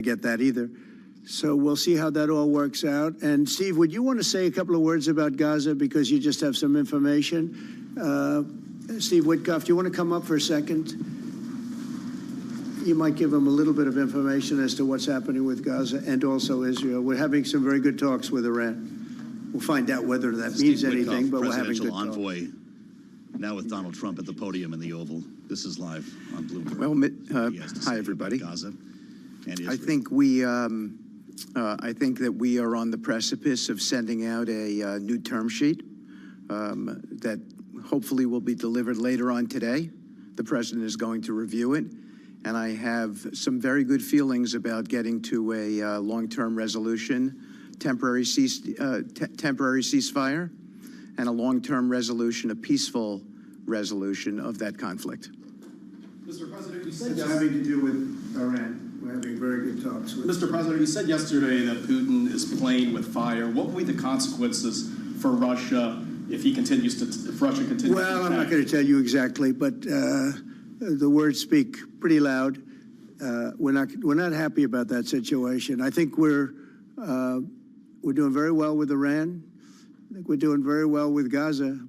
get that either. So we'll see how that all works out. And Steve, would you want to say a couple of words about Gaza because you just have some information? Steve Witkoff, do you want to come up for a second? You might give them a little bit of information as to what's happening with Gaza and also Israel. We're having some very good talks with Iran. We'll find out whether that means anything, but we're having good talks. Envoy, now with Donald Trump at the podium in the Oval. This is live on Bloomberg. Well, hi everybody. Gaza and Israel. I think that we are on the precipice of sending out a new term sheet that hopefully will be delivered later on today. The president is going to review it, and I have some very good feelings about getting to a long-term resolution, temporary ceasefire, and a long-term resolution, a peaceful resolution of that conflict. Mr. President, you said it's having to do with Iran. We're having very good talks with Mr. President, you said yesterday that Putin is playing with fire. What will be the consequences for Russia if Russia continues to Well, I'm not going to tell you exactly, but the words speak pretty loud. We're not happy about that situation. I think we're doing very well with Iran. I think we're doing very well with Gaza,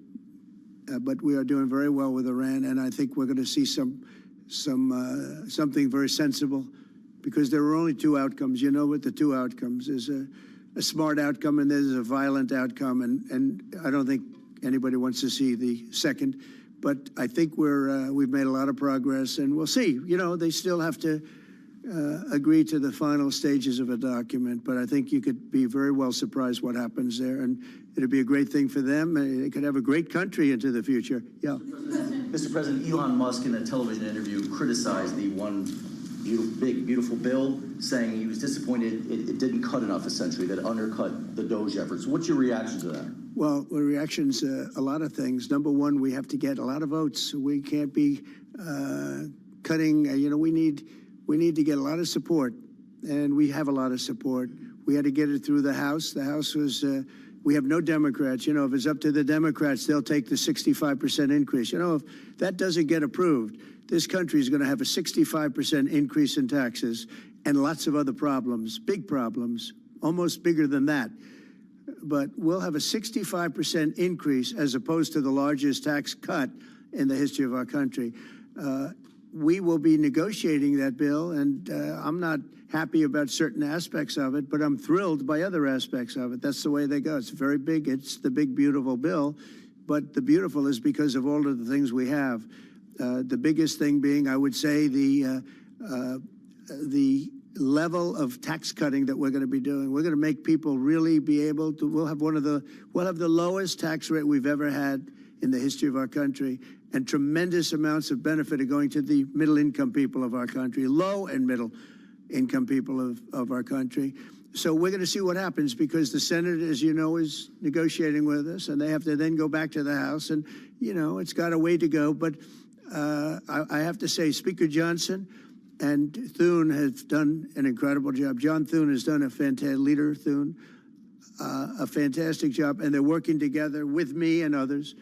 but we are doing very well with Iran, and I think we're going to see something very sensible, because there are only two outcomes. You know what the two outcomes is: a smart outcome and there's a violent outcome, and I don't think anybody wants to see the second. But I think we've made a lot of progress, and we'll see. You know, they still have to agree to the final stages of a document, but I think you could be very well surprised what happens there, and it'd be a great thing for them. They could have a great country into the future. Yeah. Mr. President, Elon Musk in a television interview criticized the one big, beautiful bill, saying he was disappointed it didn't cut enough, essentially, that it undercut the DOGE efforts. What's your reaction to that? Well, the reaction's a lot of things. Number one, we have to get a lot of votes. We can't be cutting. We need to get a lot of support, and we have a lot of support. We had to get it through the House. The House was. We have no Democrats. You know, if it's up to the Democrats, they'll take the 65% increase. You know, if that doesn't get approved, this country is going to have a 65% increase in taxes and lots of other problems, big problems, almost bigger than that. But we'll have a 65% increase as opposed to the largest tax cut in the history of our country. We will be negotiating that bill, and I'm not happy about certain aspects of it, but I'm thrilled by other aspects of it. That's the way they go. It's very big. It's the big, beautiful bill, but the beautiful is because of all of the things we have. The biggest thing being, I would say, the level of tax cutting that we're going to be doing. We're going to make people really be able to. We'll have the lowest tax rate we've ever had in the history of our country, and tremendous amounts of benefit are going to the middle-income people of our country, low and middle-income people of our country. So we're going to see what happens, because the Senate, as you know, is negotiating with us, and they have to then go back to the House, and, you know, it's got a way to go. But I have to say, Speaker Johnson and Thune have done an incredible job. John Thune has done a fantastic job, and they're working together with me and others.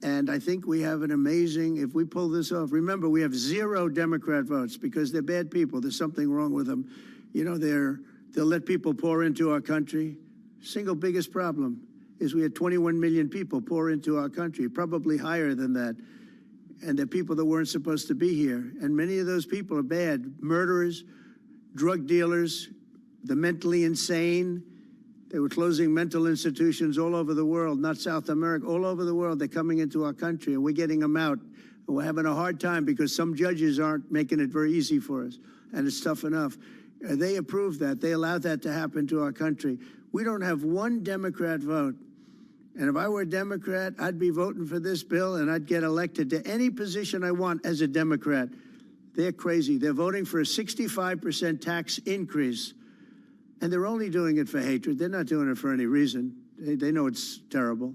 And I think we have an amazing, if we pull this off, remember, we have 0 Democrat votes because they're bad people. There's something wrong with them. You know, they'll let people pour into our country. Single biggest problem is we had 21 million people pour into our country, probably higher than that. And they're people that weren't supposed to be here. And many of those people are bad. Murderers, drug dealers, the mentally insane. They were closing mental institutions all over the world, not South America, all over the world. They're coming into our country, and we're getting them out. And we're having a hard time because some judges aren't making it very easy for us, and it's tough enough. They approved that. They allowed that to happen to our country. We don't have one Democrat vote. And if I were a Democrat, I'd be voting for this bill, and I'd get elected to any position I want as a Democrat. They're crazy. They're voting for a 65% tax increase. And they're only doing it for hatred. They're not doing it for any reason. They know it's terrible.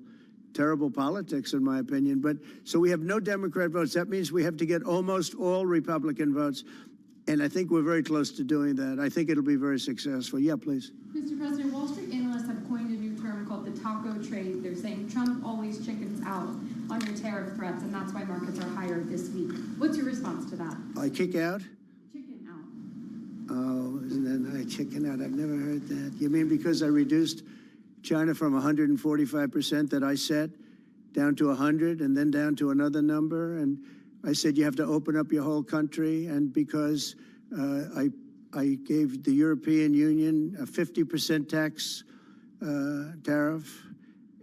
Terrible politics, in my opinion. But so we have no Democrat votes. That means we have to get almost all Republican votes. And I think we're very close to doing that. I think it'll be very successful. Yeah, please. Mr. President, Wall Street analysts have coined a new term called the taco trade. They're saying Trump always chickens out on your tariff threats, and that's why markets are higher this week. What's your response to that? I kick out? Chicken out. Oh, isn't that nice? Chicken out. I've never heard that. You mean because I reduced China from 145% that I set down to 100 and then down to another number? And I said you have to open up your whole country. And because I gave the European Union a 50% tax tariff,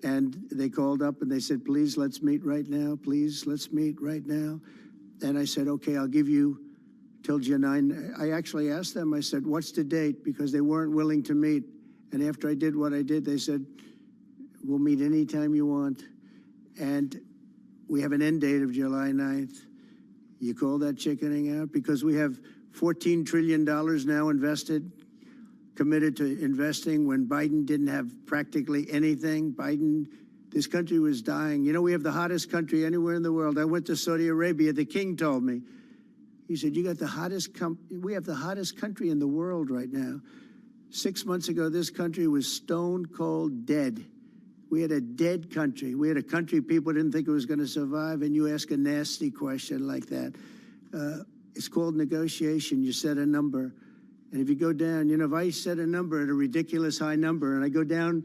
and they called up and they said, please, let's meet right now. Please, let's meet right now. And I said, okay, I'll give you till July 9. I actually asked them, I said, what's the date? Because they weren't willing to meet. And after I did what I did, they said, we'll meet anytime you want. And we have an end date of July 9th. You call that chickening out? Because we have $14 trillion now invested, committed to investing when Biden didn't have practically anything. This country was dying. You know, we have the hottest country anywhere in the world. I went to Saudi Arabia. The king told me. He said, you got the hottest, we have the hottest country in the world right now. 6 months ago, this country was stone cold dead. We had a dead country. We had a country people didn't think it was going to survive, and you ask a nasty question like that. It's called negotiation. You set a number. And if you go down, you know, if I set a number at a ridiculous high number and I go down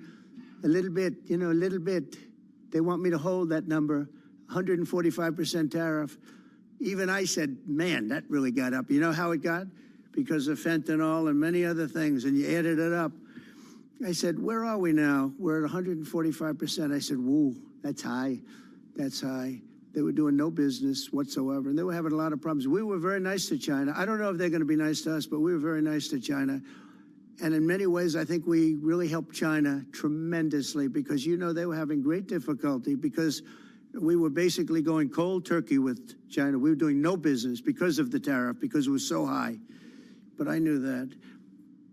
a little bit, you know, a little bit, they want me to hold that number, 145% tariff. Even I said, man, that really got up. You know how it got? Because of fentanyl and many other things, and you added it up. I said, where are we now? We're at 145%. I said, whoa, that's high. That's high. They were doing no business whatsoever, and they were having a lot of problems. We were very nice to China. I don't know if they're going to be nice to us, but we were very nice to China. And in many ways, I think we really helped China tremendously because, you know, they were having great difficulty because we were basically going cold turkey with China. We were doing no business because of the tariff, because it was so high. But I knew that.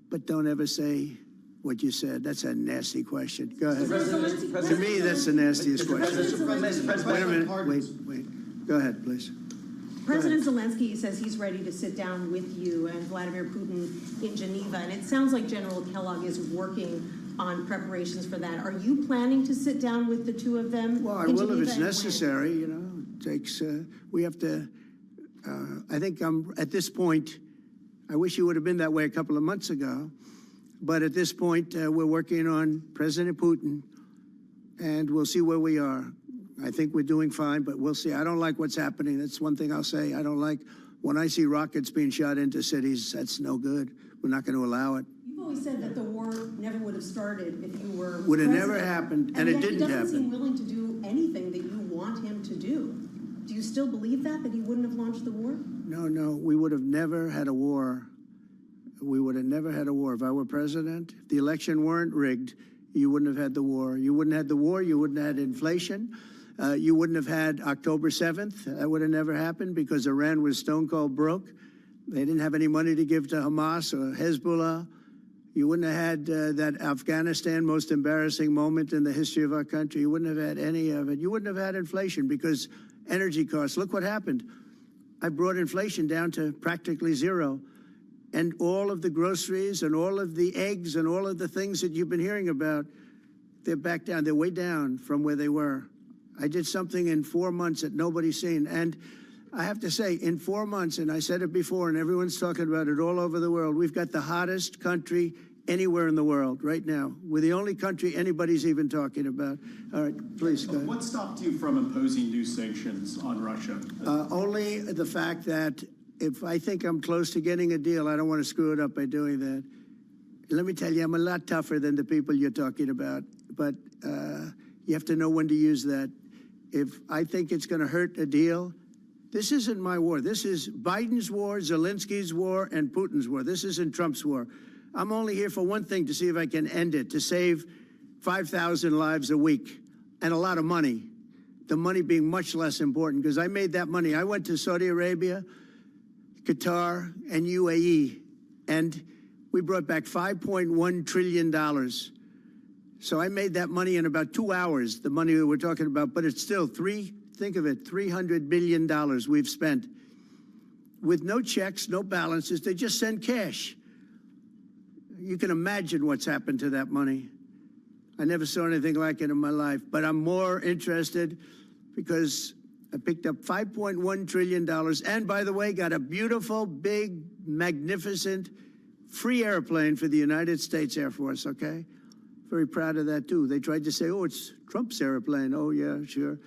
But don't ever say what you said. That's a nasty question. Go ahead. To me, that's the nastiest question. Wait a minute. Wait. Go ahead, please. President Zelensky says he's ready to sit down with you and Vladimir Putin in Geneva, and it sounds like General Kellogg is working on preparations for that. Are you planning to sit down with the two of them? Well, I will if it's necessary. You know, it takes. We have to. I think I'm at this point. I wish you would have been that way a couple of months ago, but at this point, we're working on President Putin, and we'll see where we are. I think we're doing fine, but we'll see. I don't like what's happening. That's one thing I'll say. I don't like when I see rockets being shot into cities. That's no good. We're not going to allow it. You've always said that the war never would have started if you were Would have president. never happened, and it didn't happen. He doesn't seem willing to do anything that you want him to do. Do you still believe that he wouldn't have launched the war? No, we would have never had a war. We would have never had a war. If I were president, if the election weren't rigged, you wouldn't have had the war. You wouldn't have had the war. You wouldn't have had inflation. You wouldn't have had October 7th. That would have never happened because Iran was stone cold broke. They didn't have any money to give to Hamas or Hezbollah. You wouldn't have had that Afghanistan most embarrassing moment in the history of our country. You wouldn't have had any of it. You wouldn't have had inflation because energy costs. Look what happened. I brought inflation down to practically zero. And all of the groceries and all of the eggs and all of the things that you've been hearing about, they're back down. They're way down from where they were. I did something in 4 months that nobody's seen. And I have to say, in 4 months, and I said it before, and everyone's talking about it all over the world, we've got the hottest country anywhere in the world right now. We're the only country anybody's even talking about. All right, please go ahead. What stopped you from imposing new sanctions on Russia? Only the fact that if I think I'm close to getting a deal, I don't want to screw it up by doing that. Let me tell you, I'm a lot tougher than the people you're talking about, but you have to know when to use that. If I think it's going to hurt a deal, this isn't my war. This is Biden's war, Zelensky's war, and Putin's war. This isn't Trump's war. I'm only here for one thing, to see if I can end it, to save 5,000 lives a week and a lot of money, the money being much less important, because I made that money. I went to Saudi Arabia, Qatar, and UAE, and we brought back $5.1 trillion. So I made that money in about 2 hours, the money that we're talking about, but it's still think of it, $300 billion we've spent with no checks, no balances. They just send cash. You can imagine what's happened to that money. I never saw anything like it in my life, but I'm more interested because I picked up $5.1 trillion and, by the way, got a beautiful, big, magnificent free airplane for the United States Air Force, okay? Very proud of that, too. They tried to say, oh, it's Trump's airplane. Oh, yeah, sure.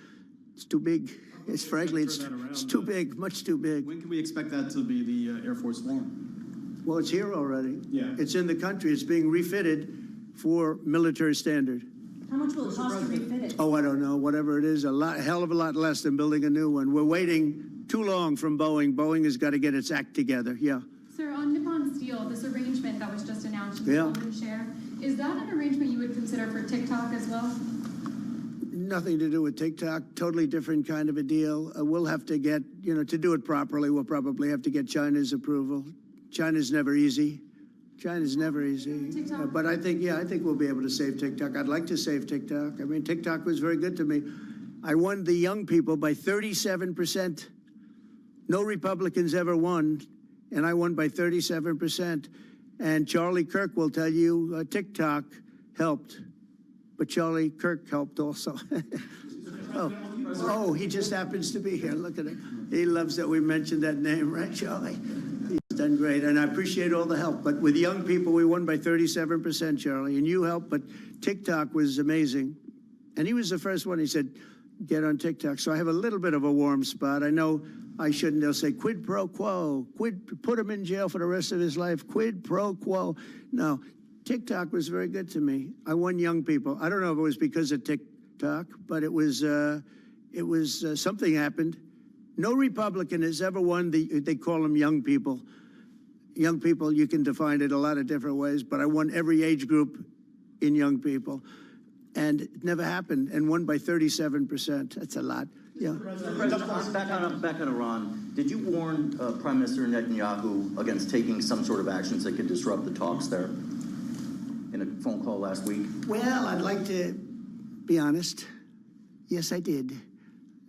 It's too big. It's frankly, it's too big, much too big. When can we expect that to be the Air Force One? Well, it's here already. Yeah. It's in the country. It's being refitted for military standard. How much will it cost to refit it? Oh, I don't know. Whatever it is, a hell of a lot less than building a new one. We're waiting too long from Boeing. Boeing has got to get its act together. Yeah. Sir, on Nippon Steel, this arrangement that was just announced to Yeah. hold and share, is that an arrangement you would consider for TikTok as well? Nothing to do with TikTok. Totally different kind of a deal. We'll have to get, to do it properly, we'll probably have to get China's approval. China's never easy. China's never easy. TikTok. But I think we'll be able to save TikTok. I'd like to save TikTok. I mean, TikTok was very good to me. I won the young people by 37%. No Republicans ever won, and I won by 37%. And Charlie Kirk will tell you TikTok helped, but Charlie Kirk helped also. Oh, he just happens to be here. Look at him. He loves that we mentioned that name, right, Charlie? He's done great, and I appreciate all the help. But with young people, we won by 37%, Charlie, and you helped. But TikTok was amazing, and he was the first one. He said, "Get on TikTok." So I have a little bit of a warm spot. I know I shouldn't. They'll say quid pro quo, put him in jail for the rest of his life. Quid pro quo. No, TikTok was very good to me. I won young people. I don't know if it was because of TikTok, but it was something happened. No Republican has ever won they call them young people. Young people, you can define it a lot of different ways, but I won every age group in young people. And it never happened, and won by 37%. That's a lot. Yeah. Back on Iran, did you warn Prime Minister Netanyahu against taking some sort of actions that could disrupt the talks there in a phone call last week? Well, I'd like to be honest. Yes, I did.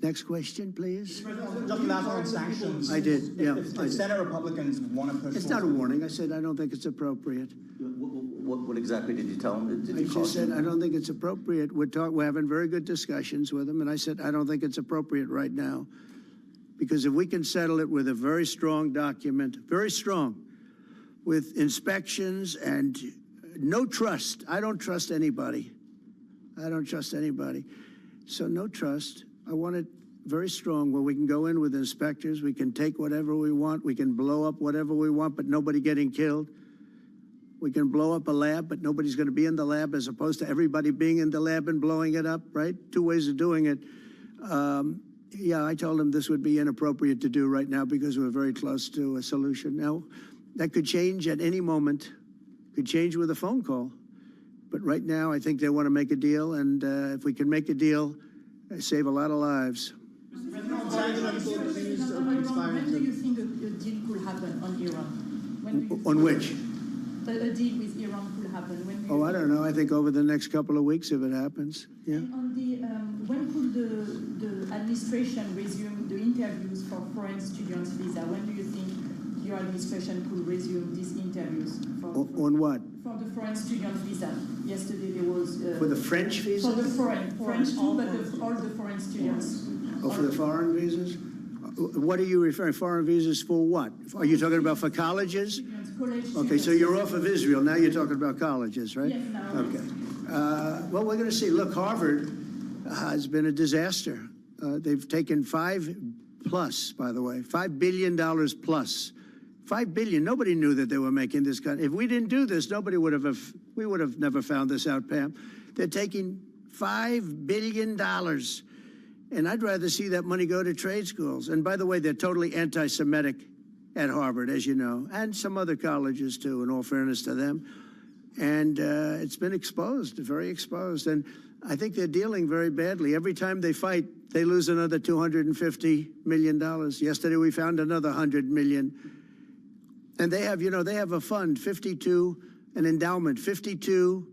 Next question, please. Just last on sanctions. I did, yeah. If Senate Republicans want to push It's not a warning. I said I don't think it's appropriate. What exactly did you tell him? Did I you just caution said him? I don't think it's appropriate. We're having very good discussions with them, and I said I don't think it's appropriate right now, because if we can settle it with a very strong document, very strong, with inspections and no trust. I don't trust anybody. I don't trust anybody. So no trust. I want it very strong where we can go in with inspectors. We can take whatever we want. We can blow up whatever we want, but nobody getting killed. We can blow up a lab, but nobody's going to be in the lab, as opposed to everybody being in the lab and blowing it up, right? Two ways of doing it. Yeah, I told him this would be inappropriate to do right now because we're very close to a solution. Now, that could change at any moment. Could change with a phone call. But right now, I think they want to make a deal, and if we can make a deal, save a lot of lives. When do you think a deal could happen on Iran? On which? A deal with Iran could happen? When Oh, I don't know. I think over the next couple of weeks, if it happens. Yeah. And on the, when could the administration resume the interviews for foreign students visa? When do you think your administration could resume these interviews? On what? For the foreign student visa. Yesterday there was... For the French visas? For the French too, but all the foreign students. Oh, for the foreign visas? What are you referring? Foreign visas for what? Are you talking about for colleges? Okay, so you're off of Israel. Now you're talking about colleges, right? Yes, now. Okay. Well, we're going to see. Look, Harvard has been a disaster. They've taken $5 billion plus. $5 billion. Nobody knew that they were making this kind. If we didn't do this, we would have never found this out, Pam. They're taking $5 billion. And I'd rather see that money go to trade schools. And by the way, they're totally anti-Semitic at Harvard, as you know, and some other colleges too, in all fairness to them. And it's been exposed, very exposed. And I think they're dealing very badly. Every time they fight, they lose another $250 million. Yesterday, we found another $100 million. And they have, they have a fund, an endowment, $52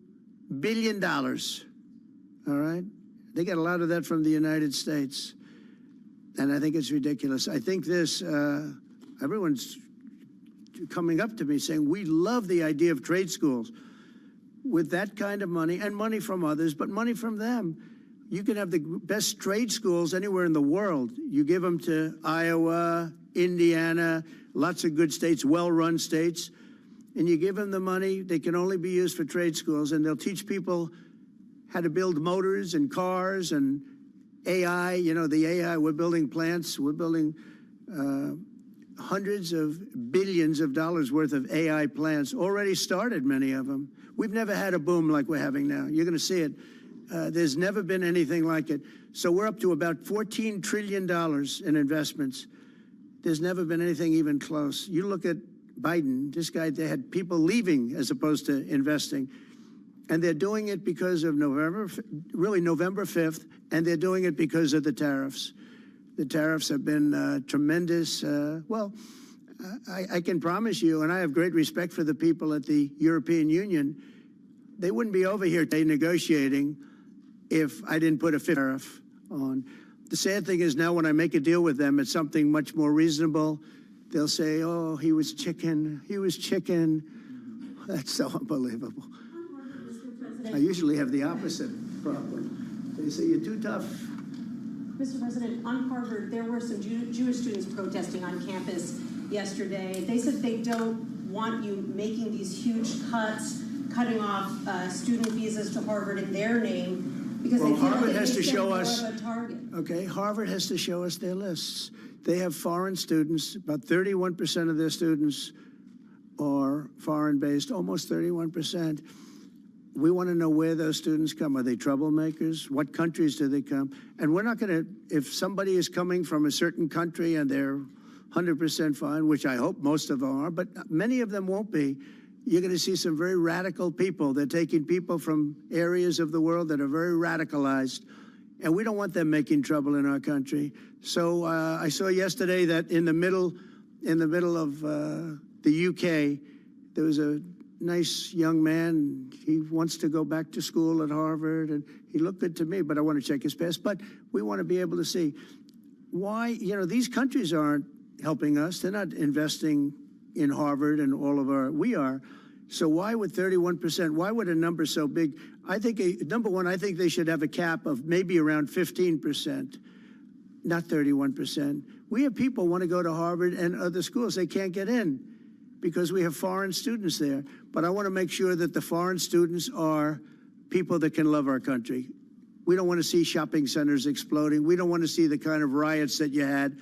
billion, all right? They get a lot of that from the United States. And I think it's ridiculous. I think everyone's coming up to me saying, we love the idea of trade schools with that kind of money, and money from others, but money from them. You can have the best trade schools anywhere in the world. You give them to Iowa, Indiana, lots of good states, well-run states. and you give them the money, they can only be used for trade schools, and they'll teach people how to build motors and cars and AI. You know, the AI, we're building plants, we're building hundreds of billions of dollars worth of AI plants, already started, many of them. We've never had a boom like we're having now. You're going to see it. There's never been anything like it. So we're up to about $14 trillion in investments. There's never been anything even close. You look at Biden, this guy, they had people leaving as opposed to investing. And they're doing it because of November 5th, and they're doing it because of the tariffs. The tariffs have been tremendous. I can promise you, and I have great respect for the people at the European Union, they wouldn't be over here today negotiating if I didn't put a tariff on. The sad thing is now when I make a deal with them, it's something much more reasonable. They'll say, oh, he was chicken. That's so unbelievable. I usually have the opposite problem. They say, you're too tough. Mr. President, on Harvard, there were some Jewish students protesting on campus yesterday. They said they don't want you making these huge cuts, cutting off student visas to Harvard in their name, because they feel Harvard like has it to makes them show more us. of a target. Okay, Harvard has to show us their lists. They have foreign students. About 31% of their students are foreign-based, almost 31%. We want to know where those students come. Are they troublemakers? What countries do they come? And we're not going to, if somebody is coming from a certain country and they're 100% fine, which I hope most of them are, but many of them won't be, you're going to see some very radical people. They're taking people from areas of the world that are very radicalized, and we don't want them making trouble in our country. So I saw yesterday that in the middle of the UK, there was a nice young man. He wants to go back to school at Harvard, and he looked good to me, but I want to check his past. But we want to be able to see why, you know, these countries aren't helping us. They're not investing in Harvard and all of our, we are. So why would 31%, why would a number so big? I think, number one, I think they should have a cap of maybe around 15%, not 31%. We have people want to go to Harvard and other schools. They can't get in because we have foreign students there. But I want to make sure that the foreign students are people that can love our country. We don't want to see shopping centers exploding. We don't want to see the kind of riots that you had.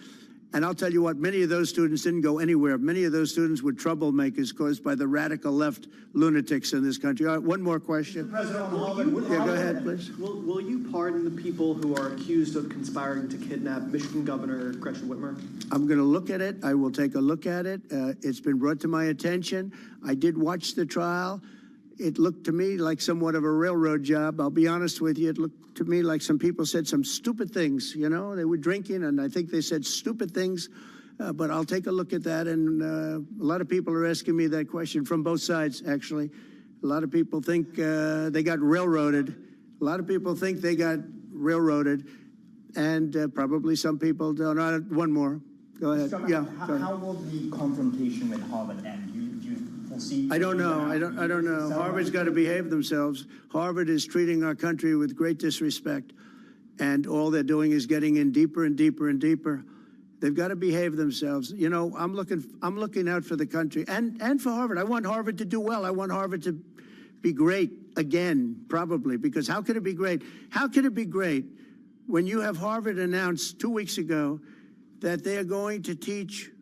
And I'll tell you what, many of those students didn't go anywhere. Many of those students were troublemakers caused by the radical left lunatics in this country. All right, one more question. Yeah, go ahead, please. Will you pardon the people who are accused of conspiring to kidnap Michigan Governor Gretchen Whitmer? I'm going to look at it. I will take a look at it. It's been brought to my attention. I did watch the trial. It looked to me like somewhat of a railroad job. I'll be honest with you. It looked to me like some people said some stupid things. You know, they were drinking, and I think they said stupid things. But I'll take a look at that. And a lot of people are asking me that question from both sides, actually. A lot of people think they got railroaded. A lot of people think they got railroaded. And probably some people don't. One more. Go ahead. Yeah. How will the confrontation with Harvard end? I don't know. I don't know. Harvard's got to behave themselves. Harvard is treating our country with great disrespect, and all they're doing is getting in deeper and deeper and deeper. They've got to behave themselves. You know, I'm looking out for the country and for Harvard. I want Harvard to do well. I want Harvard to be great again, probably, because how could it be great? How could it be great when you have Harvard announced 2 weeks ago that they are going to teach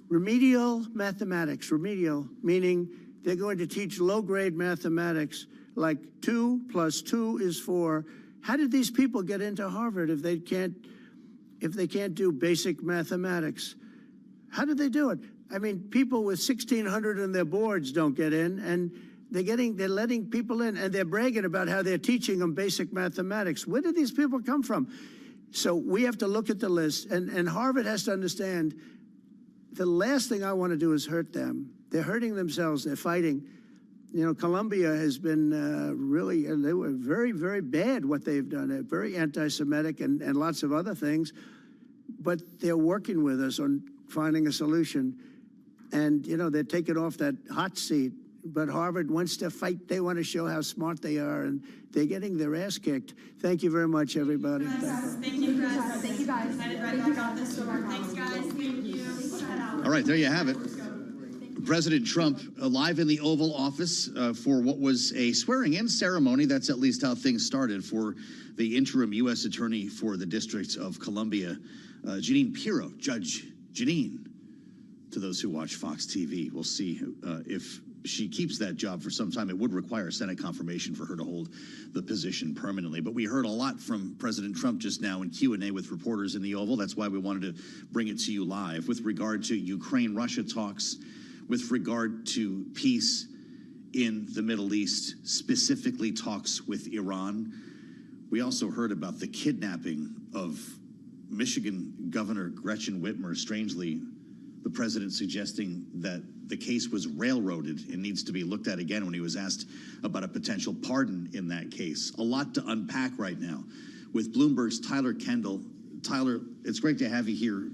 remedial mathematics, remedial, meaning they're going to teach low-grade mathematics, like 2 + 2 is 4. How did these people get into Harvard if they can't do basic mathematics? How did they do it? I mean, people with 1,600 in their boards don't get in, and they're letting people in, and they're bragging about how they're teaching them basic mathematics. Where did these people come from? So we have to look at the list, and Harvard has to understand the last thing I want to do is hurt them. They're hurting themselves. They're fighting. You know, Columbia has been really, they were very, very bad what they've done. They're very anti-Semitic and lots of other things. But they're working with us on finding a solution. And, you know, they're taking off that hot seat. But Harvard wants to fight. They want to show how smart they are. And they're getting their ass kicked. Thank you very much, everybody. Thank you, guys. Thank you, guys. All right, there you have it. President Trump live in the Oval Office for what was a swearing-in ceremony. That's at least how things started for the interim U.S. Attorney for the District of Columbia, Jeanine Pirro, Judge Jeanine. To those who watch Fox TV, we'll see if she keeps that job for some time. It would require Senate confirmation for her to hold the position permanently. But we heard a lot from President Trump just now in Q&A with reporters in the Oval. That's why we wanted to bring it to you live with regard to Ukraine-Russia talks, with regard to peace in the Middle East, specifically talks with Iran. We also heard about the kidnapping of Michigan Governor Gretchen Whitmer. Strangely, the president suggesting that the case was railroaded and needs to be looked at again when he was asked about a potential pardon in that case. A lot to unpack right now with Bloomberg's Tyler Kendall. Tyler, it's great to have you here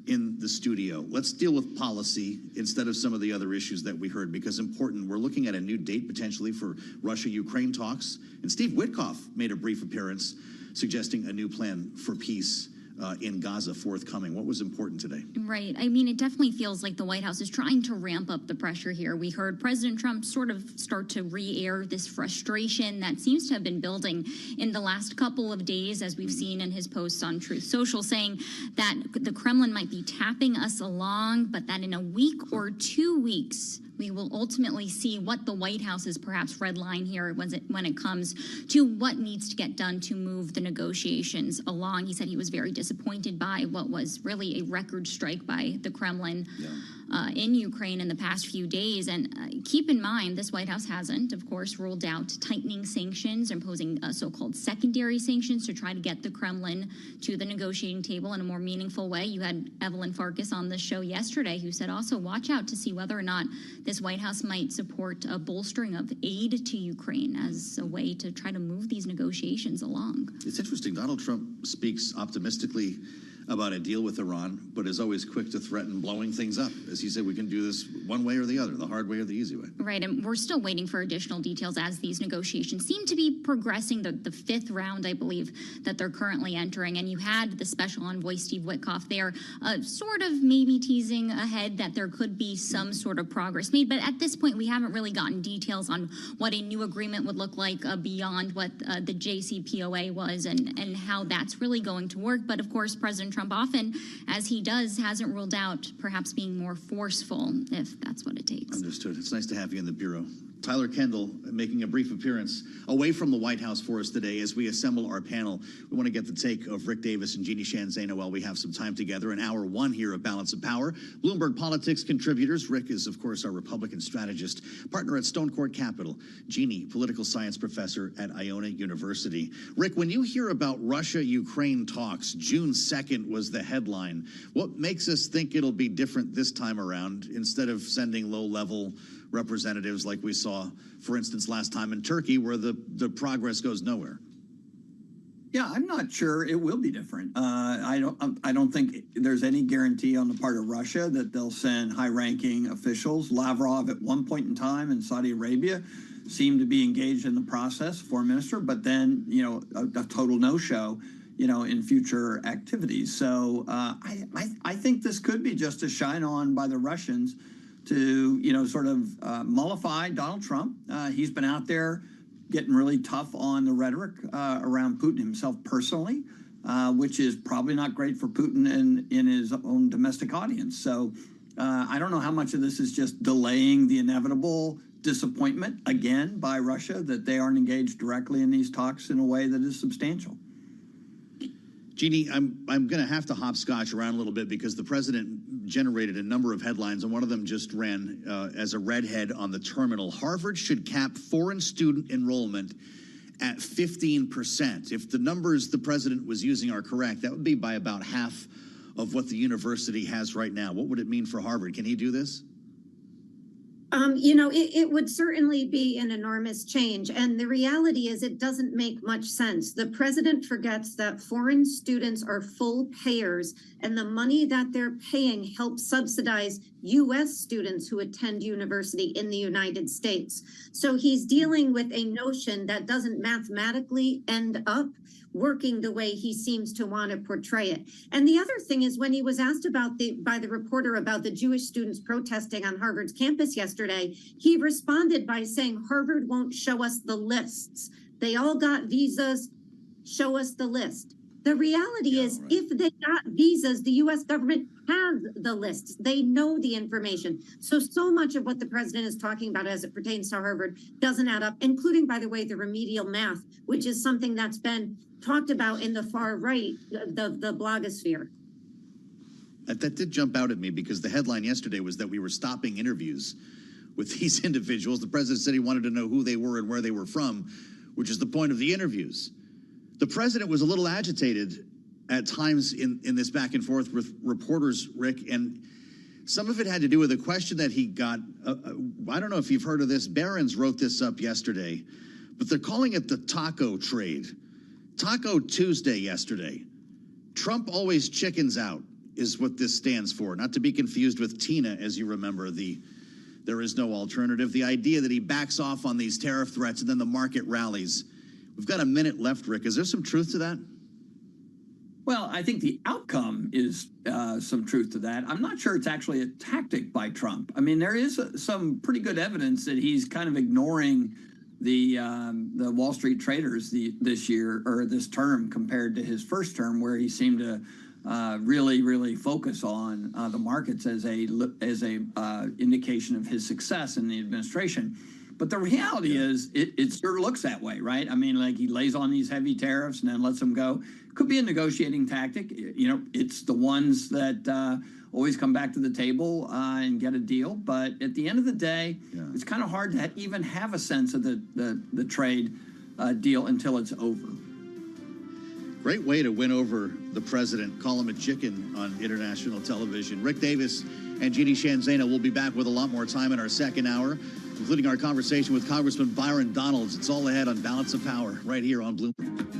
in the studio. Let's deal with policy instead of some of the other issues that we heard, because important. We're looking at a new date potentially for Russia-Ukraine talks. And Steve Witkoff made a brief appearance suggesting a new plan for peace in Gaza forthcoming. What was important today? Right. I mean, it definitely feels like the White House is trying to ramp up the pressure here. We heard President Trump sort of start to re-air this frustration that seems to have been building in the last couple of days, as we've seen in his posts on Truth Social, saying that the Kremlin might be tapping us along, but that in a week or 2 weeks, we will ultimately see what the White House's perhaps red line here when it comes to what needs to get done to move the negotiations along. He said he was very disappointed by what was really a record strike by the Kremlin in Ukraine in the past few days. And keep in mind, this White House hasn't, of course, ruled out tightening sanctions, imposing so-called secondary sanctions to try to get the Kremlin to the negotiating table in a more meaningful way. You had Evelyn Farkas on the show yesterday who said also watch out to see whether or not this White House might support a bolstering of aid to Ukraine as a way to try to move these negotiations along. It's interesting. Donald Trump speaks optimistically about a deal with Iran, but is always quick to threaten blowing things up. As he said, we can do this one way or the other, the hard way or the easy way. Right, and we're still waiting for additional details as these negotiations seem to be progressing. The fifth round, I believe, that they're currently entering. And you had the special envoy, Steve Witkoff, there sort of maybe teasing ahead that there could be some sort of progress made. But at this point, we haven't really gotten details on what a new agreement would look like beyond what the JCPOA was and how that's really going to work. But of course, President Trump often, as he does, hasn't ruled out perhaps being more forceful, if that's what it takes. Understood. It's nice to have you in the Bureau. Tyler Kendall making a brief appearance away from the White House for us today as we assemble our panel. We want to get the take of Rick Davis and Jeannie Sheehan Zaino while we have some time together in hour one here of Balance of Power. Bloomberg Politics contributors. Rick is, of course, our Republican strategist, partner at Stone Court Capital. Jeannie, political science professor at Iona University. Rick, when you hear about Russia-Ukraine talks, June 2nd was the headline. What makes us think it'll be different this time around instead of sending low-level representatives like we saw, for instance, last time in Turkey, where the progress goes nowhere? Yeah, I'm not sure it will be different. I don't think there's any guarantee on the part of Russia that they'll send high-ranking officials. Lavrov, at one point in time in Saudi Arabia, seemed to be engaged in the process, foreign minister, but then, a total no-show, in future activities. So I think this could be just a shine on by the Russians to, sort of mollify Donald Trump. He's been out there getting really tough on the rhetoric around Putin himself personally, which is probably not great for Putin in his own domestic audience. So I don't know how much of this is just delaying the inevitable disappointment, again, by Russia that they aren't engaged directly in these talks in a way that is substantial. Jeannie, I'm going to have to hopscotch around a little bit because the president generated a number of headlines, and one of them just ran as a redhead on the terminal. Harvard should cap foreign student enrollment at 15%. If the numbers the president was using are correct, that would be by about half of what the university has right now. What would it mean for Harvard? Can he do this? It would certainly be an enormous change. And the reality is it doesn't make much sense. The president forgets that foreign students are full payers, and the money that they're paying helps subsidize U.S. students who attend university in the United States. So he's dealing with a notion that doesn't mathematically end up working the way he seems to want to portray it. And the other thing is, when he was asked by the reporter about the Jewish students protesting on Harvard's campus yesterday, he responded by saying, Harvard won't show us the lists. They all got visas. Show us the list. The reality is, if they got visas, the U.S. government has the lists. They know the information. So much of what the president is talking about as it pertains to Harvard doesn't add up, including, by the way, the remedial math, which is something that's been talked about in the far right, the blogosphere. That did jump out at me because the headline yesterday was that we were stopping interviews with these individuals. The president said he wanted to know who they were and where they were from, which is the point of the interviews. The president was a little agitated at times in this back and forth with reporters, Rick, and some of it had to do with a question that he got. I don't know if you've heard of this. Barron's wrote this up yesterday, but they're calling it the taco trade. Taco Tuesday yesterday. Trump always chickens out is what this stands for, not to be confused with Tina, as you remember, there is no alternative. The idea that he backs off on these tariff threats and then the market rallies. We've got a minute left, Rick. Is there some truth to that? Well, I think the outcome is some truth to that. I'm not sure it's actually a tactic by Trump. I mean, there is some pretty good evidence that he's kind of ignoring the Wall Street traders this year or this term compared to his first term, where he seemed to really focus on the markets as a indication of his success in the administration. But the reality is, it sort of looks that way, right? I mean, like, he lays on these heavy tariffs and then lets them go. Could be a negotiating tactic. You know, it's the ones that always come back to the table and get a deal. But at the end of the day, it's kind of hard to even have a sense of the trade deal until it's over. Great way to win over the president. Call him a chicken on international television. Rick Davis and Jeannie Shanzana will be back with a lot more time in our second hour, including our conversation with Congressman Byron Donalds. It's all ahead on Balance of Power right here on Bloomberg.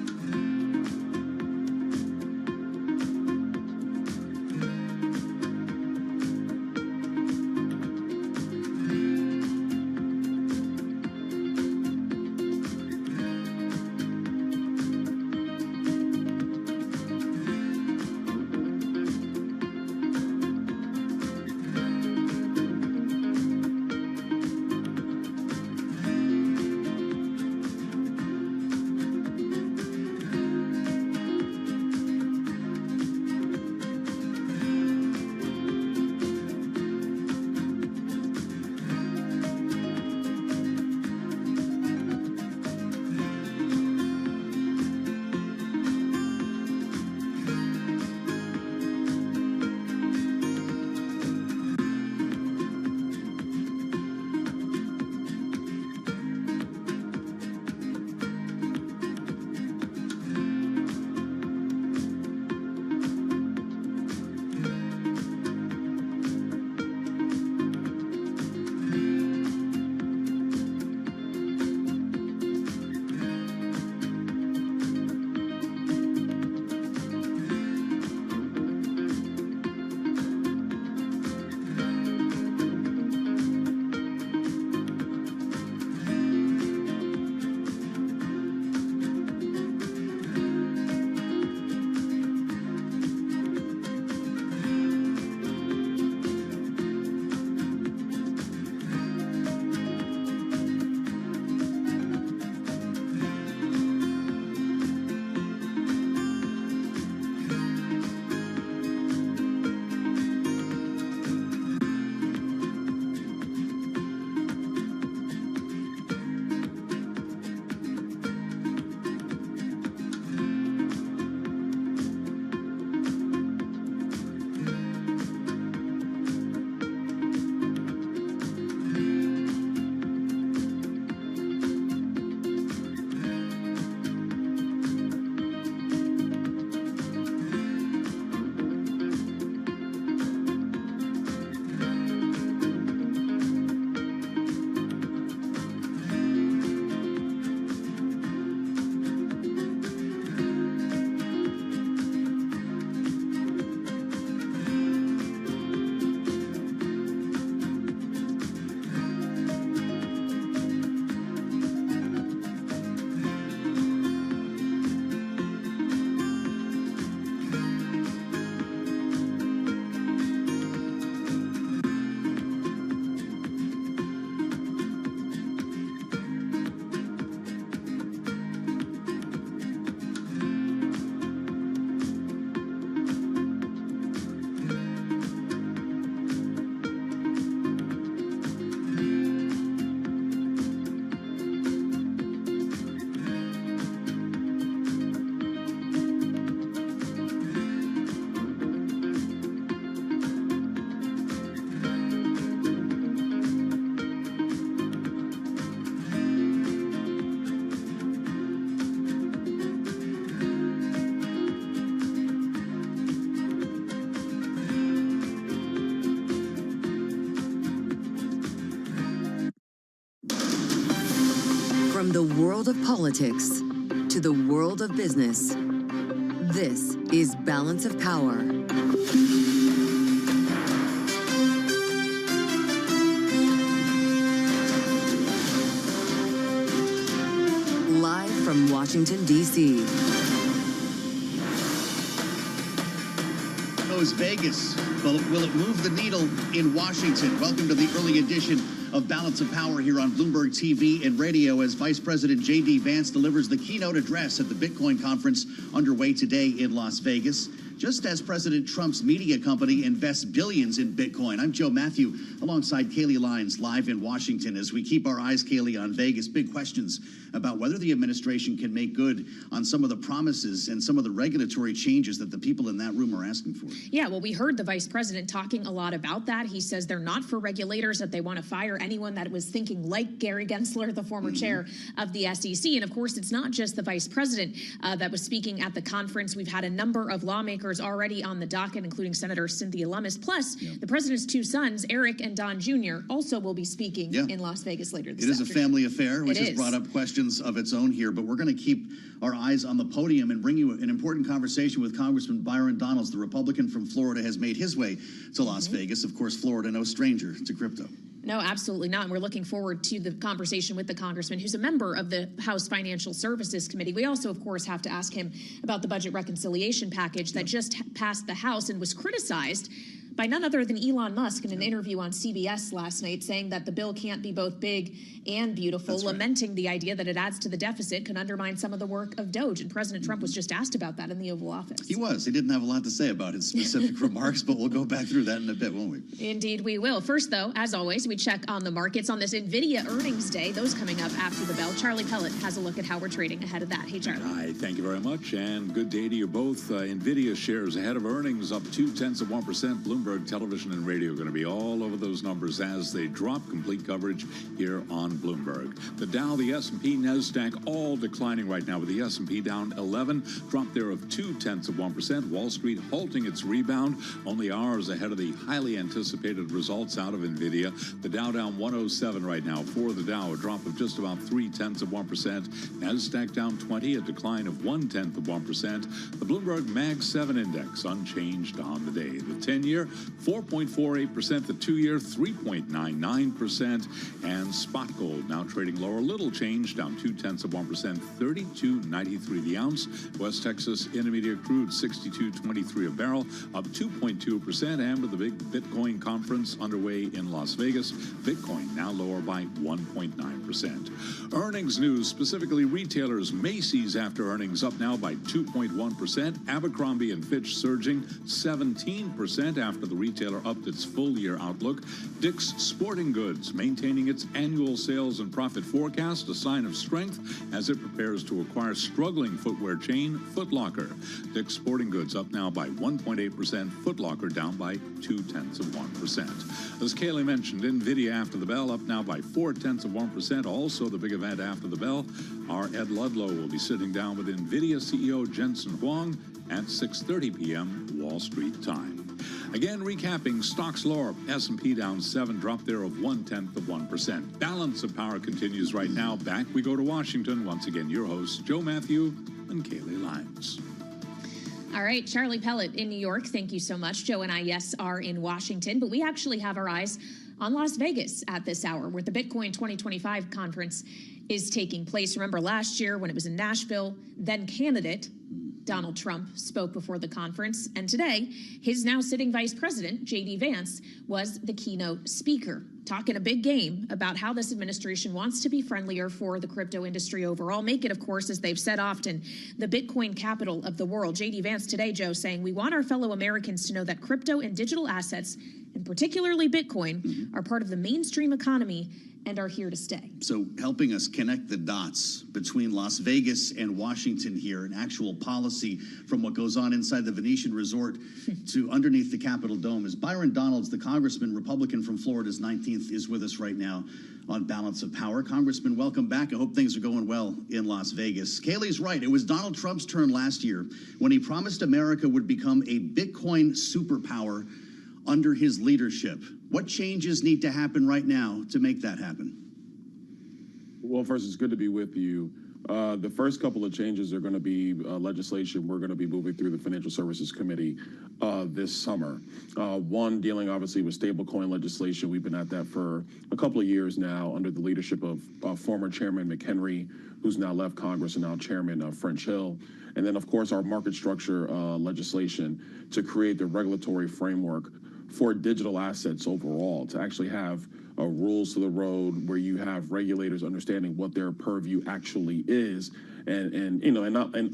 From the world of politics to the world of business, this is Balance of Power. Live from Washington, D.C. Is Vegas. Well, will it move the needle in Washington? Welcome to the early edition of Balance of Power here on Bloomberg TV and radio as Vice President J.D. Vance delivers the keynote address at the Bitcoin conference underway today in Las Vegas. Just as President Trump's media company invests billions in Bitcoin. I'm Joe Matthew alongside Kaylee Lyons live in Washington as we keep our eyes, Kaylee, on Vegas. Big questions about whether the administration can make good on some of the promises and some of the regulatory changes that the people in that room are asking for. Yeah, well, we heard the vice president talking a lot about that. He says they're not for regulators, that they want to fire anyone that was thinking like Gary Gensler, the former chair of the SEC. And of course, it's not just the vice president that was speaking at the conference. We've had a number of lawmakers already on the docket, including Senator Cynthia Lummis. Plus, the president's two sons, Eric and Don Jr., also will be speaking in Las Vegas later this afternoon. It is a family affair, which has brought up questions of its own here, but we're going to keep our eyes on the podium and bring you an important conversation with Congressman Byron Donalds. The Republican from Florida has made his way to Las Vegas. Of course, Florida, no stranger to crypto. No, absolutely not. And we're looking forward to the conversation with the congressman, who's a member of the House Financial Services Committee. We also, of course, have to ask him about the budget reconciliation package that just passed the House and was criticized by none other than Elon Musk in an interview on CBS last night, saying that the bill can't be both big and beautiful, lamenting the idea that it adds to the deficit, can undermine some of the work of Doge. And President Trump was just asked about that in the Oval Office. He was. He didn't have a lot to say about his specific remarks, but we'll go back through that in a bit, won't we? Indeed, we will. First, though, as always, we check on the markets on this NVIDIA earnings day. Those coming up after the bell. Charlie Pellet has a look at how we're trading ahead of that. Hey, Charlie. Hi, thank you very much, and good day to you both. NVIDIA shares ahead of earnings, up 0.2%. Bloomberg Television and Radio going to be all over those numbers as they drop. Complete coverage here on Bloomberg. The Dow, the S&P, NASDAQ all declining right now, with the S&P down 11, drop there of 0.2%. Wall Street halting its rebound, only hours ahead of the highly anticipated results out of NVIDIA. The Dow down 107 right now. For the Dow, a drop of just about 0.3%. NASDAQ down 20, a decline of 0.1%. The Bloomberg Mag 7 Index unchanged on the day. The 10-year, 4.48%. The 2-year, 3.99%. And spot gold now trading lower, little change, down 0.2%, $32.93 the ounce. West Texas Intermediate crude, 62.23 a barrel, up 2.2%. And with the big Bitcoin conference underway in Las Vegas, Bitcoin now lower by 1.9%. Earnings news, specifically retailers. Macy's after earnings up now by 2.1%. Abercrombie & Fitch surging 17% after the retailer upped its full-year outlook. Dick's Sporting Goods maintaining its annual sales and profit forecast, a sign of strength as it prepares to acquire struggling footwear chain Foot Locker. Dick's Sporting Goods up now by 1.8%. Foot Locker down by 0.2%. As Kaylee mentioned, NVIDIA after the bell up now by 0.4%. Also the big event after the bell, our Ed Ludlow will be sitting down with NVIDIA CEO Jensen Huang at 6:30 p.m. Wall Street time. Again, recapping, stocks lower, S&P down 7, drop there of 0.1%. Balance of Power continues right now. Back we go to Washington. Once again, your hosts, Joe Matthew and Kaylee Lyons. All right, Charlie Pellet in New York, thank you so much. Joe and I, yes, are in Washington, but we actually have our eyes on Las Vegas at this hour, where the Bitcoin 2025 conference is taking place. Remember last year when it was in Nashville, then candidate Donald Trump spoke before the conference, and today, his now sitting vice president, J.D. Vance, was the keynote speaker, talking a big game about how this administration wants to be friendlier for the crypto industry overall, make it, of course, as they've said often, the Bitcoin capital of the world. J.D. Vance today, Joe, saying, we want our fellow Americans to know that crypto and digital assets, and particularly Bitcoin, are part of the mainstream economy and are here to stay. So helping us connect the dots between Las Vegas and Washington here, an actual policy from what goes on inside the Venetian Resort to underneath the Capitol Dome, is Byron Donalds, the congressman, Republican from Florida's 19th, is with us right now on Balance of Power. Congressman, welcome back. I hope things are going well in Las Vegas. Kaylee's right. It was Donald Trump's turn last year when he promised America would become a Bitcoin superpower under his leadership. What changes need to happen right now to make that happen? Well, first, it's good to be with you. The first couple of changes are going to be legislation we're going to be moving through the Financial Services Committee this summer. One, dealing obviously with stablecoin legislation. We've been at that for a couple of years now under the leadership of former Chairman McHenry, who's now left Congress, and now Chairman French Hill. And then, of course, our market structure legislation to create the regulatory framework for digital assets overall, to actually have rules to the road where you have regulators understanding what their purview actually is, and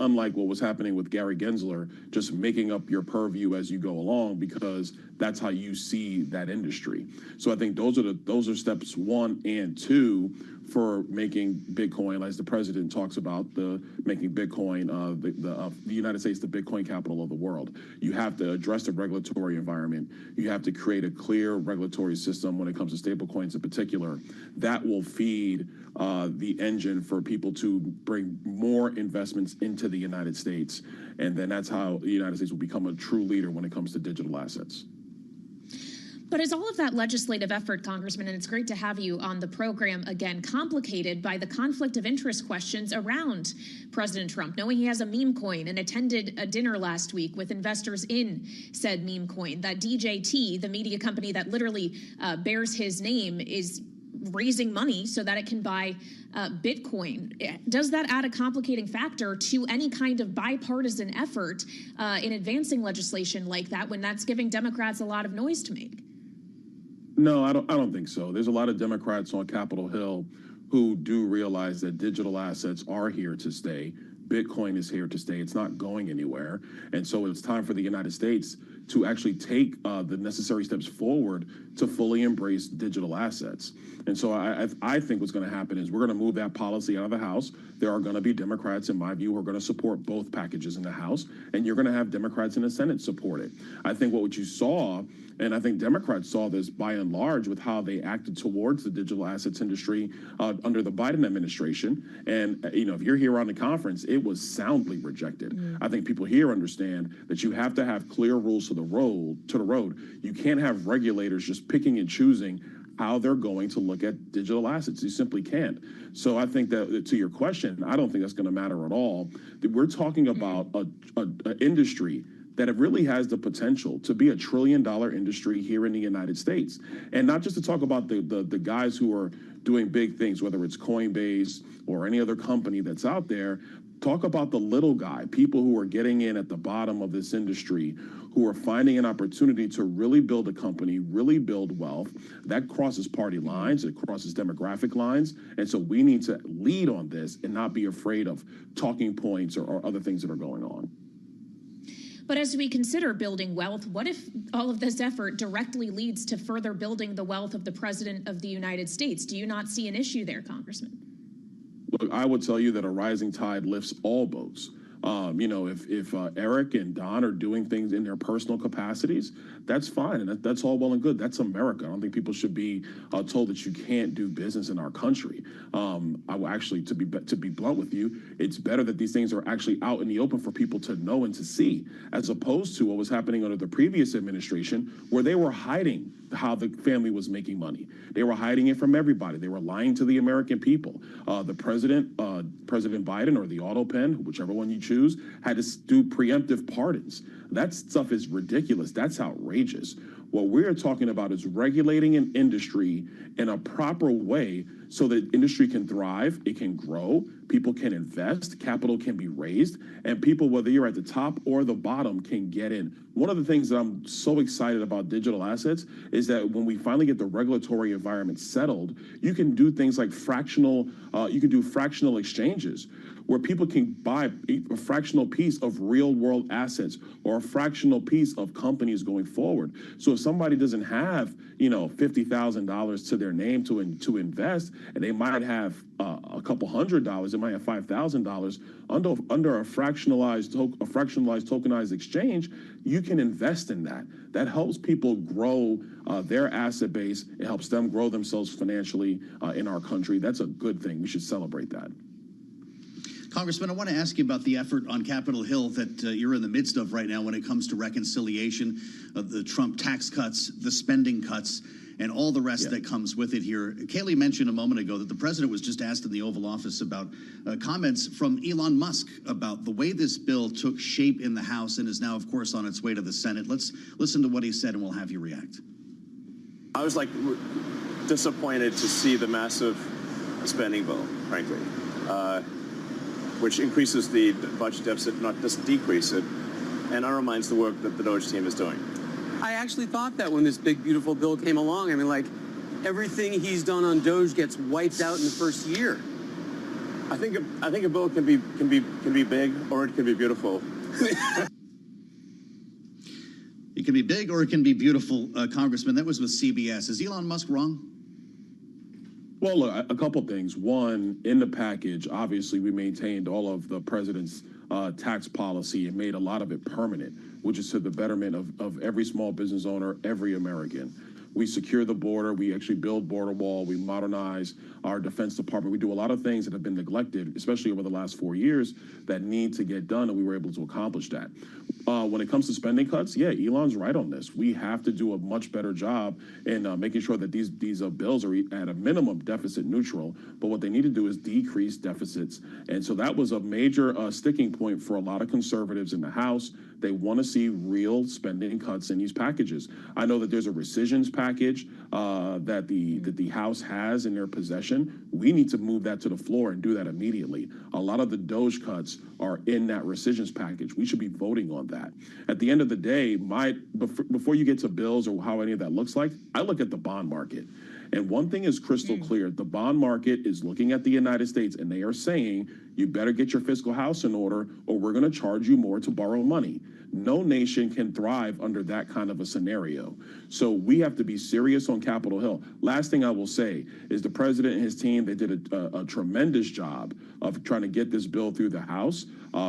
unlike what was happening with Gary Gensler, just making up your purview as you go along because that's how you see that industry. So I think those are steps 1 and 2 for making Bitcoin, as the president talks about, making Bitcoin the United States the Bitcoin capital of the world. You have to address the regulatory environment. You have to create a clear regulatory system when it comes to stablecoins in particular. That will feed the engine for people to bring more investments into the United States. And then that's how the United States will become a true leader when it comes to digital assets. But is all of that legislative effort, Congressman, and it's great to have you on the program again, complicated by the conflict of interest questions around President Trump, knowing he has a meme coin and attended a dinner last week with investors in said meme coin, that DJT, the media company that literally bears his name, is raising money so that it can buy Bitcoin. Does that add a complicating factor to any kind of bipartisan effort in advancing legislation like that when that's giving Democrats a lot of noise to make? No, I don't think so. There's a lot of Democrats on Capitol Hill who do realize that digital assets are here to stay. Bitcoin is here to stay. It's not going anywhere. And so it's time for the United States to actually take the necessary steps forward to fully embrace digital assets. And so I think what's going to happen is we're going to move that policy out of the House. There are going to be Democrats, in my view, who are going to support both packages in the House, and you're going to have Democrats in the Senate support it. I think what you saw, and I think Democrats saw this by and large with how they acted towards the digital assets industry under the Biden administration. And, if you're here on the conference, it was soundly rejected. I think people here understand that you have to have clear rules to the road. You can't have regulators just picking and choosing how they're going to look at digital assets. You simply can't. So I think that, to your question, I don't think that's going to matter at all. We're talking about an industry that it really has the potential to be $1 trillion industry here in the United States. And not just to talk about the guys who are doing big things, whether it's Coinbase or any other company that's out there. Talk about the little guy, people who are getting in at the bottom of this industry, who are finding an opportunity to really build a company, really build wealth. That crosses party lines, it crosses demographic lines. And so we need to lead on this and not be afraid of talking points or other things that are going on. But as we consider building wealth, what if all of this effort directly leads to further building the wealth of the President of the United States? Do you not see an issue there, Congressman? Look, I would tell you that a rising tide lifts all boats. If Eric and Don are doing things in their personal capacities, that's fine, and that's all well and good. That's America. I don't think people should be told that you can't do business in our country. I will actually, to be blunt with you, it's better that these things are actually out in the open for people to know and to see, as opposed to what was happening under the previous administration, where they were hiding how the family was making money. They were hiding it from everybody. They were lying to the American people. The president, President Biden, or the auto pen, whichever one you choose, had to do preemptive pardons. That stuff is ridiculous. That's outrageous. What we're talking about is regulating an industry in a proper way so that industry can thrive, it can grow, people can invest, capital can be raised, and people, whether you're at the top or the bottom, can get in. One of the things that I'm so excited about digital assets is that when we finally get the regulatory environment settled, you can do things like fractional exchanges, where people can buy a fractional piece of real world assets or a fractional piece of companies going forward. So if somebody doesn't have, $50,000 to their name to invest, and they might have a couple $100, they might have $5,000 under a fractionalized tokenized exchange, you can invest in that. That helps people grow their asset base. It helps them grow themselves financially in our country. That's a good thing. We should celebrate that. Congressman, I want to ask you about the effort on Capitol Hill that you're in the midst of right now when it comes to reconciliation of the Trump tax cuts, the spending cuts, and all the rest that comes with it here. Kayleigh mentioned a moment ago that the president was just asked in the Oval Office about comments from Elon Musk about the way this bill took shape in the House and is now, of course, on its way to the Senate. Let's listen to what he said, and we'll have you react. I was disappointed to see the massive spending bill, frankly, which increases the budget deficit, not just decrease it, and undermines the work that the DOGE team is doing. I actually thought that when this big, beautiful bill came along. I mean, everything he's done on DOGE gets wiped out in the first year. I think a bill can be big, or it can be beautiful. It can be big or it can be beautiful, Congressman. That was with CBS. Is Elon Musk wrong? Well, look, a couple things. One, in the package, obviously, we maintained all of the president's tax policy and made a lot of it permanent, which is to the betterment of every small business owner, every American. We secure the border. We actually build border wall. We modernize our Defense Department. We do a lot of things that have been neglected, especially over the last 4 years, that need to get done, and we were able to accomplish that. When it comes to spending cuts, yeah, Elon's right on this. We have to do a much better job in making sure that these bills are at a minimum deficit neutral, but what they need to do is decrease deficits. And so that was a major sticking point for a lot of conservatives in the House. They want to see real spending cuts in these packages. I know that there's a rescissions package that the House has in their possession. We need to move that to the floor and do that immediately. A lot of the DOGE cuts are in that rescissions package. We should be voting on that. At the end of the day, before you get to bills or how any of that looks like, I look at the bond market. And one thing is crystal clear. The bond market is looking at the United States, and they are saying, you better get your fiscal house in order, or we're going to charge you more to borrow money. No nation can thrive under that kind of a scenario. So we have to be serious on Capitol Hill. Last thing I will say is the president and his team, they did a tremendous job of trying to get this bill through the House.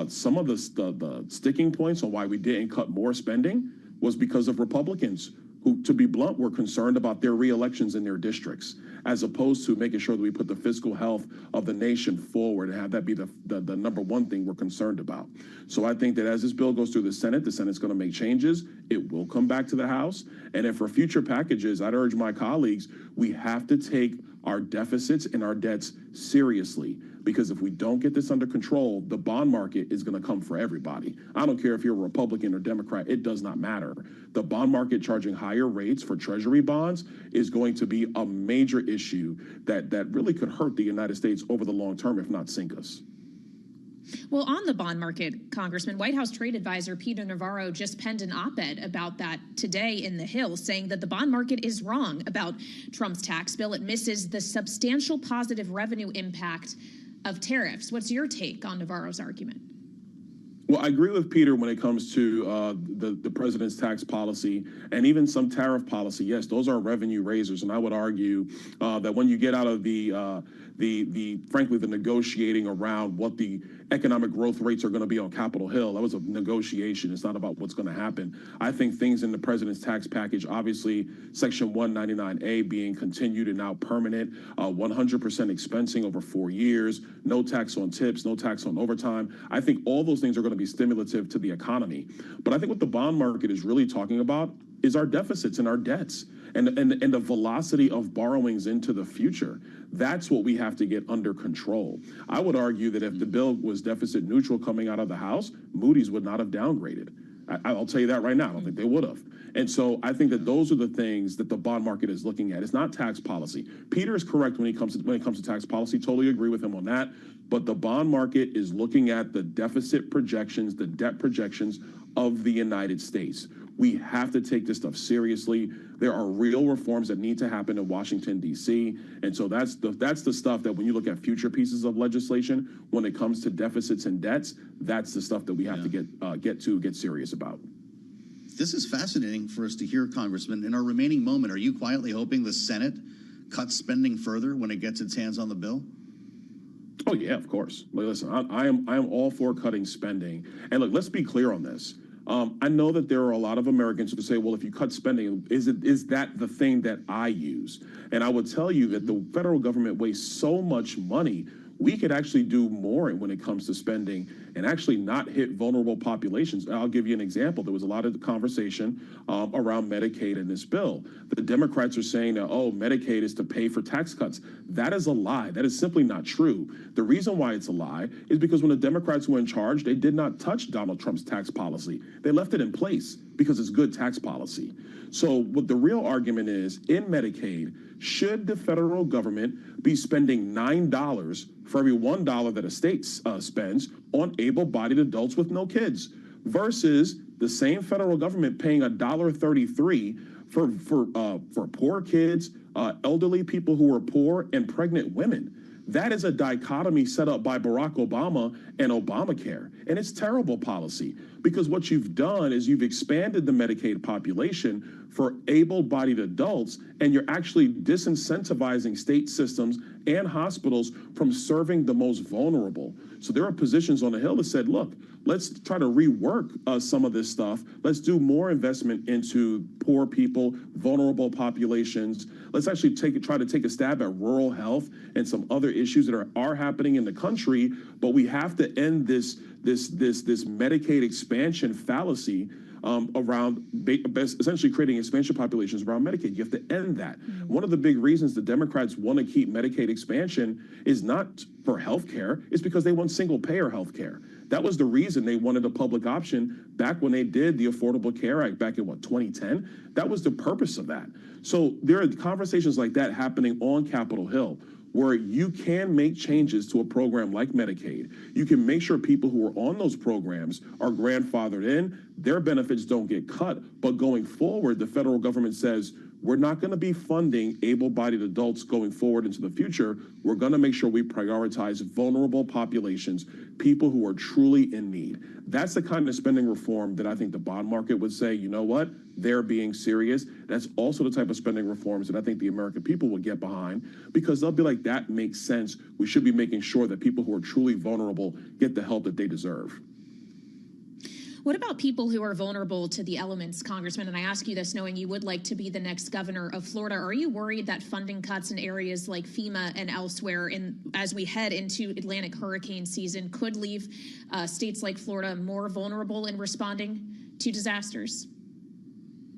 Some of the sticking points on why we didn't cut more spending was because of Republicans who, to be blunt, were concerned about their re-elections in their districts, as opposed to making sure that we put the fiscal health of the nation forward and have that be the number one thing we're concerned about. So I think that as this bill goes through the Senate's going to make changes. It will come back to the House. And if for future packages, I'd urge my colleagues, we have to take our deficits and our debts seriously, because if we don't get this under control, the bond market is going to come for everybody. I don't care if you're a Republican or Democrat, it does not matter. The bond market charging higher rates for Treasury bonds is going to be a major issue that really could hurt the United States over the long term, if not sink us. Well, on the bond market, Congressman, White House trade advisor Peter Navarro just penned an op-ed about that today in The Hill, saying that the bond market is wrong about Trump's tax bill. It misses the substantial positive revenue impact of tariffs. What's your take on Navarro's argument? Well, I agree with Peter when it comes to the president's tax policy and even some tariff policy. Yes, those are revenue raisers, and I would argue that when you get out of frankly, the negotiating around what the economic growth rates are going to be on Capitol Hill, that was a negotiation. It's not about what's going to happen. I think things in the president's tax package, obviously, Section 199A being continued and now permanent, 100% expensing over 4 years, no tax on tips, no tax on overtime. I think all those things are going to be stimulative to the economy. But I think what the bond market is really talking about is our deficits and our debts and the velocity of borrowings into the future. That's what we have to get under control. I would argue that if the bill was deficit neutral coming out of the House, Moody's would not have downgraded. I'll tell you that right now. I don't think they would have. And so I think that those are the things that the bond market is looking at. It's not tax policy. Peter is correct when it comes to tax policy. Totally agree with him on that. But the bond market is looking at the deficit projections, the debt projections of the United States. We have to take this stuff seriously. There are real reforms that need to happen in Washington, D.C. And so that's the stuff that when you look at future pieces of legislation, when it comes to deficits and debts, that's the stuff that we have to get serious about. This is fascinating for us to hear, Congressman. In our remaining moment, are you quietly hoping the Senate cuts spending further when it gets its hands on the bill? Oh, yeah, of course. Listen, I am all for cutting spending. And look, let's be clear on this. I know that there are a lot of Americans who say, well, if you cut spending, is that the thing that I use? And I would tell you that the federal government wastes so much money. We could actually do more when it comes to spending. and actually not hit vulnerable populations. I'll give you an example. There was a lot of conversation around Medicaid in this bill. The Democrats are saying that, oh, Medicaid is to pay for tax cuts. That is a lie. That is simply not true. The reason why it's a lie is because when the Democrats were in charge, they did not touch Donald Trump's tax policy. They left it in place because it's good tax policy. So what the real argument is, in Medicaid, should the federal government be spending $9 for every $1 that a state spends on able-bodied adults with no kids, versus the same federal government paying $1.33 for poor kids, elderly people who are poor, and pregnant women? That is a dichotomy set up by Barack Obama and Obamacare. And it's terrible policy, because what you've done is you've expanded the Medicaid population for able-bodied adults, and you're actually disincentivizing state systems and hospitals from serving the most vulnerable. So there are positions on the Hill that said, look, let's try to rework some of this stuff. Let's do more investment into poor people, vulnerable populations. Let's actually try to take a stab at rural health and some other issues that are happening in the country. But we have to end this Medicaid expansion fallacy around essentially creating expansion populations around Medicaid. You have to end that. One of the big reasons the Democrats want to keep Medicaid expansion is not for health care, it's because they want single-payer health care. That was the reason they wanted a public option back when they did the Affordable Care Act back in, 2010? That was the purpose of that. So there are conversations like that happening on Capitol Hill, where you can make changes to a program like Medicaid. You can make sure people who are on those programs are grandfathered in, their benefits don't get cut, but going forward, the federal government says, we're not going to be funding able-bodied adults going forward into the future. We're going to make sure we prioritize vulnerable populations, people who are truly in need. That's the kind of spending reform that I think the bond market would say, you know what, they're being serious. That's also the type of spending reforms that I think the American people will get behind, because they'll be like, that makes sense. We should be making sure that people who are truly vulnerable get the help that they deserve. What about people who are vulnerable to the elements, Congressman? And I ask you this knowing you would like to be the next governor of Florida. Are you worried that funding cuts in areas like FEMA and elsewhere as we head into Atlantic hurricane season could leave states like Florida more vulnerable in responding to disasters?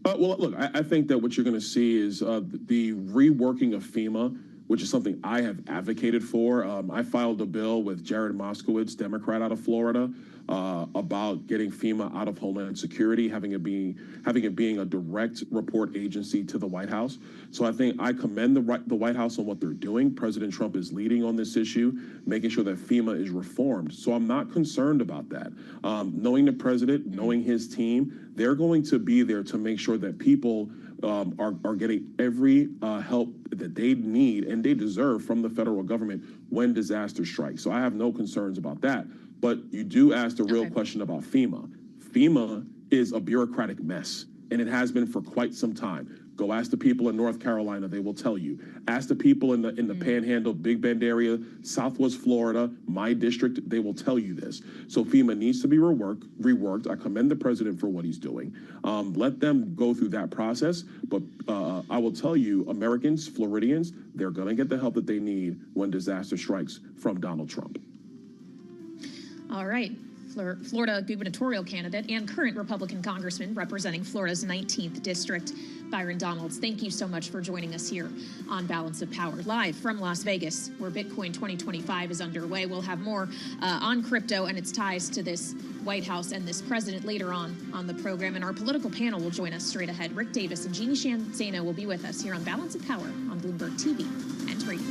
Well, look, I think that what you're going to see is the reworking of FEMA, which is something I have advocated for. I filed a bill with Jared Moskowitz, Democrat out of Florida, about getting FEMA out of Homeland Security, having it being a direct report agency to the White House. So I think I commend the White House on what they're doing. President Trump is leading on this issue, making sure that FEMA is reformed. So I'm not concerned about that. Knowing the president, knowing his team, they're going to be there to make sure that people are getting every help that they need and they deserve from the federal government when disaster strikes. So I have no concerns about that. But you do ask the real question about FEMA. FEMA is a bureaucratic mess, and it has been for quite some time. Go ask the people in North Carolina, they will tell you. Ask the people in the Panhandle, Big Bend area, Southwest Florida, my district, they will tell you this. So FEMA needs to be reworked. I commend the president for what he's doing. Let them go through that process. But I will tell you, Americans, Floridians, they're going to get the help that they need when disaster strikes from Donald Trump. All right. Florida gubernatorial candidate and current Republican congressman representing Florida's 19th district, Byron Donalds. Thank you so much for joining us here on Balance of Power, live from Las Vegas, where Bitcoin 2025 is underway. We'll have more on crypto and its ties to this White House and this president later on the program. And our political panel will join us straight ahead. Rick Davis and Jeannie Shanzano will be with us here on Balance of Power on Bloomberg TV and radio.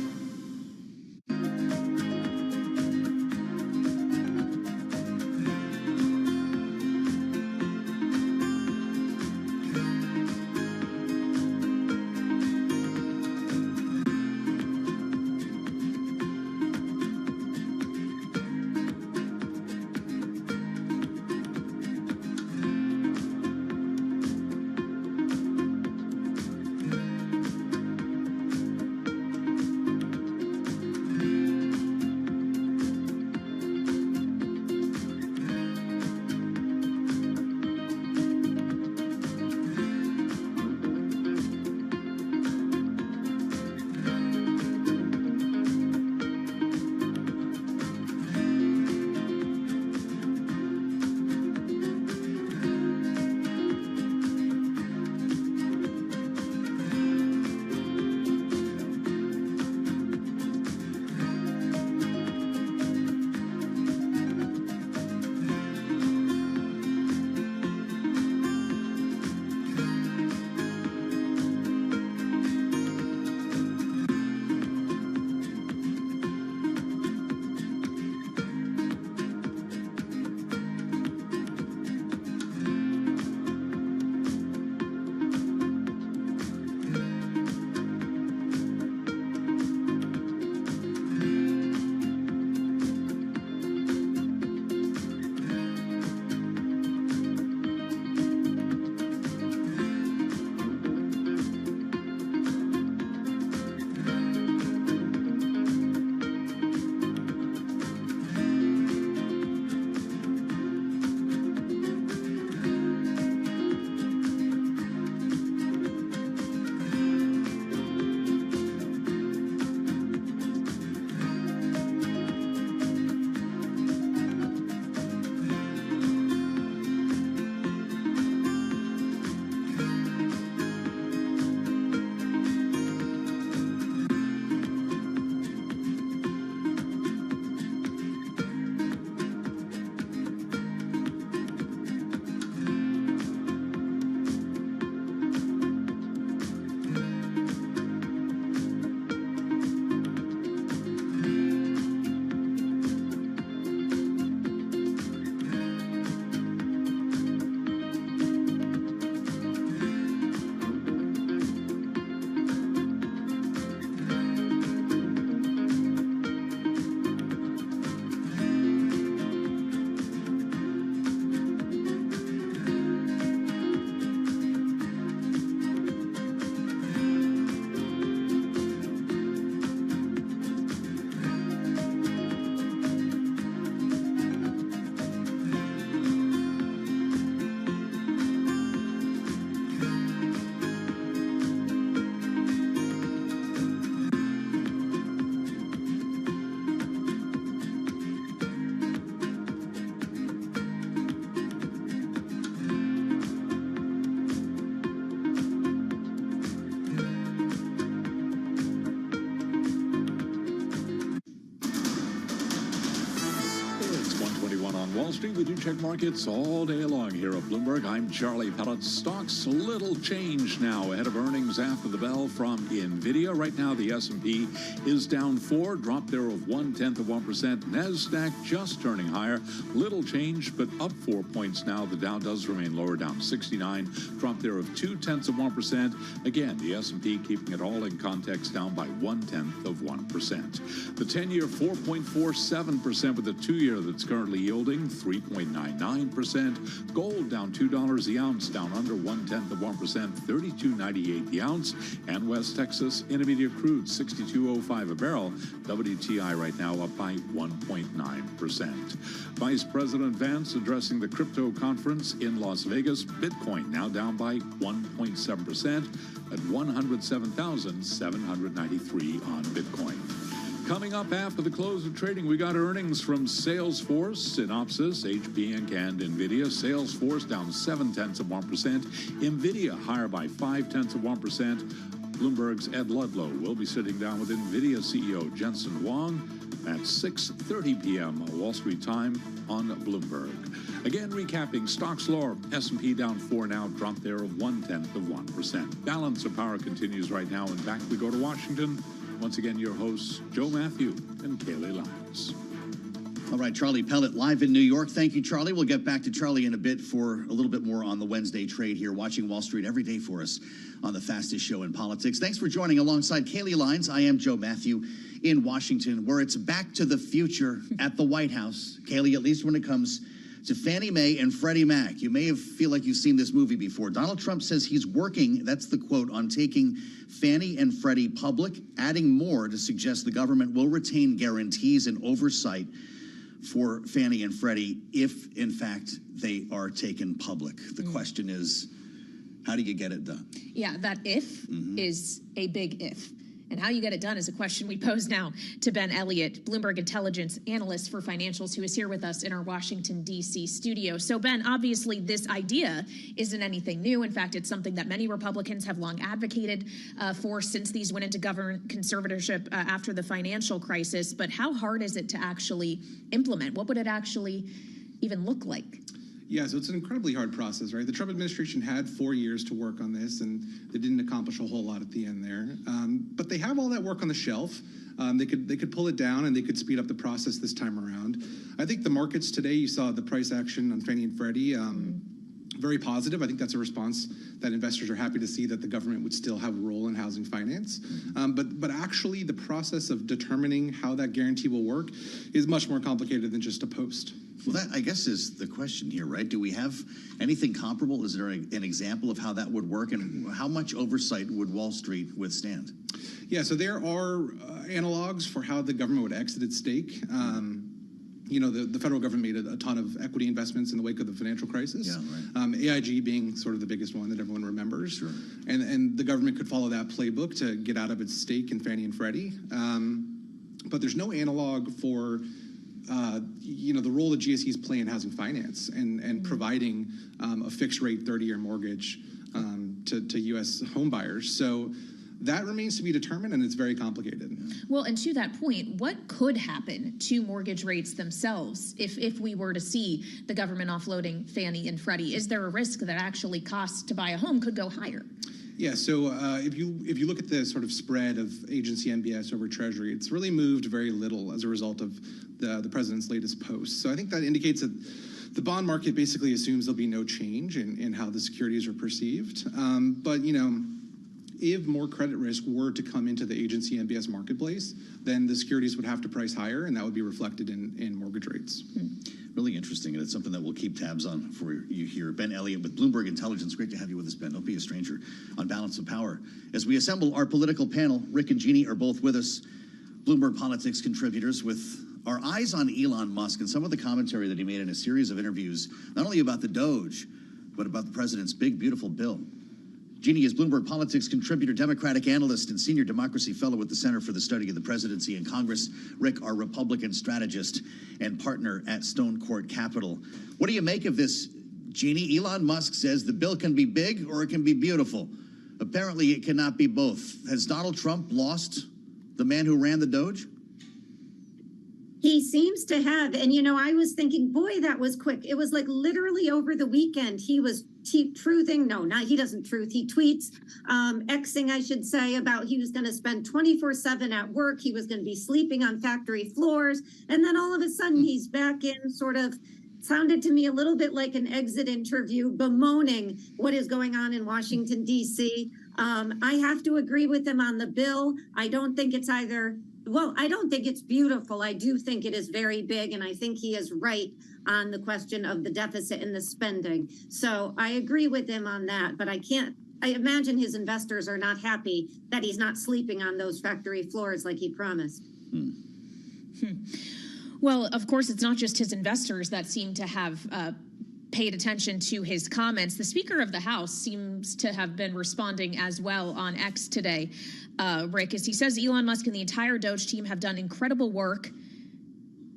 on Wall Street. We do check markets all day long here at Bloomberg. I'm Charlie Pellet. Stocks a little change now ahead of earnings after the bell from NVIDIA. Right now, the S&P is down 4, drop there of 0.1%. NASDAQ just turning higher. Little change, but up 4 points now. The Dow does remain lower, down 69, drop there of 0.2%. Again, the S&P keeping it all in context, down by 0.1%. The 10-year 4.47% with the 2-year that's currently yielding 3.99%. Gold down $2 the ounce, down under 0.1%, 32.98 the ounce. And West Texas Intermediate crude 62.05 a barrel. WTI right now up by 1.9%. Vice President Vance addressing the crypto conference in Las Vegas. Bitcoin now down by 1.7% at 107,793 on Bitcoin. Coming up after the close of trading, we got earnings from Salesforce, Synopsys, HP Inc., and NVIDIA. Salesforce down 0.7%. NVIDIA higher by 0.5%. Bloomberg's Ed Ludlow will be sitting down with NVIDIA CEO Jensen Huang at 6:30 p.m. Wall Street time on Bloomberg. Again, recapping stocks lower. S&P down 4 now, drop there of 0.1%. Balance of power continues right now, and back we go to Washington. Once again, your hosts, Joe Matthew and Kaylee Lyons. All right, Charlie Pellet live in New York. Thank you, Charlie. We'll get back to Charlie in a bit for a little bit more on the Wednesday trade here, watching Wall Street every day for us on the fastest show in politics. Thanks for joining alongside Kaylee Lyons. I am Joe Matthew in Washington, where it's back to the future at the White House. Kaylee, at least when it comes to Fannie Mae and Freddie Mac. You may feel like you've seen this movie before. Donald Trump says he's working, that's the quote, on taking Fannie and Freddie public, adding more to suggest the government will retain guarantees and oversight for Fannie and Freddie if, in fact, they are taken public. The question is, how do you get it done? Yeah, that if is a big if. And how you get it done is a question we pose now to Ben Elliott, Bloomberg Intelligence Analyst for Financials, who is here with us in our Washington, D.C. studio. So, Ben, obviously this idea isn't anything new. In fact, it's something that many Republicans have long advocated for since these went into government conservatorship after the financial crisis. But how hard is it to actually implement? What would it actually even look like? Yeah, so it's an incredibly hard process, right? The Trump administration had 4 years to work on this, and they didn't accomplish a whole lot at the end there. But they have all that work on the shelf. They could pull it down, and they could speed up the process this time around. I think the markets today, you saw the price action on Fannie and Freddie, very positive. I think that's a response that investors are happy to see that the government would still have a role in housing finance. But actually, the process of determining how that guarantee will work is much more complicated than just a post. Well, that, I guess, is the question here, right? Do we have anything comparable? Is there an example of how that would work? And how much oversight would Wall Street withstand? Yeah, so there are analogs for how the government would exit its stake. You know, the federal government made a ton of equity investments in the wake of the financial crisis. Yeah, right. AIG being sort of the biggest one that everyone remembers. Sure. And the government could follow that playbook to get out of its stake in Fannie and Freddie. But there's no analog for you know, the role that GSEs play in housing finance and providing a fixed rate 30-year mortgage to U.S. home buyers. So that remains to be determined, and it's very complicated. Well, and to that point, what could happen to mortgage rates themselves if we were to see the government offloading Fannie and Freddie? Is there a risk that actually costs to buy a home could go higher? Yeah, so if you look at the sort of spread of agency MBS over Treasury, it's really moved very little as a result of the president's latest post. So I think that indicates that the bond market basically assumes there'll be no change in how the securities are perceived. But, you know, if more credit risk were to come into the agency MBS marketplace, then the securities would have to price higher, and that would be reflected in mortgage rates. Really interesting, and it's something that we'll keep tabs on for you here. Ben Elliott with Bloomberg Intelligence. Great to have you with us, Ben. Don't be a stranger on Balance of Power. As we assemble our political panel, Rick and Jeannie are both with us, Bloomberg Politics contributors, with our eyes on Elon Musk and some of the commentary that he made in a series of interviews, not only about the Doge, but about the president's big, beautiful bill. Jeannie is Bloomberg Politics contributor, Democratic analyst, and senior democracy fellow with the Center for the Study of the Presidency and Congress. Rick, our Republican strategist and partner at Stone Court Capital. What do you make of this, Jeannie? Elon Musk says the bill can be big or it can be beautiful. Apparently, it cannot be both. Has Donald Trump lost the man who ran the Doge? He seems to have, and I was thinking, boy, that was quick. It was like literally over the weekend. He was truthing. No, not he doesn't truth. He tweets, Xing, I should say, about he was going to spend 24/7 at work. He was going to be sleeping on factory floors. And then all of a sudden he's back in sort of, sounded to me a little bit like an exit interview, bemoaning what is going on in Washington, D.C. I have to agree with him on the bill. I don't think it's I don't think it's beautiful. I do think it is very big, and I think he is right on the question of the deficit and the spending. So I agree with him on that, but I imagine his investors are not happy that he's not sleeping on those factory floors like he promised. Well, of course, it's not just his investors that seem to have paid attention to his comments. The Speaker of the House seems to have been responding as well on X today, Rick, as he says Elon Musk and the entire Doge team have done incredible work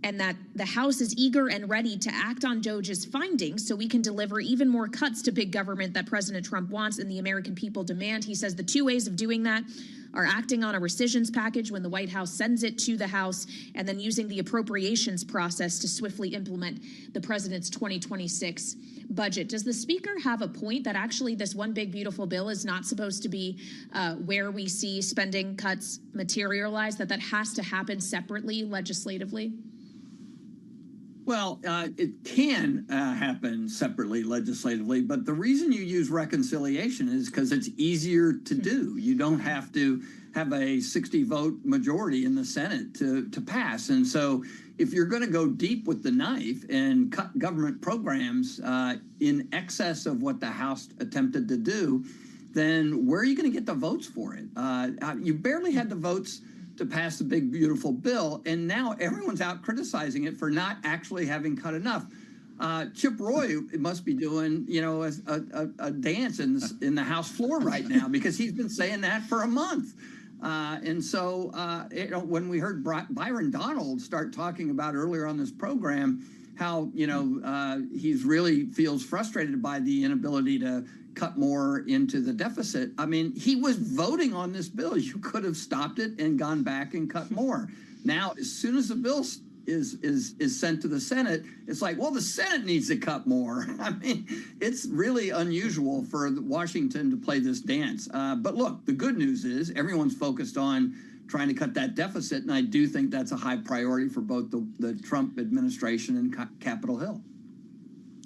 and that the House is eager and ready to act on Doge's findings so we can deliver even more cuts to big government that President Trump wants and the American people demand. He says the two ways of doing that are acting on a rescissions package when the White House sends it to the House and then using the appropriations process to swiftly implement the president's 2026 budget. Does the Speaker have a point that actually this one big beautiful bill is not supposed to be where we see spending cuts materialize, that has to happen separately legislatively? Well, it can happen separately legislatively, but the reason you use reconciliation is because it's easier to do. You don't have to have a 60-vote majority in the Senate to pass. And so if you're going to go deep with the knife and cut government programs in excess of what the House attempted to do, then where are you going to get the votes for it? You barely had the votes to pass the big, beautiful bill, and now everyone's out criticizing it for not actually having cut enough. Chip Roy must be doing, a dance in the House floor right now because he's been saying that for a month. And so, when we heard Byron Donald start talking about earlier on this program how, he's really feels frustrated by the inability to cut more into the deficit. I mean, he was voting on this bill. You could have stopped it and gone back and cut more. Now, as soon as the bill is sent to the Senate, it's like, well, the Senate needs to cut more. I mean, it's really unusual for Washington to play this dance. But look, the good news is everyone's focused on trying to cut that deficit, and I do think that's a high priority for both the Trump administration and Capitol Hill.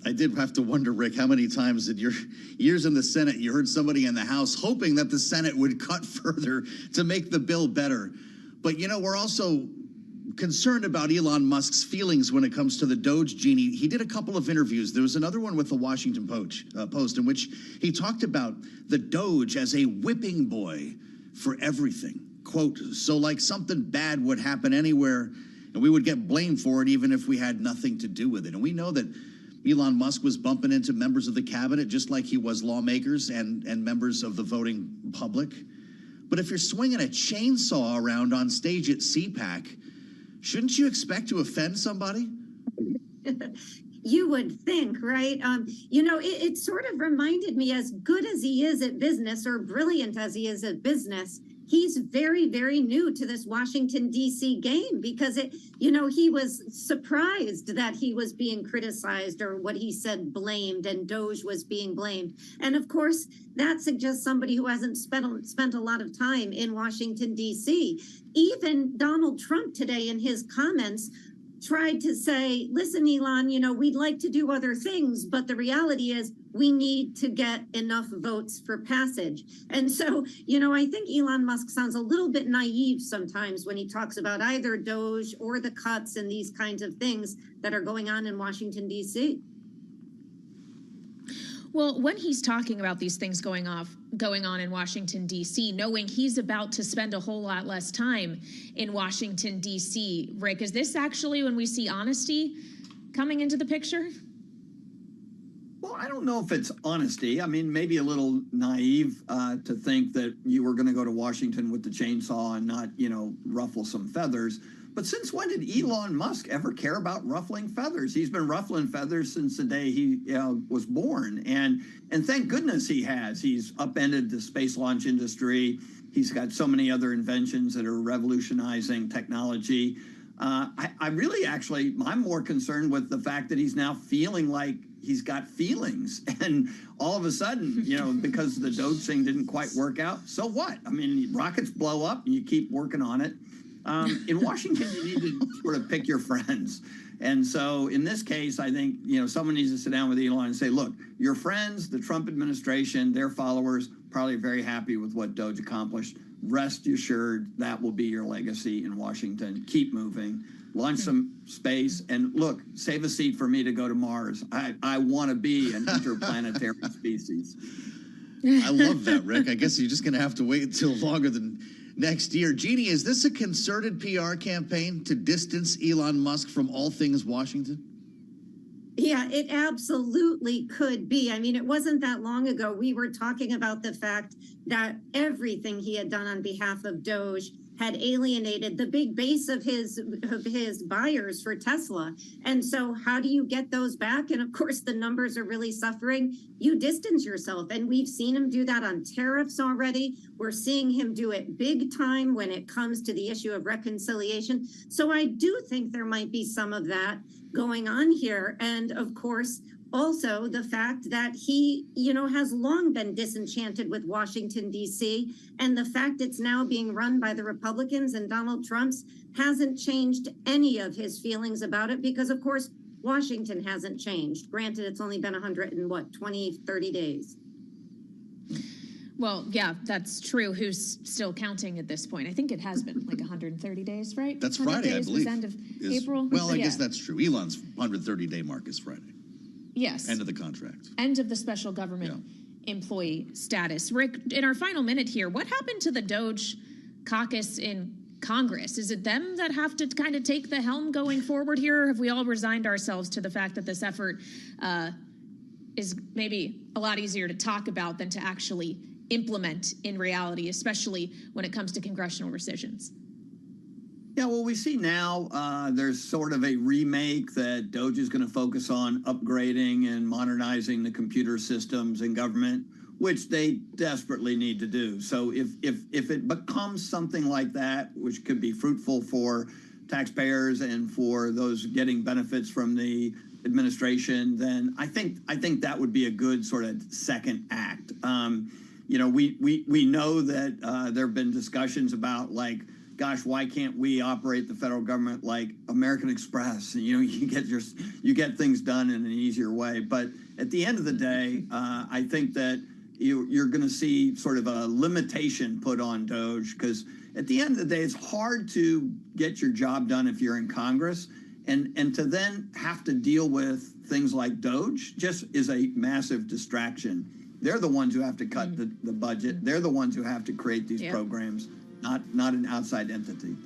I did have to wonder, Rick, how many times in your years in the Senate you heard somebody in the House hoping that the Senate would cut further to make the bill better. But, we're also concerned about Elon Musk's feelings when it comes to the Doge genie. He did a couple of interviews. There was another one with the Washington Post in which he talked about the Doge as a whipping boy for everything. Quote, so like something bad would happen anywhere and we would get blamed for it even if we had nothing to do with it. And we know that Elon Musk was bumping into members of the cabinet just like he was lawmakers and members of the voting public. But if you're swinging a chainsaw around on stage at CPAC, shouldn't you expect to offend somebody? You would think, right? It sort of reminded me, as good as he is at business or brilliant as he is at business, he's very, very new to this Washington, D.C. game because he was surprised that he was being criticized or what he said blamed and Doge was being blamed. And of course, that suggests somebody who hasn't spent a lot of time in Washington, D.C. Even Donald Trump today in his comments tried to say, listen, Elon, we'd like to do other things, but the reality is we need to get enough votes for passage. And so, I think Elon Musk sounds a little bit naive sometimes when he talks about either Doge or the cuts and these kinds of things that are going on in Washington, D.C. Well, when he's talking about these things going on in Washington, D.C., knowing he's about to spend a whole lot less time in Washington, D.C., Rick, is this actually when we see honesty coming into the picture? Well, I don't know if it's honesty. I mean, maybe a little naive to think that you were going to go to Washington with the chainsaw and not, ruffle some feathers. But since when did Elon Musk ever care about ruffling feathers? He's been ruffling feathers since the day he was born. And thank goodness he has. He's upended the space launch industry. He's got so many other inventions that are revolutionizing technology. I really actually, I'm more concerned with the fact that he's now feeling like he's got feelings. And all of a sudden, because the Doge thing didn't quite work out, so what? I mean, rockets blow up and you keep working on it. In Washington, you need to sort of pick your friends. And so in this case, I think, someone needs to sit down with Elon and say, look, your friends, the Trump administration, their followers, probably very happy with what Doge accomplished. Rest assured, that will be your legacy in Washington. Keep moving, launch some space, and look, save a seat for me to go to Mars. I want to be an interplanetary species. I love that, Rick. I guess you're just going to have to wait until longer than next year. Jeannie, is this a concerted PR campaign to distance Elon Musk from all things Washington? Yeah, it absolutely could be. I mean, it wasn't that long ago we were talking about the fact that everything he had done on behalf of Doge had alienated the big base of his buyers for Tesla. And so how do you get those back? And of course, the numbers are really suffering. You distance yourself. And we've seen him do that on tariffs already. We're seeing him do it big time when it comes to the issue of reconciliation. So I do think there might be some of that going on here. And of course, also the fact that he, has long been disenchanted with Washington, D.C., and the fact it's now being run by the Republicans and Donald Trump's hasn't changed any of his feelings about it because, of course, Washington hasn't changed. Granted, it's only been 30 days. Well, yeah, that's true. Who's still counting at this point? I think it has been like 130 days, right? That's Friday, I believe. End of April? Well, I guess that's true. Elon's 130-day mark is Friday. Yes. End of the contract. End of the special government employee status. Rick, in our final minute here, what happened to the Doge caucus in Congress? Is it them that have to kind of take the helm going forward here? Or have we all resigned ourselves to the fact that this effort is maybe a lot easier to talk about than to actually implement in reality, especially when it comes to congressional rescissions? Yeah, well, we see now there's sort of a remake that Doge is going to focus on upgrading and modernizing the computer systems in government, which they desperately need to do. So if it becomes something like that, which could be fruitful for taxpayers and for those getting benefits from the administration, then I think that would be a good sort of second act. We know that there have been discussions about gosh, why can't we operate the federal government like American Express? And, you get things done in an easier way. But at the end of the day, I think that you're going to see sort of a limitation put on Doge because at the end of the day, it's hard to get your job done if you're in Congress. And to then have to deal with things like Doge just is a massive distraction. They're the ones who have to cut the budget. They're the ones who have to create these programs. Not an outside entity.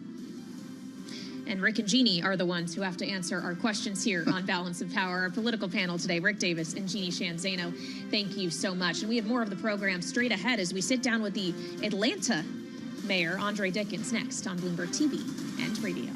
And Rick and Jeannie are the ones who have to answer our questions here on Balance of Power. Our political panel today, Rick Davis and Jeannie Shanzano. Thank you so much. And we have more of the program straight ahead as we sit down with the Atlanta Mayor, Andre Dickens, next on Bloomberg TV and radio.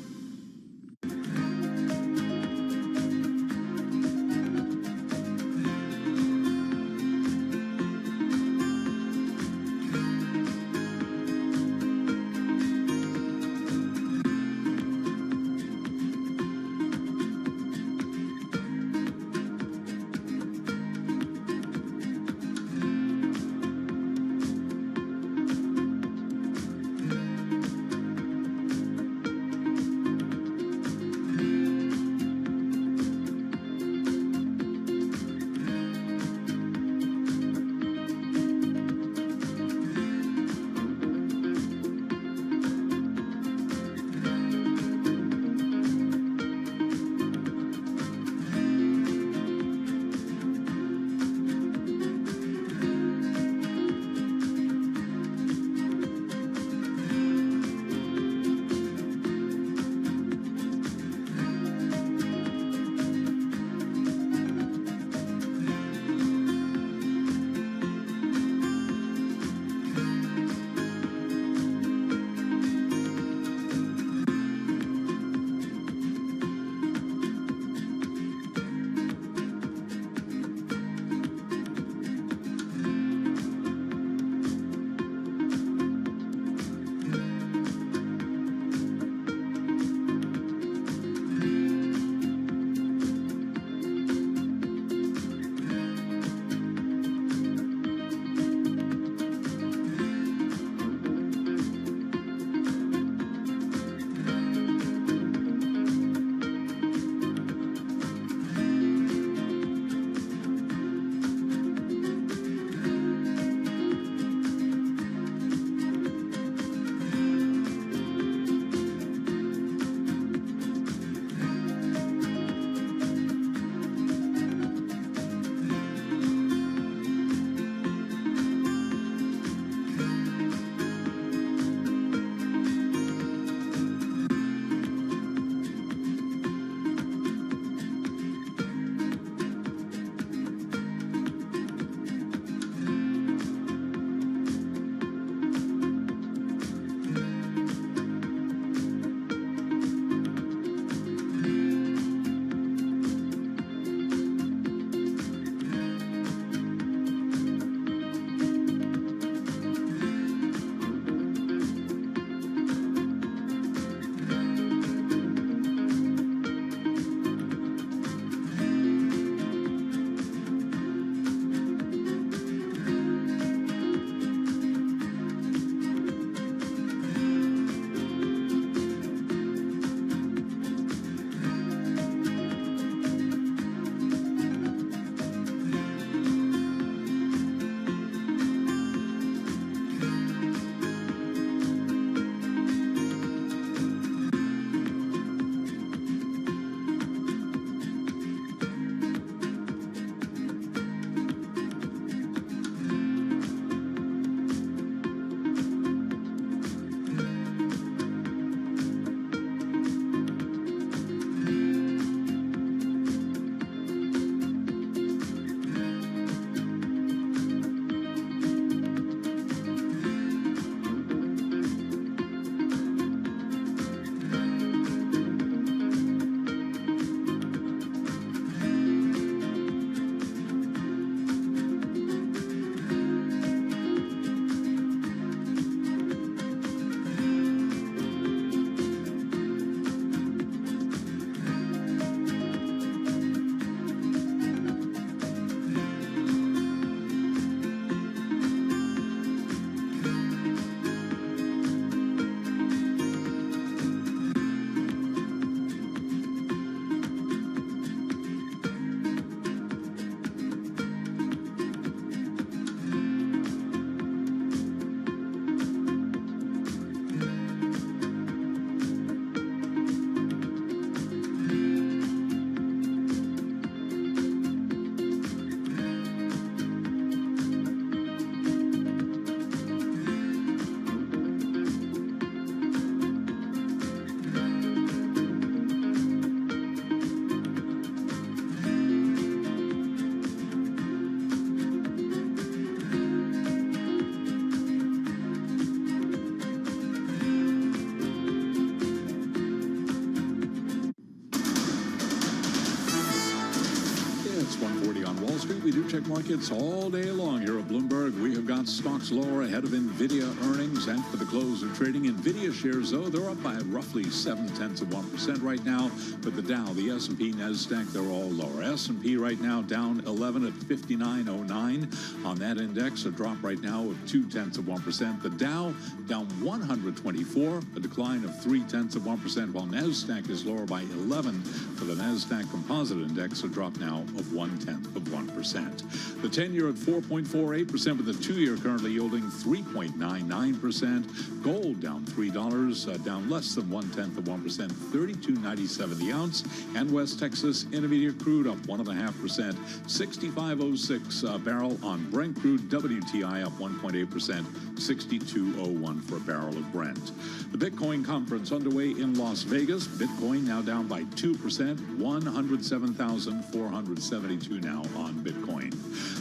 on Wall Street. We do check markets all day long here at Bloomberg. We have got stocks lower ahead of NVIDIA earnings, and for the close of trading, NVIDIA shares, though, they're up by roughly 0.7% right now. But the Dow, the S&P, NASDAQ, they're all lower. S&P right now down 11 at 59.09. On that index, a drop right now of 0.2%. The Dow down 124, a decline of 0.3%, while NASDAQ is lower by 11 for the NASDAQ Composite Index, a drop now of 0.1%. The 10-year at 4.48%, with the 2-year currently yielding 3.99%. Gold down $3, down less than 0.1%, $32.97 the ounce. And West Texas Intermediate crude up 1.5%, $65.06 a barrel on Brent crude. WTI up 1.8%, $62.01 for a barrel of Brent. The Bitcoin conference underway in Las Vegas. Bitcoin now down by 2%, 107,472 now on Bitcoin.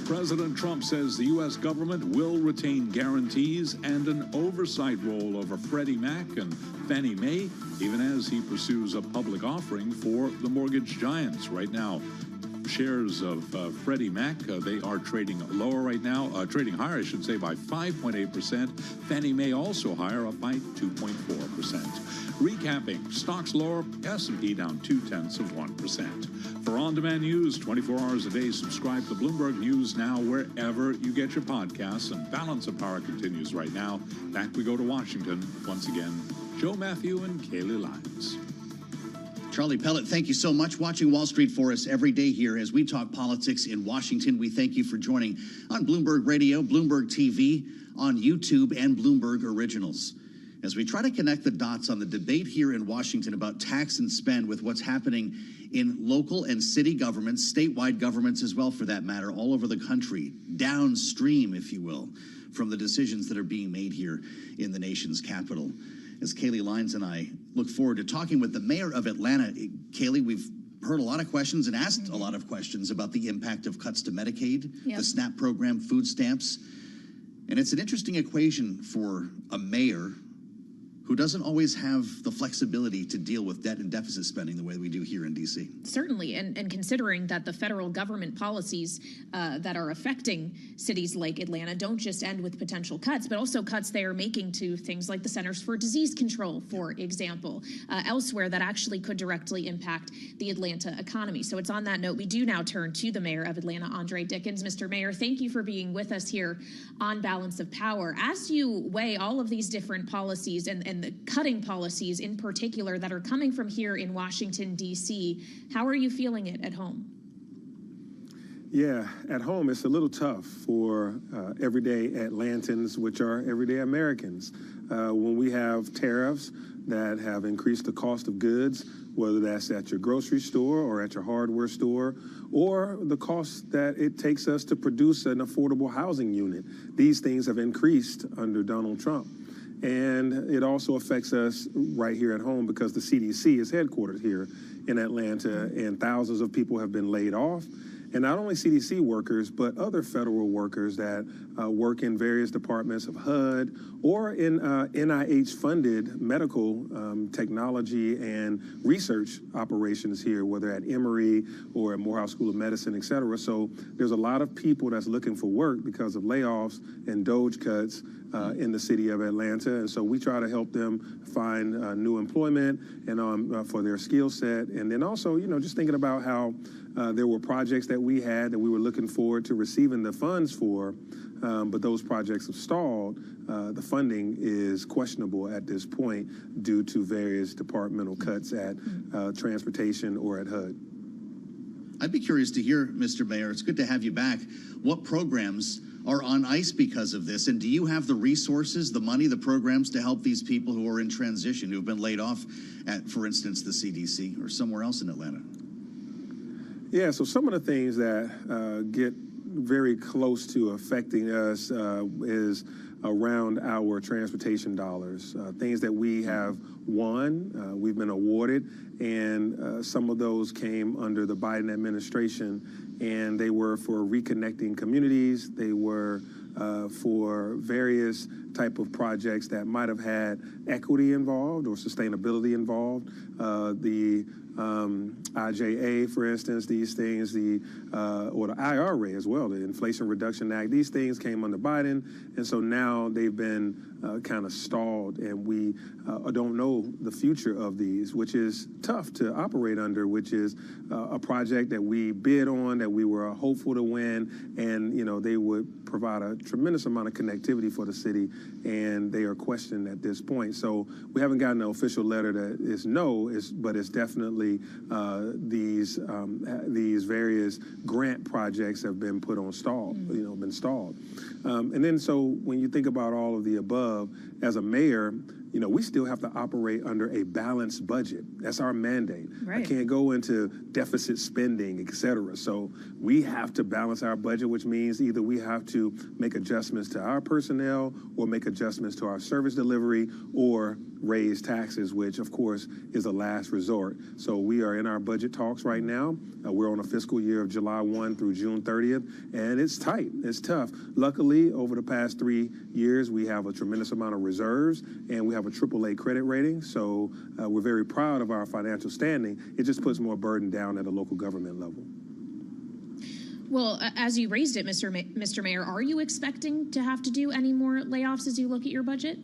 President Trump says the U.S. government will retain guarantees and an oversight role over Freddie Mac and Fannie Mae, even as he pursues a public offering for the mortgage giants. Right now, shares of Freddie Mac, they are trading lower right now, trading higher, I should say, by 5.8%. Fannie Mae also higher, up by 2.4%. Recapping, stocks lower, S&P down 0.2%. For on-demand news, 24 hours a day, subscribe to Bloomberg News Now wherever you get your podcasts. And Balance of Power continues right now. Back we go to Washington. Once again, Joe Matthew and Kaylee Lyons. Charlie Pellet, thank you so much. Watching Wall Street for us every day here as we talk politics in Washington. We thank you for joining on Bloomberg Radio, Bloomberg TV, on YouTube, and Bloomberg Originals. As we try to connect the dots on the debate here in Washington about tax and spend with what's happening in local and city governments, statewide governments as well, for that matter, all over the country, downstream, if you will, from the decisions that are being made here in the nation's capital. As Kaylee Lyons and I look forward to talking with the mayor of Atlanta. Kaylee, we've heard a lot of questions and asked a lot of questions about the impact of cuts to Medicaid, the SNAP program, food stamps. And it's an interesting equation for a mayor who doesn't always have the flexibility to deal with debt and deficit spending the way we do here in D.C. Certainly, and considering that the federal government policies that are affecting cities like Atlanta don't just end with potential cuts, but also cuts they are making to things like the Centers for Disease Control, for example, elsewhere that actually could directly impact the Atlanta economy. So it's on that note, we do now turn to the mayor of Atlanta, Andre Dickens. Mr. Mayor, thank you for being with us here on Balance of Power. As you weigh all of these different policies and the cutting policies in particular that are coming from here in Washington, D.C., how are you feeling it at home? Yeah, at home, it's a little tough for everyday Atlantans, which are everyday Americans. When we have tariffs that have increased the cost of goods, whether that's at your grocery store or at your hardware store, or the cost that it takes us to produce an affordable housing unit. These things have increased under Donald Trump. And it also affects us right here at home because the CDC is headquartered here in Atlanta, and thousands of people have been laid off. And not only CDC workers, but other federal workers that work in various departments of HUD or in NIH-funded medical technology and research operations here, whether at Emory or at Morehouse School of Medicine, et cetera. So there's a lot of people that's looking for work because of layoffs and DOGE cuts in the city of Atlanta. And so we try to help them find new employment and for their skill set. And then also, you know, just thinking about how there were projects that we had that we were looking forward to receiving the funds for, but those projects have stalled. The funding is questionable at this point due to various departmental cuts at transportation or at HUD. I'd be curious to hear, Mr. Mayor, it's good to have you back. What programs are on ice because of this? And do you have the resources, the money, the programs to help these people who are in transition, who have been laid off at, for instance, the CDC or somewhere else in Atlanta? Yeah, so some of the things that get very close to affecting us is around our transportation dollars, things that we have won, we've been awarded, and some of those came under the Biden administration, and they were for reconnecting communities. They were for various type of projects that might have had equity involved or sustainability involved. The IJA, for instance, these things, or the IRA as well, the Inflation Reduction Act, these things came under Biden, and so now they've been kind of stalled, and we don't know the future of these, which is tough to operate under, which is a project that we bid on, that we were hopeful to win, and they would provide a tremendous amount of connectivity for the city, and they are questioned at this point. So we haven't gotten an official letter that is no, but it's definitely these various grant projects have been put on stall, been stalled. And then so when you think about all of the above, as a mayor, we still have to operate under a balanced budget. That's our mandate. Right. I can't go into deficit spending, et cetera. So we have to balance our budget, which means either we have to make adjustments to our personnel or make adjustments to our service delivery or raise taxes, which of course is a last resort. So we are in our budget talks right now. We're on a fiscal year of July 1 through June 30th, and it's tight, it's tough. Luckily, over the past 3 years, we have a tremendous amount of reserves, and we have a AAA credit rating, so we're very proud of our financial standing. It just puts more burden down at a local government level. Well, as you raised it, Mr. Mayor, are you expecting to have to do any more layoffs as you look at your budget?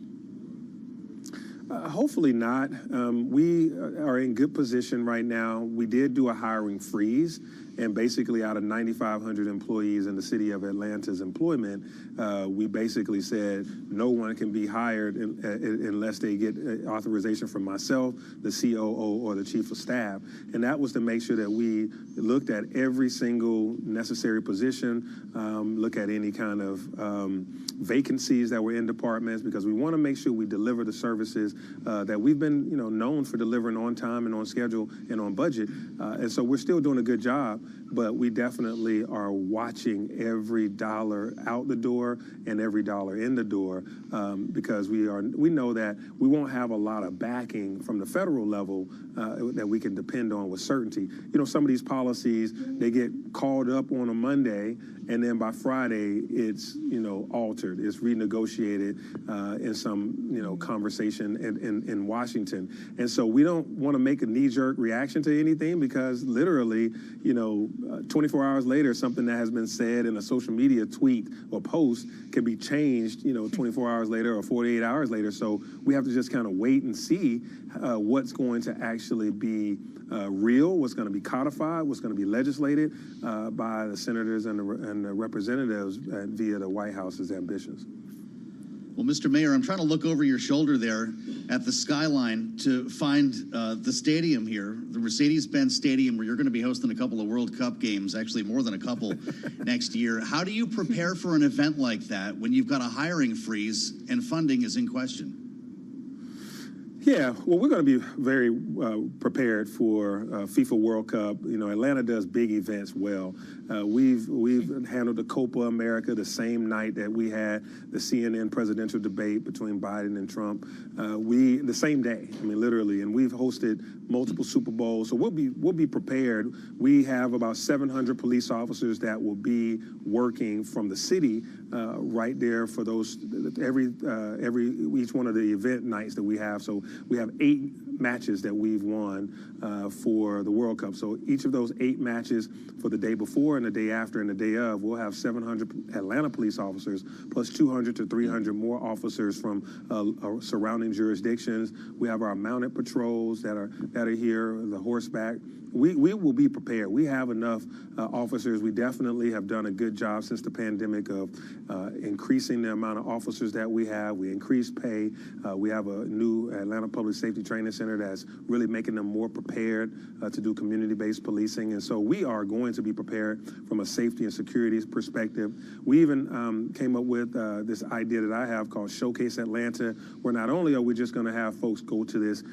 Hopefully not. We are in good position right now. We did do a hiring freeze, and basically out of 9,500 employees in the city of Atlanta's employment, we basically said no one can be hired unless they get authorization from myself, the COO, or the chief of staff. And that was to make sure that we looked at every single necessary position, look at any kind of vacancies that were in departments, because we want to make sure we deliver the services that we've been known for delivering on time and on schedule and on budget. And so we're still doing a good job, but we definitely are watching every dollar out the door and every dollar in the door, because we know that we won't have a lot of backing from the federal level that we can depend on with certainty. Some of these policies, they get called up on a Monday, and then by Friday it's altered, it's renegotiated in some conversation in Washington. And so we don't want to make a knee-jerk reaction to anything, because literally 24 hours later, something that has been said in a social media tweet or post can be changed 24 hours later or 48 hours later. So we have to just kind of wait and see what's going to actually be real, what's going to be codified, what's going to be legislated by the senators and the representatives via the White House's ambitions. Well, Mr. Mayor, I'm trying to look over your shoulder there at the skyline to find the stadium here, the Mercedes-Benz Stadium, where you're going to be hosting a couple of World Cup games, actually more than a couple next year. How do you prepare for an event like that when you've got a hiring freeze and funding is in question? Yeah, well, we're going to be very prepared for FIFA World Cup. Atlanta does big events well. We've handled the Copa America the same night that we had the CNN presidential debate between Biden and Trump. The same day, literally, and we've hosted multiple Super Bowls, so we'll be prepared. We have about 700 police officers that will be working from the city right there for those each one of the event nights that we have. So we have 8 matches that we've won for the World Cup. So each of those 8 matches for the day before and the day after and the day of, we'll have 700 Atlanta police officers plus 200 to 300 more officers from surrounding jurisdictions. We have our mounted patrols that are here, the horseback. We will be prepared. We have enough officers. We definitely have done a good job since the pandemic of increasing the amount of officers that we have. We increased pay. We have a new Atlanta Public Safety Training Center that's really making them more prepared to do community-based policing. And so we are going to be prepared from a safety and security perspective. We even came up with this idea that I have called Showcase Atlanta, where not only are we just going to have folks go to this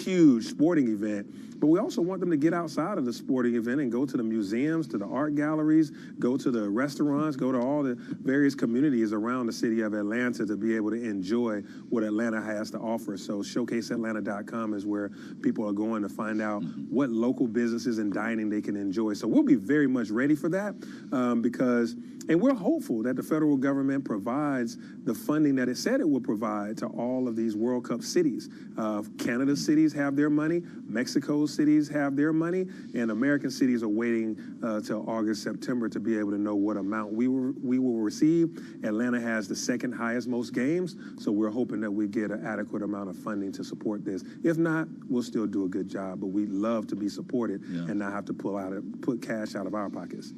huge sporting event, but we also want them to get outside of the sporting event and go to the museums, to the art galleries, go to the restaurants, go to all the various communities around the city of Atlanta to be able to enjoy what Atlanta has to offer. So showcaseatlanta.com time is where people are going to find out what local businesses and dining they can enjoy. So we'll be very much ready for that and we're hopeful that the federal government provides the funding that it said it will provide to all of these World Cup cities. Canada's cities have their money, Mexico's cities have their money, and American cities are waiting till August, September to be able to know what amount we will receive. Atlanta has the second highest most games, so we're hoping that we get an adequate amount of funding to support this. If not, we'll still do a good job, but we'd love to be supported and not have to put cash out of our pockets.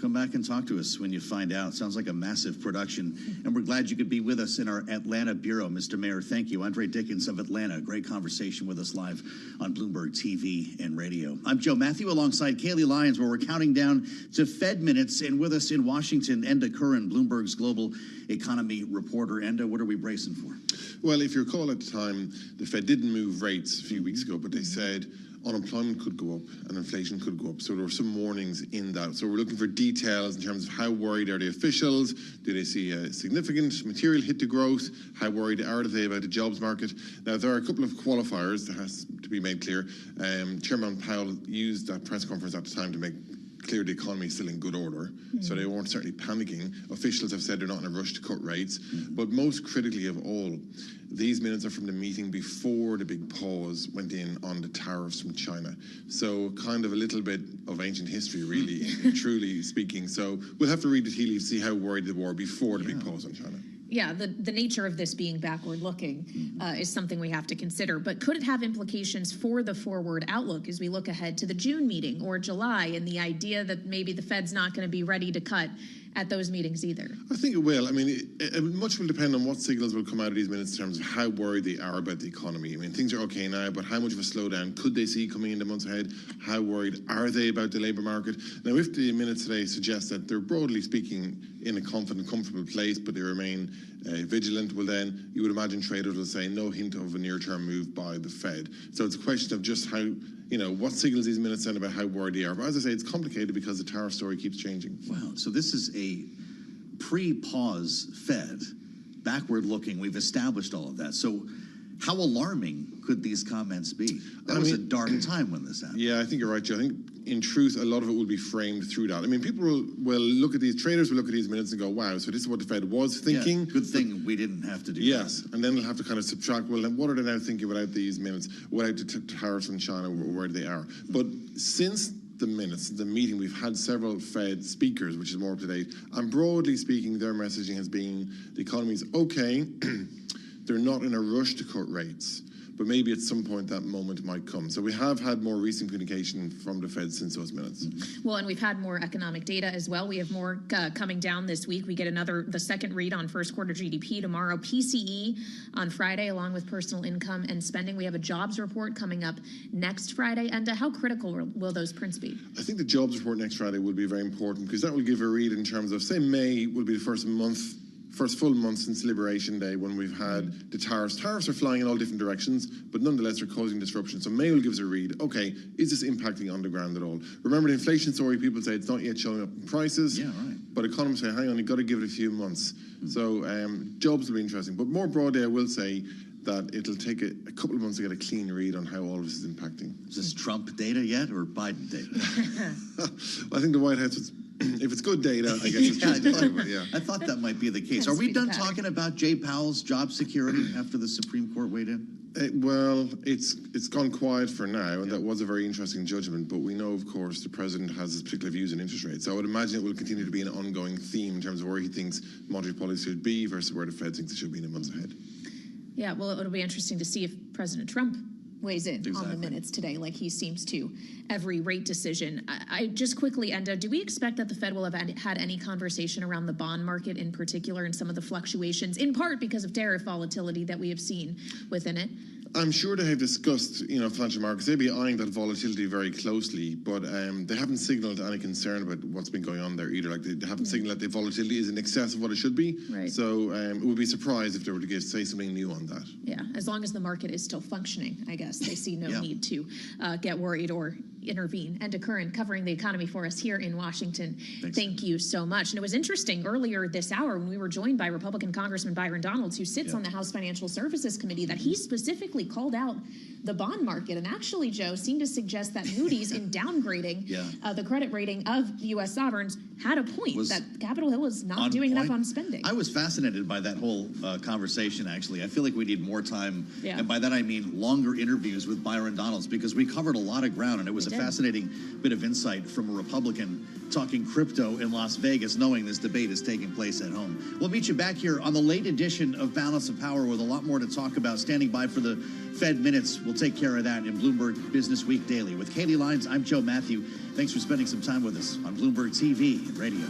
Come back and talk to us when you find out. Sounds like a massive production. And we're glad you could be with us in our Atlanta bureau, Mr. Mayor. Thank you. Andre Dickens of Atlanta. Great conversation with us live on Bloomberg TV and radio. I'm Joe Matthew alongside Kaylee Lyons, where we're counting down to Fed minutes. And with us in Washington, Enda Curran, Bloomberg's global economy reporter. Enda, what are we bracing for? Well, if you recall at the time, the Fed didn't move rates a few weeks ago, but they said unemployment could go up and inflation could go up. So there were some warnings in that. So we're looking for details in terms of how worried are the officials? Do they see a significant material hit to growth? How worried are they about the jobs market? Now, there are a couple of qualifiers that has to be made clear. Chairman Powell used that press conference at the time to make clear the economy is still in good order, so they weren't certainly panicking. Officials have said they're not in a rush to cut rates, but most critically of all, these minutes are from the meeting before the big pause went in on the tariffs from China. So kind of a little bit of ancient history, really, truly speaking. So we'll have to read the tea leaves, see how worried they were before the big pause on China. Yeah, the nature of this being backward-looking is something we have to consider. But could it have implications for the forward outlook as we look ahead to the June meeting or July and the idea that maybe the Fed's not going to be ready to cut at those meetings either? I think it will. I mean, much will depend on what signals will come out of these minutes in terms of how worried they are about the economy. I mean, things are okay now, but how much of a slowdown could they see coming in the months ahead? How worried are they about the labour market? Now, if the minutes today suggest that they're broadly speaking in a confident, comfortable place, but they remain vigilant, well then you would imagine traders will say no hint of a near-term move by the Fed. So it's a question of just how, what signals these minutes send about how worried they are. But as I say, it's complicated because the tariff story keeps changing. Wow, so this is a pre-pause Fed, backward-looking. We've established all of that. So how alarming could these comments be? That was a dark time when this happened. Yeah, I think you're right, Joe. I think, in truth, a lot of it will be framed through that. I mean, people will look at these, traders will look at these minutes and go, wow, so this is what the Fed was thinking. Yeah, good thing we didn't have to do that. Yes, and then they'll have to kind of subtract, well, then what are they now thinking without these minutes, without the tariffs in China, where they are. But since the minutes, the meeting, we've had several Fed speakers, which is more up to date, and broadly speaking, their messaging has been the economy's okay, they're not in a rush to cut rates, but maybe at some point that moment might come. So we have had more recent communication from the Fed since those minutes. Well, and we've had more economic data as well. We have more coming down this week. We get the second read on first quarter GDP tomorrow, PCE on Friday, along with personal income and spending. We have a jobs report coming up next Friday. And how critical will those prints be? I think the jobs report next Friday will be very important because that will give a read in terms of, say, May will be the first full month since Liberation Day when we've had the tariffs. Tariffs are flying in all different directions, but nonetheless are causing disruption. So May will give us a read. Okay, is this impacting on the ground at all? Remember the inflation story, people say it's not yet showing up in prices. Yeah, right. But economists say, hang on, you've got to give it a few months. So jobs will be interesting. But more broadly, I will say that it'll take a couple of months to get a clean read on how all of this is impacting. Is this Trump data yet or Biden data? Well, I think the White House was... If it's good data, I guess it's just data, yeah. I thought that might be the case. Are we done talking about Jay Powell's job security after the Supreme Court weighed in? Well, it's gone quiet for now, and that was a very interesting judgment. But we know, of course, the president has his particular views on interest rates. So I would imagine it will continue to be an ongoing theme in terms of where he thinks monetary policy should be versus where the Fed thinks it should be in the months ahead. Yeah, well, it'll be interesting to see if President Trump weighs in on the minutes today, like he seems to every rate decision. I just quickly, Enda, do we expect that the Fed will have had any conversation around the bond market in particular and some of the fluctuations, in part because of tariff volatility that we have seen within it? I'm sure they have discussed, financial markets. They'll be eyeing that volatility very closely, but they haven't signaled any concern about what's been going on there either. Like they haven't signaled that the volatility is in excess of what it should be. Right. So it would be surprised if they were to say something new on that. Yeah, as long as the market is still functioning, I guess they see no need to get worried or intervene and occur in covering the economy for us here in Washington. Thanks. Thank you so much. And it was interesting earlier this hour when we were joined by Republican Congressman Byron Donalds, who sits on the House Financial Services Committee, that he specifically called out the bond market and actually, Joe, seemed to suggest that Moody's in downgrading the credit rating of U.S. sovereigns had a point, that Capitol Hill is not doing enough on spending. I was fascinated by that whole conversation, actually. I feel like we need more time, and by that I mean longer interviews with Byron Donalds, because we covered a lot of ground, and it was a fascinating bit of insight from a Republican talking crypto in Las Vegas, knowing this debate is taking place at home. We'll meet you back here on the late edition of Balance of Power with a lot more to talk about. Standing by for the Fed Minutes. We'll take care of that in Bloomberg Business Week Daily. With Katie Lyons, I'm Joe Matthew. Thanks for spending some time with us on Bloomberg TV and radio.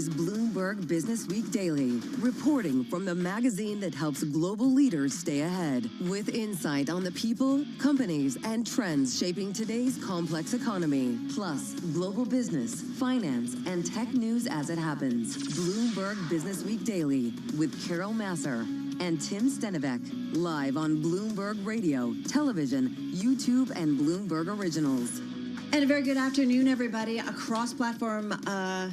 Bloomberg Business Week Daily, reporting from the magazine that helps global leaders stay ahead, with insight on the people, companies, and trends shaping today's complex economy, plus global business, finance, and tech news as it happens. Bloomberg Business Week Daily with Carol Masser and Tim Stenevec, live on Bloomberg Radio, television, YouTube, and Bloomberg Originals. And a very good afternoon, everybody. A cross-platform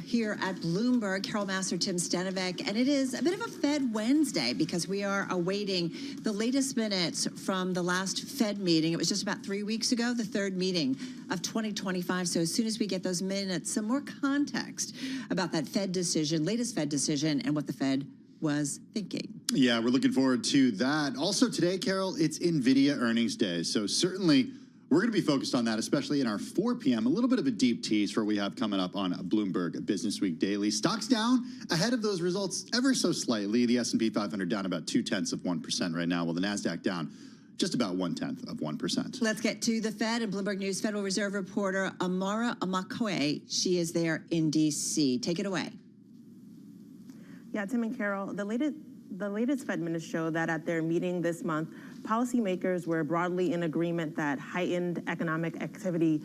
here at Bloomberg. Carol Master, Tim Stanovic. And it is a bit of a Fed Wednesday because we are awaiting the latest minutes from the last Fed meeting. It was just about 3 weeks ago, the third meeting of 2025. So as soon as we get those minutes, some more context about that Fed decision, latest Fed decision, and what the Fed was thinking. Yeah, we're looking forward to that. Also today, Carol, it's NVIDIA earnings day. So certainly we're going to be focused on that, especially in our 4 p.m. A little bit of a deep tease for what we have coming up on Bloomberg Business Week Daily. Stocks down ahead of those results ever so slightly. The S&P 500 down about 0.2% right now, while the NASDAQ down just about 0.1%. Let's get to the Fed and Bloomberg News Federal Reserve reporter Amara Amakoe. She is there in D.C. Take it away. Yeah, Tim and Carol, the latest Fed minutes show that at their meeting this month, policymakers were broadly in agreement that heightened economic activity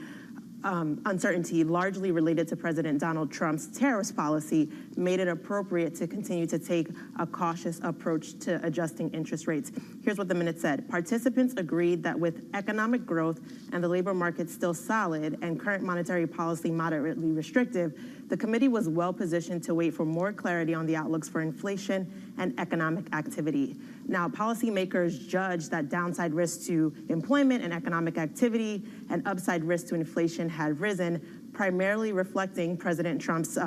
uncertainty, largely related to President Donald Trump's tariffs policy, made it appropriate to continue to take a cautious approach to adjusting interest rates. Here's what the minute said. Participants agreed that with economic growth and the labor market still solid and current monetary policy moderately restrictive, the committee was well positioned to wait for more clarity on the outlooks for inflation and economic activity. Now, policymakers judged that downside risk to employment and economic activity and upside risk to inflation had risen, primarily reflecting President Trump's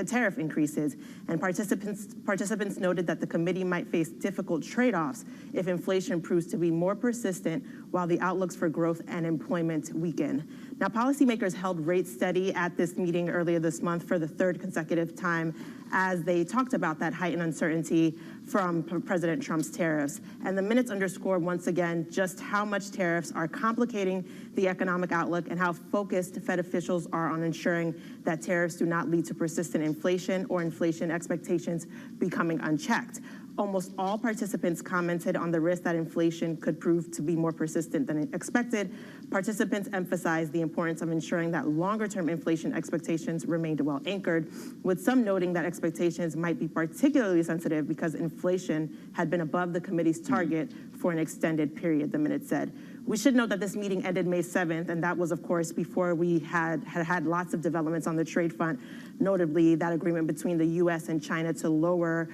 tariff increases. And participants noted that the committee might face difficult trade-offs if inflation proves to be more persistent while the outlooks for growth and employment weaken. Now, policymakers held rates steady at this meeting earlier this month for the third consecutive time as they talked about that heightened uncertainty from President Trump's tariffs. And the minutes underscore once again just how much tariffs are complicating the economic outlook and how focused Fed officials are on ensuring that tariffs do not lead to persistent inflation or inflation expectations becoming unchecked. Almost all participants commented on the risk that inflation could prove to be more persistent than expected. Participants emphasized the importance of ensuring that longer-term inflation expectations remained well anchored, with some noting that expectations might be particularly sensitive because inflation had been above the committee's target for an extended period, the minute said. We should note that this meeting ended May 7th, and that was, of course, before we had lots of developments on the trade front, notably that agreement between the U.S. and China to lower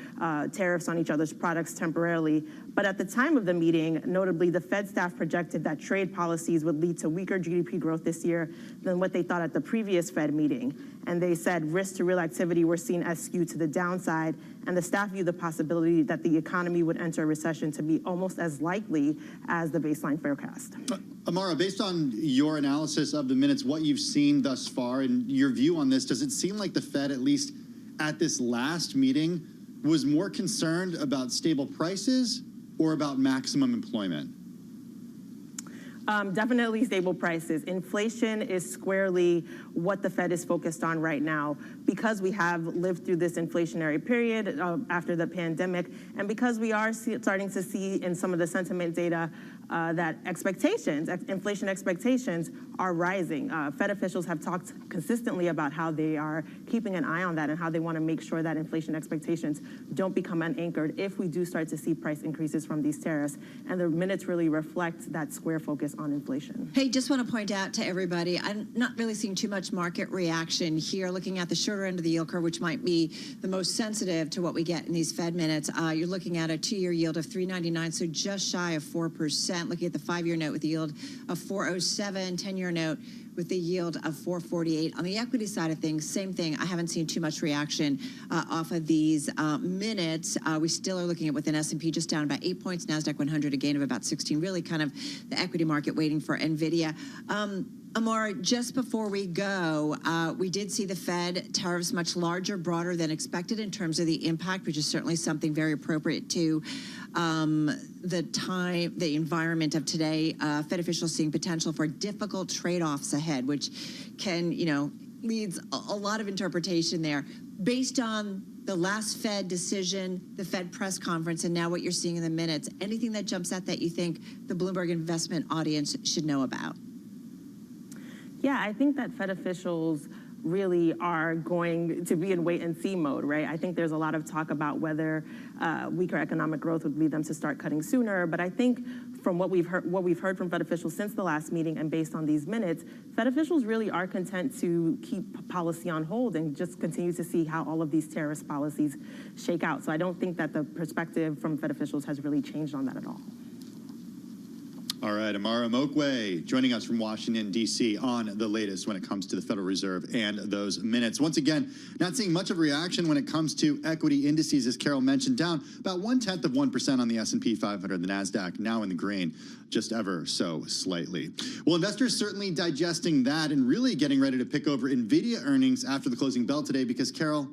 tariffs on each other's products temporarily. But at the time of the meeting, notably, the Fed staff projected that trade policies would lead to weaker GDP growth this year than what they thought at the previous Fed meeting. And they said risks to real activity were seen as skewed to the downside, and the staff viewed the possibility that the economy would enter a recession to be almost as likely as the baseline forecast. Amara, based on your analysis of the minutes, what you've seen thus far, and your view on this, does it seem like the Fed, at least at this last meeting, was more concerned about stable prices or about maximum employment? Definitely stable prices. Inflation is squarely what the Fed is focused on right now because we have lived through this inflationary period after the pandemic, and because we are starting to see in some of the sentiment data that inflation expectations are rising. Fed officials have talked consistently about how they are keeping an eye on that and how they want to make sure that inflation expectations don't become unanchored if we do start to see price increases from these tariffs. And the minutes really reflect that square focus on inflation. Hey, just want to point out to everybody, I'm not really seeing too much market reaction here. Looking at the shorter end of the yield curve, which might be the most sensitive to what we get in these Fed minutes, you're looking at a 2-year yield of 3.99, so just shy of 4%. Looking at the 5-year note with a yield of 4.07, 10-year note with the yield of 4.48. On the equity side of things, same thing. I haven't seen too much reaction off of these minutes. We still are looking at within S&P just down about 8 points, NASDAQ 100 a gain of about 16. Really kind of the equity market waiting for NVIDIA. Amara, just before we go, we did see the Fed tariffs much larger, broader than expected in terms of the impact, which is certainly something very appropriate to the environment of today. Fed officials seeing potential for difficult trade-offs ahead, which can, leads a lot of interpretation there. Based on the last Fed decision, the Fed press conference, and now what you're seeing in the minutes, anything that jumps out that you think the Bloomberg investment audience should know about? Yeah, I think that Fed officials really are going to be in wait and see mode, right? I think there's a lot of talk about whether weaker economic growth would lead them to start cutting sooner. But I think from what we've heard from Fed officials since the last meeting and based on these minutes, Fed officials really are content to keep policy on hold and just continue to see how all of these tariff policies shake out. So I don't think that the perspective from Fed officials has really changed on that at all. All right, Amara Mokwe joining us from Washington, D.C. on the latest when it comes to the Federal Reserve and those minutes. Once again, not seeing much of a reaction when it comes to equity indices, as Carol mentioned, down about 0.1% on the S&P 500. The NASDAQ now in the green, just ever so slightly. Well, investors certainly digesting that and really getting ready to pick over NVIDIA earnings after the closing bell today because, Carol,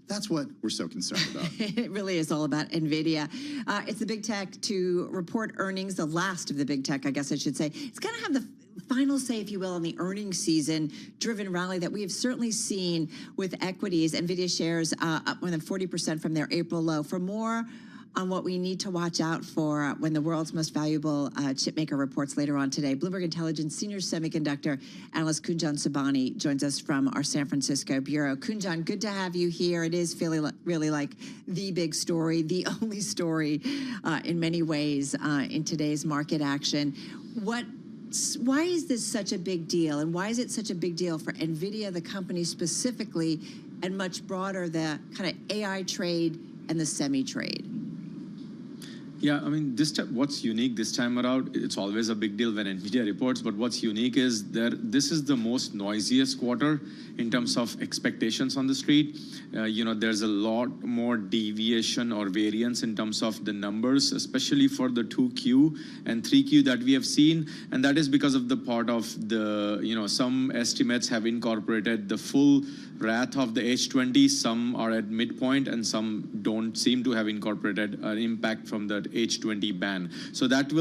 that's what we're so concerned about. It really is all about NVIDIA. It's the big tech to report earnings, the last of the big tech, I guess I should say. It's going to have the final say, if you will, on the earnings season driven rally that we have certainly seen with equities. NVIDIA shares up more than 40% from their April low. For more on what we need to watch out for when the world's most valuable chipmaker reports later on today, Bloomberg Intelligence senior semiconductor analyst Kunjan Sabani joins us from our San Francisco bureau. Kunjan, good to have you here. It is really like the big story, the only story in many ways in today's market action. Why is this such a big deal, and why is it such a big deal for NVIDIA, the company specifically, and much broader, the kind of AI trade and the semi trade? Yeah, I mean, what's unique this time around, it's always a big deal when NVIDIA reports, but what's unique is that this is the most noisiest quarter in terms of expectations on the street. There's a lot more deviation or variance in terms of the numbers, especially for the 2Q and 3Q that we have seen. And that is because of the part of the, some estimates have incorporated the full wrath of the H20. Some are at midpoint and some don't seem to have incorporated an impact from the H20 ban. So that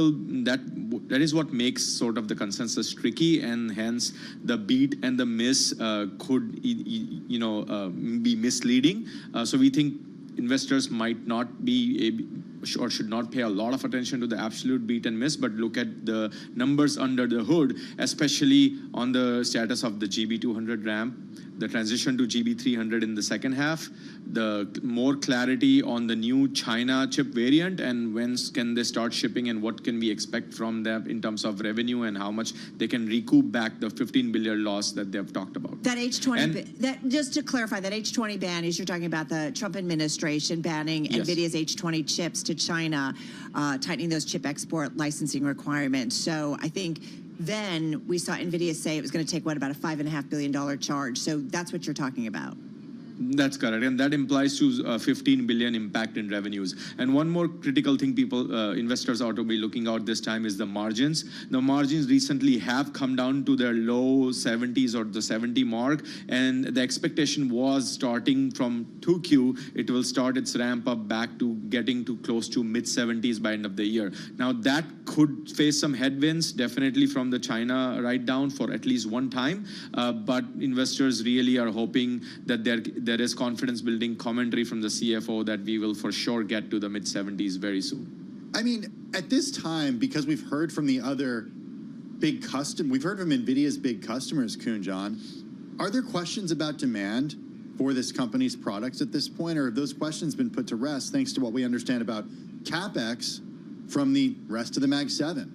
is what makes sort of the consensus tricky, and hence the beat and the miss could be misleading. So we think investors might not be or should not pay a lot of attention to the absolute beat and miss, but look at the numbers under the hood, especially on the status of the GB200 RAM, the transition to GB300 in the second half, the more clarity on the new China chip variant, and when can they start shipping, and what can we expect from them in terms of revenue and how much they can recoup back the $15 billion loss that they have talked about. That H20, just to clarify, that H20 ban is, you're talking about the Trump administration banning NVIDIA's H20 chips to China, tightening those chip export licensing requirements. So I think then we saw NVIDIA say it was going to take, about a $5.5 billion charge. So that's what you're talking about. That's correct, and that implies to $15 billion impact in revenues. And one more critical thing investors ought to be looking out this time is the margins. The margins recently have come down to their low 70s or the 70 mark, and the expectation was starting from 2Q, it will start its ramp up back to getting to close to mid-70s by end of the year. Now that could face some headwinds, definitely from the China write-down for at least one time, but investors really are hoping that there is confidence-building commentary from the CFO that we will for sure get to the mid-70s very soon. I mean, at this time, because we've heard from the other we've heard from NVIDIA's big customers, Kunjan, are there questions about demand for this company's products at this point, or have those questions been put to rest thanks to what we understand about CapEx from the rest of the Mag 7?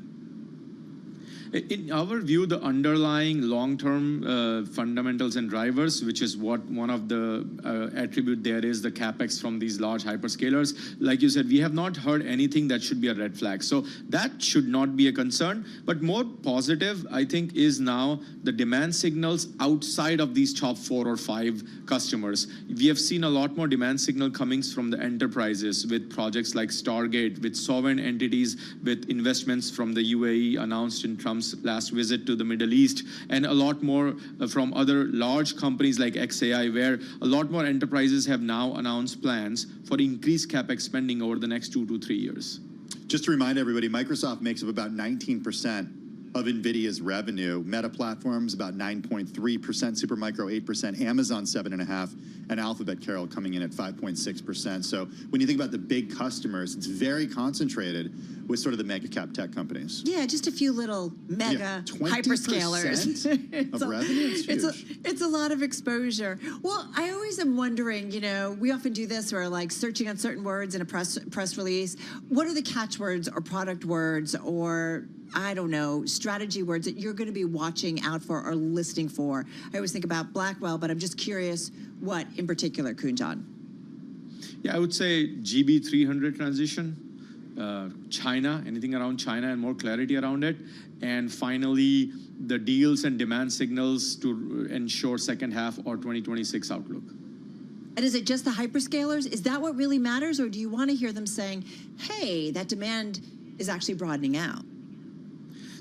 In our view, the underlying long-term fundamentals and drivers, which is what one of the attribute there is, the capex from these large hyperscalers. Like you said, we have not heard anything that should be a red flag. So that should not be a concern. But more positive, I think, is now the demand signals outside of these top 4 or 5 customers. We have seen a lot more demand signal coming from the enterprises with projects like Stargate, with sovereign entities, with investments from the UAE announced in Trump's last visit to the Middle East, and a lot more from other large companies like XAI, where a lot more enterprises have now announced plans for increased capex spending over the next 2 to 3 years. Just to remind everybody, Microsoft makes up about 19% of NVIDIA's revenue. Meta Platforms about 9.3%, Supermicro 8%, Amazon 7.5%, and Alphabet, Carol, coming in at 5.6%. So when you think about the big customers, it's very concentrated with sort of the mega cap tech companies. Yeah, just a few little mega 20% hyperscalers. of revenue? It's huge. It's a lot of exposure. Well, I always am wondering, we often do this, or like searching on certain words in a press release. What are the catchwords or product words or, I don't know, strategy words that you're going to be watching out for or listening for? I always think about Blackwell, but I'm just curious what in particular, Kunjan? Yeah, I would say GB300 transition, China, anything around China and more clarity around it. And finally, the deals and demand signals to ensure second half or 2026 outlook. And is it just the hyperscalers? Is that what really matters? Or do you want to hear them saying, hey, that demand is actually broadening out?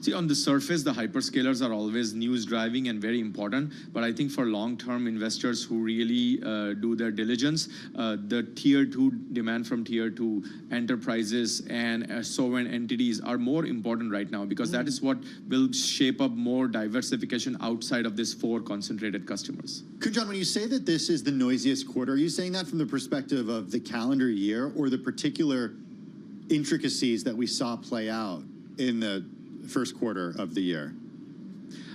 See, on the surface, the hyperscalers are always news driving and very important. But I think for long-term investors who really do their diligence, the tier 2 demand from tier 2 enterprises and sovereign entities are more important right now, because that is what will shape up more diversification outside of these 4 concentrated customers. Kunjan, when you say that this is the noisiest quarter, are you saying that from the perspective of the calendar year or the particular intricacies that we saw play out in the first quarter of the year?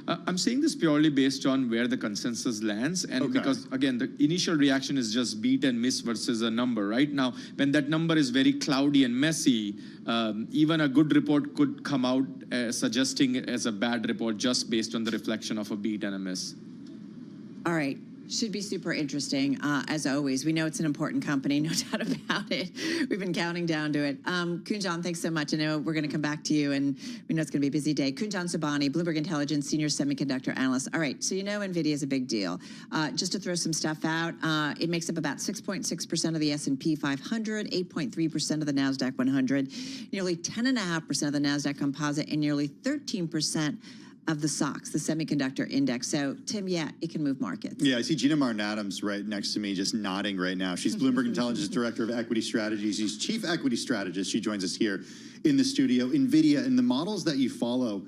I'm saying this purely based on where the consensus lands, and because, again, the initial reaction is just beat and miss versus a number. Right now, when that number is very cloudy and messy, even a good report could come out suggesting it as a bad report just based on the reflection of a beat and a miss. All right. Should be super interesting, as always. We know it's an important company, no doubt about it. We've been counting down to it. Kunjan, thanks so much. I know we're going to come back to you, and we know it's going to be a busy day. Kunjan Sobhani, Bloomberg Intelligence Senior Semiconductor Analyst. All right, so NVIDIA is a big deal. Just to throw some stuff out, it makes up about 6.6% of the S&P 500, 8.3% of the NASDAQ 100, nearly 10.5% of the NASDAQ Composite, and nearly 13% of the SOX, the semiconductor index. So, Tim, yeah, it can move markets. Yeah, I see Gina Martin Adams right next to me just nodding right now. She's Bloomberg Intelligence Director of Equity Strategies. She's Chief Equity Strategist. She joins us here in the studio. NVIDIA and the models that you follow,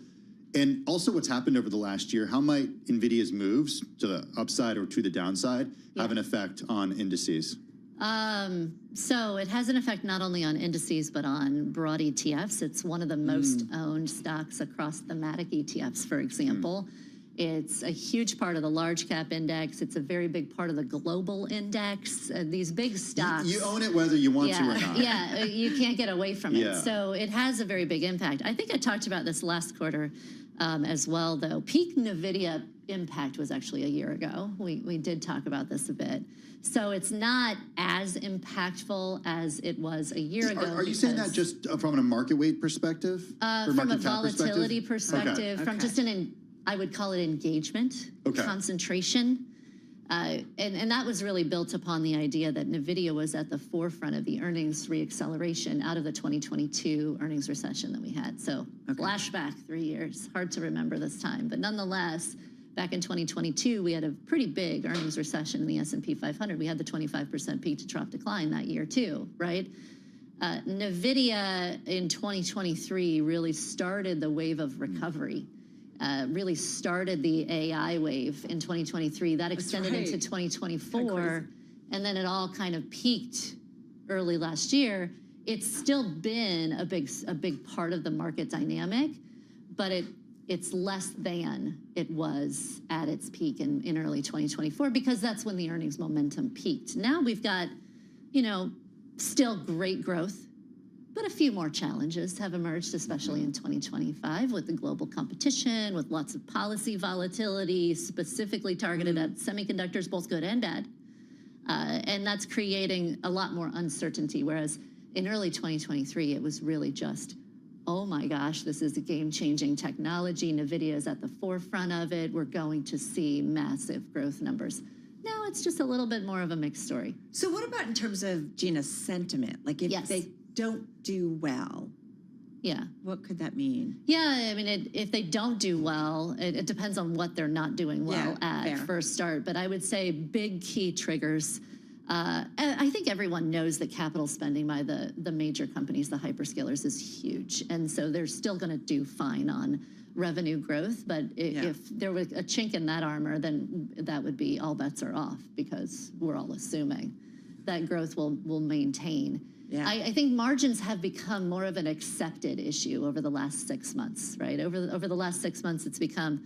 and also what's happened over the last year, how might NVIDIA's moves to the upside or to the downside have an effect on indices? So it has an effect not only on indices, but on broad ETFs. It's one of the most owned stocks across thematic ETFs, for example. It's a huge part of the large cap index. It's a very big part of the global index. These big stocks. You own it whether you want to or not. Yeah, you can't get away from it. So it has a very big impact. I think I talked about this last quarter as well, though. Peak NVIDIA impact was actually a year ago. We did talk about this a bit. So it's not as impactful as it was a year ago. Are you saying that just from a market weight perspective? From a volatility perspective, from just I would call it engagement, concentration. And that was really built upon the idea that NVIDIA was at the forefront of the earnings reacceleration out of the 2022 earnings recession that we had. So flashback 3 years, hard to remember this time. But nonetheless, back in 2022, we had a pretty big earnings recession in the S&P 500. We had the 25% peak to trough decline that year too, right? NVIDIA in 2023 really started the wave of recovery. Really started the AI wave in 2023. That extended into 2024, and then it all kind of peaked early last year. It's still been a big part of the market dynamic, but it's less than it was at its peak in early 2024, because that's when the earnings momentum peaked. Now we've got, still great growth, but a few more challenges have emerged, especially in 2025 with the global competition, with lots of policy volatility, specifically targeted at semiconductors, both good and bad. And that's creating a lot more uncertainty, whereas in early 2023, it was really just, oh my gosh, this is a game-changing technology. NVIDIA is at the forefront of it. We're going to see massive growth numbers. Now it's just a little bit more of a mixed story. So what about in terms of, Gina, sentiment? Like if they don't do well, what could that mean? Yeah, I mean, if they don't do well, it depends on what they're not doing well at first start. But I would say big key triggers. I think everyone knows that capital spending by the major companies, the hyperscalers, is huge. And so they're still going to do fine on revenue growth. But if there was a chink in that armor, then that would be all bets are off, because we're all assuming that growth will maintain. Yeah. I think margins have become more of an accepted issue over the last 6 months, right? Over the last 6 months, it's become,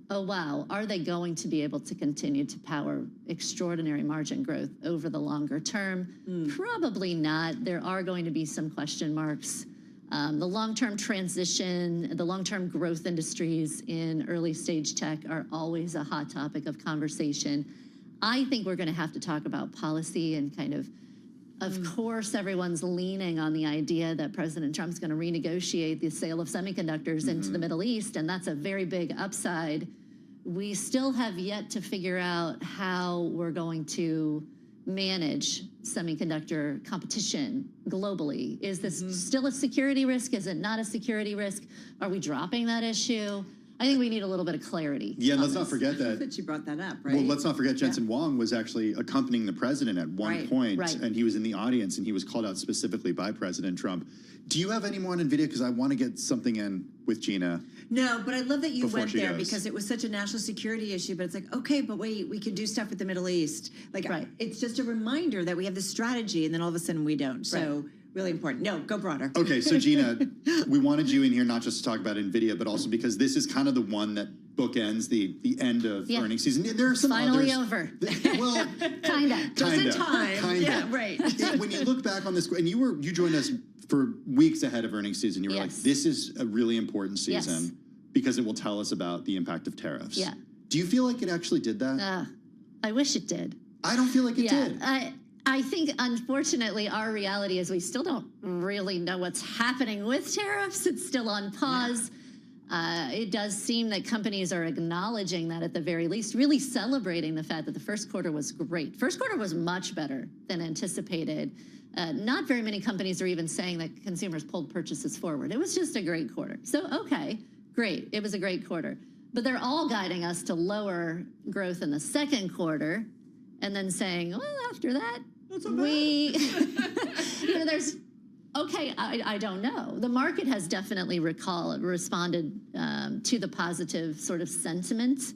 oh, wow, are they going to be able to continue to power extraordinary margin growth over the longer term? Probably not. There are going to be some question marks. The long-term transition, the long-term growth industries in early stage tech are always a hot topic of conversation. I think we're going to have to talk about policy and kind of course, everyone's leaning on the idea that President Trump's going to renegotiate the sale of semiconductors into the Middle East, and that's a very big upside. We still have yet to figure out how we're going to manage semiconductor competition globally. Is this still a security risk? Is it not a security risk? Are we dropping that issue? I think we need a little bit of clarity. Yeah, let's not forget that. You brought that up, right? Well, let's not forget Jensen Huang was actually accompanying the president at one point, and he was in the audience, and he was called out specifically by President Trump. Do you have any more on NVIDIA? Because I want to get something in with Gina. No, but I love that you went there, goes. because it was such a national security issue. But it's like, okay, but wait, we can do stuff with the Middle East. Like, it's just a reminder that we have this strategy, and then all of a sudden we don't. So really important. No, go broader. Okay, so Gina, we wanted you in here not just to talk about NVIDIA, but also because this is kind of the one that bookends the end of earnings season. There are some finally others. Over. Well, kinda. Just in time. Kinda. Yeah, right. When you look back on this, and you joined us for weeks ahead of earnings season, you were like, this is a really important season because it will tell us about the impact of tariffs. Yeah. Do you feel like it actually did that? I wish it did. I don't feel like it did. I think, unfortunately, our reality is we still don't really know what's happening with tariffs. It's still on pause. It does seem that companies are acknowledging that, at the very least, really celebrating the fact that the first quarter was great. First quarter was much better than anticipated. Not very many companies are even saying that consumers pulled purchases forward. It was just a great quarter. So, okay, great. It was a great quarter. But they're all guiding us to lower growth in the second quarter, and then saying, well, after that, there's, I don't know. The market has definitely responded to the positive sort of sentiment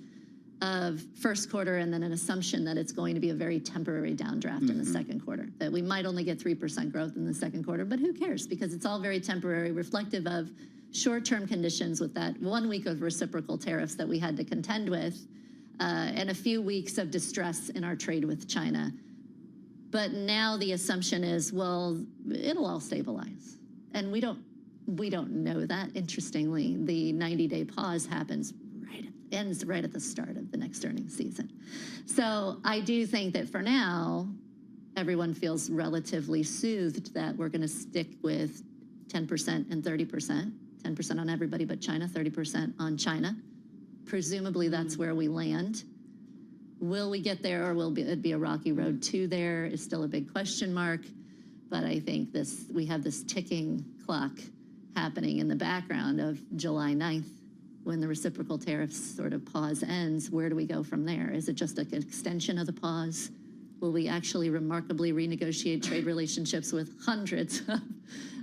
of first quarter, and then an assumption that it's going to be a very temporary downdraft in the second quarter, that we might only get 3% growth in the second quarter, but who cares? Because it's all very temporary, reflective of short-term conditions with that 1 week of reciprocal tariffs that we had to contend with, and a few weeks of distress in our trade with China. But now the assumption is, well, it'll all stabilize. And we don't know that. Interestingly, the 90-day pause ends right at the start of the next earnings season. So I do think that for now, everyone feels relatively soothed that we're going to stick with 10% and 30%, 10% on everybody but China, 30% on China. Presumably that's where we land. Will we get there, or will it be a rocky road to there, is still a big question mark. But I think we have this ticking clock happening in the background of July 9th, when the reciprocal tariffs sort of pause ends. Where do we go from there? Is it just an extension of the pause? Will we actually remarkably renegotiate trade relationships with hundreds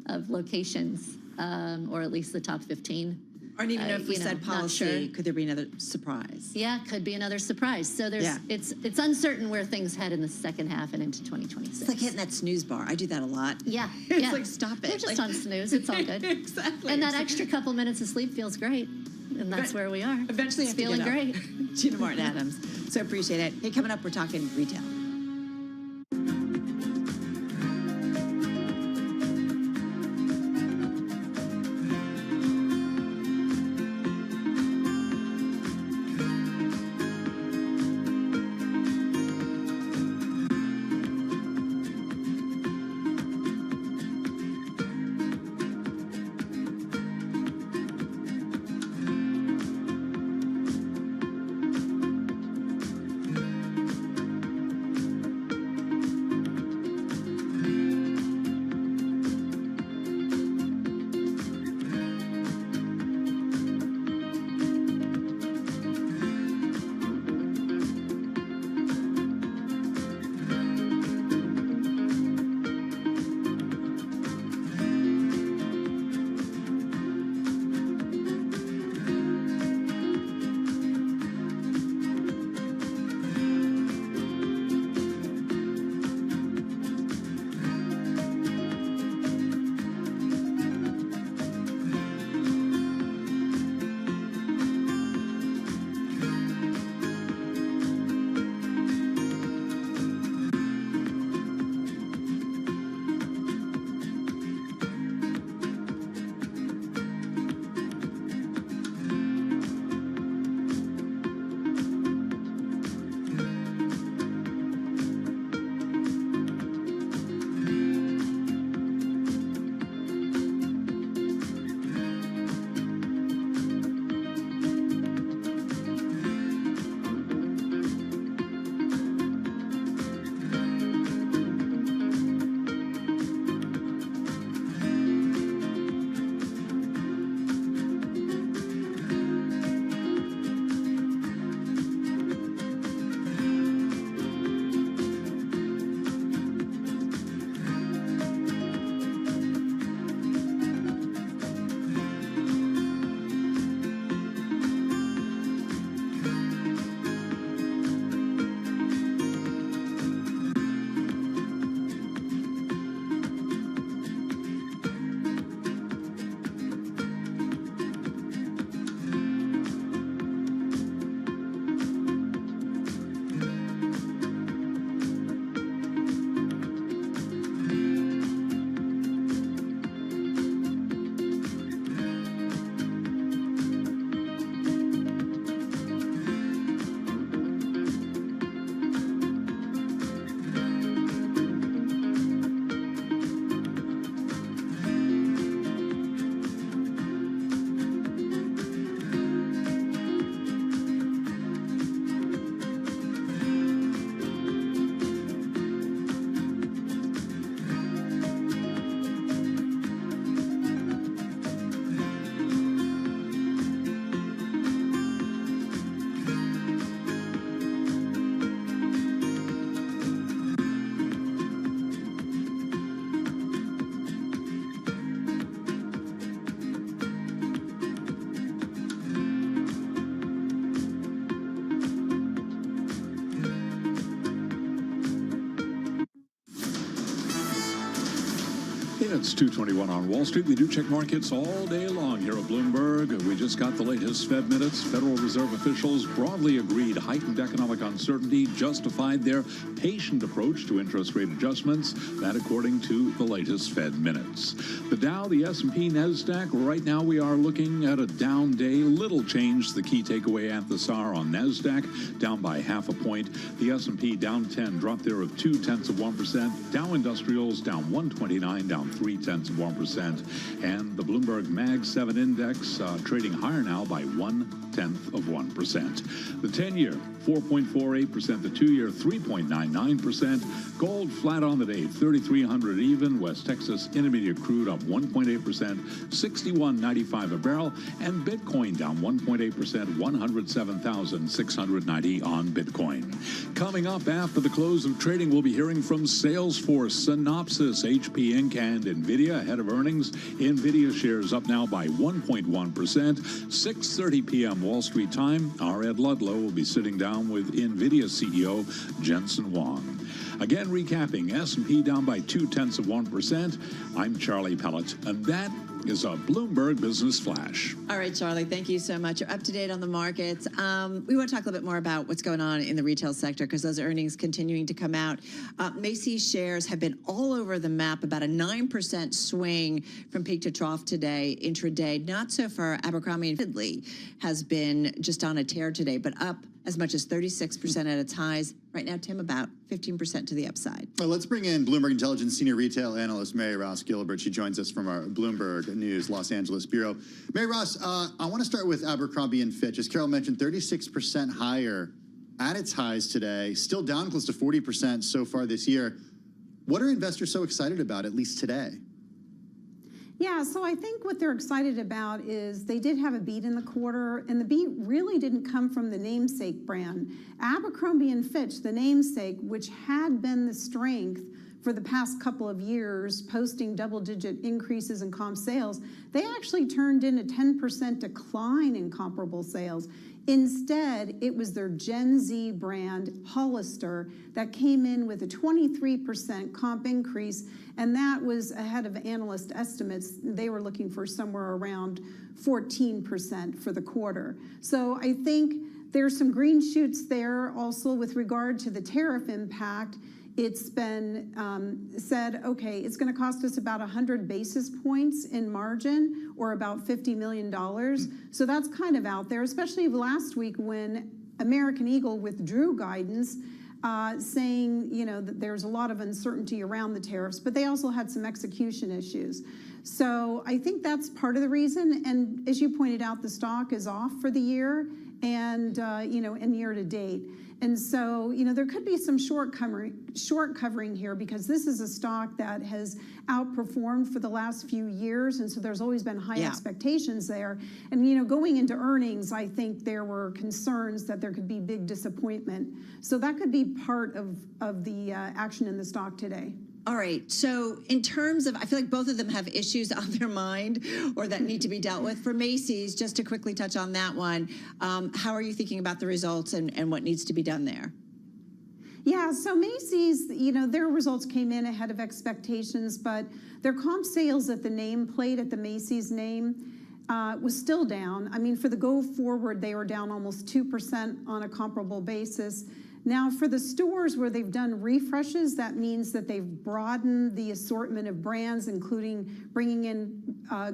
of locations, or at least the top 15? Or even if we said policy, could there be another surprise? Yeah, could be another surprise. So it's uncertain where things head in the second half and into 2026. It's like hitting that snooze bar. I do that a lot. Yeah. It's like, stop it. We're just on snooze. It's all good. Exactly. And that extra couple minutes of sleep feels great. And that's where we are. Eventually, it's feeling great. Gina Martin Adams. So appreciate it. Hey, coming up, we're talking retail. It's 2:21 on Wall Street. We do check markets all day long here at Bloomberg. We just got the latest Fed minutes. Federal Reserve officials broadly agreed heightened economic uncertainty justified their patient approach to interest rate adjustments. That according to the latest Fed minutes. The Dow, the S&P, NASDAQ. Right now we are looking at a down day. Little change. The key takeaway at the SAR on NASDAQ, down by half a point. The S&P down 10, drop there of 0.2%. Dow Industrials down 129, down 0.3%, and the Bloomberg Mag 7 Index trading higher now by 0.1%. The 10-year 4.48%, the 2-year 3.99%. Gold flat on the day, 3,300 even. West Texas Intermediate crude up 1.8%, 61.95 a barrel, and Bitcoin down 1.8%, 107,690 on Bitcoin. Coming up after the close of trading, we'll be hearing from Salesforce, Synopsys, HP Inc. and NVIDIA ahead of earnings. NVIDIA shares up now by 1.1%. 6:30 p.m. Wall Street time. Our Ed Ludlow will be sitting down with NVIDIA CEO Jensen Huang. Again, recapping, S&P down by 0.2%. I'm Charlie Pellet, and that is a Bloomberg Business Flash. All right, Charlie, thank you so much. You're up to date on the markets. We want to talk a little bit more about what's going on in the retail sector because those earnings continuing to come out. Macy's shares have been all over the map, about a 9% swing from peak to trough today, intraday. Not so far. Abercrombie & Fitch has been just on a tear today, but up as much as 36% at its highs. Right now, Tim, about 15% to the upside. Well, let's bring in Bloomberg Intelligence Senior Retail Analyst Mary Ross Gilbert. She joins us from our Bloomberg News Los Angeles Bureau. Mary Ross, I want to start with Abercrombie & Fitch. As Carol mentioned, 36% higher at its highs today, still down close to 40% so far this year. What are investors so excited about, at least today? Yeah, so I think what they're excited about is they did have a beat in the quarter, and the beat really didn't come from the namesake brand. Abercrombie & Fitch, the namesake, which had been the strength for the past couple of years, posting double-digit increases in comp sales, they actually turned in a 10% decline in comparable sales. Instead, it was their Gen Z brand, Hollister, that came in with a 23% comp increase, and that was ahead of analyst estimates. They were looking for somewhere around 14% for the quarter. So I think there's some green shoots there also with regard to the tariff impact. It's been said, okay, it's going to cost us about 100 basis points in margin or about $50 million. So that's kind of out there, especially last week when American Eagle withdrew guidance saying, you know, that there's a lot of uncertainty around the tariffs, but they also had some execution issues. So I think that's part of the reason. And as you pointed out, the stock is off for the year and, you know, and year to date. And so, you know, there could be some short covering here because this is a stock that has outperformed for the last few years. And so there's always been high expectations there. And, you know, going into earnings, I think there were concerns that there could be big disappointment. So that could be part of the action in the stock today. All right. So in terms of, I feel like both of them have issues on their mind or that need to be dealt with. For Macy's, just to quickly touch on that one, how are you thinking about the results and what needs to be done there? Yeah, so Macy's, you know, their results came in ahead of expectations, but their comp sales at the nameplate, at the Macy's name, was still down. I mean, for the go forward, they were down almost 2% on a comparable basis. Now, for the stores where they've done refreshes, that means that they've broadened the assortment of brands, including bringing in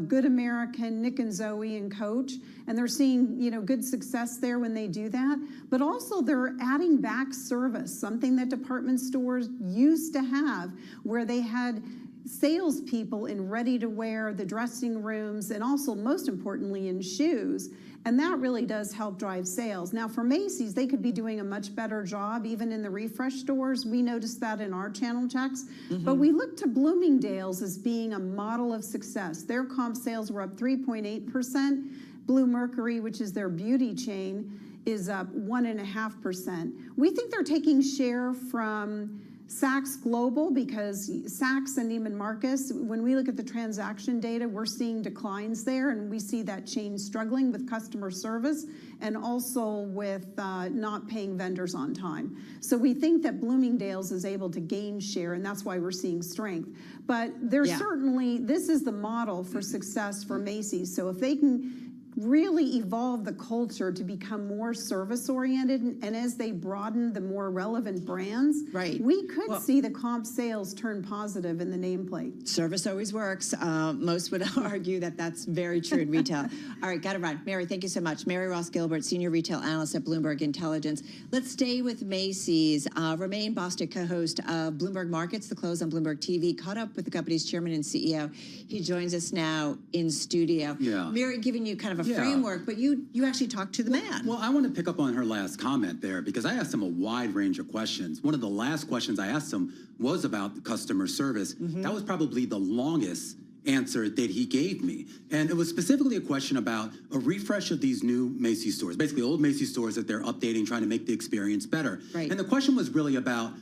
Good American, Nick and Zoe, and Coach. And they're seeing, you know, good success there when they do that. But also they're adding back service, something that department stores used to have, where they had salespeople in ready-to-wear, the dressing rooms, and also, most importantly, in shoes. And that really does help drive sales. Now, for Macy's, they could be doing a much better job, even in the refresh stores. We noticed that in our channel checks. But we look to Bloomingdale's as being a model of success. Their comp sales were up 3.8%. Blue Mercury, which is their beauty chain, is up 1.5%. We think they're taking share from Saks Global, because Saks and Neiman Marcus, when we look at the transaction data, we're seeing declines there, and we see that chain struggling with customer service and also with not paying vendors on time. So we think that Bloomingdale's is able to gain share, and that's why we're seeing strength. But there's certainly, this is the model for success for Macy's. So if they can really evolve the culture to become more service-oriented, and as they broaden the more relevant brands, we could see the comp sales turn positive in the nameplate. Service always works. Most would argue that that's very true in retail. All right, got to run. Mary, thank you so much. Mary Ross Gilbert, Senior Retail Analyst at Bloomberg Intelligence. Let's stay with Macy's. Romain Bostic, co-host of Bloomberg Markets, The Close on Bloomberg TV, caught up with the company's chairman and CEO. He joins us now in studio. Mary, giving you kind of a framework, but you actually talked to the man. Well, I want to pick up on her last comment there because I asked him a wide range of questions. One of the last questions I asked him was about customer service. That was probably the longest answer that he gave me. And it was specifically a question about a refresh of these new Macy's stores, basically old Macy's stores that they're updating, trying to make the experience better. And the question was really about,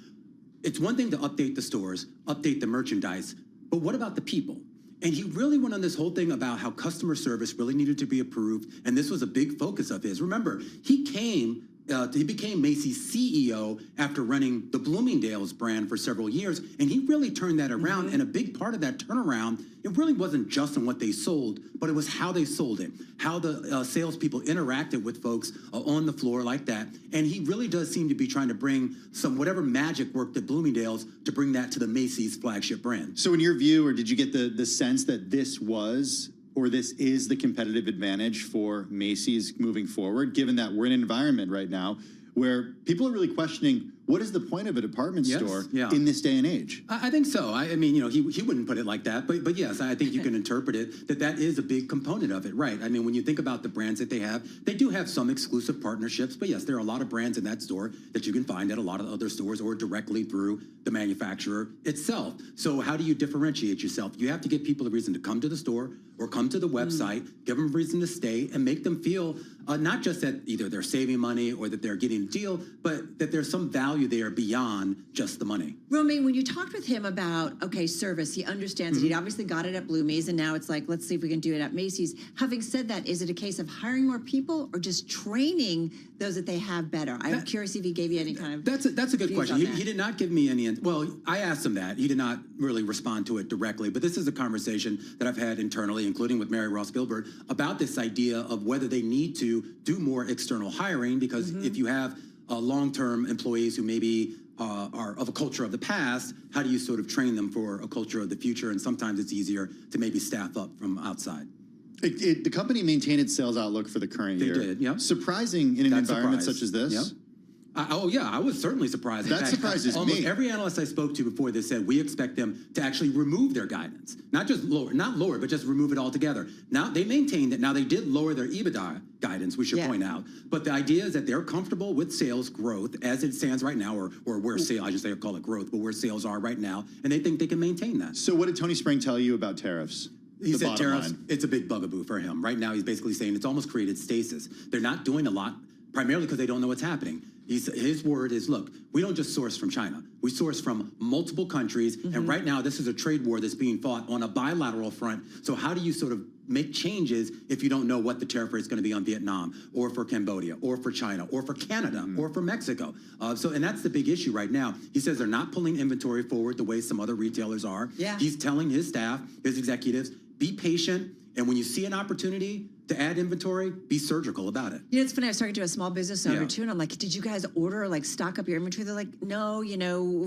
it's one thing to update the stores, update the merchandise, but what about the people? And he really went on this whole thing about how customer service really needed to be improved, and this was a big focus of his. Remember, he became Macy's CEO after running the Bloomingdale's brand for several years, and he really turned that around. And a big part of that turnaround, it really wasn't just on what they sold, but it was how they sold it, how the salespeople interacted with folks on the floor like that. And he really does seem to be trying to bring some whatever magic worked at Bloomingdale's to bring that to the Macy's flagship brand. So in your view, or did you get the sense that this was or this is the competitive advantage for Macy's moving forward, given that we're in an environment right now where people are really questioning what is the point of a department store in this day and age? I think so. I mean, you know, he wouldn't put it like that, but yes, I think you can interpret it that is a big component of it, right? I mean, when you think about the brands that they do have some exclusive partnerships, but yes, there are a lot of brands in that store that you can find at a lot of other stores or directly through the manufacturer itself. So how do you differentiate yourself? You have to give people a reason to come to the store or come to the website, give them a reason to stay, and make them feel not just that either they're saving money or that they're getting a deal, but that there's some value there beyond just the money. Romain, when you talked with him about, service, he understands it. He obviously got it at Bloomies, and now it's like, let's see if we can do it at Macy's. Having said that, is it a case of hiring more people or just training those that they have better? I'm curious if he gave you any kind of That's a good question. He did not give me any, well, I asked him that. He did not really respond to it directly, but this is a conversation that I've had internally, including with Mary Ross Gilbert, about this idea of whether they need to do more external hiring, because if you have long-term employees who maybe are of a culture of the past, how do you sort of train them for a culture of the future? And sometimes it's easier to maybe staff up from outside. The company maintained its sales outlook for the current year. They did, yeah. Surprising in an environment such as this. Yeah. I was certainly surprised. That surprises me. Almost every analyst I spoke to before this said we expect them to actually remove their guidance, not lower, but just remove it altogether. Now they maintained that. Now they did lower their EBITDA guidance, we should point out, but the idea is that they're comfortable with sales growth as it stands right now, or where sales, I should say, call it growth, but where sales are right now, and they think they can maintain that. So what did Tony Spring tell you about tariffs? He said tariffs, it's a big bugaboo for him. Right now, he's basically saying it's almost created stasis. They're not doing a lot, primarily because they don't know what's happening. His word is, look, we don't just source from China. We source from multiple countries, and right now this is a trade war that's being fought on a bilateral front. So how do you sort of make changes if you don't know what the tariff rate is going to be on Vietnam, or for Cambodia, or for China, or for Canada, or for Mexico? And that's the big issue right now. He says they're not pulling inventory forward the way some other retailers are. He's telling his staff, his executives, be patient, and when you see an opportunity to add inventory, be surgical about it. You know, it's funny, I was talking to a small business owner too, and I'm like, did you guys order, stock up your inventory? They're like, no,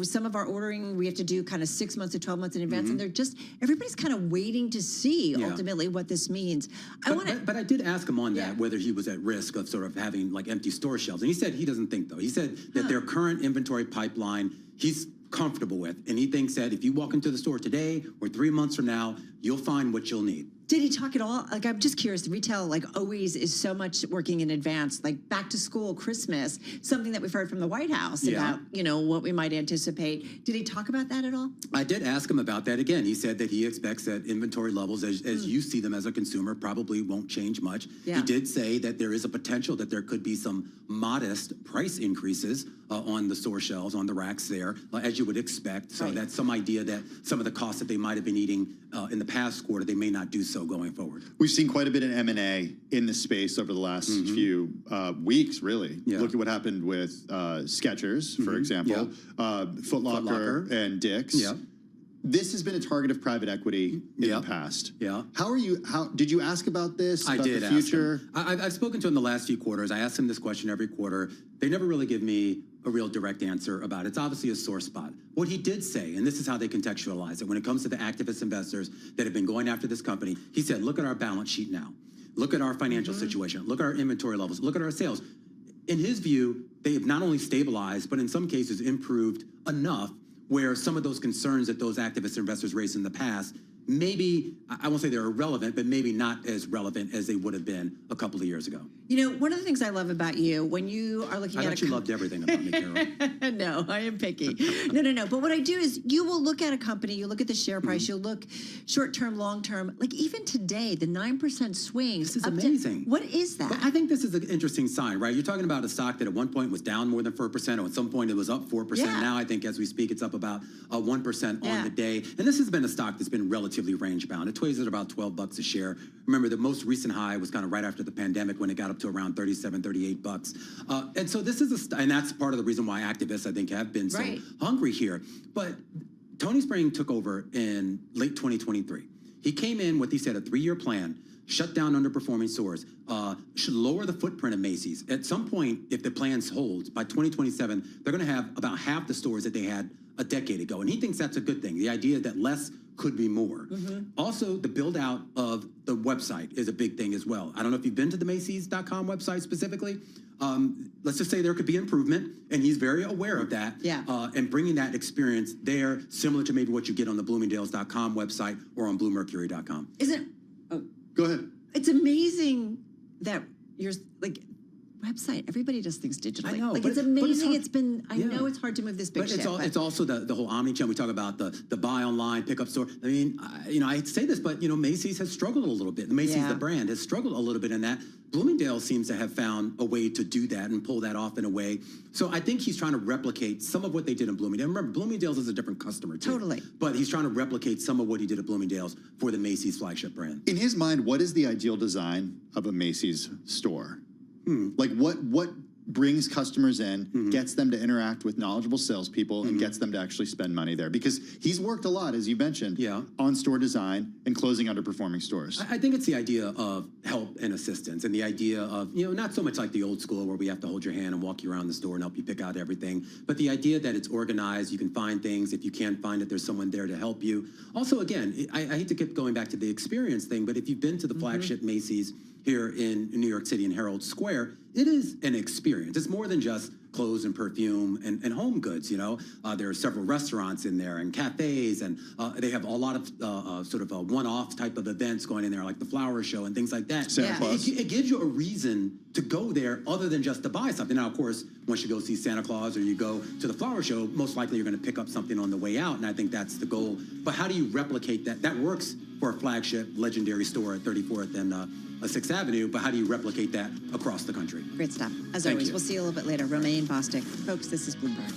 some of our ordering, we have to do kind of 6 months to 12 months in advance, and they're just, everybody's kind of waiting to see ultimately what this means. But I did ask him on that, whether he was at risk of sort of having empty store shelves, and he said he doesn't think, though. He said that their current inventory pipeline, he's comfortable with, and he thinks that if you walk into the store today or 3 months from now, you'll find what you'll need. Did he talk at all? I'm just curious. Retail, always, is so much working in advance, back to school, Christmas, something that we've heard from the White House about, what we might anticipate. Did he talk about that at all? I did ask him about that again. He said that he expects that inventory levels, as you see them as a consumer, probably won't change much. He did say that there is a potential that there could be some modest price increases on the store shelves, on the racks there, as you would expect. So that's some idea that some of the costs that they might have been eating in the past quarter, they may not do so going forward. We've seen quite a bit of M&A in the space over the last few weeks, really. Look at what happened with Skechers, for example, Foot Locker and Dick's. This has been a target of private equity in the past. How did you ask about this? I about did the ask future? him. I've spoken to him the last few quarters. I asked him this question every quarter. They never really give me a real direct answer about it. It's obviously a sore spot. What he did say, and this is how they contextualize it, when it comes to the activist investors that have been going after this company, he said, look at our balance sheet now. Look at our financial situation. Look at our inventory levels. Look at our sales. In his view, they have not only stabilized, but in some cases improved enough where some of those concerns that those activist investors raised in the past, maybe, I won't say they're irrelevant, but maybe not as relevant as they would have been a couple of years ago. You know, one of the things I love about you, when you are looking I at thought you loved everything about me, Carol. No, I am picky. No. But what I do is you will look at a company, you look at the share price, you'll look short-term, long-term. Like even today, the 9% swings. This is amazing. What is that? But I think this is an interesting sign, right? You're talking about a stock that at one point was down more than 4%, or at some point it was up 4%. Now I think as we speak, it's up about 1% on the day. And this has been a stock that's been relatively range-bound. It trades at about $12 a share. Remember, the most recent high was kind of right after the pandemic when it got up to around $37, $38. And so this is and that's part of the reason why activists, I think, have been so hungry here. But Tony Spring took over in late 2023. He came in with, he said, a 3-year plan, shut down underperforming stores, should lower the footprint of Macy's. At some point, if the plans hold, by 2027, they're going to have about half the stores that they had a decade ago. And he thinks that's a good thing. The idea that less could be more. Also, the build out of the website is a big thing as well. I don't know if you've been to the Macy's.com website specifically. Let's just say there could be improvement, and he's very aware of that. And bringing that experience there, similar to maybe what you get on the Bloomingdale's.com website or on BlueMercury.com. Isn't Go ahead. It's amazing that you're like website. Everybody does things digitally. I know, like but it's amazing. hard. It's been. I know it's hard to move this big ship. It's also the whole omnichannel. We talk about the buy online, pick up store. I mean, I hate to say this, but Macy's has struggled a little bit. Macy's, the brand, has struggled a little bit in that. Bloomingdale seems to have found a way to do that and pull that off in a way. So I think he's trying to replicate some of what they did in Bloomingdale. Remember, Bloomingdale's is a different customer too. Totally. But he's trying to replicate some of what he did at Bloomingdale's for the Macy's flagship brand. In his mind, what is the ideal design of a Macy's store? Like what brings customers in, gets them to interact with knowledgeable salespeople, and gets them to actually spend money there? Because he's worked a lot, as you mentioned, on store design and closing underperforming stores. I think it's the idea of help and assistance, and the idea of, not so much like the old school where we have to hold your hand and walk you around the store and help you pick out everything, but the idea that it's organized, you can find things. If you can't find it, there's someone there to help you. Also, again, I hate to keep going back to the experience thing, but if you've been to the flagship Macy's here in New York City in Herald Square, it is an experience. It's more than just clothes and perfume and home goods, There are several restaurants in there and cafes, and they have a lot of sort of a one-off type of events going in there, like the flower show and things like that. Santa Claus. It gives you a reason to go there other than just to buy something. Now, of course, once you go see Santa Claus or you go to the flower show, most likely you're going to pick up something on the way out, and I think that's the goal. But how do you replicate that? That works for a flagship legendary store at 34th and 6th Avenue, but how do you replicate that across the country? Great stuff. As Thank always, you. we'll see you a little bit later. Romaine Bostic. Folks, this is Bloomberg.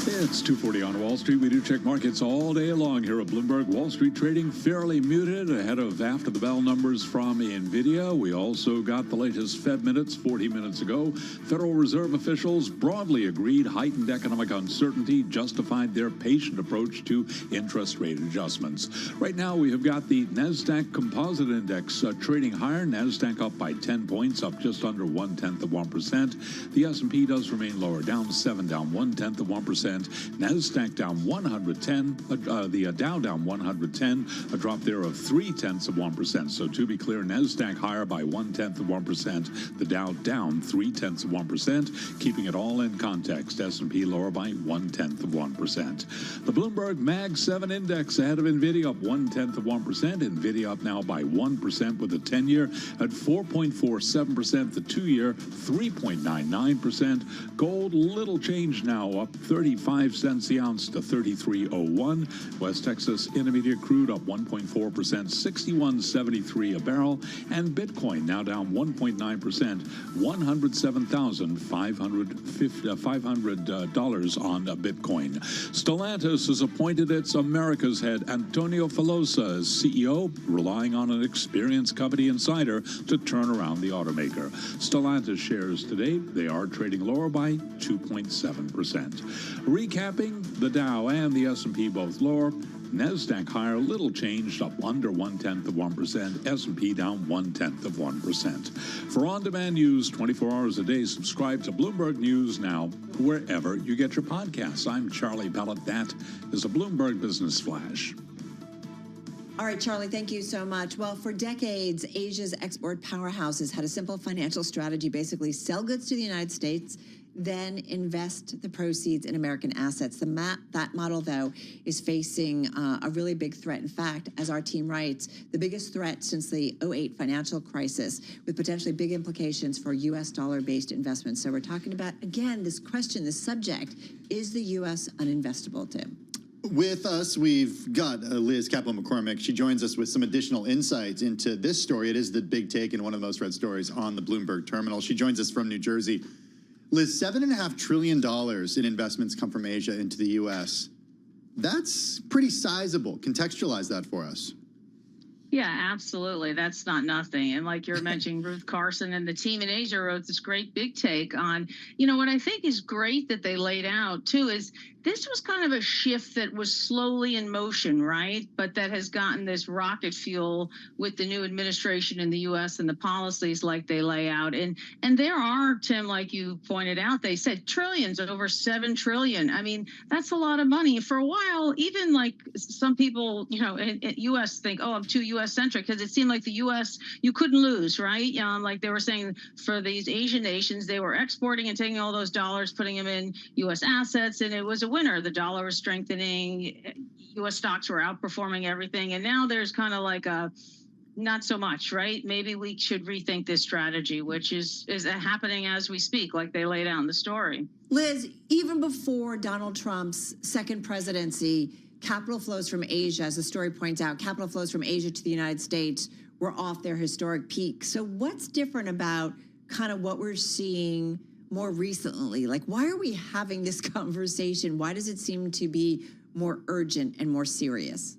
It's 2:40 on Wall Street. We do check markets all day long here at Bloomberg. Wall Street trading fairly muted ahead of after the bell numbers from NVIDIA. We also got the latest Fed minutes 40 minutes ago. Federal Reserve officials broadly agreed heightened economic uncertainty justified their patient approach to interest rate adjustments. Right now, we have got the NASDAQ Composite Index trading higher. NASDAQ up by 10 points, up just under 1/10%. The S&P does remain lower, down 7, down 1/10%. NASDAQ down 110, the Dow down 110, a drop there of 0.3%. So to be clear, NASDAQ higher by 1/10%, the Dow down 0.3%, keeping it all in context. S&P lower by 1/10%. The Bloomberg Mag 7 Index ahead of NVIDIA up 1/10%. NVIDIA up now by 1% with the 10-year at 4.47%, the 2-year 3.99%. Gold little change now, up 35 cents the ounce to 33.01. West Texas Intermediate crude up 1.4%, 61.73 a barrel. And Bitcoin now down 1.9%, $107,500 on Bitcoin. Stellantis has appointed its America's head, Antonio Filosa, as CEO, relying on an experienced company insider to turn around the automaker. Stellantis shares today, they are trading lower by 2.7%. Recapping, the Dow and the S&P both lower. NASDAQ higher, little changed, up under 0.1%. S&P down 0.1%. For on-demand news 24 hours a day, subscribe to Bloomberg News Now wherever you get your podcasts. I'm Charlie Pellet. That is a Bloomberg Business Flash. All right, Charlie, thank you so much. Well, for decades, Asia's export powerhouses had a simple financial strategy, basically sell goods to the United States, then invest the proceeds in American assets. That model, though, is facing a really big threat. In fact, as our team writes, the biggest threat since the 2008 financial crisis, with potentially big implications for U.S. dollar-based investments. So we're talking about, again, this question, this subject, is the U.S. uninvestable, Tim? With us, we've got Liz Kaplan-McCormick. She joins us with some additional insights into this story. It is the big take and one of the most read stories on the Bloomberg terminal. She joins us from New Jersey. Liz, $7.5 trillion in investments come from Asia into the U.S. That's pretty sizable. Contextualize that for us. Yeah, absolutely. That's not nothing. And like you're mentioning, Ruth Carson and the team in Asia wrote this great big take on, what I think is great that they laid out, too, is this was kind of a shift that was slowly in motion, right? But that has gotten this rocket fuel with the new administration in the U.S. and the policies like they lay out. And there are, Tim, like you pointed out, they said trillions, over 7 trillion. I mean, that's a lot of money. For a while, even like some people, in U.S. think, oh, I'm too U.S. centric, because it seemed like the U.S., you couldn't lose, right? Like they were saying for these Asian nations, they were exporting and taking all those dollars, putting them in U.S. assets, and it was a winner. The dollar was strengthening, U.S. stocks were outperforming everything, and now there's kind of like a not so much, right? Maybe we should rethink this strategy, which is happening as we speak, like they laid out in the story. Liz, even before Donald Trump's second presidency, capital flows from Asia, as the story points out, capital flows from Asia to the United States were off their historic peak. So what's different about kind of what we're seeing more recently? Like, why are we having this conversation? Why does it seem to be more urgent and more serious?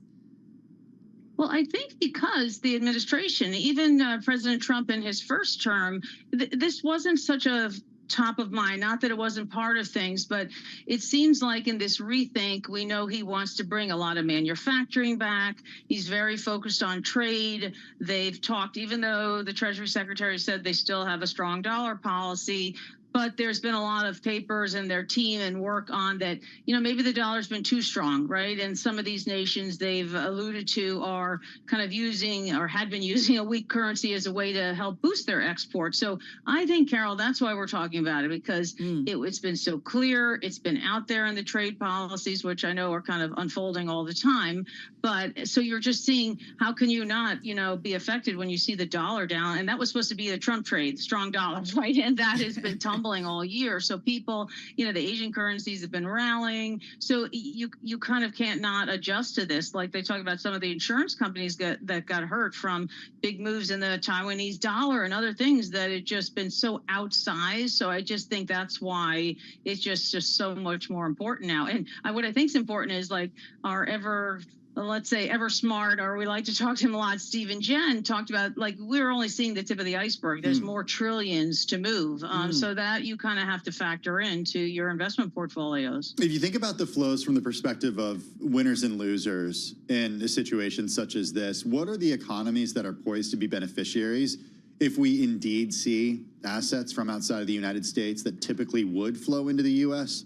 Well, I think because the administration, even President Trump in his first term, this wasn't such a top of mind. Not that it wasn't part of things, but it seems like in this rethink, we know he wants to bring a lot of manufacturing back. He's very focused on trade. They've talked, even though the Treasury Secretary said they still have a strong dollar policy, but there's been a lot of papers and their team and work on that, maybe the dollar's been too strong, right? And some of these nations they've alluded to are kind of using or had been using a weak currency as a way to help boost their exports. So I think, Carol, that's why we're talking about it, because it's been so clear. It's been out there in the trade policies, which I know are kind of unfolding all the time. But so you're just seeing, how can you not, be affected when you see the dollar down? And that was supposed to be the Trump trade, strong dollars, right? And that has been tumbling tumbling all year. So people, you know, the Asian currencies have been rallying. So you kind of can't not adjust to this. Like they talk about some of the insurance companies that got hurt from big moves in the Taiwanese dollar and other things that it just been so outsized. So I just think that's why it's just so much more important now. And what I think is important is like our let's say ever smart, or we like to talk to him a lot, Steve and Jen talked about, like, we're only seeing the tip of the iceberg. There's more trillions to move. So that you kind of have to factor into your investment portfolios. If you think about the flows from the perspective of winners and losers in a situation such as this, what are the economies that are poised to be beneficiaries if we indeed see assets from outside of the United States that typically would flow into the U.S.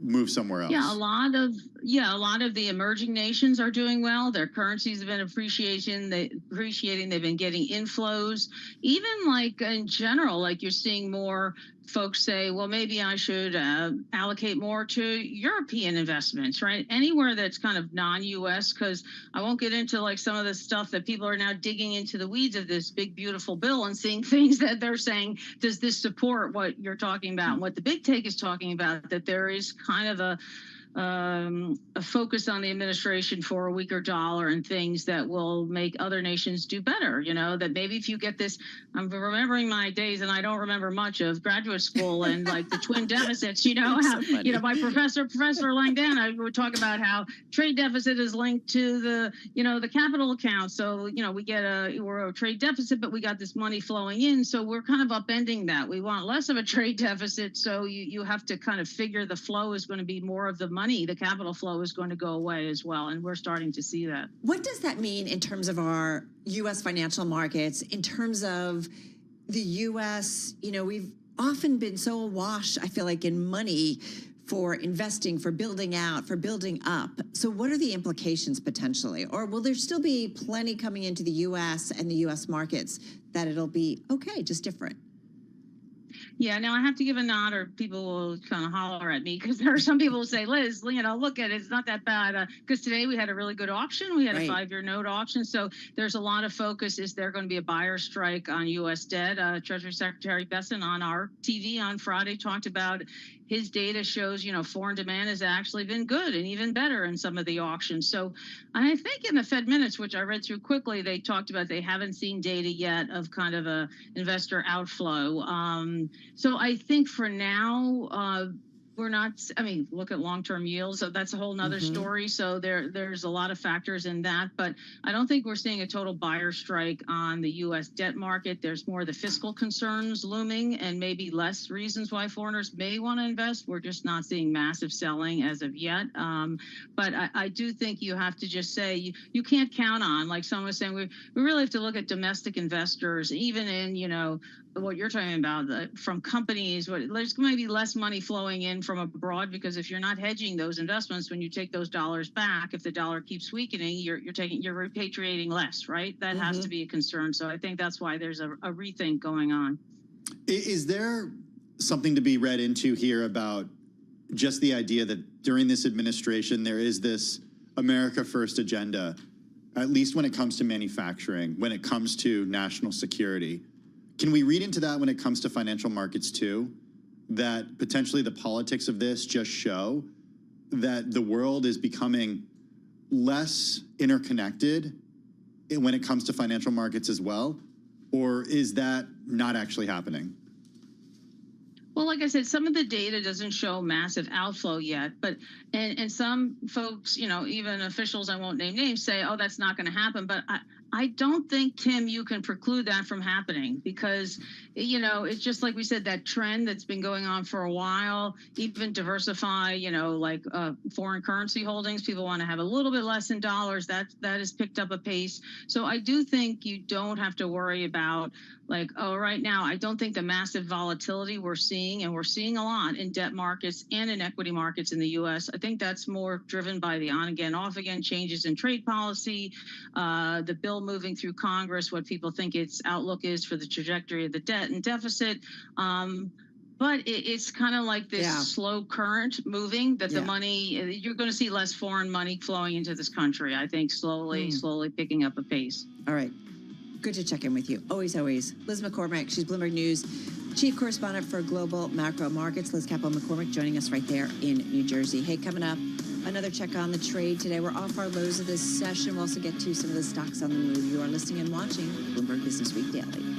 move somewhere else? Yeah, a lot of the emerging nations are doing well. Their currencies have been appreciating. They've been getting inflows. Even like in general, like you're seeing more folks say, well, maybe I should allocate more to European investments, right? Anywhere that's kind of non-U.S., because I won't get into like some of the stuff that people are now digging into the weeds of this big, beautiful bill and seeing things that they're saying, does this support what you're talking about? And what the big take is talking about, that there is kind of a focus on the administration for a weaker dollar and things that will make other nations do better. You know, that maybe if you get this, I'm remembering my days, and I don't remember much of graduate school and like the twin deficits. You know, how, you know, my Professor Langdana would talk about how trade deficit is linked to the, you know, the capital account. So, you know, we're a trade deficit, but we got this money flowing in. So we're kind of upending that. We want less of a trade deficit. So you have to kind of figure the flow is going to be more of the money. The capital flow is going to go away as well, and we're starting to see that. What does that mean in terms of our U.S. financial markets, in terms of the U.S., you know, we've often been so awash, I feel like, in money for investing, for building out, for building up. So what are the implications potentially? Or will there still be plenty coming into the U.S. and the U.S. markets that it'll be okay, just different? Yeah, now I have to give a nod, or people will kind of holler at me, because there are some people who say, Liz, you know, look at it, it's not that bad. Because today we had a really good auction. We had a 5-year note auction. So there's a lot of focus. Is there going to be a buyer strike on U.S. debt? Treasury Secretary Besson on our TV on Friday talked about his data shows, you know, foreign demand has actually been good and even better in some of the auctions. So, and I think in the Fed minutes, which I read through quickly, they talked about they haven't seen data yet of kind of a investor outflow. So I think for now, we're not, I mean, look at long-term yields. So that's a whole nother story. So there's a lot of factors in that, but I don't think we're seeing a total buyer strike on the U.S. debt market. There's more the fiscal concerns looming and maybe less reasons why foreigners may want to invest. We're just not seeing massive selling as of yet. But I do think you have to just say, you can't count on, like someone was saying, we really have to look at domestic investors, even in, you know, what you're talking about, from companies, there's going to be less money flowing in from abroad, because if you're not hedging those investments, when you take those dollars back, if the dollar keeps weakening, you're repatriating less, right? That has to be a concern. So I think that's why there's a rethink going on. Is there something to be read into here about just the idea that during this administration, there is this America First agenda, at least when it comes to manufacturing, when it comes to national security? Can we read into that when it comes to financial markets too, that potentially the politics of this just show that the world is becoming less interconnected when it comes to financial markets as well? Or is that not actually happening? Well, like I said, some of the data doesn't show massive outflow yet, but and some folks, you know, even officials, I won't name names, say, oh, that's not going to happen. But I don't think, Tim, you can preclude that from happening, because, you know, it's just like we said, that trend that's been going on for a while, even diversify, you know, like foreign currency holdings. People want to have a little bit less in dollars. That has picked up a pace. So I do think you don't have to worry about, like, oh, right now, I don't think the massive volatility we're seeing, and we're seeing a lot in debt markets and in equity markets in the U.S., I think that's more driven by the on-again, off-again changes in trade policy, the bill moving through Congress, what people think its outlook is for the trajectory of the debt and deficit. But it's kind of like this slow current moving, that the money, you're going to see less foreign money flowing into this country, I think, slowly picking up a pace. All right. Good to check in with you. Always, always. Liz McCormick, she's Bloomberg News Chief Correspondent for Global Macro Markets, Liz Capel-McCormick, joining us right there in New Jersey. Hey, coming up, another check on the trade today. We're off our lows of this session. We'll also get to some of the stocks on the move. You are listening and watching Bloomberg Business Week Daily.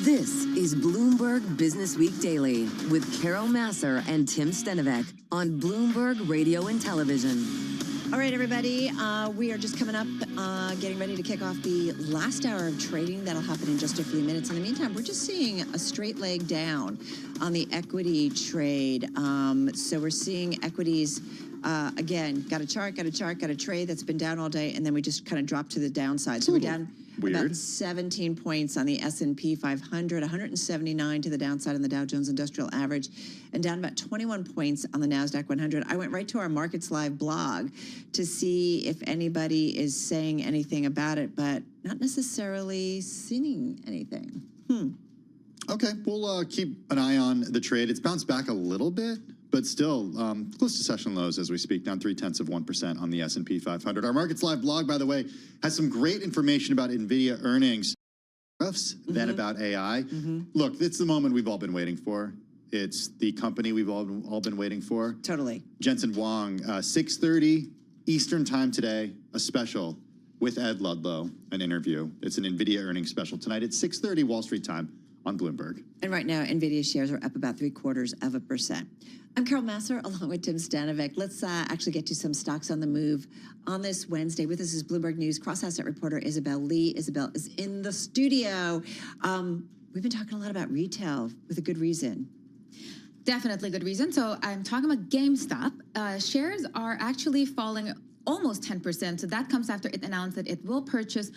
This is Bloomberg Business Week Daily with Carol Masser and Tim Stenovec on Bloomberg Radio and Television. All right, everybody, we are just coming up, getting ready to kick off the last hour of trading. That'll happen in just a few minutes. In the meantime, we're just seeing a straight leg down on the equity trade. So we're seeing equities, again, got a trade that's been down all day, and then we just kind of dropped to the downside. So we're down about 17 points on the S&P 500, 179 to the downside on the Dow Jones Industrial Average, and down about 21 points on the NASDAQ 100. I went right to our Markets Live blog to see if anybody is saying anything about it, but not necessarily seeing anything. Okay, we'll keep an eye on the trade. It's bounced back a little bit, but still close to session lows as we speak, down 0.3% on the S&P 500. Our Markets Live blog, by the way, has some great information about NVIDIA earnings, then about AI. Look, it's the moment we've all been waiting for. It's the company we've all been waiting for. Totally. Jensen Huang, 6:30 Eastern time today, a special with Ed Ludlow, an interview. It's an NVIDIA earnings special tonight at 6:30 Wall Street time on Bloomberg. And right now, NVIDIA shares are up about 0.75%. I'm Carol Masser, along with Tim Stenovec. Let's actually get to some stocks on the move on this Wednesday. With us is Bloomberg News cross-asset reporter Isabel Lee. Isabel is in the studio. We've been talking a lot about retail with a good reason. Definitely good reason. So I'm talking about GameStop. Shares are actually falling almost 10%. So that comes after it announced that it will purchase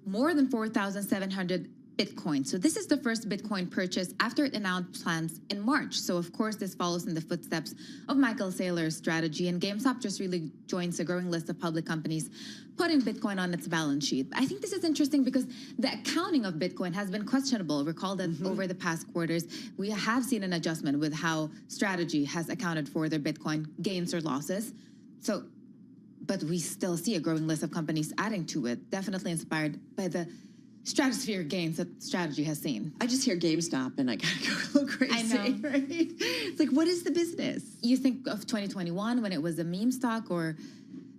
more than 4,700 Bitcoin. So this is the first Bitcoin purchase after it announced plans in March. So of course, this follows in the footsteps of Michael Saylor's strategy, and GameStop just really joins a growing list of public companies putting Bitcoin on its balance sheet. I think this is interesting because the accounting of Bitcoin has been questionable. Recall that over the past quarters, we have seen an adjustment with how strategy has accounted for their Bitcoin gains or losses. So, but we still see a growing list of companies adding to it, definitely inspired by the stratosphere gains that strategy has seen. I just hear GameStop and I gotta go a little crazy. I know. Right? It's like, what is the business? You think of 2021 when it was a meme stock, or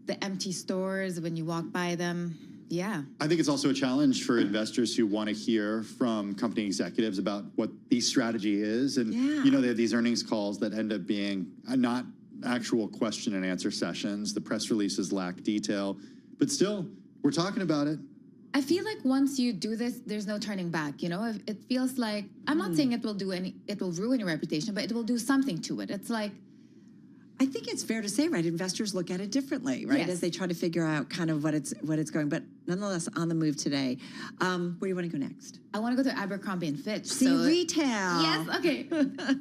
the empty stores when you walk by them. Yeah. I think it's also a challenge for investors who want to hear from company executives about what the strategy is. And, you know, they have these earnings calls that end up being not actual question and answer sessions. The press releases lack detail, but still, we're talking about it. I feel like once you do this, there's no turning back. You know, it feels like, I'm not saying it will ruin your reputation, but it will do something to it. It's like, I think it's fair to say, right? Investors look at it differently, right? Yes. As they try to figure out kind of what it's going. But nonetheless, on the move today. Where do you want to go next? I want to go to Abercrombie and Fitch. See, retail. Yes, okay.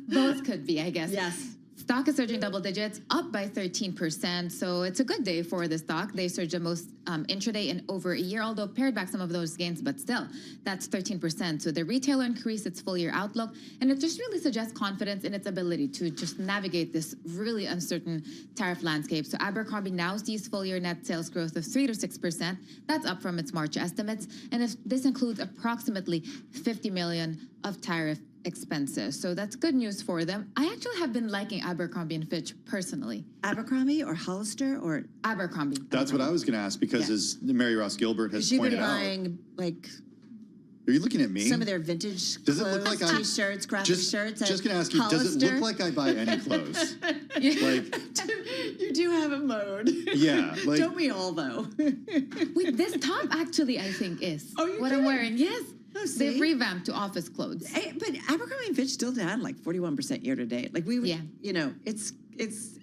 Both could be, I guess. Yes. Stock is surging double digits, up by 13%. So it's a good day for the stock. They surged the most intraday in over a year, although pared back some of those gains, but still, that's 13%. So the retailer increased its full year outlook, and it just really suggests confidence in its ability to just navigate this really uncertain tariff landscape. So Abercrombie now sees full year net sales growth of 3 to 6%. That's up from its March estimates. And if this includes approximately $50 million of tariff expenses. So that's good news for them. I actually have been liking Abercrombie and Fitch personally. Abercrombie or Hollister or Abercrombie? That's what I was going to ask, because as Mary Ross Gilbert has you've pointed been out. buying like. Are you looking at me? Some of their vintage does clothes, it look like t-shirts, graphic shirts. Just going to ask you, does it look like I buy any clothes? Like, you do have a mode. Yeah. Like, don't we all though? Wait, this top actually I think is what I'm wearing. Yes. Oh, they've revamped to office clothes. But Abercrombie and Fitch still down like 41% year to date. Like we would, you know, it's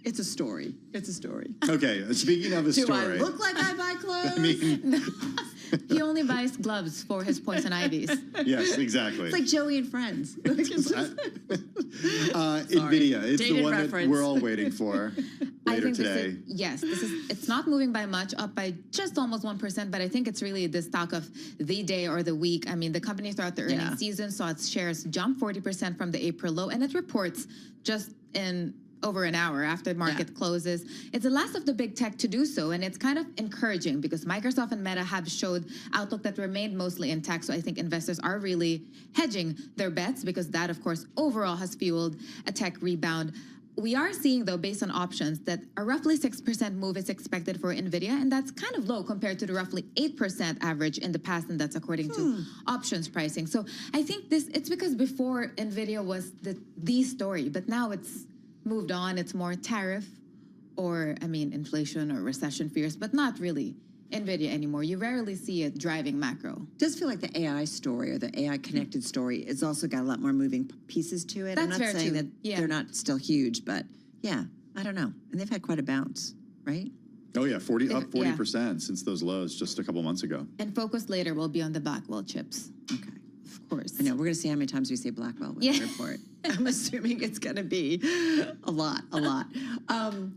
a story. It's a story. Okay, speaking of a Do story. I look like I buy clothes? I mean, he only buys gloves for his poison ivies. Yes, exactly. It's like Joey and Friends. NVIDIA, it's Dated the one reference. that we're all waiting for later today. It's not moving by much, up by just almost 1%, but I think it's really the stock of the day or the week. I mean, the company throughout the earnings season saw its shares jump 40% from the April low, and it reports just in over an hour after the market closes. It's the last of the big tech to do so, and it's kind of encouraging because Microsoft and Meta have showed outlook that remained mostly intact. So I think investors are really hedging their bets because that, of course, overall has fueled a tech rebound. We are seeing, though, based on options, that a roughly 6% move is expected for NVIDIA, and that's kind of low compared to the roughly 8% average in the past, and that's according to options pricing. So I think it's because before NVIDIA was the story, but now it's moved on. It's more tariff or, inflation or recession fears, but not really NVIDIA anymore. You rarely see it driving macro. It does feel like the AI story or the AI connected story has also got a lot more moving pieces to it. I'm not saying that they're not still huge, but yeah, I don't know. And they've had quite a bounce, right? Oh yeah, 40% since those lows just a couple months ago. And focus later will be on the Blackwell chips. Okay. Of course. I know, we're going to see how many times we say Blackwell with the report. I'm assuming it's going to be a lot.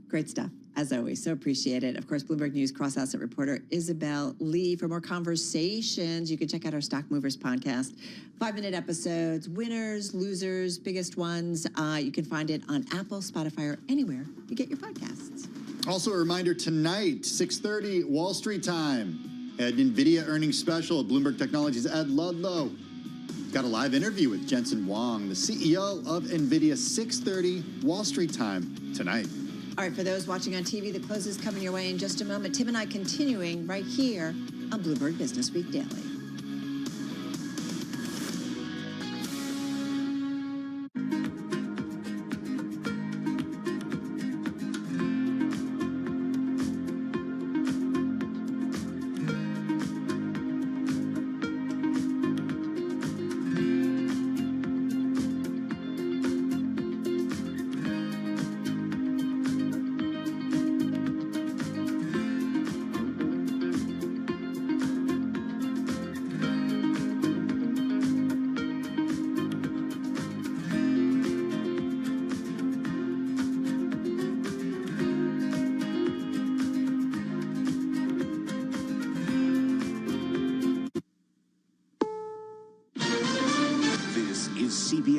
Great stuff, as always. So appreciate it. Of course, Bloomberg News cross-asset reporter Isabel Lee. For more conversations, you can check out our Stock Movers podcast. 5-minute episodes, winners, losers, biggest ones. You can find it on Apple, Spotify, or anywhere you get your podcasts. Also a reminder, tonight, 6:30 Wall Street time, at NVIDIA earnings special at Bloomberg Technologies Ed Ludlow. Got a live interview with Jensen Huang, the CEO of NVIDIA, 6:30 Wall Street time tonight. All right, for those watching on TV, the close is coming your way in just a moment. Tim and I continuing right here on Bloomberg Business Week Daily.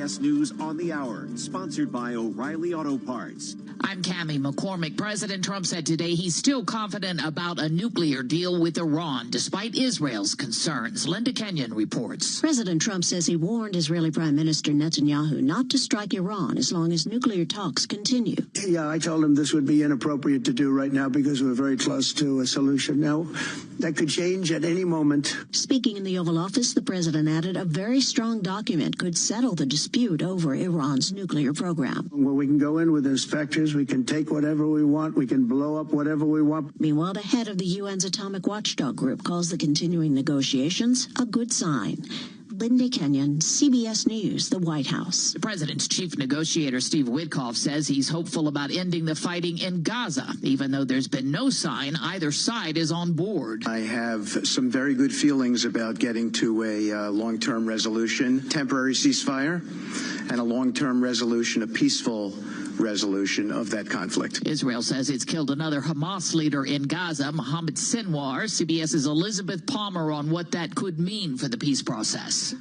CBS News on the Hour, sponsored by O'Reilly Auto Parts. I'm Cammie McCormick. President Trump said today he's still confident about a nuclear deal with Iran, despite Israel's concerns. Linda Kenyon reports. President Trump says he warned Israeli Prime Minister Netanyahu not to strike Iran as long as nuclear talks continue. Yeah, I told him this would be inappropriate to do right now because we're very close to a solution. Now, that could change at any moment. Speaking in the Oval Office, the president added a very strong document could settle the dispute over Iran's nuclear program. Well, we can go in with inspectors, we can take whatever we want, we can blow up whatever we want. Meanwhile, the head of the UN's Atomic Watchdog Group calls the continuing negotiations a good sign. Linda Kenyon, CBS News, the White House. The president's chief negotiator, Steve Witkoff, says he's hopeful about ending the fighting in Gaza, even though there's been no sign either side is on board. I have some very good feelings about getting to a long-term resolution, temporary ceasefire, and a long-term resolution, a peaceful resolution of that conflict. Israel says it's killed another Hamas leader in Gaza, Mohammed Sinwar. CBS's Elizabeth Palmer on what that could mean for the peace process.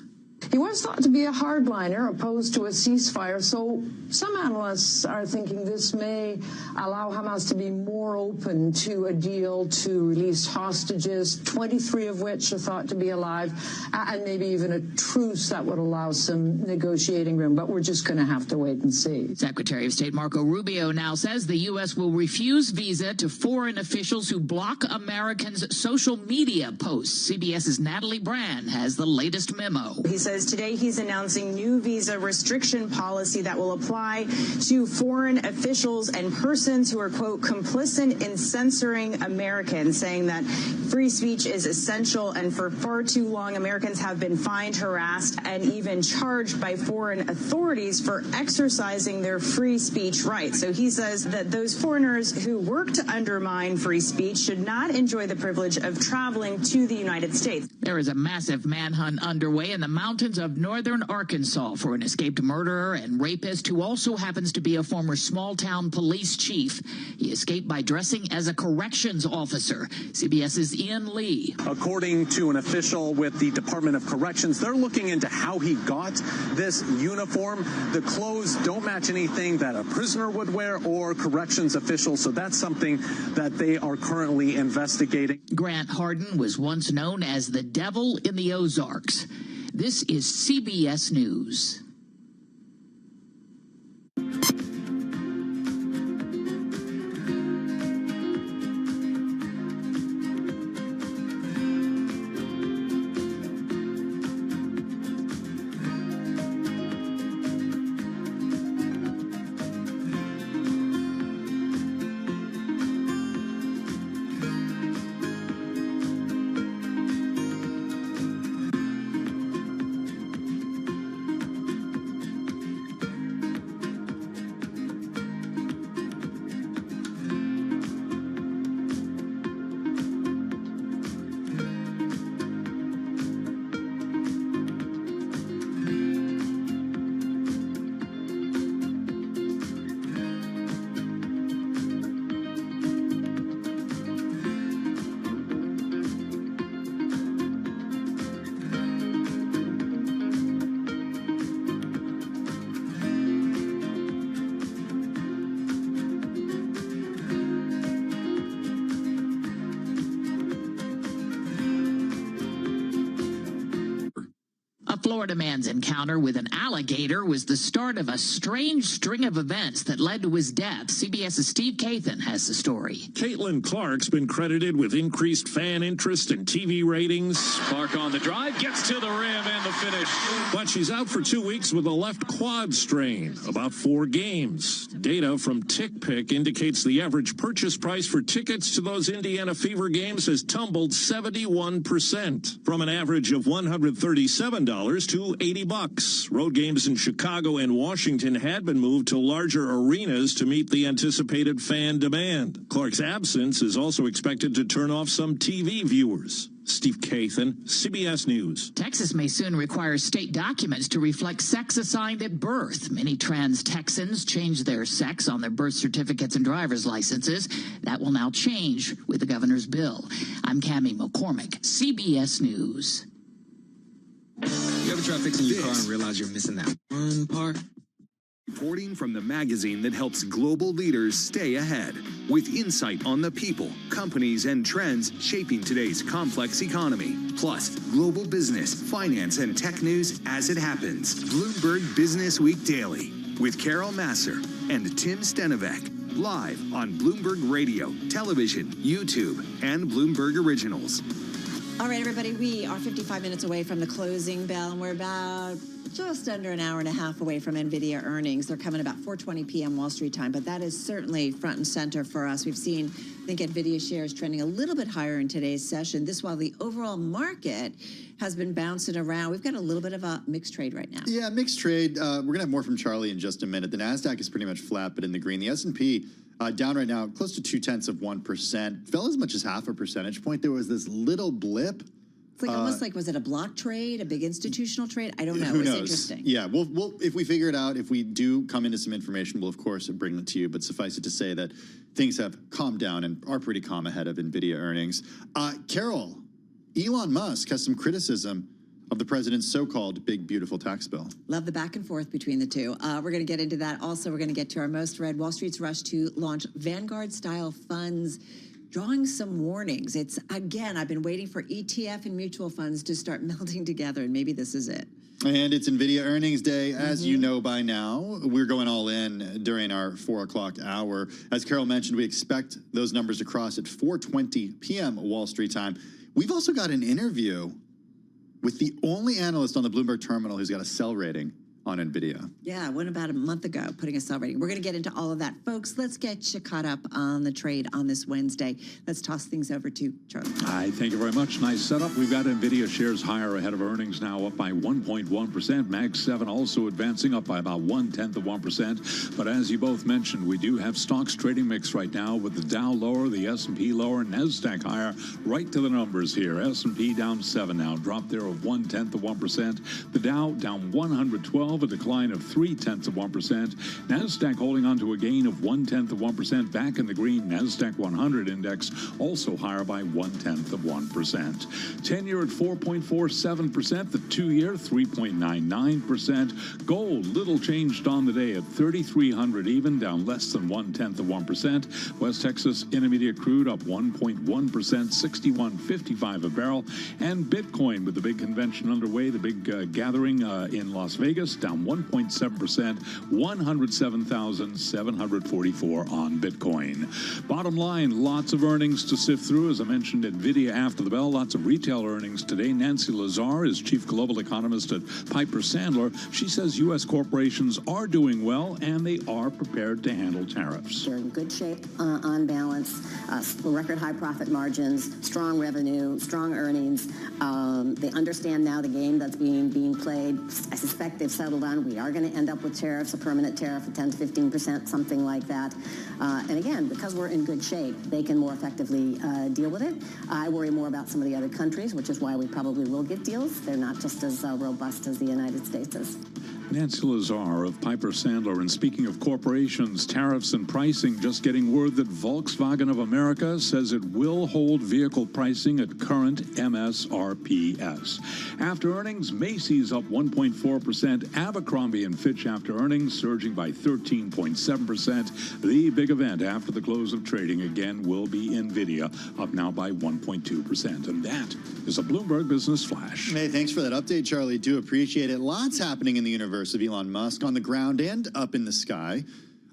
He was thought to be a hardliner opposed to a ceasefire, so some analysts are thinking this may allow Hamas to be more open to a deal to release hostages, 23 of which are thought to be alive, and maybe even a truce that would allow some negotiating room, but we're just going to have to wait and see. Secretary of State Marco Rubio now says the U.S. will refuse visa to foreign officials who block Americans' social media posts. CBS's Natalie Brand has the latest memo. He says today he's announcing new visa restriction policy that will apply to foreign officials and persons who are, quote, complicit in censoring Americans, saying that free speech is essential, and for far too long Americans have been fined, harassed, and even charged by foreign authorities for exercising their free speech rights. So he says that those foreigners who work to undermine free speech should not enjoy the privilege of traveling to the United States. There is a massive manhunt underway in the mountains of northern Arkansas for an escaped murderer and rapist who also happens to be a former small-town police chief. He escaped by dressing as a corrections officer. CBS's Ian Lee. According to an official with the Department of Corrections, they're looking into how he got this uniform. The clothes don't match anything that a prisoner would wear or corrections officials, so that's something that they are currently investigating. Grant Hardin was once known as the Devil in the Ozarks. This is CBS News. Florida man's encounter with an alligator was the start of a strange string of events that led to his death. CBS's Steve Kathan has the story. Caitlin Clark's been credited with increased fan interest and TV ratings. Clark on the drive, gets to the rim and the finish. But she's out for 2 weeks with a left quad strain, about 4 games. Data from TickPick indicates the average purchase price for tickets to those Indiana Fever games has tumbled 71%, from an average of $137 to $80. Road games in Chicago and Washington had been moved to larger arenas to meet the anticipated fan demand. Clark's absence is also expected to turn off some TV viewers. Steve Kathan, CBS News. Texas may soon require state documents to reflect sex assigned at birth. Many trans Texans changed their sex on their birth certificates and driver's licenses. That will now change with the governor's bill. I'm Cammie McCormick, CBS News. You ever try fixing your car and realize you're missing that one part? Reporting from the magazine that helps global leaders stay ahead, with insight on the people, companies, and trends shaping today's complex economy. Plus, global business, finance, and tech news as it happens. Bloomberg Business Week Daily with Carol Masser and Tim Stenovec. Live on Bloomberg Radio, television, YouTube, and Bloomberg Originals. All right, everybody, we are 55 minutes away from the closing bell, and we're about just under an hour and a half away from NVIDIA earnings. They're coming about 4:20 p.m. Wall Street time, but that is certainly front and center for us. We've seen, I think, NVIDIA shares trending a little bit higher in today's session. This while the overall market has been bouncing around. We've got a little bit of a mixed trade right now. Yeah, mixed trade. We're going to have more from Charlie in just a minute. The NASDAQ is pretty much flat, but in the green. The S&P down right now, close to 0.2%. Fell as much as half a percentage point. There was this little blip. It's like almost like, was it a block trade, a big institutional trade? I don't know. Who It's knows? interesting. Yeah, we'll if we figure it out, if we do come into some information, we'll of course bring it to you. But suffice it to say that things have calmed down and are pretty calm ahead of NVIDIA earnings. Carol, Elon Musk has some criticism of the president's so-called big, beautiful tax bill. Love the back and forth between the two. We're going to get into that. Also, we're going to get to our most read. Wall Street's rush to launch Vanguard-style funds, drawing some warnings. It's, again, I've been waiting for ETF and mutual funds to start melding together, and maybe this is it. And it's NVIDIA earnings day. As you know by now, we're going all in during our 4 o'clock hour. As Carol mentioned, we expect those numbers to cross at 4:20 p.m. Wall Street time. We've also got an interview with the only analyst on the Bloomberg terminal who's got a sell rating on NVIDIA. Yeah, went about a month ago, putting a sell rating. We're going to get into all of that. Folks, let's get you caught up on the trade on this Wednesday. Let's toss things over to Charlie. Hi, thank you very much. Nice setup. We've got NVIDIA shares higher ahead of earnings now, up by 1.1%. Mag 7 also advancing up by about 0.1%. But as you both mentioned, we do have stocks trading mix right now with the Dow lower, the S&P lower, NASDAQ higher. Right to the numbers here. S&P down 7 now, drop there of 0.1%. The Dow down 112, a decline of 0.3%. NASDAQ holding on to a gain of 0.1%. Back in the green, NASDAQ 100 index also higher by 0.1%. 10-year at 4.47%. The 2-year 3.99%. Gold little changed on the day at 3,300 even, down less than 0.1%. West Texas Intermediate crude up 1.1%, 61.55 a barrel. And Bitcoin with the big convention underway, the big gathering in Las Vegas, down 1.7%, 107,744 on Bitcoin. Bottom line, lots of earnings to sift through. As I mentioned, NVIDIA after the bell, lots of retail earnings today. Nancy Lazar is chief global economist at Piper Sandler. She says U.S. corporations are doing well and they are prepared to handle tariffs. They're in good shape on balance, record high profit margins, strong revenue, strong earnings. They understand now the game that's being played. I suspect they've settled on. We are going to end up with tariffs, a permanent tariff of 10 to 15%, something like that. And again, because we're in good shape, they can more effectively deal with it. I worry more about some of the other countries, which is why we probably will get deals. They're not just as robust as the United States is. Nancy Lazar of Piper Sandler. And speaking of corporations, tariffs and pricing, just getting word that Volkswagen of America says it will hold vehicle pricing at current MSRPs. After earnings, Macy's up 1.4%. Abercrombie & Fitch after earnings surging by 13.7%. The big event after the close of trading again will be NVIDIA, up now by 1.2%. And that is a Bloomberg Business Flash. Hey, thanks for that update, Charlie. Do appreciate it. Lots happening in the universe of Elon Musk, on the ground and up in the sky.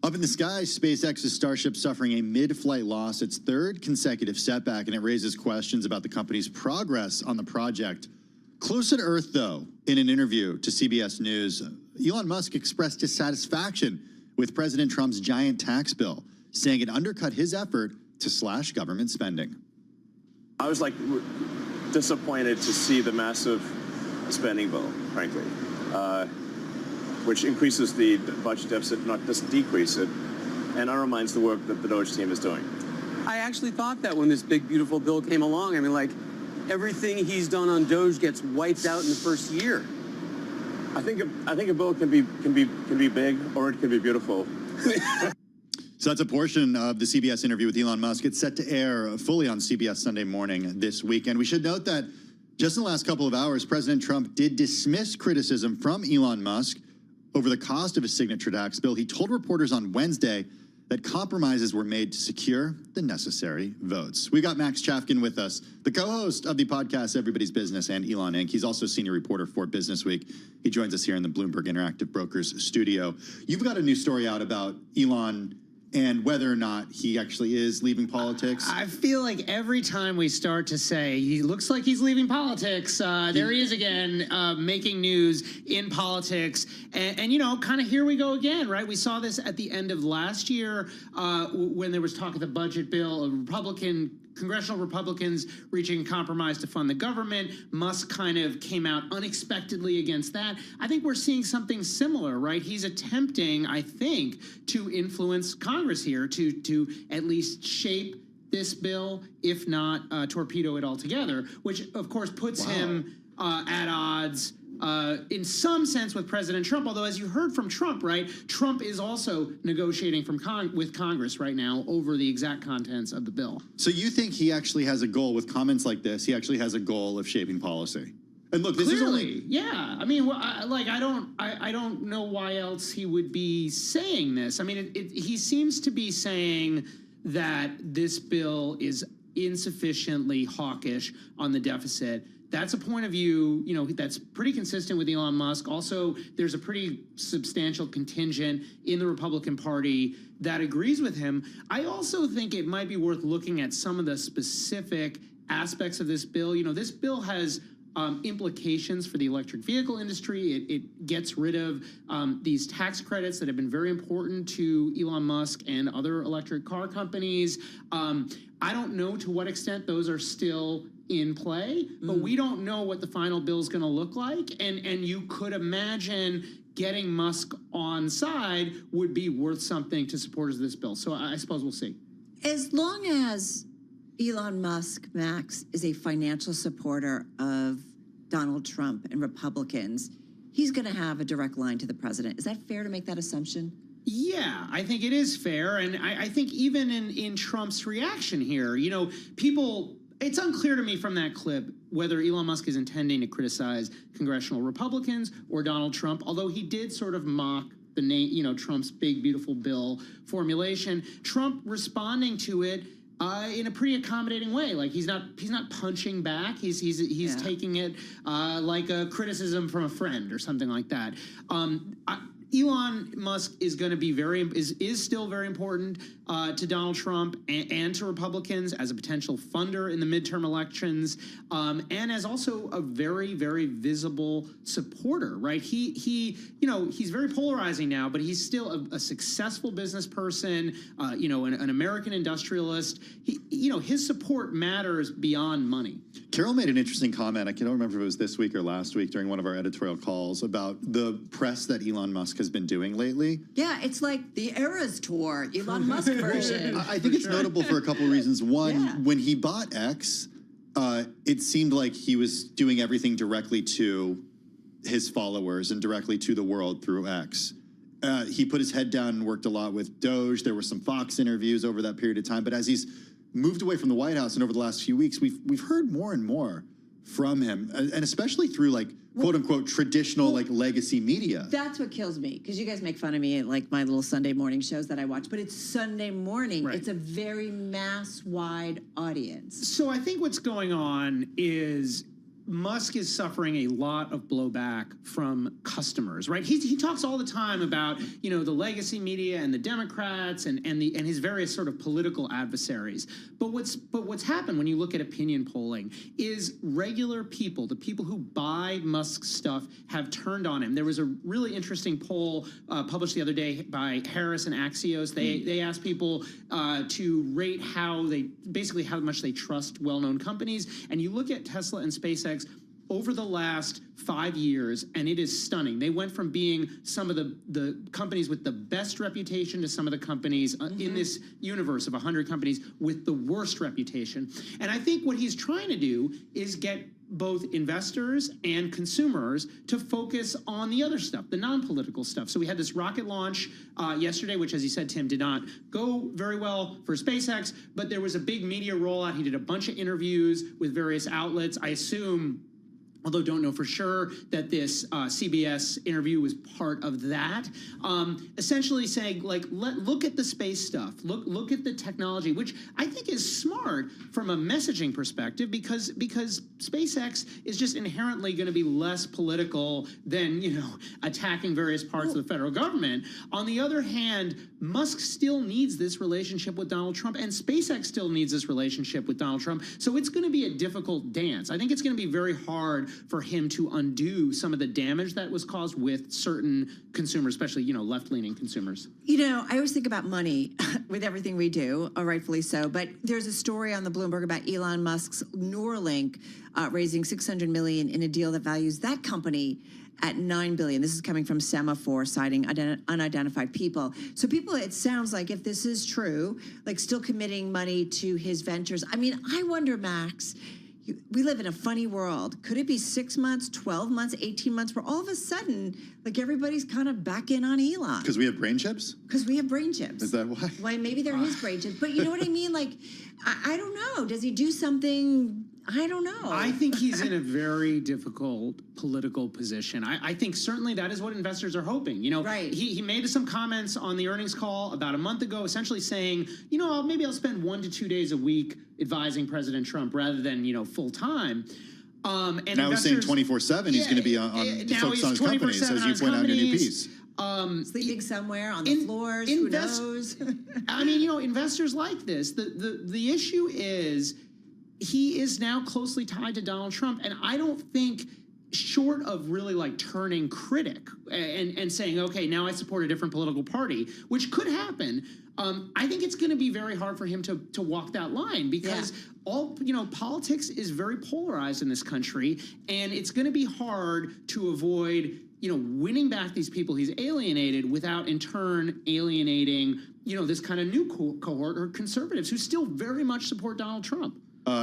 Up in the sky, SpaceX's Starship suffering a mid-flight loss, its third consecutive setback, and it raises questions about the company's progress on the project. Closer to Earth, though, in an interview to CBS News, Elon Musk expressed dissatisfaction with President Trump's giant tax bill, saying it undercut his effort to slash government spending. I was disappointed to see the massive spending bill, frankly. Which increases the budget deficit, not just decrease it, and undermines the work that the Doge team is doing. I actually thought that when this big, beautiful bill came along. I mean, like, everything he's done on Doge gets wiped out in the first year. I think a bill can be big or it can be beautiful. So that's a portion of the CBS interview with Elon Musk. It's set to air fully on CBS Sunday morning this weekend. We should note that Just in the last couple of hours, President Trump did dismiss criticism from Elon Musk over the cost of his signature tax bill. He told reporters on Wednesday that compromises were made to secure the necessary votes. We got Max Chafkin with us, the co-host of the podcast Everybody's Business and Elon Inc. He's also senior reporter for Business Week. He joins us here in the Bloomberg Interactive Brokers studio. You've got a new story out about Elon and whether or not he actually is leaving politics. I feel like every time we start to say he looks like he's leaving politics, there he is again, making news in politics. And you know, kind of here we go again, right? We saw this at the end of last year when there was talk of the budget bill, congressional Republicans reaching compromise to fund the government. Musk kind of came out unexpectedly against that. I think we're seeing something similar, right? He's attempting, I think, to influence Congress here to at least shape this bill, if not torpedo it altogether, which of course puts him at odds in some sense with President Trump, although as you heard from Trump, right, Trump is also negotiating with Congress right now over the exact contents of the bill. So you think he actually has a goal with comments like this? He actually has a goal of shaping policy. And look, this Clearly, is only... yeah. I mean, I don't know why else he would be saying this. I mean, he seems to be saying that this bill is insufficiently hawkish on the deficit. That's a point of view, you know, that's pretty consistent with Elon Musk. Also, there's a pretty substantial contingent in the Republican Party that agrees with him. I also think it might be worth looking at some of the specific aspects of this bill. You know, this bill has implications for the electric vehicle industry. It gets rid of these tax credits that have been very important to Elon Musk and other electric car companies. I don't know to what extent those are still in play, but we don't know what the final bill is going to look like. And you could imagine getting Musk on side would be worth something to supporters of this bill. So I suppose we'll see. As long as Elon Musk, Max, is a financial supporter of Donald Trump and Republicans, he's going to have a direct line to the president. Is that fair to make that assumption? Yeah, I think it is fair. And I think even in Trump's reaction here, you know, it's unclear to me from that clip whether Elon Musk is intending to criticize congressional Republicans or Donald Trump, although he did sort of mock the name, you know, Trump's big, beautiful bill formulation. Trump responding to it in a pretty accommodating way. Like he's not punching back. He's taking it like a criticism from a friend or something like that. Elon Musk is going to be is still very important to Donald Trump and to Republicans as a potential funder in the midterm elections, and as also a very, very visible supporter. Right? He you know, he's very polarizing now, but he's still a successful business person. You know, an American industrialist. You know, his support matters beyond money. Carol made an interesting comment. I can't remember if it was this week or last week during one of our editorial calls about the press that Elon Musk has been doing lately. Yeah, it's like the Eras Tour, Elon Musk version. I think it's notable for a couple of reasons. One, when he bought X, it seemed like he was doing everything directly to his followers and directly to the world through X. He put his head down and worked a lot with Doge. There were some Fox interviews over that period of time. But as he's moved away from the White House and over the last few weeks, we've heard more and more from him, and especially through like quote unquote traditional like legacy media. That's what kills me, because you guys make fun of me at like my little Sunday morning shows that I watch, but it's Sunday morning. Right. It's a very mass wide audience. So I think what's going on is Musk is suffering a lot of blowback from customers, right? He talks all the time about, you know, the legacy media and the Democrats and his various sort of political adversaries. But what's happened when you look at opinion polling is regular people, the people who buy Musk's stuff, have turned on him. There was a really interesting poll published the other day by Harris and Axios. They asked people to rate how much they trust well-known companies, and you look at Tesla and SpaceX. over the last 5 years, and it is stunning. They went from being some of the companies with the best reputation to some of the companies in this universe of 100 companies with the worst reputation. And I think what he's trying to do is get both investors and consumers to focus on the other stuff, the non-political stuff. So we had this rocket launch yesterday, which, as you said, Tim, did not go very well for SpaceX, but there was a big media rollout. He did a bunch of interviews with various outlets. I assume, although don't know for sure, that this CBS interview was part of that. Essentially saying, like, look at the space stuff, look at the technology, which I think is smart from a messaging perspective, because SpaceX is just inherently going to be less political than, you know, attacking various parts of the federal government. On the other hand, Musk still needs this relationship with Donald Trump, and SpaceX still needs this relationship with Donald Trump. So it's going to be a difficult dance. I think it's going to be very hard for him to undo some of the damage that was caused with certain consumers, especially, you know, left-leaning consumers. You know, I always think about money with everything we do, rightfully so. But there's a story on the Bloomberg about Elon Musk's Neuralink raising $600 million in a deal that values that company at $9 billion. This is coming from Semaphore, citing unidentified people. So people, it sounds like, if this is true, like still committing money to his ventures. I mean, I wonder, Max, we live in a funny world. Could it be 6 months, 12 months, 18 months, where all of a sudden, like, everybody's kind of back in on Elon? Because we have brain chips? Because we have brain chips. Is that why? Why, maybe they're his brain chips. But you know what I mean? Like, I don't know. Does he do something? I don't know. I think he's in a very difficult political position. I think certainly that is what investors are hoping. You know, right. He made some comments on the earnings call about a month ago, essentially saying, you know, maybe I'll spend 1 to 2 days a week advising President Trump rather than, you know, full time. And now he's saying 24/7 he's going to be on focused on his companies, as you point out in your new piece. Sleeping somewhere on the floors, who knows? I mean, you know, investors like this. The issue is he is now closely tied to Donald Trump, and I don't think, short of really like turning critic and saying, okay, now I support a different political party, which could happen, I think it's going to be very hard for him to walk that line, because politics is very polarized in this country, and it's going to be hard to avoid, you know, winning back these people he's alienated without in turn alienating, you know, this kind of new cohort or conservatives who still very much support Donald Trump.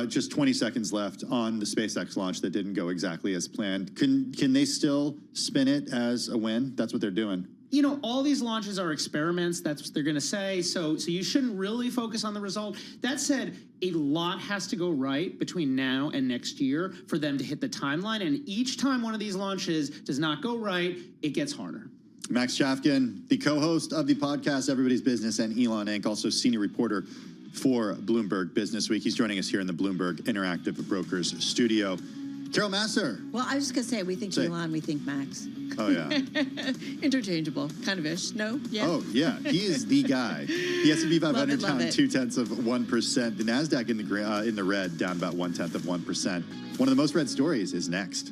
Just 20 seconds left on the SpaceX launch that didn't go exactly as planned. Can they still spin it as a win? That's what they're doing. You know, all these launches are experiments. That's what they're going to say. So you shouldn't really focus on the result. That said, a lot has to go right between now and next year for them to hit the timeline. And each time one of these launches does not go right, it gets harder. Max Chafkin, the co-host of the podcast Everybody's Business and Elon Inc., also senior reporter for Bloomberg Business Week. He's joining us here in the Bloomberg Interactive Brokers studio. Carol Masser. Well, I was just going to say, we think Elon, we think Max. Oh, yeah. Interchangeable, kind of ish. No? Yeah. Oh, yeah. He is the guy. The S&P 500 down 0.2%. The NASDAQ in the red, down about 0.1%. One of the most read stories is next.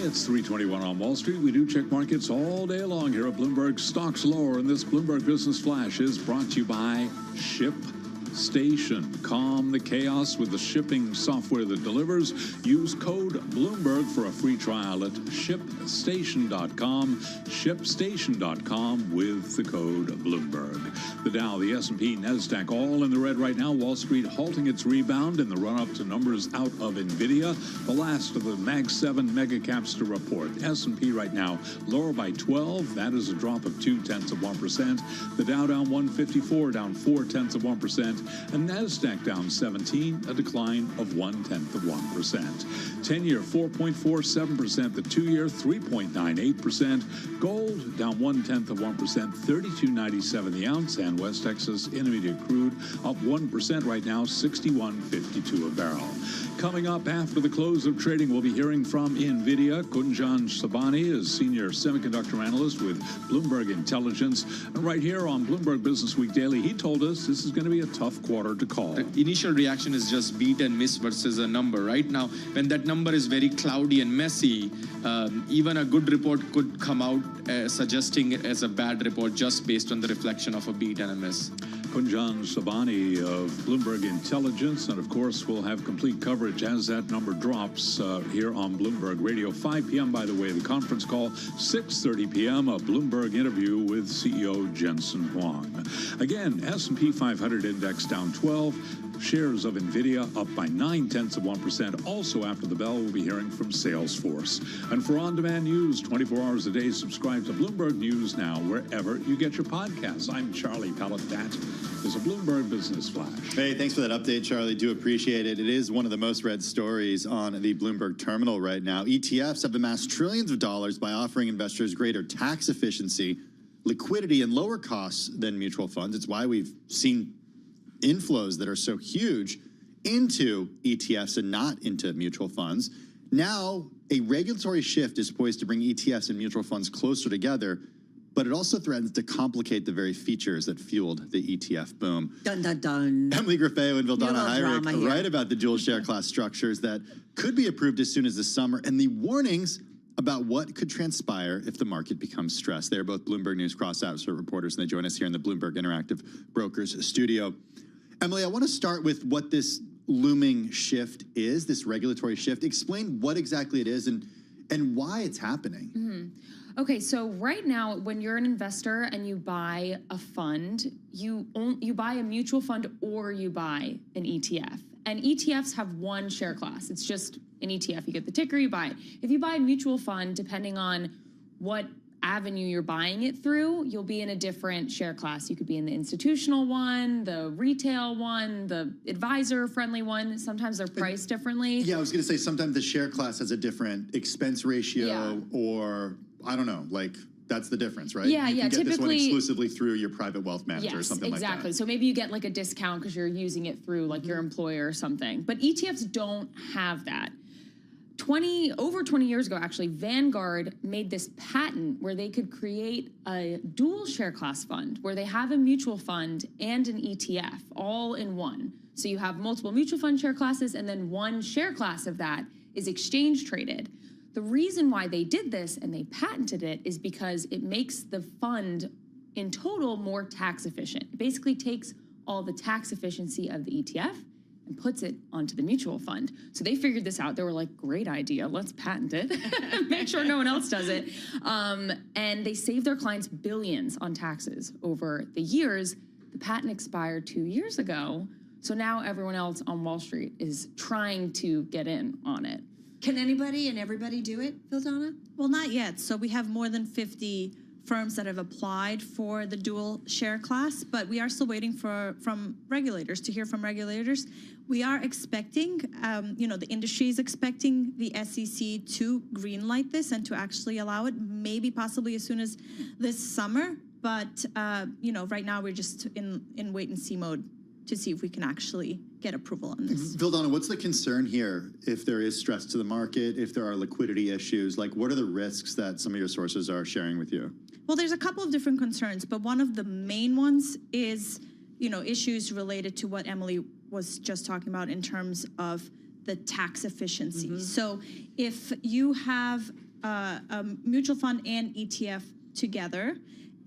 It's 3:21 on Wall Street. We do check markets all day long here at Bloomberg. Stocks lower, and this Bloomberg Business Flash is brought to you by ShipStation. Calm the chaos with the shipping software that delivers. Use code Bloomberg for a free trial at ShipStation.com. ShipStation.com with the code Bloomberg. The Dow, the S&P, NASDAQ, all in the red right now. Wall Street halting its rebound in the run-up to numbers out of NVIDIA. The last of the Mag 7 mega caps to report. S&P right now lower by 12. That is a drop of 0.2%. The Dow down 154, down 0.4%. And NASDAQ down 17, a decline of 0.1%. 10-year 4.47%. The 2-year 3.98%. Gold down 0.1%. 32.97 the ounce. And West Texas Intermediate crude up 1% right now, 61.52 a barrel. Coming up after the close of trading, we'll be hearing from NVIDIA. Kunjan Sabani is senior semiconductor analyst with Bloomberg Intelligence. And right here on Bloomberg Business Week Daily, he told us this is going to be a tough quarter to call. The initial reaction is just beat and miss versus a number. Right now, when that number is very cloudy and messy, even a good report could come out suggesting it as a bad report just based on the reflection of a beat and a miss. Kunjan Sabani of Bloomberg Intelligence, and of course we'll have complete coverage as that number drops here on Bloomberg Radio. 5 p.m. by the way, the conference call. 6:30 p.m. a Bloomberg interview with CEO Jensen Huang. Again, S&P 500 index down 12. Shares of NVIDIA up by 0.9%. Also after the bell, we'll be hearing from Salesforce. And for on-demand news, 24 hours a day, subscribe to Bloomberg News Now, wherever you get your podcasts. I'm Charlie Pellet. That is a Bloomberg Business Flash. Hey, thanks for that update, Charlie. Do appreciate it. It is one of the most read stories on the Bloomberg terminal right now. ETFs have amassed trillions of dollars by offering investors greater tax efficiency, liquidity, and lower costs than mutual funds. It's why we've seen inflows that are so huge into ETFs and not into mutual funds. Now, a regulatory shift is poised to bring ETFs and mutual funds closer together, but it also threatens to complicate the very features that fueled the ETF boom. Dun, dun, dun. Emily Griffeo and Vildana drama Heinrich here. write about the dual share class structures that could be approved as soon as this summer and the warnings about what could transpire if the market becomes stressed. They're both Bloomberg News cross-asset reporters, and they join us here in the Bloomberg Interactive Brokers studio. Emily, I want to start with what this looming shift is, this regulatory shift. Explain what exactly it is and why it's happening. Okay, so right now, when you're an investor and you buy a fund, you buy a mutual fund or you buy an ETF. And ETFs have one share class. It's just an ETF. You get the ticker, you buy it. If you buy a mutual fund, depending on what avenue you're buying it through, you'll be in a different share class. You could be in the institutional one, the retail one, the advisor-friendly one. Sometimes they're priced differently. Yeah, I was going to say sometimes the share class has a different expense ratio or, I don't know, like that's the difference, right? Yeah, you can get this one typically exclusively through your private wealth manager or something like that. Exactly. So maybe you get like a discount because you're using it through like your employer or something. But ETFs don't have that. Over 20 years ago, actually, Vanguard made this patent where they could create a dual share class fund where they have a mutual fund and an ETF all in one. So you have multiple mutual fund share classes, and then one share class of that is exchange traded. The reason why they did this and they patented it is because it makes the fund in total more tax efficient. It basically takes all the tax efficiency of the ETF and puts it onto the mutual fund. So they figured this out. They were like, great idea, let's patent it. Make sure no one else does it. And they saved their clients billions on taxes over the years. The patent expired 2 years ago. So now everyone else on Wall Street is trying to get in on it. Can anybody and everybody do it, Vildana? Well, not yet. So we have more than 50 firms that have applied for the dual share class, but we are still waiting from regulators, to hear from regulators. We are expecting, the industry is expecting the SEC to greenlight this and to actually allow it, maybe possibly as soon as this summer. But, right now we're just in wait and see mode to see if we can actually get approval on this. Vildana, what's the concern here if there is stress to the market, if there are liquidity issues? Like, what are the risks that some of your sources are sharing with you? Well, there's a couple of different concerns, but one of the main ones is, issues related to what Emily was just talking about in terms of the tax efficiency. So if you have a mutual fund and ETF together,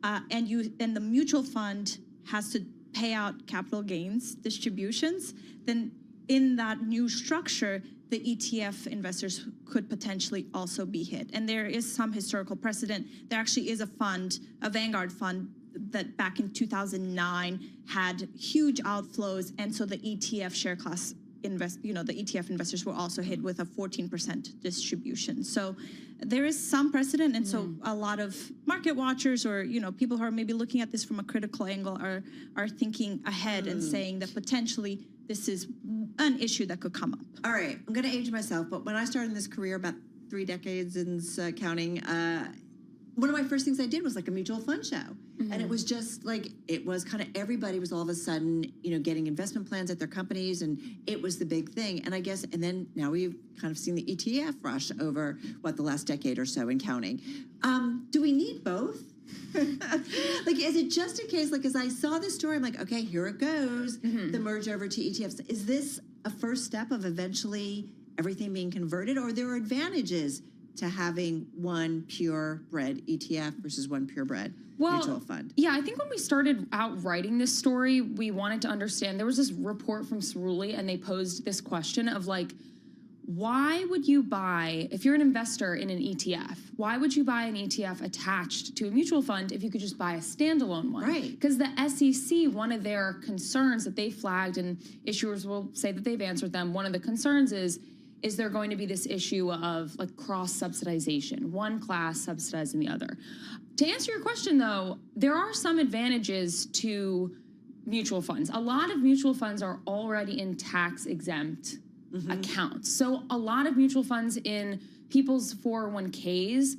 and the mutual fund has to pay out capital gains distributions, then in that new structure, the ETF investors could potentially also be hit. And there is some historical precedent. There actually is a fund, a Vanguard fund, that back in 2009 had huge outflows, and so the ETF share class the ETF investors were also hit with a 14% distribution. So there is some precedent, and so a lot of market watchers or people who are maybe looking at this from a critical angle are thinking ahead and saying that potentially this is an issue that could come up. All right, I'm going to age myself, but when I started in this career about 3 decades and counting, one of my first things I did was like a mutual fund show. And it was just like, it was kind of everybody was all of a sudden, getting investment plans at their companies, and it was the big thing. And I guess, and then now we've kind of seen the ETF rush over, the last decade or so and counting. Do we need both? Is it just a case, as I saw this story, I'm like, okay, here it goes, the merge over to ETFs. Is this a first step of eventually everything being converted, or there are advantages to having one purebred ETF versus one purebred mutual fund? Yeah, I think when we started out writing this story, we wanted to understand, there was this report from Cerulli, and they posed this question of why would you buy, if you're an investor in an ETF, why would you buy an ETF attached to a mutual fund if you could just buy a standalone one? Right. Because the SEC, one of their concerns that they flagged, and issuers will say that they've answered them, one of the concerns is there going to be this issue of cross-subsidization, one class subsidizing the other? To answer your question, though, there are some advantages to mutual funds. A lot of mutual funds are already in tax-exempt accounts. So a lot of mutual funds in people's 401ks,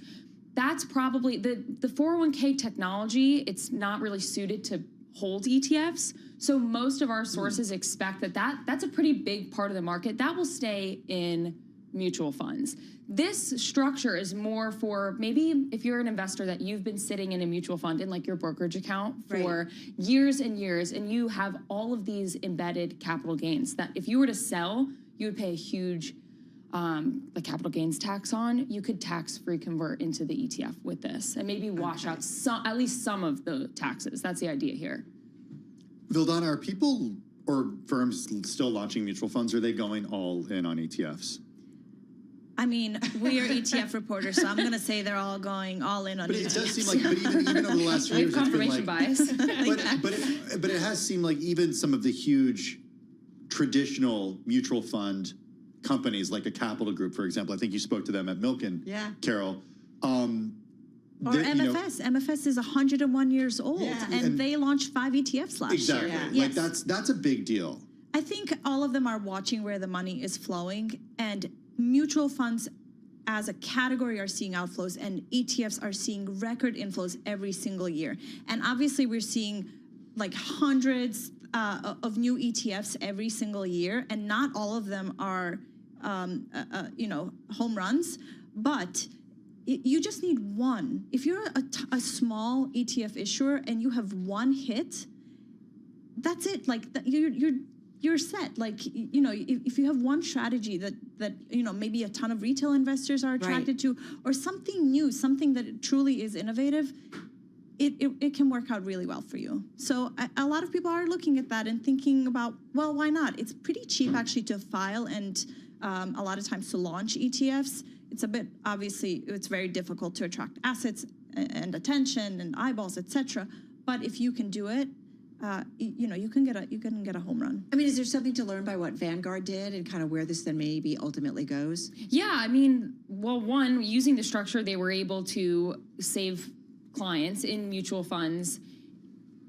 that's probably, the 401k technology, it's not really suited to hold ETFs. So most of our sources expect that's a pretty big part of the market. That will stay in mutual funds. This structure is more for maybe if you're an investor that you've been sitting in a mutual fund in your brokerage account for years and years, and you have all of these embedded capital gains that if you were to sell, you would pay a huge the capital gains tax on. You could tax-free convert into the ETF with this and maybe wash out at least some of the taxes. That's the idea here. Vildana, are people or firms still launching mutual funds? Or are they going all in on ETFs? I mean, we are ETF reporters, so I'm going to say they're all going all in on But ETFs. it does seem like, even over the last few years, confirmation bias. but it has seemed like even some of the huge traditional mutual fund companies, like a Capital Group, for example, I think you spoke to them at Milken, Carol. Or MFS. MFS is 101 years old, and they launched 5 ETFs last year. Exactly. That's a big deal. I think all of them are watching where the money is flowing, and mutual funds as a category are seeing outflows, and ETFs are seeing record inflows every single year. And obviously we're seeing hundreds of new ETFs every single year, and not all of them are home runs, but you just need one. If you're a small ETF issuer and you have one hit, that's it. You're set. If you have one strategy that maybe a ton of retail investors are attracted to, or something new, something that truly is innovative, it can work out really well for you. So a lot of people are looking at that and thinking about, well, why not? It's pretty cheap actually to file and a lot of times to launch ETFs. It's a bit, obviously, it's very difficult to attract assets and attention and eyeballs, etc. But if you can do it, you can get a home run. I mean, is there something to learn by what Vanguard did and kind of where this then maybe ultimately goes? Yeah, I mean, well, one, using the structure, they were able to save clients in mutual funds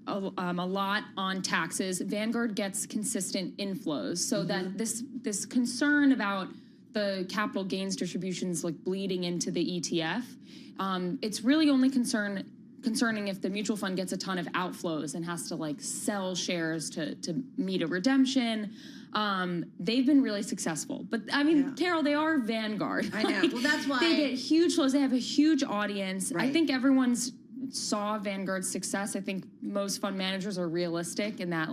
a lot on taxes. Vanguard gets consistent inflows, so that this concern about the capital gains distributions bleeding into the ETF, it's really only concerning if the mutual fund gets a ton of outflows and has to sell shares to meet a redemption. They've been really successful. But I mean, Carol, they are Vanguard. I know. Well, that's why they get huge flows. They have a huge audience. I think everyone's saw Vanguard's success. I think most fund managers are realistic in that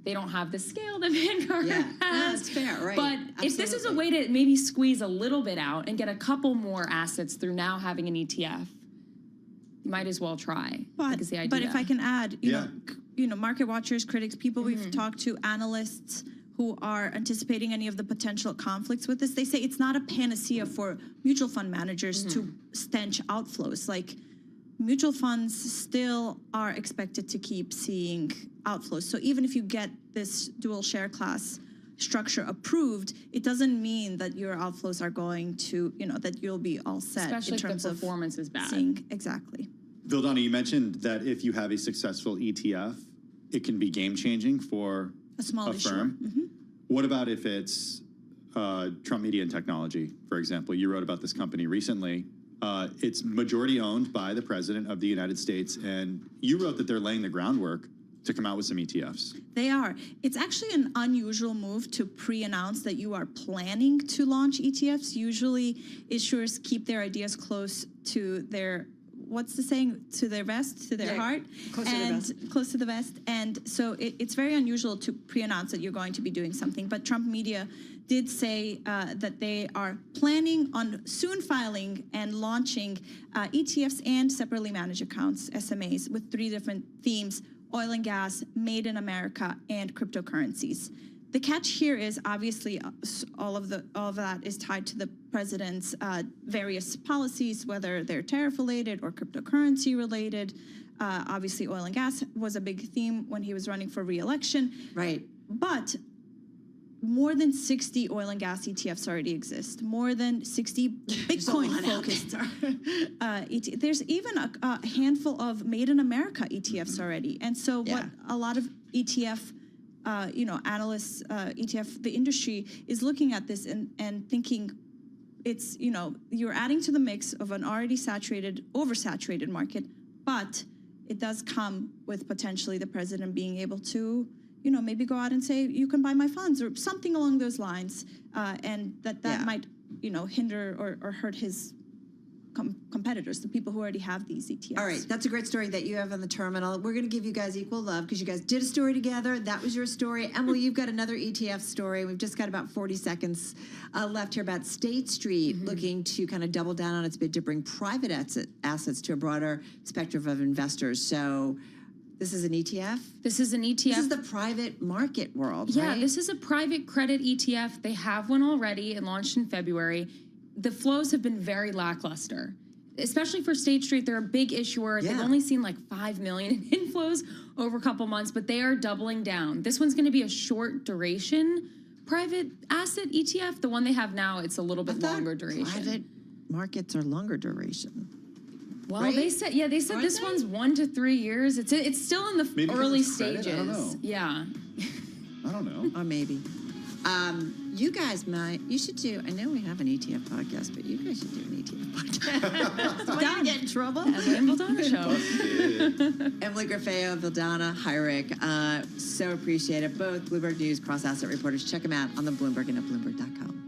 they don't have the scale that Vanguard has. That's fair, right? But if this is a way to maybe squeeze a little bit out and get a couple more assets through now having an ETF, you might as well try. Because the idea. But if I can add, you know, market watchers, critics, people we've talked to, analysts who are anticipating any of the potential conflicts with this, they say it's not a panacea for mutual fund managers to stench outflows. Like, mutual funds still are expected to keep seeing outflows. So even if you get this dual share class structure approved, it doesn't mean that your outflows are going to, you know, that you'll be all set. Especially in terms if the performance is bad. Exactly. Vildana, you mentioned that if you have a successful ETF, it can be game-changing for a small a firm. What about if it's Trump Media and Technology, for example? You wrote about this company recently. It's majority owned by the President of the United States, and you wrote that they're laying the groundwork to come out with some ETFs. They are. It's actually an unusual move to pre-announce that you are planning to launch ETFs. Usually, issuers keep their ideas close to their, what's the saying, to their vest, to their heart? Close to the vest. Close to the vest. And so it's very unusual to pre-announce that you're going to be doing something. But Trump Media did say that they are planning on soon filing and launching ETFs and separately managed accounts, SMAs, with 3 different themes: oil and gas, made in America, and cryptocurrencies. The catch here is obviously all of that is tied to the president's various policies, whether they're tariff related or cryptocurrency related. Obviously, oil and gas was a big theme when he was running for re-election. Right. But more than 60 oil and gas ETFs already exist. More than 60 Bitcoin-focused. There's even a handful of Made in America ETFs already. And so what a lot of ETF, analysts, ETF, the industry is looking at this and thinking it's, you're adding to the mix of an already oversaturated market, but it does come with potentially the president being able to maybe go out and say, you can buy my funds or something along those lines. And that might, hinder or hurt his competitors, the people who already have these ETFs. All right, that's a great story that you have on the terminal. We're going to give you guys equal love because you guys did a story together. That was your story. Emily, you've got another ETF story. We've just got about 40 seconds left here about State Street looking to kind of double down on its bid to bring private assets to a broader spectrum of investors. So this is an ETF? This is an ETF. This is the private market world, Yeah, right? this is a private credit ETF. They have one already. It launched in February. The flows have been very lackluster, especially for State Street. They're a big issuer. They've only seen like 5 million in inflows over a couple months, but they are doubling down. This one's going to be a short duration private asset ETF. The one they have now, it's a little bit longer duration. Private markets are longer duration. Well, right? they said this one's 1 to 3 years. It's still in the early stages. I don't know. Yeah. I don't know. Or maybe. You guys you should do, I know we have an ETF podcast, but you guys should do an ETF podcast. So I get in trouble. At the Vildana Show. Emily Grafeo, Vildana, Hyrick, so appreciate it. Both Bloomberg News cross-asset reporters. Check them out on the Bloomberg and at Bloomberg.com.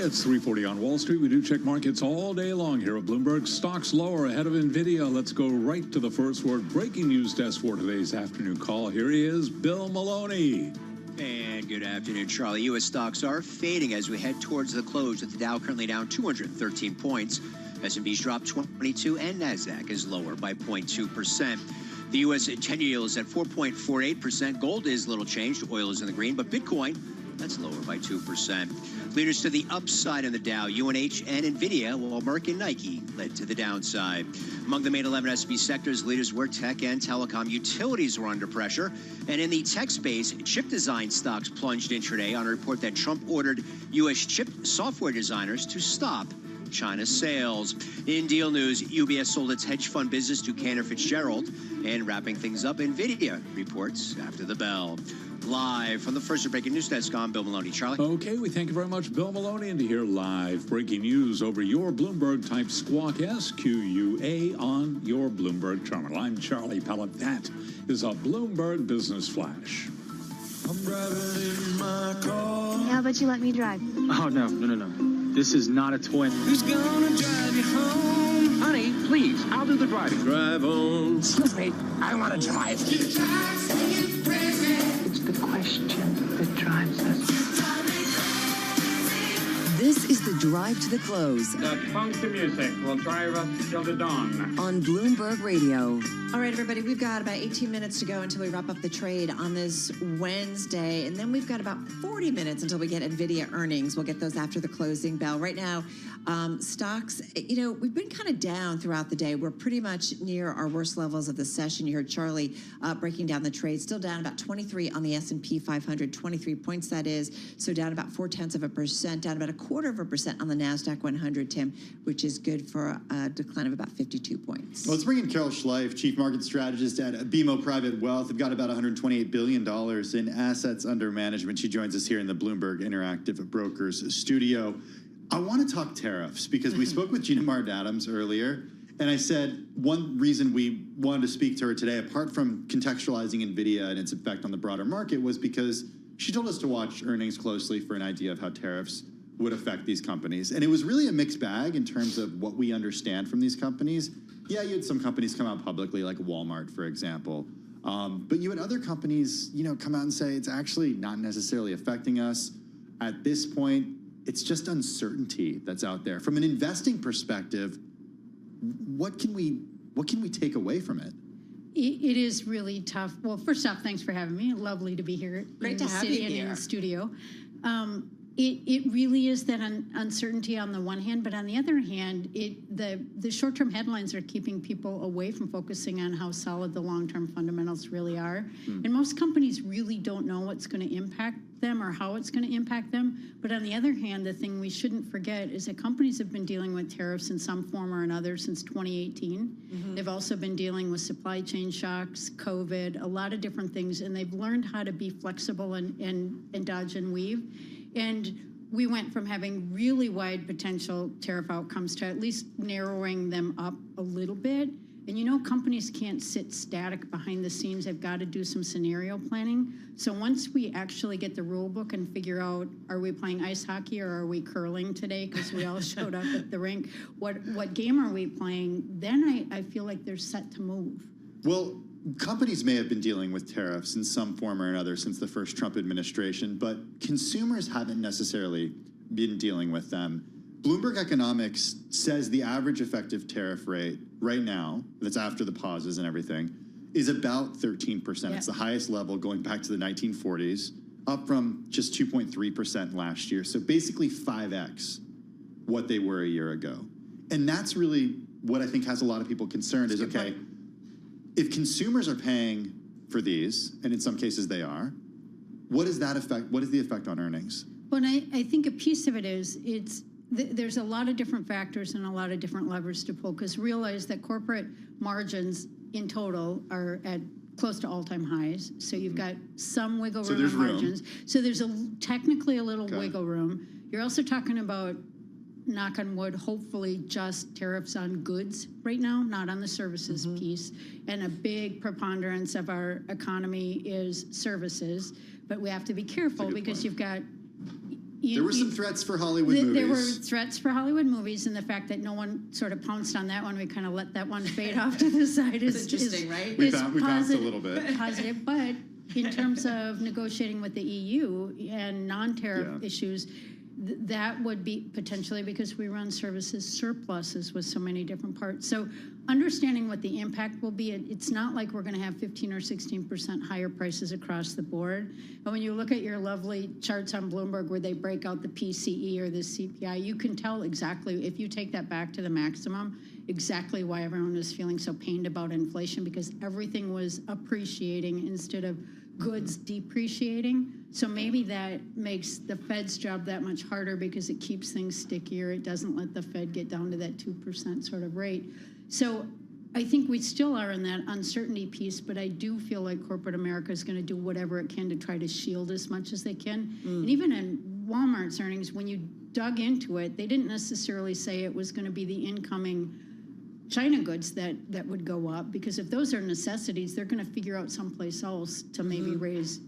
It's 3:40 on Wall Street. We do check markets all day long here at Bloomberg. Stocks lower ahead of NVIDIA. Let's go right to the first word breaking news desk for today's afternoon call. Here he is, Bill Maloney. And good afternoon, Charlie. U.S. stocks are fading as we head towards the close, with the Dow currently down 213 points. S&P's dropped 22, and NASDAQ is lower by 0.2%. The U.S. 10-year yield is at 4.48%. Gold is little changed. Oil is in the green, but Bitcoin, that's lower by 2%. Leaders to the upside in the Dow, UNH and NVIDIA, while Merck and Nike led to the downside. Among the main 11 S&P sectors, leaders were tech and telecom. Utilities were under pressure. And in the tech space, chip design stocks plunged intraday on a report that Trump ordered U.S. chip software designers to stop China's sales. In deal news, UBS sold its hedge fund business to Cantor Fitzgerald. And wrapping things up, NVIDIA reports after the bell. Live from the first breaking news desk, I'm Bill Maloney. Charlie? Okay, we thank you very much, Bill Maloney. And to hear live breaking news over your Bloomberg-type squawk, SQUA, on your Bloomberg terminal. I'm Charlie Pellet. That is a Bloomberg Business Flash. I'm driving in my car. How about you let me drive? Oh, no. This is not a twin. Who's gonna drive you home? Honey, please, I'll do the driving. Drive on. Excuse me, I want to drive. It's the question that drives us. This is the drive to the close. The funky music will drive us till the dawn. On Bloomberg Radio. All right, everybody, we've got about 18 minutes to go until we wrap up the trade on this Wednesday. And then we've got about 40 minutes until we get NVIDIA earnings. We'll get those after the closing bell. Right now, stocks, we've been kind of down throughout the day. We're pretty much near our worst levels of the session. You heard Charlie breaking down the trade. Still down about 23 on the S&P 500, 23 points that is. So down about 0.4%, down about 0.25% on the NASDAQ 100, Tim, which is good for a decline of about 52 points. Well, let's bring in Carol Schleif, Chief Market Strategist at BMO Private Wealth. They've got about $128 billion in assets under management. She joins us here in the Bloomberg Interactive Brokers studio. I want to talk tariffs because we spoke with Gina Mard Adams earlier, and I said one reason we wanted to speak to her today, apart from contextualizing NVIDIA and its effect on the broader market, was because she told us to watch earnings closely for an idea of how tariffs would affect these companies. And it was really a mixed bag in terms of what we understand from these companies. Yeah, you had some companies come out publicly, like Walmart, for example. But you had other companies, come out and say it's actually not necessarily affecting us. At this point, it's just uncertainty that's out there. From an investing perspective, what can we take away from it? It is really tough. Well, first off, thanks for having me. Lovely to be here. Great to have you here in the studio. It really is that uncertainty on the one hand, but on the other hand, the short-term headlines are keeping people away from focusing on how solid the long-term fundamentals really are. And most companies really don't know what's going to impact them or how it's going to impact them. But on the other hand, the thing we shouldn't forget is that companies have been dealing with tariffs in some form or another since 2018. They've also been dealing with supply chain shocks, COVID, a lot of different things, and they've learned how to be flexible and dodge and weave. And we went from having really wide potential tariff outcomes to at least narrowing them up a little bit. And companies can't sit static behind the scenes. They've got to do some scenario planning. So once we actually get the rule book and figure out, are we playing ice hockey or are we curling today because we all showed up at the rink, what game are we playing, then I feel like they're set to move. Well, companies may have been dealing with tariffs in some form or another since the first Trump administration, but consumers haven't necessarily been dealing with them. Bloomberg Economics says the average effective tariff rate right now, that's after the pauses and everything, is about 13%. Yeah. It's the highest level going back to the 1940s, up from just 2.3% last year. So basically 5x what they were a year ago. And that's really what I think has a lot of people concerned is, okay, if consumers are paying for these, and in some cases they are, what is that effect? What is the effect on earnings? Well, I think a piece of it is there's a lot of different factors and a lot of different levers to pull, because realize that corporate margins in total are at close to all-time highs. So you've got some wiggle room on margins. So there's technically a little wiggle room. You're also talking about, knock on wood, hopefully just tariffs on goods right now, not on the services piece. And a big preponderance of our economy is services. But we have to be careful because you've got There were some threats for Hollywood movies. There were threats for Hollywood movies, and the fact that no one sort of pounced on that one, we kind of let that one fade off to the side. It's interesting, right? We bounced a little bit. Positive, but in terms of negotiating with the EU and non-tariff issues, that would be potentially because we run services surpluses with so many different parts. So understanding what the impact will be, it's not like we're going to have 15 or 16% higher prices across the board. And when you look at your lovely charts on Bloomberg where they break out the PCE or the CPI, you can tell exactly, if you take that back to the maximum, exactly why everyone was feeling so pained about inflation, because everything was appreciating instead of goods depreciating. So maybe that makes the Fed's job that much harder because it keeps things stickier. It doesn't let the Fed get down to that 2% sort of rate. So I think we still are in that uncertainty piece, but I do feel like corporate America is going to do whatever it can to try to shield as much as they can. And even in Walmart's earnings, when you dug into it, they didn't necessarily say it was going to be the incoming China goods that would go up, because if those are necessities, they're going to figure out someplace else to maybe raise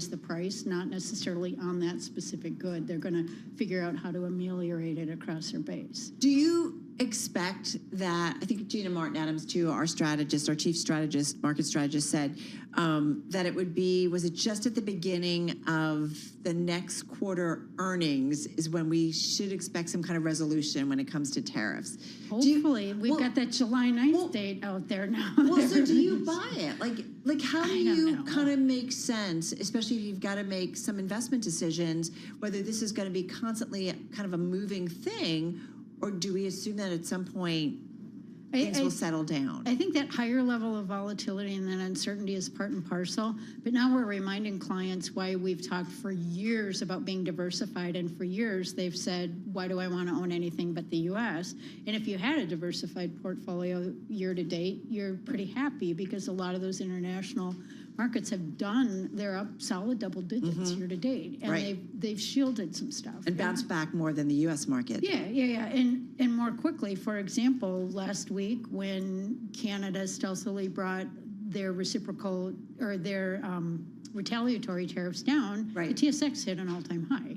the price, not necessarily on that specific good. They're going to figure out how to ameliorate it across their base. Do you expect that, I think Gina Martin Adams too, our strategist, our chief strategist, market strategist, said that it would be, was it just at the beginning of the next quarter earnings is when we should expect some kind of resolution when it comes to tariffs? Hopefully. We've got that July 9th date out there now. Well, so do you buy it? Like how do you kind of make sense, especially if you've got to make some investment decisions, whether this is going to be constantly kind of a moving thing, or do we assume that at some point things will settle down? I think that higher level of volatility and that uncertainty is part and parcel. But now we're reminding clients why we've talked for years about being diversified. And for years, they've said, why do I want to own anything but the U.S.? And if you had a diversified portfolio year to date, you're pretty happy because a lot of those international markets have done, they're up solid double digits year to date. And they've shielded some stuff. And bounced back more than the U.S. market. Yeah. And more quickly, for example, last week when Canada stealthily brought their reciprocal or their retaliatory tariffs down, the TSX hit an all-time high.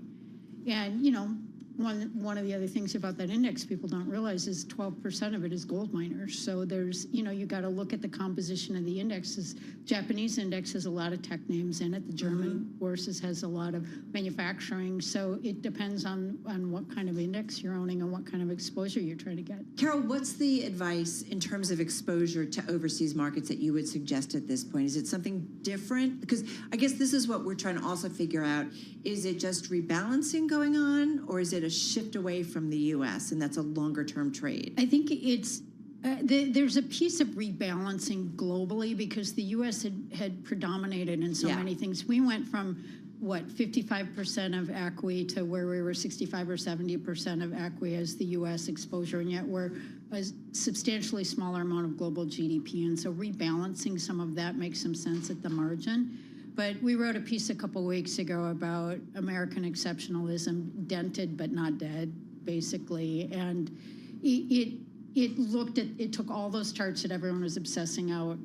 And, you know, one of the other things about that index people don't realize is 12% of it is gold miners. So there's, you know, you got to look at the composition of the indexes. Japanese index has a lot of tech names in it. The German Bourses has a lot of manufacturing. So it depends on what kind of index you're owning and what kind of exposure you're trying to get. Carol, what's the advice in terms of exposure to overseas markets that you would suggest at this point? Is it something different? Because I guess this is what we're trying to also figure out. Is it just rebalancing going on, or is it a shift away from the U.S., and that's a longer-term trade? I think it's there's a piece of rebalancing globally because the U.S. had predominated in so many things. We went from, 55% of ACWI to where we were 65 or 70% of ACWI as the U.S. exposure, and yet we're a substantially smaller amount of global GDP, and so rebalancing some of that makes some sense at the margin. But we wrote a piece a couple weeks ago about American exceptionalism, dented but not dead, basically. And it took all those charts that everyone was obsessing out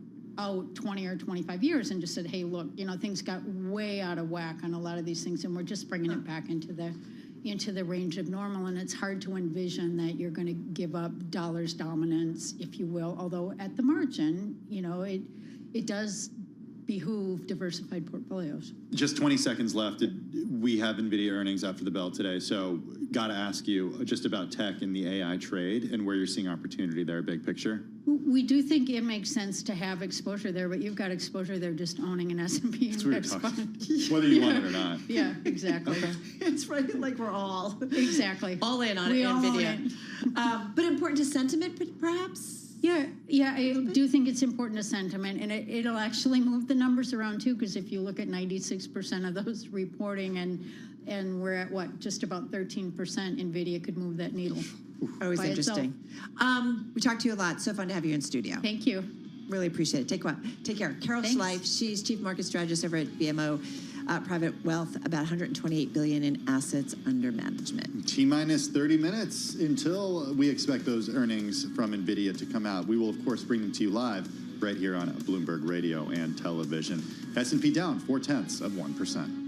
20 or 25 years and just said, hey, look, you know, things got way out of whack on a lot of these things, and we're just bringing it back into the range of normal. And it's hard to envision that you're going to give up dollars dominance, if you will, although at the margin, you know, it does behoove diversified portfolios. Just 20 seconds left. We have NVIDIA earnings after the bell today, so got to ask you just about tech in the AI trade and where you're seeing opportunity there, big picture. We do think it makes sense to have exposure there, but you've got exposure there just owning an S&P index fund. Whether you want it or not. Yeah, exactly. It's right, like we're all all in on NVIDIA. But important to sentiment, perhaps? Yeah, I do think it's important to sentiment, and it'll actually move the numbers around too, because if you look at 96% of those reporting and we're at just about 13%, NVIDIA could move that needle. Always interesting. We talked to you a lot. So fun to have you in studio. Thank you. Really appreciate it. Take care. Carol Schleif, she's Chief Market Strategist over at BMO Private Wealth, about $128 billion in assets under management. T-minus 30 minutes until we expect those earnings from NVIDIA to come out. We will, of course, bring them to you live right here on Bloomberg Radio and television. S&P down 0.4%.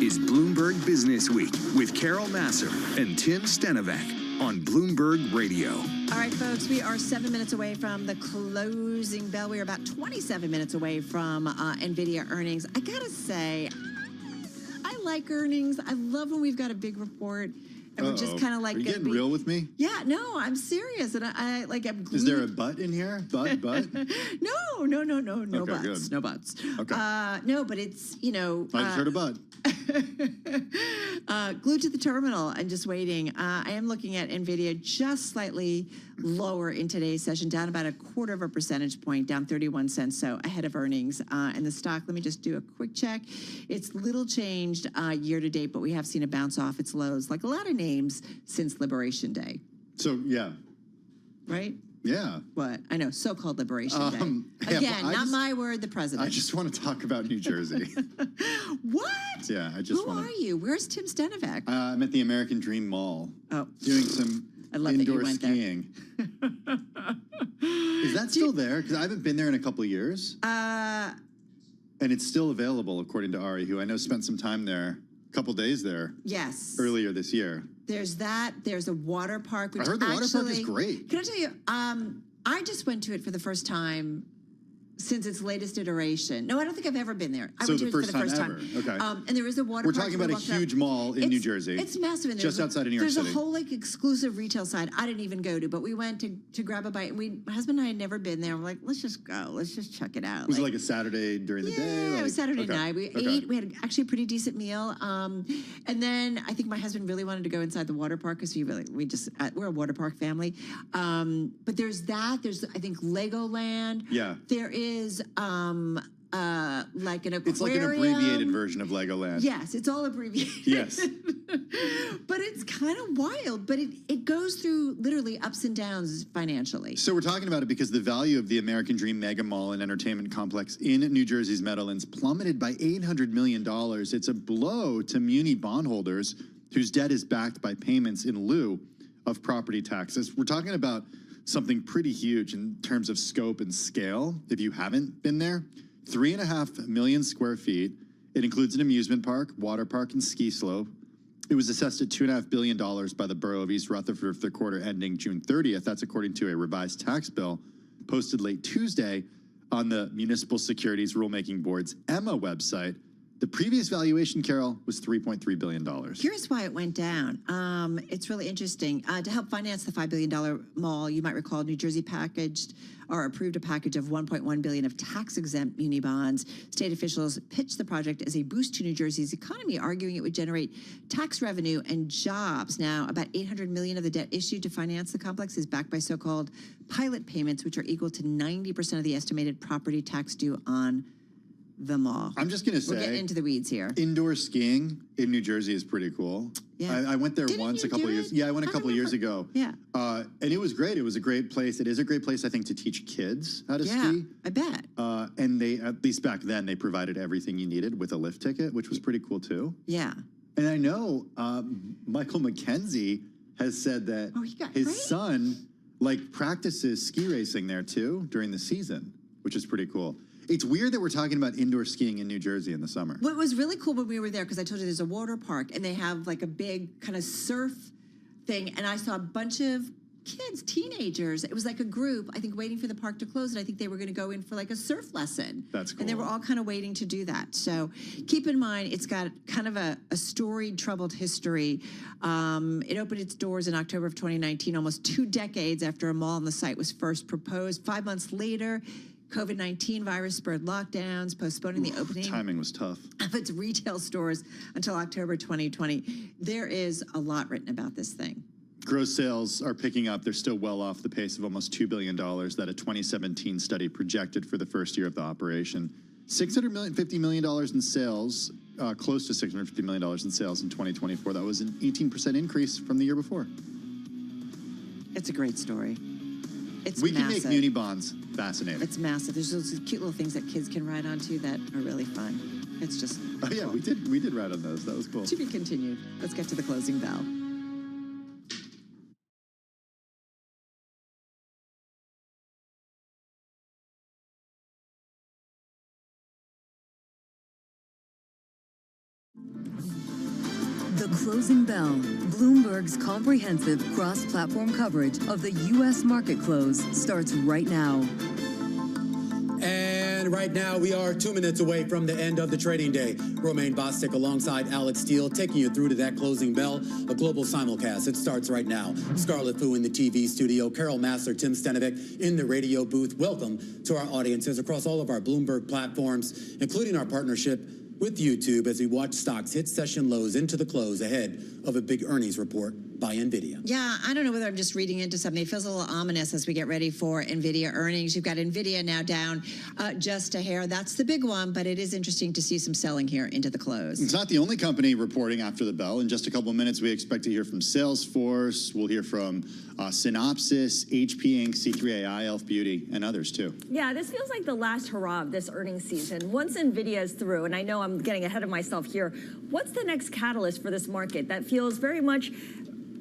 is Bloomberg Business Week with Carol Massar and Tim Stenovec on Bloomberg Radio. All right, folks, we are 7 minutes away from the closing bell. We are about 27 minutes away from NVIDIA earnings. I gotta say, I like earnings. I love when we've got a big report. And we're just kind of like... Are you getting real with me? Yeah, no, I'm serious. And I'm glued. Is there a butt in here? Butt? No Okay, buts. good. No buts. Okay. No, but it's, I just heard a butt. Glued to the terminal and just waiting. I am looking at NVIDIA just slightly lower in today's session, down about 1/4 percentage point, down 31 cents, so ahead of earnings. And the stock, let me just do a quick check. It's little changed year to date, but we have seen a bounce off its lows, like a lot of names since Liberation Day. So, yeah. Right? Yeah. What? I know, so-called Liberation Day. Yeah, Again, but not my word, the president. I just want to talk about New Jersey. What? Yeah, I just Who want are you? Where's Tim Stenovec? I'm at the American Dream Mall. Oh. Doing some I love that you indoor went there. skiing. Is that still there? Because I haven't been there in a couple of years. And it's still available, according to Ari, who I know spent some time there, a couple days there. Yes. Earlier this year. There's that. There's a water park. Which I heard the water park is actually- great. Can I tell you? I just went to it for the first time since its latest iteration. No, I don't think I've ever been there. I So went to the it for first the first time time. ever. Okay. And there is a water We're park. talking we about a walked up. huge mall in New Jersey. It's massive. And Just outside of New York There's City. a whole exclusive retail side I didn't even go to, but we went to grab a bite. And my husband and I had never been there. We're like, let's just go. Let's just check it out. Was it like a Saturday during the day? Yeah, it was Saturday Okay. night. We ate. We had actually a pretty decent meal. And then I think my husband really wanted to go inside the water park because we're a water park family. But there's that. There's I think Legoland. Yeah. There is like an aquarium. It's like an abbreviated version of Legoland. Yes, it's all abbreviated. Yes. But it's kind of wild. But it goes through literally ups and downs financially. So we're talking about it because the value of the American Dream Mega Mall and Entertainment Complex in New Jersey's Meadowlands plummeted by $800 million. It's a blow to muni bondholders whose debt is backed by payments in lieu of property taxes. We're talking about something pretty huge in terms of scope and scale. If you haven't been there, 3.5 million square feet. It includes an amusement park, water park, and ski slope. It was assessed at $2.5 billion by the borough of East Rutherford for the quarter ending June 30th. That's according to a revised tax bill posted late Tuesday on the Municipal Securities Rulemaking Board's EMMA website. The previous valuation, Carol, was $3.3 billion. Here's why it went down. It's really interesting. To help finance the $5 billion mall, you might recall New Jersey approved a package of $1.1 billion of tax-exempt muni bonds. State officials pitched the project as a boost to New Jersey's economy, arguing it would generate tax revenue and jobs. Now, about $800 million of the debt issued to finance the complex is backed by so-called pilot payments, which are equal to 90% of the estimated property tax due on the mall. I'm just going to say, we're getting into the weeds here. Indoor skiing in New Jersey is pretty cool. Yeah. I went there once a couple of years. Yeah, I went a couple of years ago. Yeah. And it was great. It was a great place. It is a great place, I think, to teach kids how to ski. I bet. And they, at least back then, they provided everything you needed with a lift ticket, which was pretty cool too. Yeah. And I know Michael McKenzie has said that his son practices ski racing there too during the season, which is pretty cool. It's weird that we're talking about indoor skiing in New Jersey in the summer. What was really cool when we were there, because I told you there's a water park and they have like a big kind of surf thing, and I saw a bunch of kids, teenagers. It was like a group, I think, waiting for the park to close, and I think they were going to go in for like a surf lesson. That's cool. And they were all kind of waiting to do that. So keep in mind, it's got kind of a storied, troubled history. It opened its doors in October of 2019, almost 2 decades after a mall on the site was first proposed. 5 months later, COVID-19 virus spurred lockdowns, postponing the opening. Timing was tough. Of its retail stores until October 2020. There is a lot written about this thing. Gross sales are picking up. They're still well off the pace of almost $2 billion that a 2017 study projected for the first year of the operation. $50 million in sales, close to $650 million in sales in 2024. That was an 18% increase from the year before. It's a great story. It's we massive. can make muni bonds fascinating. It's massive. There's those cute little things that kids can ride onto that are really fun. It's just Oh yeah, we did ride on those. That was cool. to be continued. Let's get to the closing bell. The Closing Bell, Bloomberg's comprehensive cross-platform coverage of the U.S. market close starts right now. And right now, we are 2 minutes away from the end of the trading day. Romaine Bostic alongside Alex Steele taking you through to that closing bell, a global simulcast. It starts right now. Scarlett Fu in the TV studio, Carol Massler, Tim Stenovic in the radio booth. Welcome to our audiences across all of our Bloomberg platforms, including our partnership with YouTube as we watch stocks hit session lows into the close ahead of a big earnings report by NVIDIA. Yeah, I don't know whether I'm just reading into something. It feels a little ominous as we get ready for NVIDIA earnings. You've got NVIDIA now down just a hair. That's the big one, but it is interesting to see some selling here into the close. It's not the only company reporting after the bell. In just a couple of minutes, we expect to hear from Salesforce. We'll hear from Synopsys, HP Inc., C3AI, Elf Beauty, and others too. Yeah, this feels like the last hurrah of this earnings season. Once NVIDIA is through, and I know I'm getting ahead of myself here, what's the next catalyst for this market that feels very much,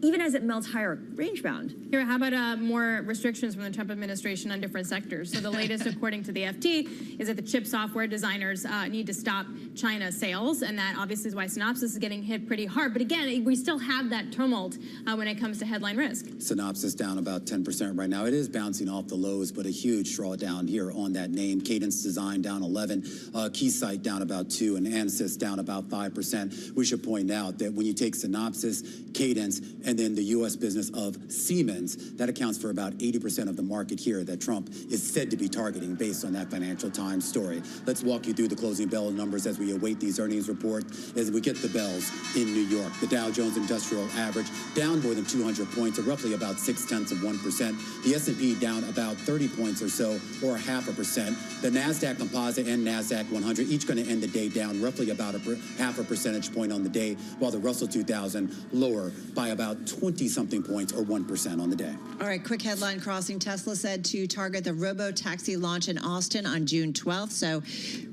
even as it melts higher, range-bound? Here, how about more restrictions from the Trump administration on different sectors? So the latest, according to the FT, is that the chip software designers need to stop China sales, and that obviously is why Synopsys is getting hit pretty hard. But again, we still have that tumult when it comes to headline risk. Synopsys down about 10% right now. It is bouncing off the lows, but a huge drawdown here on that name. Cadence Design down 11, Keysight down about 2, and Ansys down about 5%. We should point out that when you take Synopsys, Cadence, and then the U.S. business of Siemens, that accounts for about 80% of the market here that Trump is said to be targeting based on that Financial Times story. Let's walk you through the closing bell numbers as we await these earnings reports. As we get the bells in New York, the Dow Jones Industrial Average down more than 200 points, or roughly about 0.6%. The S&P down about 30 points or so, or 0.5%. The NASDAQ Composite and NASDAQ 100 each going to end the day down roughly about 0.5 percentage point on the day, while the Russell 2000 lower by about 20-something points, or 1% on the day. All right, quick headline crossing. Tesla said to target the robo-taxi launch in Austin on June 12th. So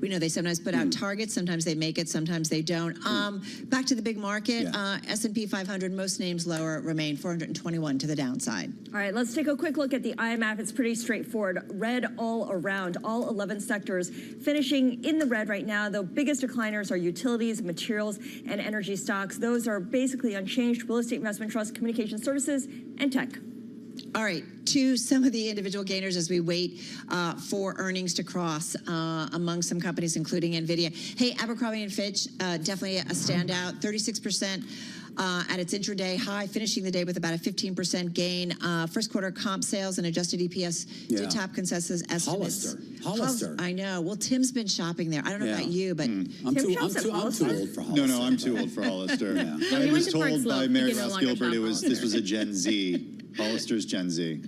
we know they sometimes put out targets. Sometimes they make it. Sometimes they don't. Back to the big market. S&P 500, most names lower, remain 421 to the downside. All right, let's take a quick look at the IMF. It's pretty straightforward. Red all around, all 11 sectors finishing in the red right now. The biggest decliners are utilities, materials, and energy stocks. Those are basically unchanged. Real estate investment trust, communication services, and tech. All right, to some of the individual gainers as we wait for earnings to cross among some companies, including NVIDIA. Hey, Abercrombie & Fitch, definitely a standout, 36% at its intraday high, finishing the day with about a 15% gain. First quarter comp sales and adjusted EPS did top consensus estimates. Hollister. I know. Well, Tim's been shopping there. I don't know about you, but I'm too old for Hollister. No, I'm too old for Hollister. I was told by Mary Ross Gilbert this was a Gen Z. Hollister's Gen Z.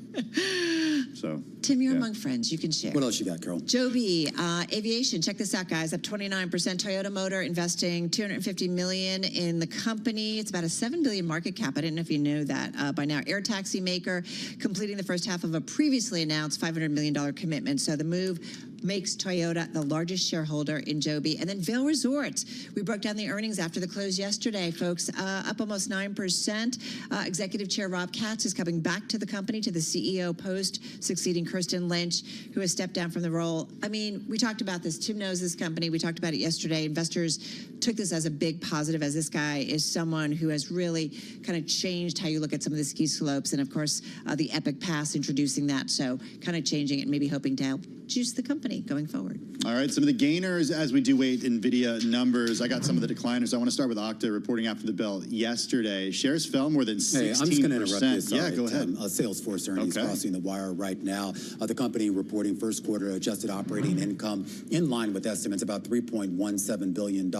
So, Tim, you're among friends. You can share. What else you got, Carol? Joby Aviation. Check this out, guys. Up 29%. Toyota Motor investing $250 million in the company. It's about a $7 billion market cap. I didn't know if you knew that by now. Air taxi maker completing the first half of a previously announced $500 million commitment. So the move makes Toyota the largest shareholder in Joby. And then Vail Resorts. We broke down the earnings after the close yesterday, folks. Up almost 9%. Executive Chair Rob Katz is coming back to the company, to the CEO post, succeeding Kirsten Lynch, who has stepped down from the role. I mean, we talked about this. Tim knows this company. We talked about it yesterday. Investors took this as a big positive, as this guy is someone who has really kind of changed how you look at some of the ski slopes. And of course, the Epic Pass introducing that. So kind of changing it and maybe hoping to help juice the company going forward. All right, some of the gainers as we do wait NVIDIA numbers. I got some of the decliners. I want to start with Okta reporting after the bell yesterday. Shares fell more than 16%. Hey, I'm just going to interrupt you. Sorry, yeah, go ahead. Salesforce earnings crossing the wire right now. The company reporting first quarter adjusted operating income in line with estimates, about $3.17 billion.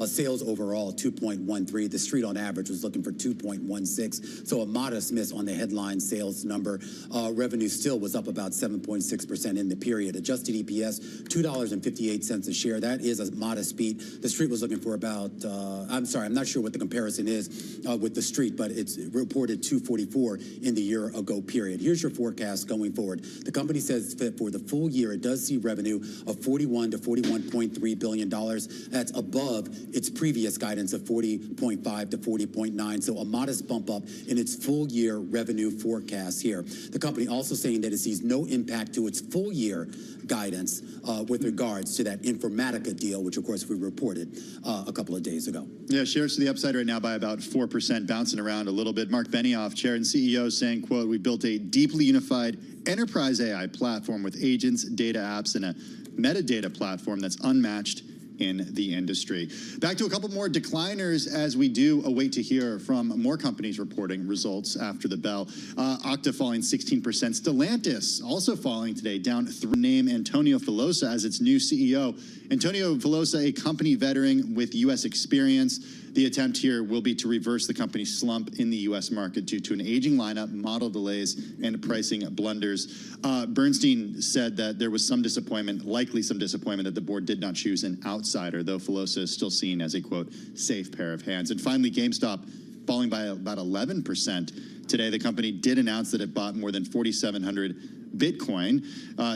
Sales overall, 2.13. The street on average was looking for 2.16. So a modest miss on the headline sales number. Revenue still was up about 7.6% in the period. Adjusted EPS, $2.58 a share. That is a modest beat. The street was looking for about, I'm not sure what the comparison is with the street, but it's reported $2.44 in the year ago period. Here's your forecast going forward. The company says that for the full year, it does see revenue of $41 to $41.3 billion. That's above its previous guidance of $40.5 to $40.9. So a modest bump up in its full year revenue forecast here. The company also saying that it sees no impact to its full year guidance guidance with regards to that Informatica deal, which of course we reported a couple of days ago. Yeah, shares to the upside right now by about 4%, bouncing around a little bit. Mark Benioff, chair and CEO, saying, quote, "We built a deeply unified enterprise AI platform with agents, data apps, and a metadata platform that's unmatched in the industry." Back to a couple more decliners as we do await to hear from more companies reporting results after the bell. Okta falling 16%. Stellantis also falling today, down name Antonio Filosa as its new CEO. Antonio Filosa, a company veteran with U.S. experience. The attempt here will be to reverse the company's slump in the U.S. market due to an aging lineup, model delays, and pricing blunders. Bernstein said that there was some disappointment, likely some disappointment, that the board did not choose an outsider, though Filosa is still seen as a, quote, safe pair of hands. And finally, GameStop falling by about 11% today. The company did announce that it bought more than 4,700 Bitcoin.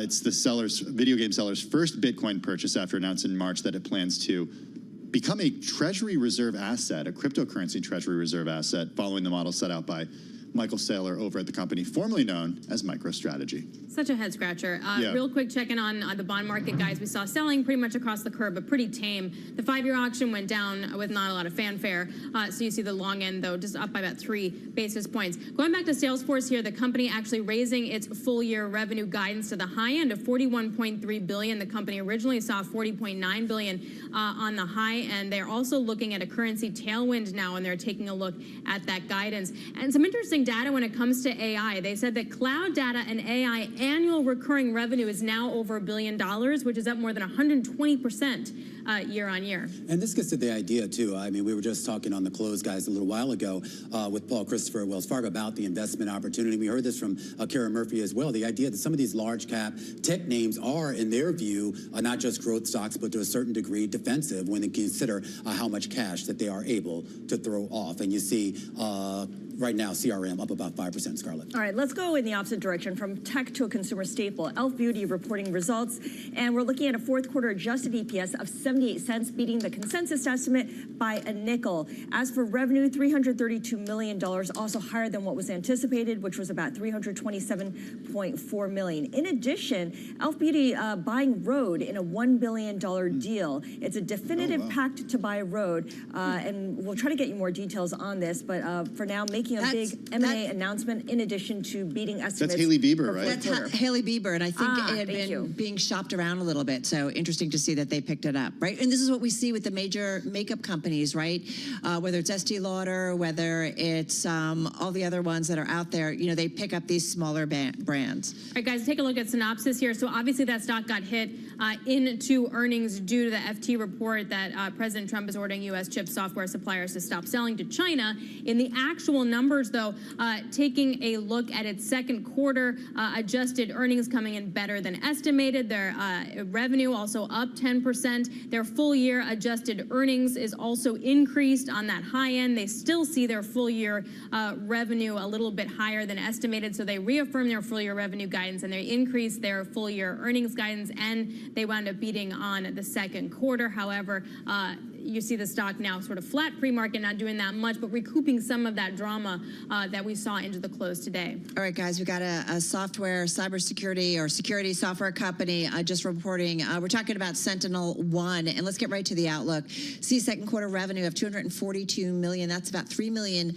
It's the video game seller's first Bitcoin purchase after announcing in March that it plans to become a treasury reserve asset, a cryptocurrency treasury reserve asset, following the model set out by Michael Saylor over at the company formerly known as MicroStrategy. Such a head scratcher. Yeah. Real quick check-in on the bond market, guys. We saw selling pretty much across the curve, but pretty tame. The 5-year auction went down with not a lot of fanfare. So you see the long end, though, just up by about 3 basis points. Going back to Salesforce here, the company actually raising its full-year revenue guidance to the high end of $41.3 billion. The company originally saw $40.9 billion on the high end. They're also looking at a currency tailwind now, and they're taking a look at that guidance. And some interesting data when it comes to AI. They said that cloud data and AI annual recurring revenue is now over $1 billion, which is up more than 120% year on year. And this gets to the idea, too. I mean, we were just talking on the close, guys, a little while ago with Paul Christopher at Wells Fargo about the investment opportunity. We heard this from Kara Murphy as well. The idea that some of these large cap tech names are, in their view, not just growth stocks, but to a certain degree defensive when they consider how much cash that they are able to throw off. And you see right now, CRM up about 5%, Scarlett. All right, let's go in the opposite direction from tech to a consumer staple. Elf Beauty reporting results, and we're looking at a fourth quarter adjusted EPS of 78 cents, beating the consensus estimate by a nickel. As for revenue, $332 million, also higher than what was anticipated, which was about $327.4 million. In addition, Elf Beauty buying Rode in a $1 billion deal. It's a definitive pact to buy Rode, and we'll try to get you more details on this, but for now, making a big M&A announcement in addition to beating estimates. That's Hailey Bieber, right? That's Hailey Bieber, and I think it had been being shopped around a little bit, so interesting to see that they picked it up, right? And this is what we see with the major makeup companies, right? Whether it's Estee Lauder, whether it's all the other ones that are out there, you know, they pick up these smaller brands. All right, guys, take a look at Synopsys here. So obviously that stock got hit into earnings due to the FT report that President Trump is ordering U.S. chip software suppliers to stop selling to China. In the actual numbers, though, taking a look at its second quarter, adjusted earnings coming in better than estimated. Their revenue also up 10%. Their full year adjusted earnings is also increased on that high end. They still see their full year revenue a little bit higher than estimated, so they reaffirm their full year revenue guidance and they increase their full year earnings guidance, and they wound up beating on the second quarter. However, you see the stock now sort of flat pre-market, not doing that much, but recouping some of that drama that we saw into the close today. All right, guys, we've got a software, cybersecurity or security software company just reporting. We're talking about SentinelOne, and let's get right to the outlook. See second quarter revenue of $242 million. That's about $3 million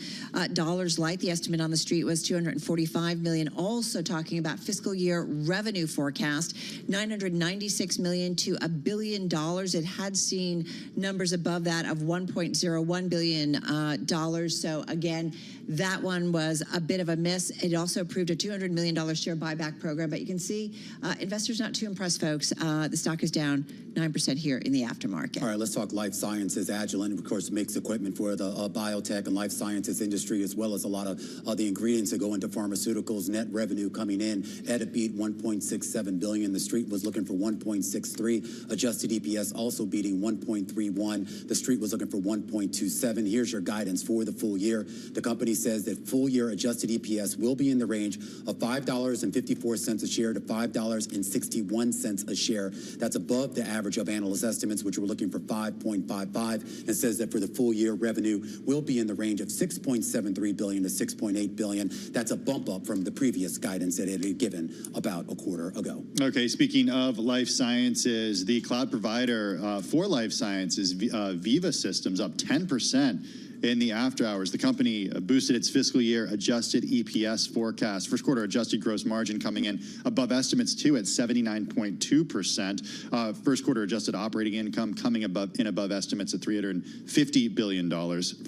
light. The estimate on the street was $245 million. Also talking about fiscal year revenue forecast, $996 million to $1 billion. It had seen numbers above that of $1.01 billion. So again, that one was a bit of a miss. It also approved a $200 million share buyback program, but you can see investors not too impressed, folks. The stock is down 9% here in the aftermarket. All right, let's talk life sciences. Agilent, of course, makes equipment for the biotech and life sciences industry, as well as a lot of the ingredients that go into pharmaceuticals. Net revenue coming in at a beat, $1.67 billion. The street was looking for $1.63. Adjusted EPS also beating $1.31. 1.21. The street was looking for 1.27. Here's your guidance for the full year. The company says that full year adjusted EPS will be in the range of $5.54 a share to $5.61 a share. That's above the average of analyst estimates, which were looking for 5.55, and says that for the full year revenue will be in the range of $6.73 billion to $6.8 billion. That's a bump up from the previous guidance that it had given about a quarter ago. Okay, speaking of life sciences, the cloud provider for life sciences, Viva Systems, up 10% in the after hours. The company boosted its fiscal year adjusted EPS forecast. First quarter adjusted gross margin coming in above estimates too at 79.2%. First quarter adjusted operating income coming above estimates at $350 billion.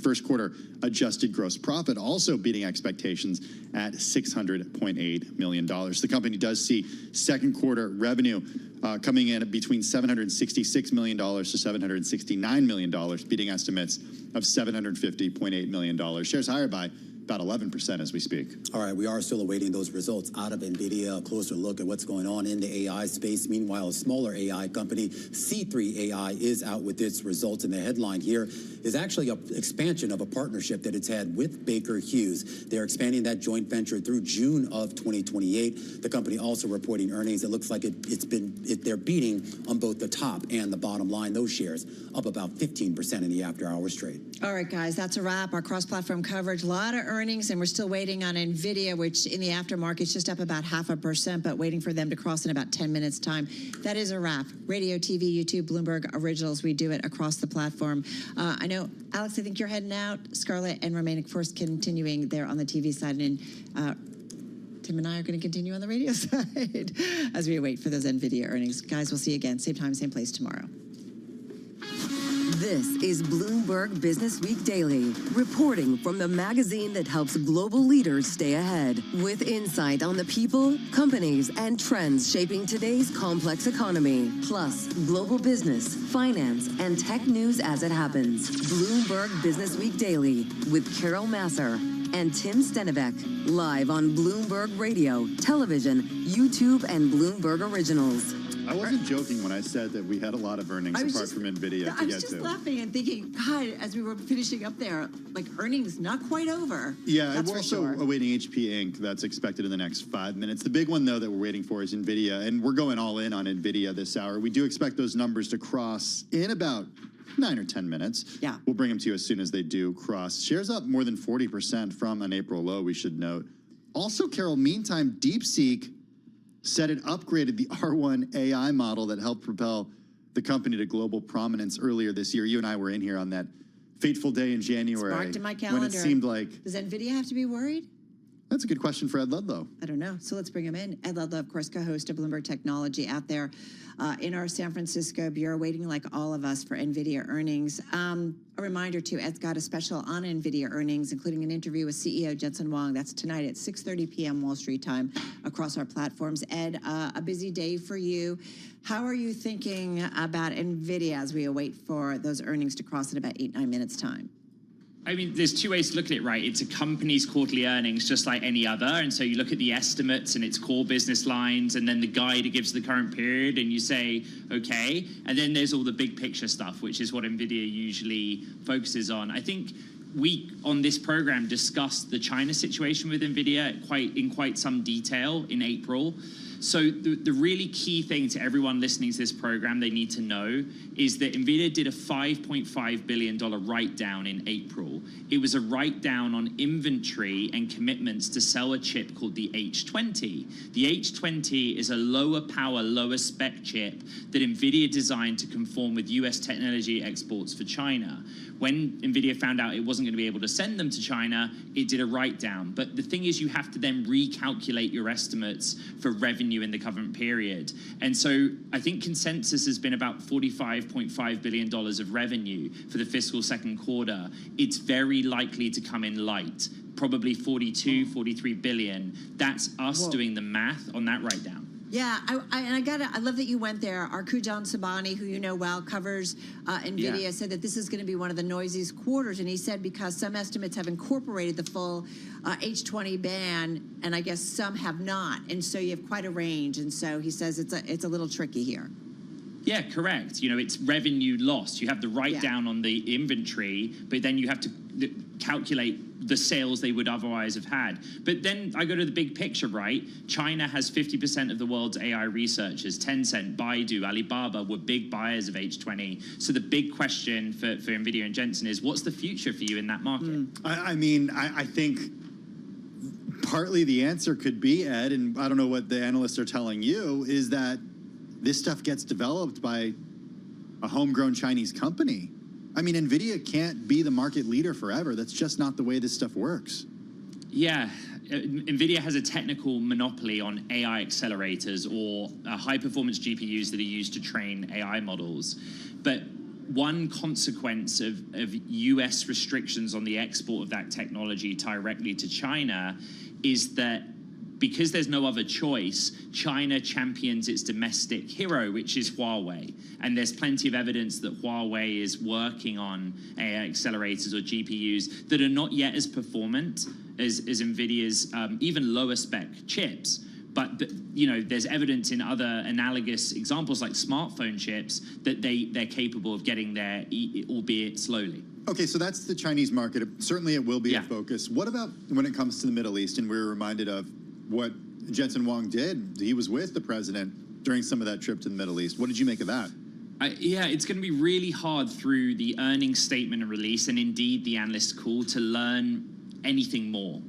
First quarter adjusted gross profit also beating expectations at $600.8 million. The company does see second quarter revenue coming in at between $766 million to $769 million, beating estimates of $750.8 million. Shares higher by about 11% as we speak. All right, we are still awaiting those results out of NVIDIA, a closer look at what's going on in the AI space. Meanwhile, a smaller AI company, C3 AI, is out with its results, and the headline here is actually an expansion of a partnership that it's had with Baker Hughes. They're expanding that joint venture through June of 2028. The company also reporting earnings. It looks like they're beating on both the top and the bottom line. Those shares up about 15% in the after hours trade. All right, guys, that's a wrap. Our cross-platform coverage, a lot of earnings, and we're still waiting on NVIDIA, which in the aftermarket is just up about 0.5%, but waiting for them to cross in about 10 minutes' time. That is a wrap. Radio, TV, YouTube, Bloomberg Originals, we do it across the platform. I know, Alex, I think you're heading out. Scarlett and Romain, of course, continuing there on the TV side, and Tim and I are going to continue on the radio side as we wait for those NVIDIA earnings. Guys, we'll see you again, same time, same place tomorrow. This is Bloomberg Business Week Daily, reporting from the magazine that helps global leaders stay ahead, with insight on the people, companies, and trends shaping today's complex economy, plus global business, finance, and tech news as it happens. Bloomberg Business Week Daily with Carol Masser and Tim Stenivek, live on Bloomberg Radio, television, YouTube, and Bloomberg Originals. I wasn't joking when I said that we had a lot of earnings apart from NVIDIA to get to. I was just laughing and thinking, God, as we were finishing up there, like earnings not quite over. Yeah, that's we're also awaiting HP Inc. That's expected in the next 5 minutes. The big one, though, that we're waiting for is NVIDIA, and we're going all in on NVIDIA this hour. We do expect those numbers to cross in about 9 or 10 minutes. Yeah. We'll bring them to you as soon as they do cross. Shares up more than 40% from an April low, we should note. Also, Carol, meantime, DeepSeek said it upgraded the R1 AI model that helped propel the company to global prominence earlier this year. You and I were in here on that fateful day in January. Marked in my calendar. When it seemed like... Does NVIDIA have to be worried? That's a good question for Ed Ludlow. I don't know. So let's bring him in. Ed Ludlow, of course, co-host of Bloomberg Technology out there in our San Francisco bureau, waiting like all of us for NVIDIA earnings. A reminder, too, Ed's got a special on NVIDIA earnings, including an interview with CEO Jensen Huang. That's tonight at 6:30 p.m. Wall Street time across our platforms. Ed, a busy day for you. How are you thinking about NVIDIA as we await for those earnings to cross in about 8-9 minutes' time? I mean, there's two ways to look at it, right? It's a company's quarterly earnings just like any other. And so you look at the estimates and its core business lines and then the guide it gives the current period and you say, okay. And then there's all the big picture stuff, which is what NVIDIA usually focuses on. I think we, on this program, discussed the China situation with NVIDIA in quite some detail in April. So the really key thing to everyone listening to this program they need to know is that NVIDIA did a $5.5 billion write-down in April. It was a write-down on inventory and commitments to sell a chip called the H20. The H20 is a lower power, lower spec chip that NVIDIA designed to conform with US technology exports for China. When NVIDIA found out it wasn't going to be able to send them to China, it did a write-down. But the thing is, you have to then recalculate your estimates for revenue in the current period. And so I think consensus has been about $45.5 billion of revenue for the fiscal second quarter. It's very likely to come in light, probably 43 billion. That's us doing the math on that write-down. Yeah, I love that you went there. Our Kujan Sabani, who you know well, covers NVIDIA, said that this is going to be one of the noisiest quarters. And he said because some estimates have incorporated the full H20 ban, and I guess some have not. And so you have quite a range. And so he says it's a little tricky here. Yeah, correct. It's revenue lost. You have the write-down on the inventory, but then you have to calculate the sales they would otherwise have had. But then I go to the big picture, right? China has 50% of the world's AI researchers. Tencent, Baidu, Alibaba were big buyers of H20. So the big question for NVIDIA and Jensen is, what's the future for you in that market? I think partly the answer could be, Ed, and I don't know what the analysts are telling you, is that this stuff gets developed by a homegrown Chinese company. NVIDIA can't be the market leader forever. That's just not the way this stuff works. Yeah, NVIDIA has a technical monopoly on AI accelerators or high-performance GPUs that are used to train AI models. But one consequence of US restrictions on the export of that technology directly to China is that because there's no other choice, China champions its domestic hero, which is Huawei. And there's plenty of evidence that Huawei is working on AI accelerators or GPUs that are not yet as performant as NVIDIA's even lower spec chips. But there's evidence in other analogous examples like smartphone chips that they're capable of getting there, albeit slowly. Okay, so that's the Chinese market. Certainly it will be a focus. What about when it comes to the Middle East? And we're reminded of what Jensen Huang did. He was with the president during some of that trip to the Middle East. What did you make of that? Yeah, it's going to be really hard through the earnings statement and release, and indeed the analyst call, to learn anything more.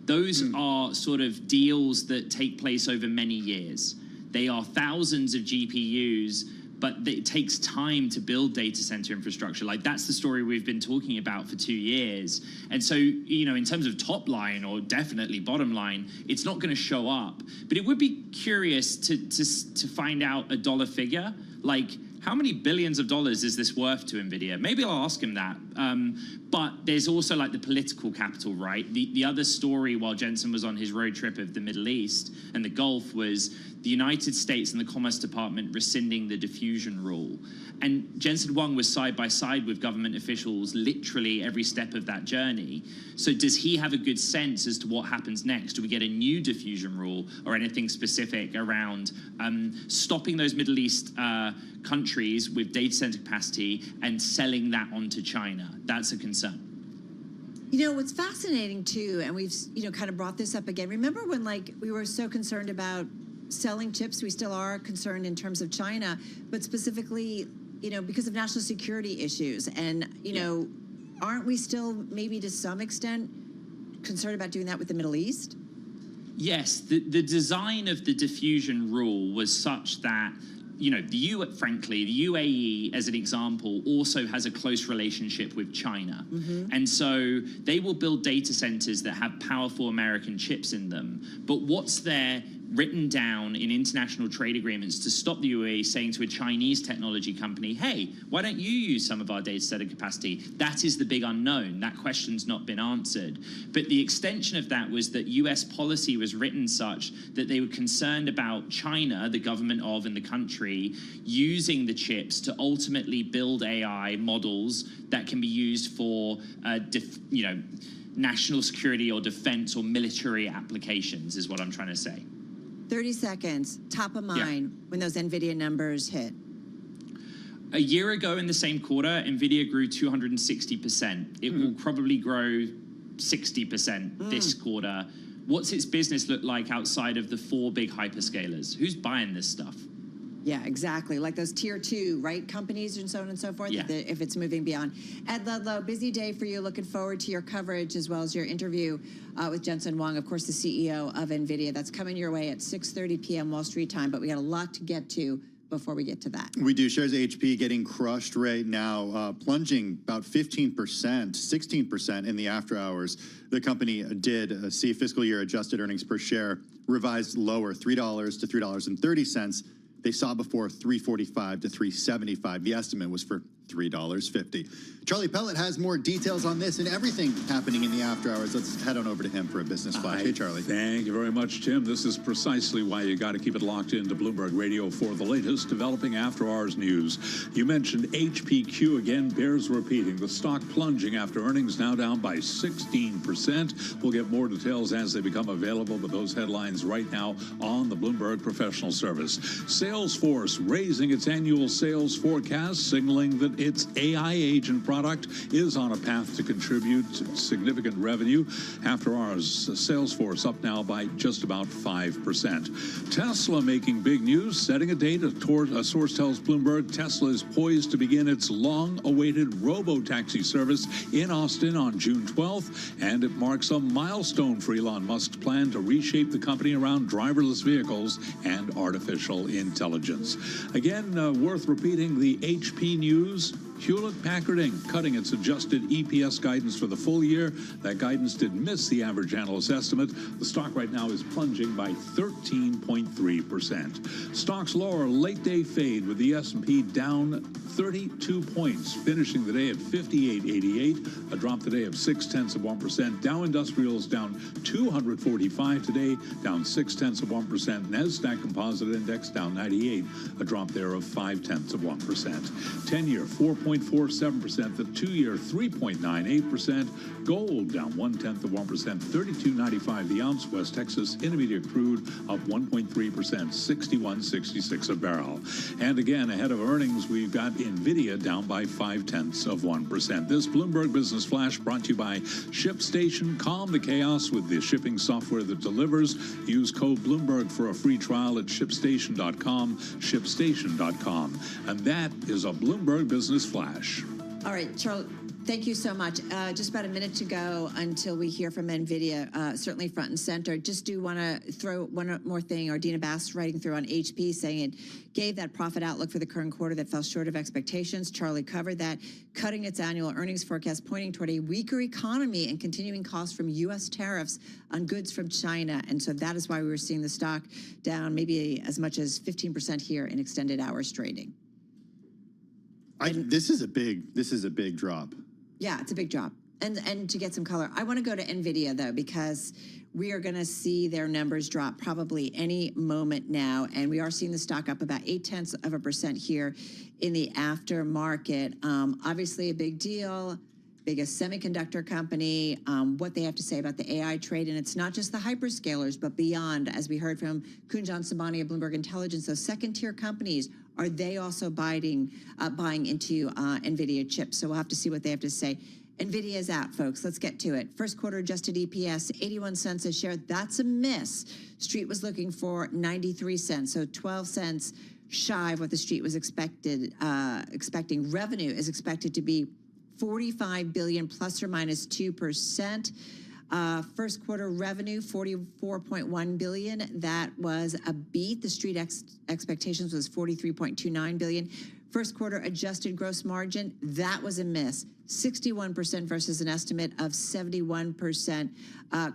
Those are sort of deals that take place over many years. They are thousands of GPUs, but it takes time to build data center infrastructure. Like, that's the story we've been talking about for 2 years. And so, in terms of top line or definitely bottom line, it's not going to show up. But it would be curious to find out a dollar figure. Like, how many billions of dollars is this worth to NVIDIA? Maybe I'll ask him that. But there's also like the political capital, right? The other story while Jensen was on his road trip of the Middle East and the Gulf was the United States and the Commerce Department rescinding the diffusion rule. And Jensen Huang was side by side with government officials literally every step of that journey. So does he have a good sense as to what happens next? Do we get a new diffusion rule or anything specific around stopping those Middle East countries with data center capacity and selling that onto China? That's a concern. What's fascinating too, and we've kind of brought this up again. Remember when we were so concerned about selling chips? We still are concerned in terms of China, but specifically, because of national security issues. And aren't we still maybe to some extent concerned about doing that with the Middle East? Yes, the design of the diffusion rule was such that frankly, the UAE, as an example, also has a close relationship with China. And so they will build data centers that have powerful American chips in them. But what's there written down in international trade agreements to stop the UAE saying to a Chinese technology company, hey, why don't you use some of our data center capacity? That is the big unknown. That question's not been answered. But the extension of that was that US policy was written such that they were concerned about China, the government of and the country, using the chips to ultimately build AI models that can be used for, national security or defense or military applications, is what I'm trying to say. 30 seconds, top of mind when those NVIDIA numbers hit. A year ago in the same quarter, NVIDIA grew 260%. It will probably grow 60% this quarter. What's its business look like outside of the 4 big hyperscalers? Who's buying this stuff? Yeah, exactly. Like those tier 2, right? Companies and so on and so forth, if it's moving beyond. Ed Ludlow, busy day for you. Looking forward to your coverage as well as your interview with Jensen Huang, of course, the CEO of NVIDIA. That's coming your way at 6:30 p.m. Wall Street time, but we got a lot to get to before we get to that. We do. Shares of HP getting crushed right now, plunging about 15%, 16% in the after hours. The company did see fiscal year adjusted earnings per share revised lower, $3 to $3.30. They saw before $3.45 to $3.75. The estimate was for $3.50. Charlie Pellet has more details on this and everything happening in the after hours. Let's head on over to him for a business flash. Hey, Charlie. Thank you very much, Tim. This is precisely why you got to keep it locked into Bloomberg Radio for the latest developing after-hours news. You mentioned HPQ again, bears repeating. The stock plunging after earnings, now down by 16%. We'll get more details as they become available, but those headlines right now on the Bloomberg Professional Service. Salesforce raising its annual sales forecast, signaling that its AI agent product is on a path to contribute significant revenue. After hours, Salesforce up now by just about 5%. Tesla making big news, setting a date. A source tells Bloomberg Tesla is poised to begin its long-awaited robo-taxi service in Austin on June 12th, and it marks a milestone for Elon Musk's plan to reshape the company around driverless vehicles and artificial intelligence. Again, worth repeating the HP news. Hewlett-Packard Inc. cutting its adjusted EPS guidance for the full year. That guidance did miss the average analyst estimate. The stock right now is plunging by 13.3%. Stocks lower, late day fade with the S&P down 32 points, finishing the day at 58.88, a drop today of 0.6%. Dow Industrials down 245 today, down 0.6%. NASDAQ Composite Index down 98, a drop there of 0.5%. 10-year 4.47%, the 2-year 3.98%. Gold down 0.1%, 32.95 the ounce. West Texas Intermediate crude up 1.3%, 61.66 a barrel. And again, ahead of earnings, we've got Nvidia down by 0.5%. This Bloomberg Business Flash brought to you by ShipStation. Calm the chaos with the shipping software that delivers. Use code Bloomberg for a free trial at ShipStation.com, ShipStation.com. And that is a Bloomberg Business Flash. All right, Charlie, thank you so much. Just about a minute to go until we hear from NVIDIA, certainly front and center. Just do want to throw one more thing. Ardina Bass writing through on HP saying it gave that profit outlook for the current quarter that fell short of expectations. Charlie covered that, cutting its annual earnings forecast, pointing toward a weaker economy and continuing costs from U.S. tariffs on goods from China. And so that is why we were seeing the stock down maybe as much as 15% here in extended hours trading. This is a big drop. Yeah, it's a big drop. And to get some color, I want to go to NVIDIA, though, because we are going to see their numbers drop probably any moment now. And we are seeing the stock up about 0.8% here in the aftermarket. Obviously, a big deal. Biggest semiconductor company, what they have to say about the AI trade. And it's not just the hyperscalers, but beyond, as we heard from Kunjan Sabani of Bloomberg Intelligence. Those second-tier companies, are they also buying into NVIDIA chips? So we'll have to see what they have to say. NVIDIA is out, folks. Let's get to it. First quarter adjusted EPS, 81 cents a share. That's a miss. Street was looking for 93 cents, so 12 cents shy of what the street was expecting. Revenue is expected to be $45 billion plus or minus 2%. First quarter revenue, $44.1 billion. That was a beat. The street expectations was $43.29 billion. First quarter adjusted gross margin, that was a miss. 61% versus an estimate of 71%.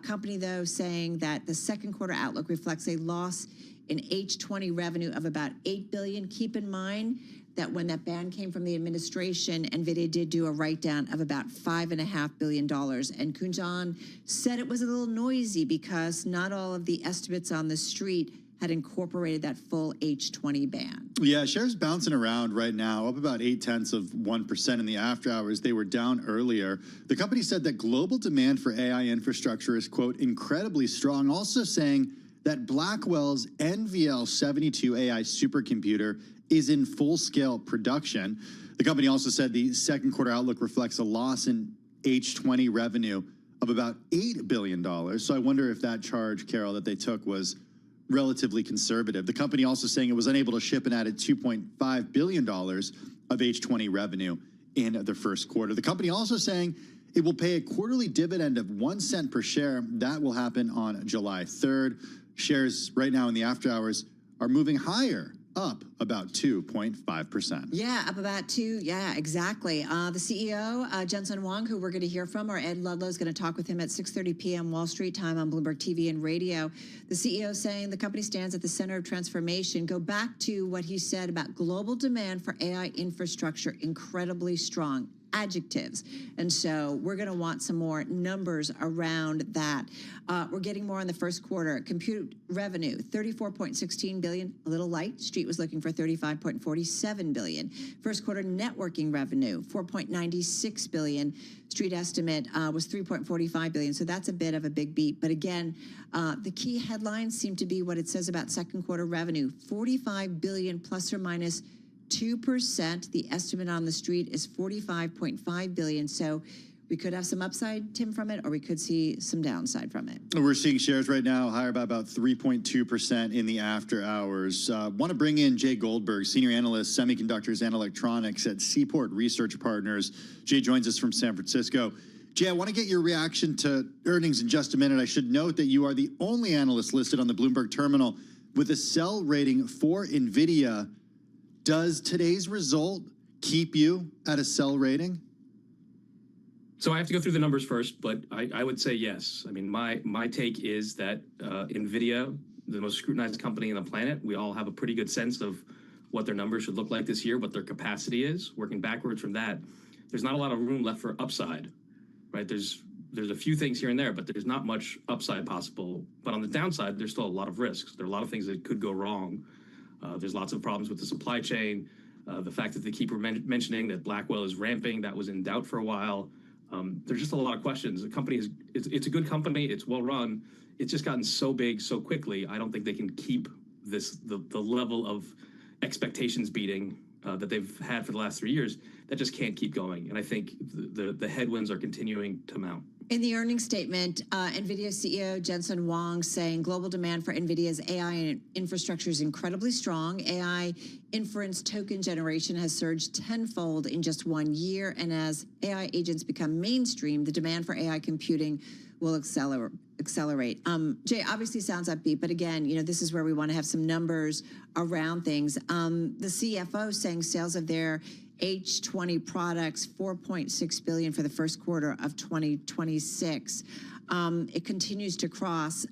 Company, though, saying that the second quarter outlook reflects a loss in H20 revenue of about $8 billion. Keep in mind that when that ban came from the administration, NVIDIA did do a write-down of about $5.5 billion. And Kunjan said it was a little noisy because not all of the estimates on the street had incorporated that full H20 ban. Yeah, shares bouncing around right now, up about 0.8% in the after hours. They were down earlier. The company said that global demand for AI infrastructure is, quote, incredibly strong, also saying that Blackwell's NVL72 AI supercomputer is in full-scale production. The company also said the second quarter outlook reflects a loss in H20 revenue of about $8 billion. So I wonder if that charge, Carol, that they took was relatively conservative. The company also saying it was unable to ship and added $2.5 billion of H20 revenue in the first quarter. The company also saying it will pay a quarterly dividend of 1 cent per share. That will happen on July 3rd. Shares right now in the after hours are moving higher, up about 2.5%. Yeah, up about 2. Yeah, exactly. The CEO, Jensen Huang, who we're going to hear from, or Ed Ludlow is going to talk with him at 6:30 p.m. Wall Street time on Bloomberg TV and radio. The CEO saying the company stands at the center of transformation. Go back to what he said about global demand for AI infrastructure, incredibly strong. Adjectives. And so we're going to want some more numbers around that. We're getting more on the first quarter. Compute revenue, $34.16 billion, a little light. Street was looking for $35.47 billion. First quarter networking revenue, $4.96 billion. Street estimate was $3.45 billion. So that's a bit of a big beat. But again, the key headlines seem to be what it says about second quarter revenue, $45 billion plus or minus 2%. The estimate on the street is $45.5 billion. So we could have some upside, Tim, from it, or we could see some downside from it. We're seeing shares right now higher by about 3.2% in the after hours. Want to bring in Jay Goldberg, Senior Analyst, Semiconductors and Electronics at Seaport Research Partners. Jay joins us from San Francisco. Jay, I want to get your reaction to earnings in just a minute. I should note that you are the only analyst listed on the Bloomberg terminal with a sell rating for NVIDIA. Does today's result keep you at a sell rating? So I have to go through the numbers first, but I would say yes. I mean, my take is that NVIDIA, the most scrutinized company on the planet, we all have a pretty good sense of what their numbers should look like this year, what their capacity is. Working backwards from that, there's not a lot of room left for upside, right? There's a few things here and there, but there's not much upside possible. But on the downside, there's still a lot of risks. There are a lot of things that could go wrong. There's lots of problems with the supply chain. The fact that they keep mentioning that Blackwell is ramping, that was in doubt for a while. There's just a lot of questions. The company it's a good company. It's well run. It's just gotten so big so quickly. I don't think they can keep the level of expectations beating that they've had for the last 3 years. That just can't keep going. And I think the headwinds are continuing to mount. In the earnings statement, NVIDIA CEO Jensen Huang saying global demand for NVIDIA's AI infrastructure is incredibly strong. AI inference token generation has surged tenfold in just 1 year. And as AI agents become mainstream, the demand for AI computing will accelerate. Jay, obviously sounds upbeat, but again, this is where we want to have some numbers around things. The CFO saying sales of their H20 products, $4.6 billion for the first quarter of 2026. It continues to cross.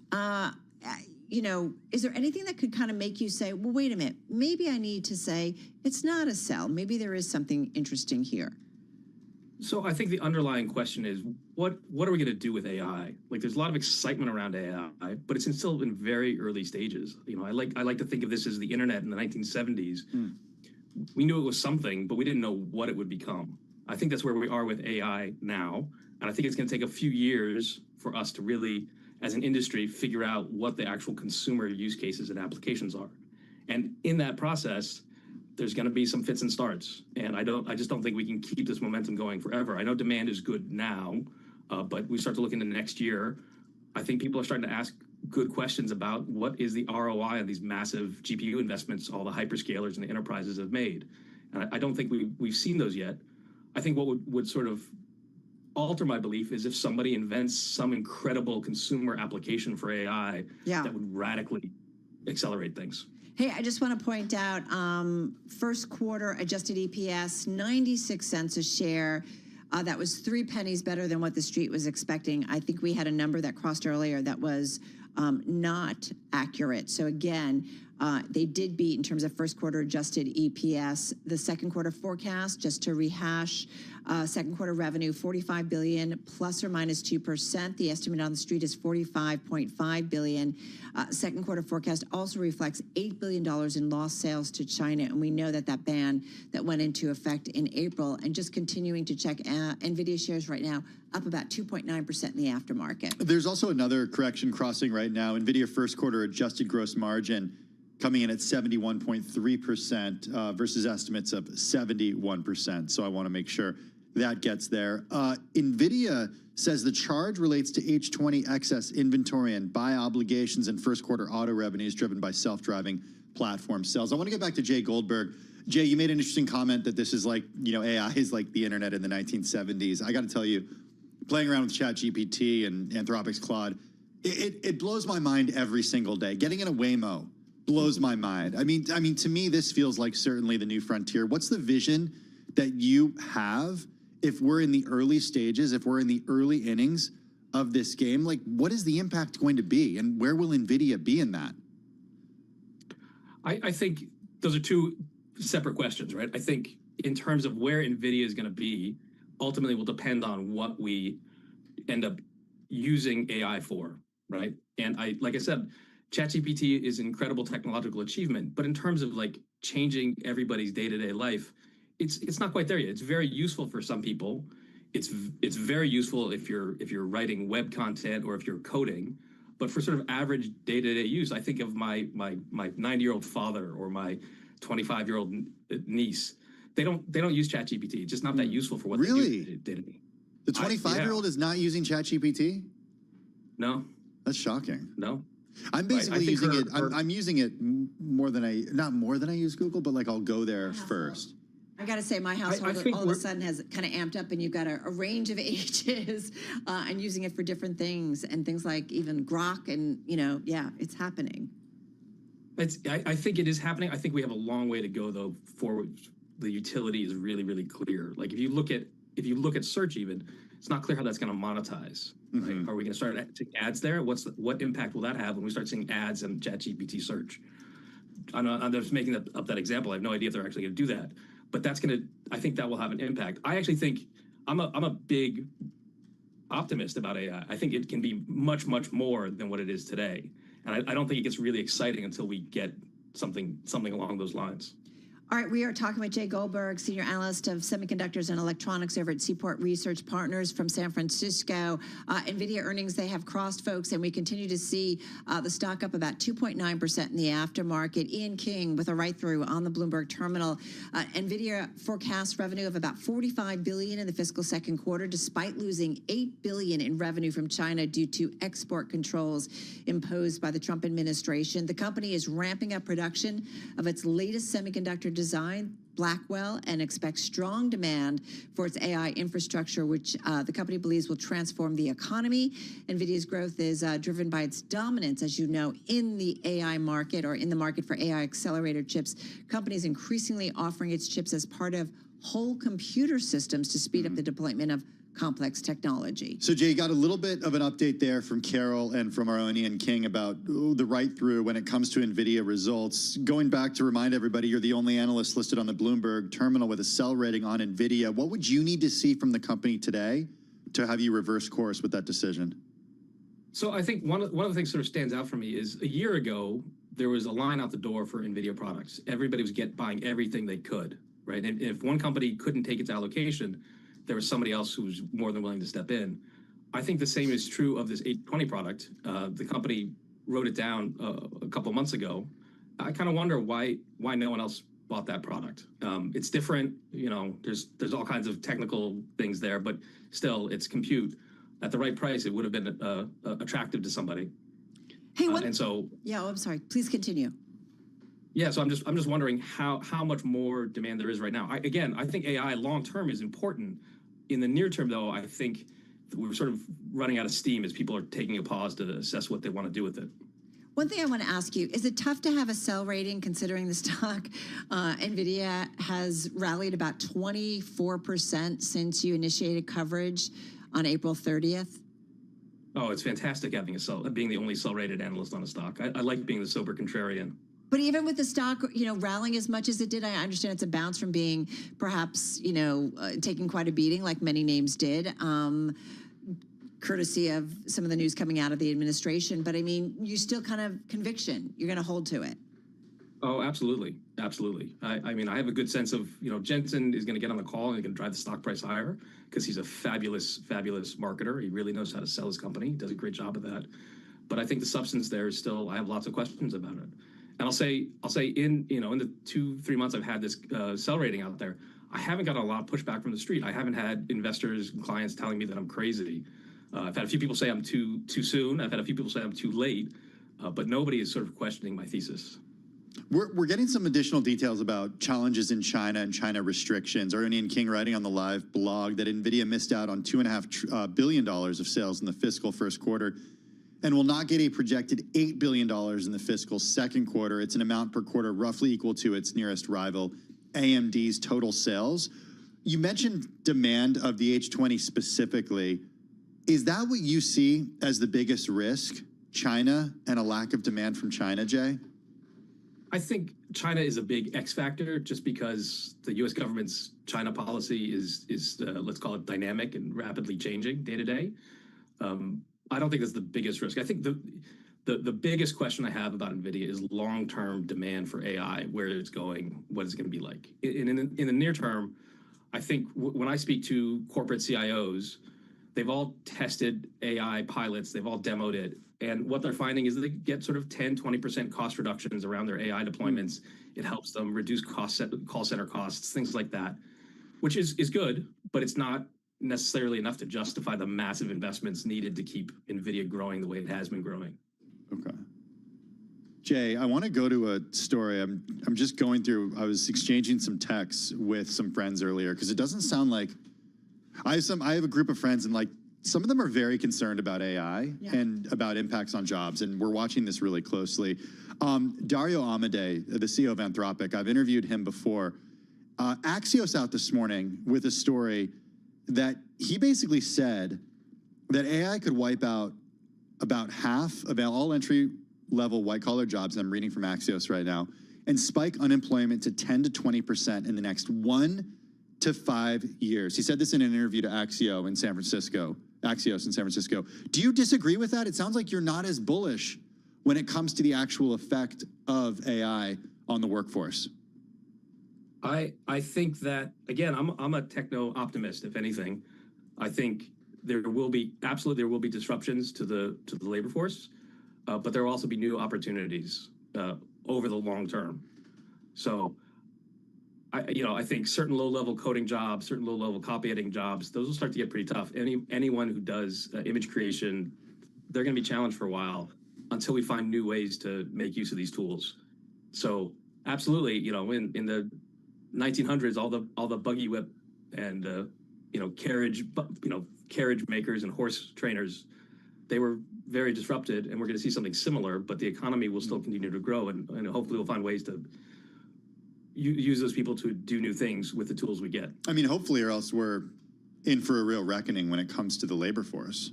Is there anything that could kind of make you say, well, wait a minute, maybe I need to say it's not a sell. Maybe there is something interesting here. So I think the underlying question is, what are we going to do with AI? Like, there's a lot of excitement around AI, but it's still in very early stages. I like to think of this as the internet in the 1970s. We knew it was something, but we didn't know what it would become. I think that's where we are with AI now. And I think it's going to take a few years for us to really, as an industry, figure out what the actual consumer use cases and applications are. And in that process, there's going to be some fits and starts. And I just don't think we can keep this momentum going forever. I know demand is good now, but we start to look into next year. I think people are starting to ask good questions about what is the ROI on these massive GPU investments all the hyperscalers and the enterprises have made. And I don't think we've seen those yet. I think what would sort of alter my belief is if somebody invents some incredible consumer application for AI that would radically accelerate things. Hey, I just want to point out, first quarter adjusted EPS, 96 cents a share. That was 3 pennies better than what the street was expecting. I think we had a number that crossed earlier that was not accurate. So again, they did beat in terms of first quarter adjusted EPS. The second quarter forecast, just to rehash, second quarter revenue, $45 billion plus or minus 2%. The estimate on the street is $45.5 billion. Second quarter forecast also reflects $8 billion in lost sales to China. And we know that ban that went into effect in April. And just continuing to check NVIDIA shares right now, up about 2.9% in the aftermarket. There's also another correction crossing right now. NVIDIA first quarter adjusted gross margin coming in at 71.3% versus estimates of 71%. So I want to make sure that gets there. NVIDIA says the charge relates to H20 excess inventory and buy obligations and first quarter auto revenues driven by self-driving platform sales. I want to get back to Jay Goldberg. Jay, you made an interesting comment that this is like, AI is like the internet in the 1970s. I got to tell you, playing around with ChatGPT and Anthropic's Claude, it blows my mind every single day. Getting in a Waymo blows my mind. I mean, to me, this feels like certainly the new frontier. What's the vision that you have if we're in the early stages, if we're in the early innings of this game? Like, what is the impact going to be, and where will NVIDIA be in that? I think those are two separate questions, right? I think in terms of where NVIDIA is going to be, ultimately will depend on what we end up using AI for, right? And like I said, ChatGPT is an incredible technological achievement, but in terms of like changing everybody's day-to-day life, it's not quite there yet. It's very useful for some people. It's very useful if you're writing web content or if you're coding. But for sort of average day-to-day use, I think of my 90-year-old father or my 25-year-old niece. They don't use ChatGPT. It's just not that useful for what they do day-to-day. The 25-year-old is not using ChatGPT? No. That's shocking. No. I'm basically using it. I'm using it more than not more than I use Google, but like I'll go there first. I got to say, my household all of a sudden has kind of amped up, and you've got a range of ages and using it for different things, and things like even Grok, and yeah, it's happening. I think it is happening. I think we have a long way to go, though, before the utility is really, really clear. Like if you look at search, even it's not clear how that's going to monetize. Right? Are we going to start seeing ads there? What impact will that have when we start seeing ads in ChatGPT search? I'm just making up that example. I have no idea if they're actually going to do that. But I think that will have an impact. I actually think I'm a big optimist about AI. I think it can be much, much more than what it is today. And I don't think it gets really exciting until we get something along those lines. All right, we are talking with Jay Goldberg, Senior Analyst of Semiconductors and Electronics over at Seaport Research Partners from San Francisco. NVIDIA earnings, they have crossed, folks, and we continue to see the stock up about 2.9% in the aftermarket. Ian King with a write-through on the Bloomberg terminal. NVIDIA forecasts revenue of about $45 billion in the fiscal second quarter, despite losing $8 billion in revenue from China due to export controls imposed by the Trump administration. The company is ramping up production of its latest semiconductor design, Blackwell, and expects strong demand for its AI infrastructure, which the company believes will transform the economy. NVIDIA's growth is driven by its dominance, as you know, in the AI market, or in the market for AI accelerator chips. Companies increasingly offering its chips as part of whole computer systems to speed up the deployment of complex technology. So, Jay, got a little bit of an update there from Carol and from our own Ian King about the write-through when it comes to NVIDIA results. Going back to remind everybody, you're the only analyst listed on the Bloomberg terminal with a sell rating on NVIDIA. What would you need to see from the company today to have you reverse course with that decision? So I think one of the things that sort of stands out for me is a year ago, there was a line out the door for NVIDIA products. Everybody was buying everything they could, right? And if one company couldn't take its allocation, there was somebody else who was more than willing to step in. I think the same is true of this 820 product. The company wrote it down a couple of months ago. I kind of wonder why no one else bought that product. It's different, there's all kinds of technical things there, but still, it's compute. At the right price, it would have been attractive to somebody. Hey, I'm sorry. Please continue. Yeah, so I'm just wondering how much more demand there is right now. I think AI long term is important. In the near term, though, I think we're sort of running out of steam as people are taking a pause to assess what they want to do with it. One thing I want to ask you, is it tough to have a sell rating considering the stock? NVIDIA has rallied about 24% since you initiated coverage on April 30th. Oh, it's fantastic being the only sell-rated analyst on a stock. I like being the sober contrarian. But even with the stock, rallying as much as it did, I understand it's a bounce from being perhaps, taking quite a beating like many names did, courtesy of some of the news coming out of the administration. But I mean, you still kind of conviction. You're going to hold to it. Oh, absolutely. Absolutely. I mean, I have a good sense of, Jensen is going to get on the call and he's going to drive the stock price higher because he's a fabulous, fabulous marketer. He really knows how to sell his company. He does a great job of that. But I think the substance there is still, I have lots of questions about it. And I'll say in the 2-3 months I've had this sell rating out there, I haven't gotten a lot of pushback from the street. I haven't had investors and clients telling me that I'm crazy. I've had a few people say I'm too soon. I've had a few people say I'm too late, but nobody is sort of questioning my thesis. We're getting some additional details about challenges in China and China restrictions. Our own Ian King writing on the live blog that NVIDIA missed out on $2.5 billion of sales in the fiscal first quarter and will not get a projected $8 billion in the fiscal second quarter. It's an amount per quarter roughly equal to its nearest rival, AMD's total sales. You mentioned demand of the H20 specifically. Is that what you see as the biggest risk, China and a lack of demand from China, Jay? I think China is a big X factor just because the U.S. government's China policy is let's call it dynamic and rapidly changing day to day. I don't think that's the biggest risk. I think the biggest question I have about NVIDIA is long-term demand for AI, where it's going, what it's going to be like. In the near term, I think when I speak to corporate CIOs, they've all tested AI pilots, they've all demoed it, and what they're finding is that they get sort of 10, 20% cost reductions around their AI deployments. It helps them reduce call center costs, things like that, which is good, but it's not necessarily enough to justify the massive investments needed to keep NVIDIA growing the way it has been growing. Okay. Jay, I want to go to a story. I'm just going through, I was exchanging some texts with some friends earlier because it doesn't sound like, I have a group of friends and like some of them are very concerned about AI and about impacts on jobs, and we're watching this really closely. Dario Amodei, the CEO of Anthropic, I've interviewed him before. Axios out this morning with a story that he basically said that AI could wipe out about half of all entry-level white-collar jobs, I'm reading from Axios right now, and spike unemployment to 10 to 20% in the next 1 to 5 years. He said this in an interview to Axios in San Francisco. Do you disagree with that? It sounds like you're not as bullish when it comes to the actual effect of AI on the workforce. I think that, again, I'm a techno optimist, if anything. I think there will be disruptions to the labor force, but there will also be new opportunities over the long term. So I think certain low-level coding jobs, certain low-level copy editing jobs, those will start to get pretty tough. Anyone who does image creation, they're going to be challenged for a while until we find new ways to make use of these tools. So absolutely, in the 1900s, all the buggy whip and carriage makers and horse trainers, they were very disrupted, and we're going to see something similar. But the economy will still continue to grow, and hopefully we'll find ways to use those people to do new things with the tools we get. I mean, hopefully, or else we're in for a real reckoning when it comes to the labor force.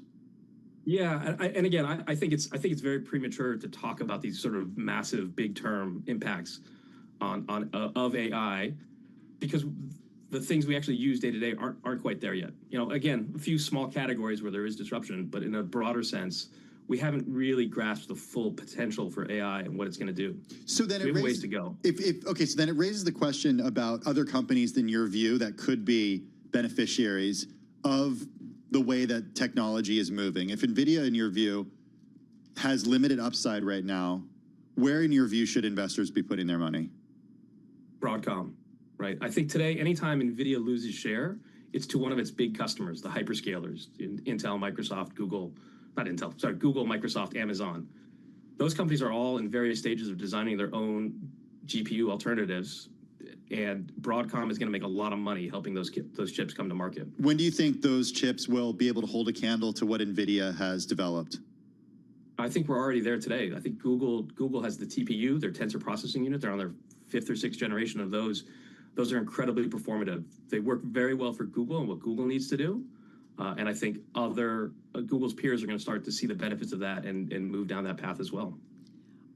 Yeah, and again, I think it's very premature to talk about these sort of massive, big-term impacts of AI, because the things we actually use day to day aren't quite there yet. Again, a few small categories where there is disruption, but in a broader sense, we haven't really grasped the full potential for AI and what it's going to do. So then we have ways to go. So then it raises the question about other companies, in your view, that could be beneficiaries of the way that technology is moving. If NVIDIA, in your view, has limited upside right now, where, in your view, should investors be putting their money? Broadcom, right? I think today, anytime NVIDIA loses share, it's to one of its big customers, the hyperscalers, Intel, Microsoft, Google, Google, Microsoft, Amazon. Those companies are all in various stages of designing their own GPU alternatives, and Broadcom is going to make a lot of money helping those chips come to market. When do you think those chips will be able to hold a candle to what NVIDIA has developed? I think we're already there today. I think Google has the TPU, their tensor processing unit. They're on their 5th or 6th generation of those. Those are incredibly performative. They work very well for Google and what Google needs to do. And I think other Google's peers are going to start to see the benefits of that and move down that path as well.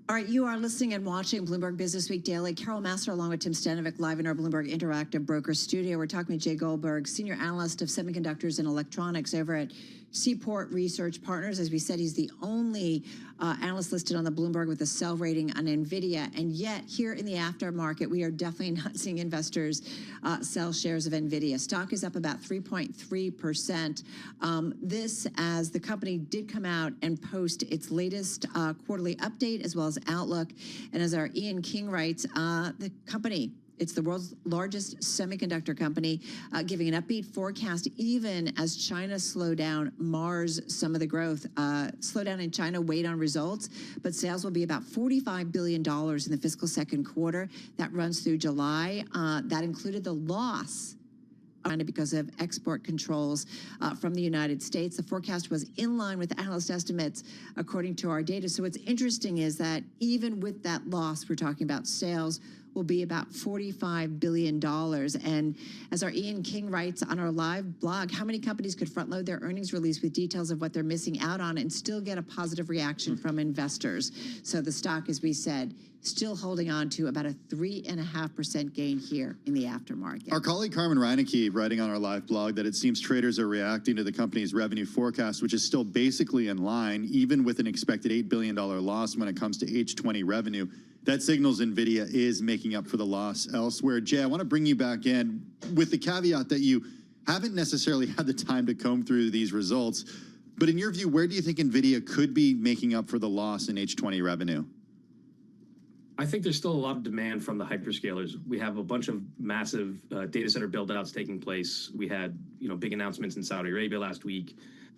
All right, you are listening and watching Bloomberg Business Week Daily. Carol Master along with Tim Stanovic live in our Bloomberg Interactive Broker Studio. We're talking with Jay Goldberg, Senior Analyst of Semiconductors and Electronics over at Seaport Research Partners. As we said, he's the only analyst listed on the Bloomberg with a sell rating on NVIDIA. And yet, here in the aftermarket, we are definitely not seeing investors sell shares of NVIDIA. Stock is up about 3.3%. This as the company did come out and post its latest quarterly update as well as outlook. And as our Ian King writes, the company, it's the world's largest semiconductor company, giving an upbeat forecast even as China slowdown mars some of the growth. Slowdown in China weighed on results, but sales will be about $45 billion in the fiscal second quarter. That runs through July. That included the loss because of export controls from the United States. The forecast was in line with analyst estimates, according to our data. So what's interesting is that even with that loss, we're talking about sales will be about $45 billion. And as our Ian King writes on our live blog, how many companies could front load their earnings release with details of what they're missing out on and still get a positive reaction from investors? So the stock, as we said, still holding on to about a 3.5% gain here in the aftermarket. Our colleague Carmen Reinecke writing on our live blog that it seems traders are reacting to the company's revenue forecast, which is still basically in line, even with an expected $8 billion loss when it comes to H20 revenue. That signals NVIDIA is making up for the loss elsewhere. Jay, I want to bring you back in with the caveat that you haven't necessarily had the time to comb through these results. But in your view, where do you think NVIDIA could be making up for the loss in H20 revenue? I think there's still a lot of demand from the hyperscalers. We have a bunch of massive data center build-outs taking place. We had, big announcements in Saudi Arabia last week,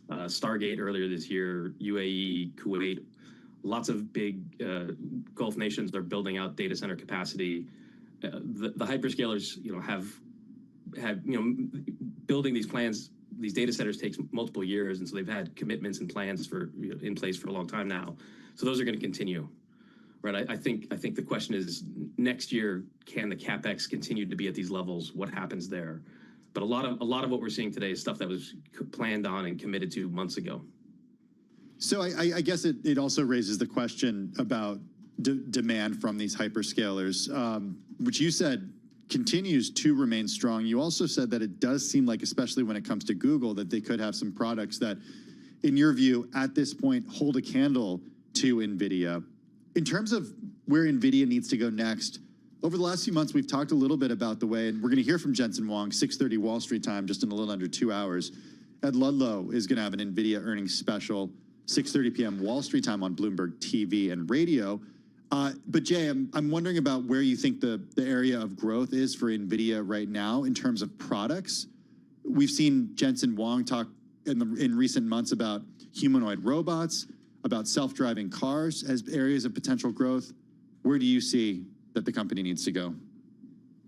Stargate earlier this year, UAE, Kuwait. Lots of big Gulf nations are building out data center capacity. The hyperscalers, building these plans, these data centers takes multiple years, and so they've had commitments and plans in place for a long time now. So those are going to continue. Right. I think the question is next year, can the CapEx continue to be at these levels? What happens there? But a lot of what we're seeing today is stuff that was planned on and committed to months ago. So I guess it also raises the question about demand from these hyperscalers, which you said continues to remain strong. You also said that it does seem like, especially when it comes to Google, that they could have some products that, in your view, at this point, hold a candle to NVIDIA. In terms of where NVIDIA needs to go next, over the last few months, we've talked a little bit about the way, and we're going to hear from Jensen Huang, 6:30 Wall Street time, just in a little under 2 hours. Ed Ludlow is going to have an NVIDIA earnings special, 6:30 p.m. Wall Street time on Bloomberg TV and radio. But Jay, I'm wondering about where you think the area of growth is for NVIDIA right now in terms of products. We've seen Jensen Huang talk in recent months about humanoid robots, about self-driving cars as areas of potential growth. Where do you see that the company needs to go?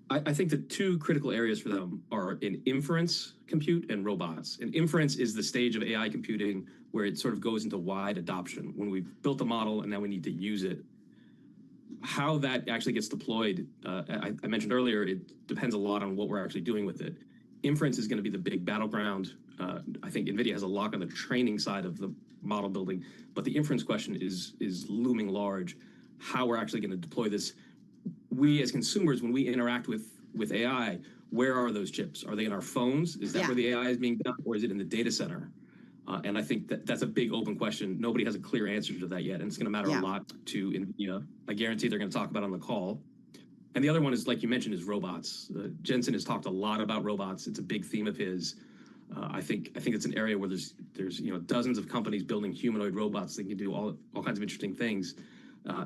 I think the two critical areas for them are in inference compute and robots. And inference is the stage of AI computing where it sort of goes into wide adoption. When we've built a model and now we need to use it, how that actually gets deployed, I mentioned earlier, it depends a lot on what we're actually doing with it. Inference is going to be the big battleground. I think NVIDIA has a lock on the training side of the model building, but the inference question is looming large. How we're actually going to deploy this. We as consumers, when we interact with AI, where are those chips? Are they in our phones? Is that where the AI is being done, or is it in the data center? And I think that's a big open question. Nobody has a clear answer to that yet, and it's going to matter a lot to NVIDIA. I guarantee they're going to talk about it on the call. And the other one is, like you mentioned, is robots. Jensen has talked a lot about robots. It's a big theme of his. I think it's an area where there's dozens of companies building humanoid robots that can do all kinds of interesting things.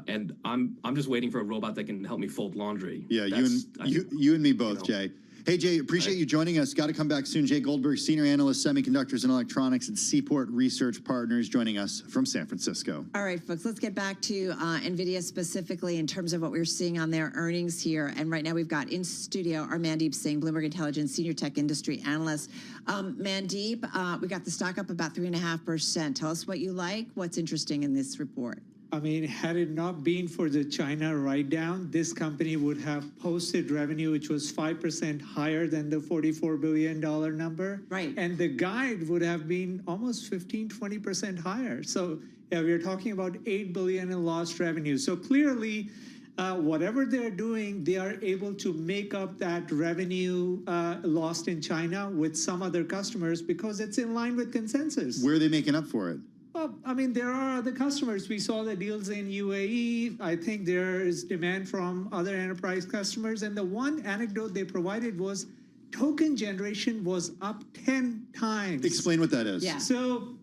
And I'm just waiting for a robot that can help me fold laundry. Yeah, you and me both, Jay. Hey, Jay, appreciate you joining us. Got to come back soon. Jay Goldberg, Senior Analyst, Semiconductors and Electronics at Seaport Research Partners, joining us from San Francisco. All right, folks, let's get back to NVIDIA specifically in terms of what we're seeing on their earnings here. And right now we've got in studio our Mandeep Singh, Bloomberg Intelligence Senior Tech Industry Analyst. Mandeep, we got the stock up about 3.5%. Tell us what you like. What's interesting in this report? I mean, had it not been for the China write-down, this company would have posted revenue which was 5% higher than the $44 billion number. Right. And the guide would have been almost 20% higher. So yeah, we're talking about $8 billion in lost revenue. So clearly, whatever they're doing, they are able to make up that revenue lost in China with some other customers because it's in line with consensus. Where are they making up for it? Well, I mean, there are other customers. We saw the deals in UAE. I think there is demand from other enterprise customers. And the one anecdote they provided was token generation was up 10 times. Explain what that is. Yeah. So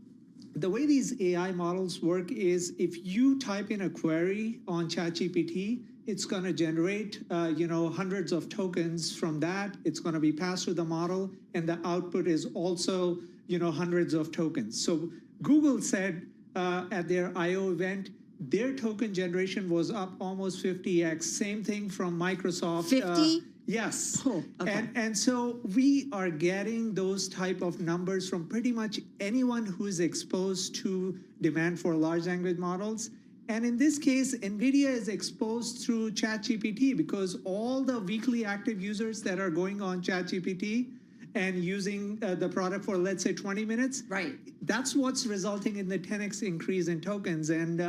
the way these AI models work is if you type in a query on ChatGPT, it's going to generate, hundreds of tokens from that. It's going to be passed to the model, and the output is also, hundreds of tokens. So Google said at their I/O event, their token generation was up almost 50x. Same thing from Microsoft. 50? Yes. Oh, okay. And so we are getting those type of numbers from pretty much anyone who is exposed to demand for large language models. And in this case, NVIDIA is exposed through ChatGPT because all the weekly active users that are going on ChatGPT and using the product for, let's say, 20 minutes, right? That's what's resulting in the 10x increase in tokens. And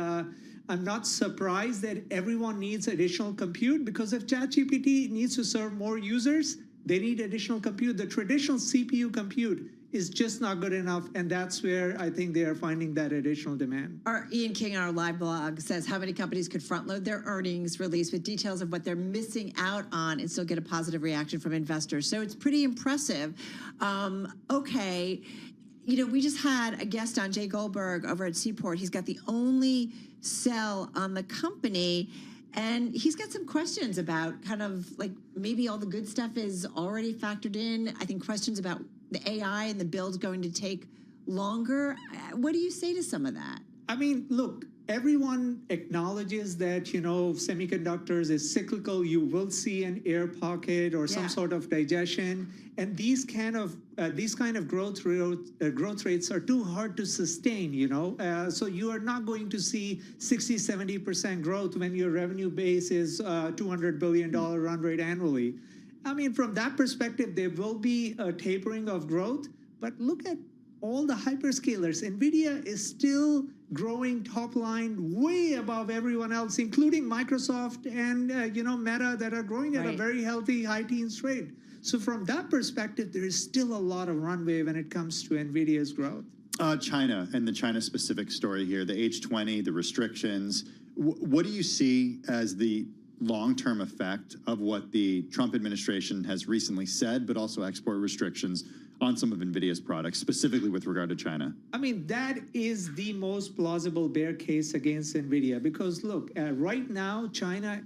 I'm not surprised that everyone needs additional compute because if ChatGPT needs to serve more users, they need additional compute. The traditional CPU compute is just not good enough, and that's where I think they are finding that additional demand. Our Ian King on our live blog says how many companies could front load their earnings release with details of what they're missing out on and still get a positive reaction from investors. So it's pretty impressive. Okay, you know, we just had a guest on, Jay Goldberg, over at Seaport. He's got the only sell on the company. And he's got some questions about kind of like maybe all the good stuff is already factored in. I think questions about the AI and the build's going to take longer. What do you say to some of that? I mean, look, everyone acknowledges that, you know, semiconductors is cyclical. You will see an air pocket or some sort of digestion. And these kind of growth rates are too hard to sustain, you know. So you are not going to see 60, 70% growth when your revenue base is $200 billion run rate annually. I mean, from that perspective, there will be a tapering of growth. But look at all the hyperscalers. NVIDIA is still growing top line way above everyone else, including Microsoft and, you know, Meta that are growing at a very healthy high teens rate. So from that perspective, there is still a lot of runway when it comes to NVIDIA's growth. China and the China-specific story here, the H20, the restrictions. What do you see as the long-term effect of what the Trump administration has recently said, but also export restrictions on some of NVIDIA's products, specifically with regard to China? I mean, that is the most plausible bear case against NVIDIA because, look, right now, China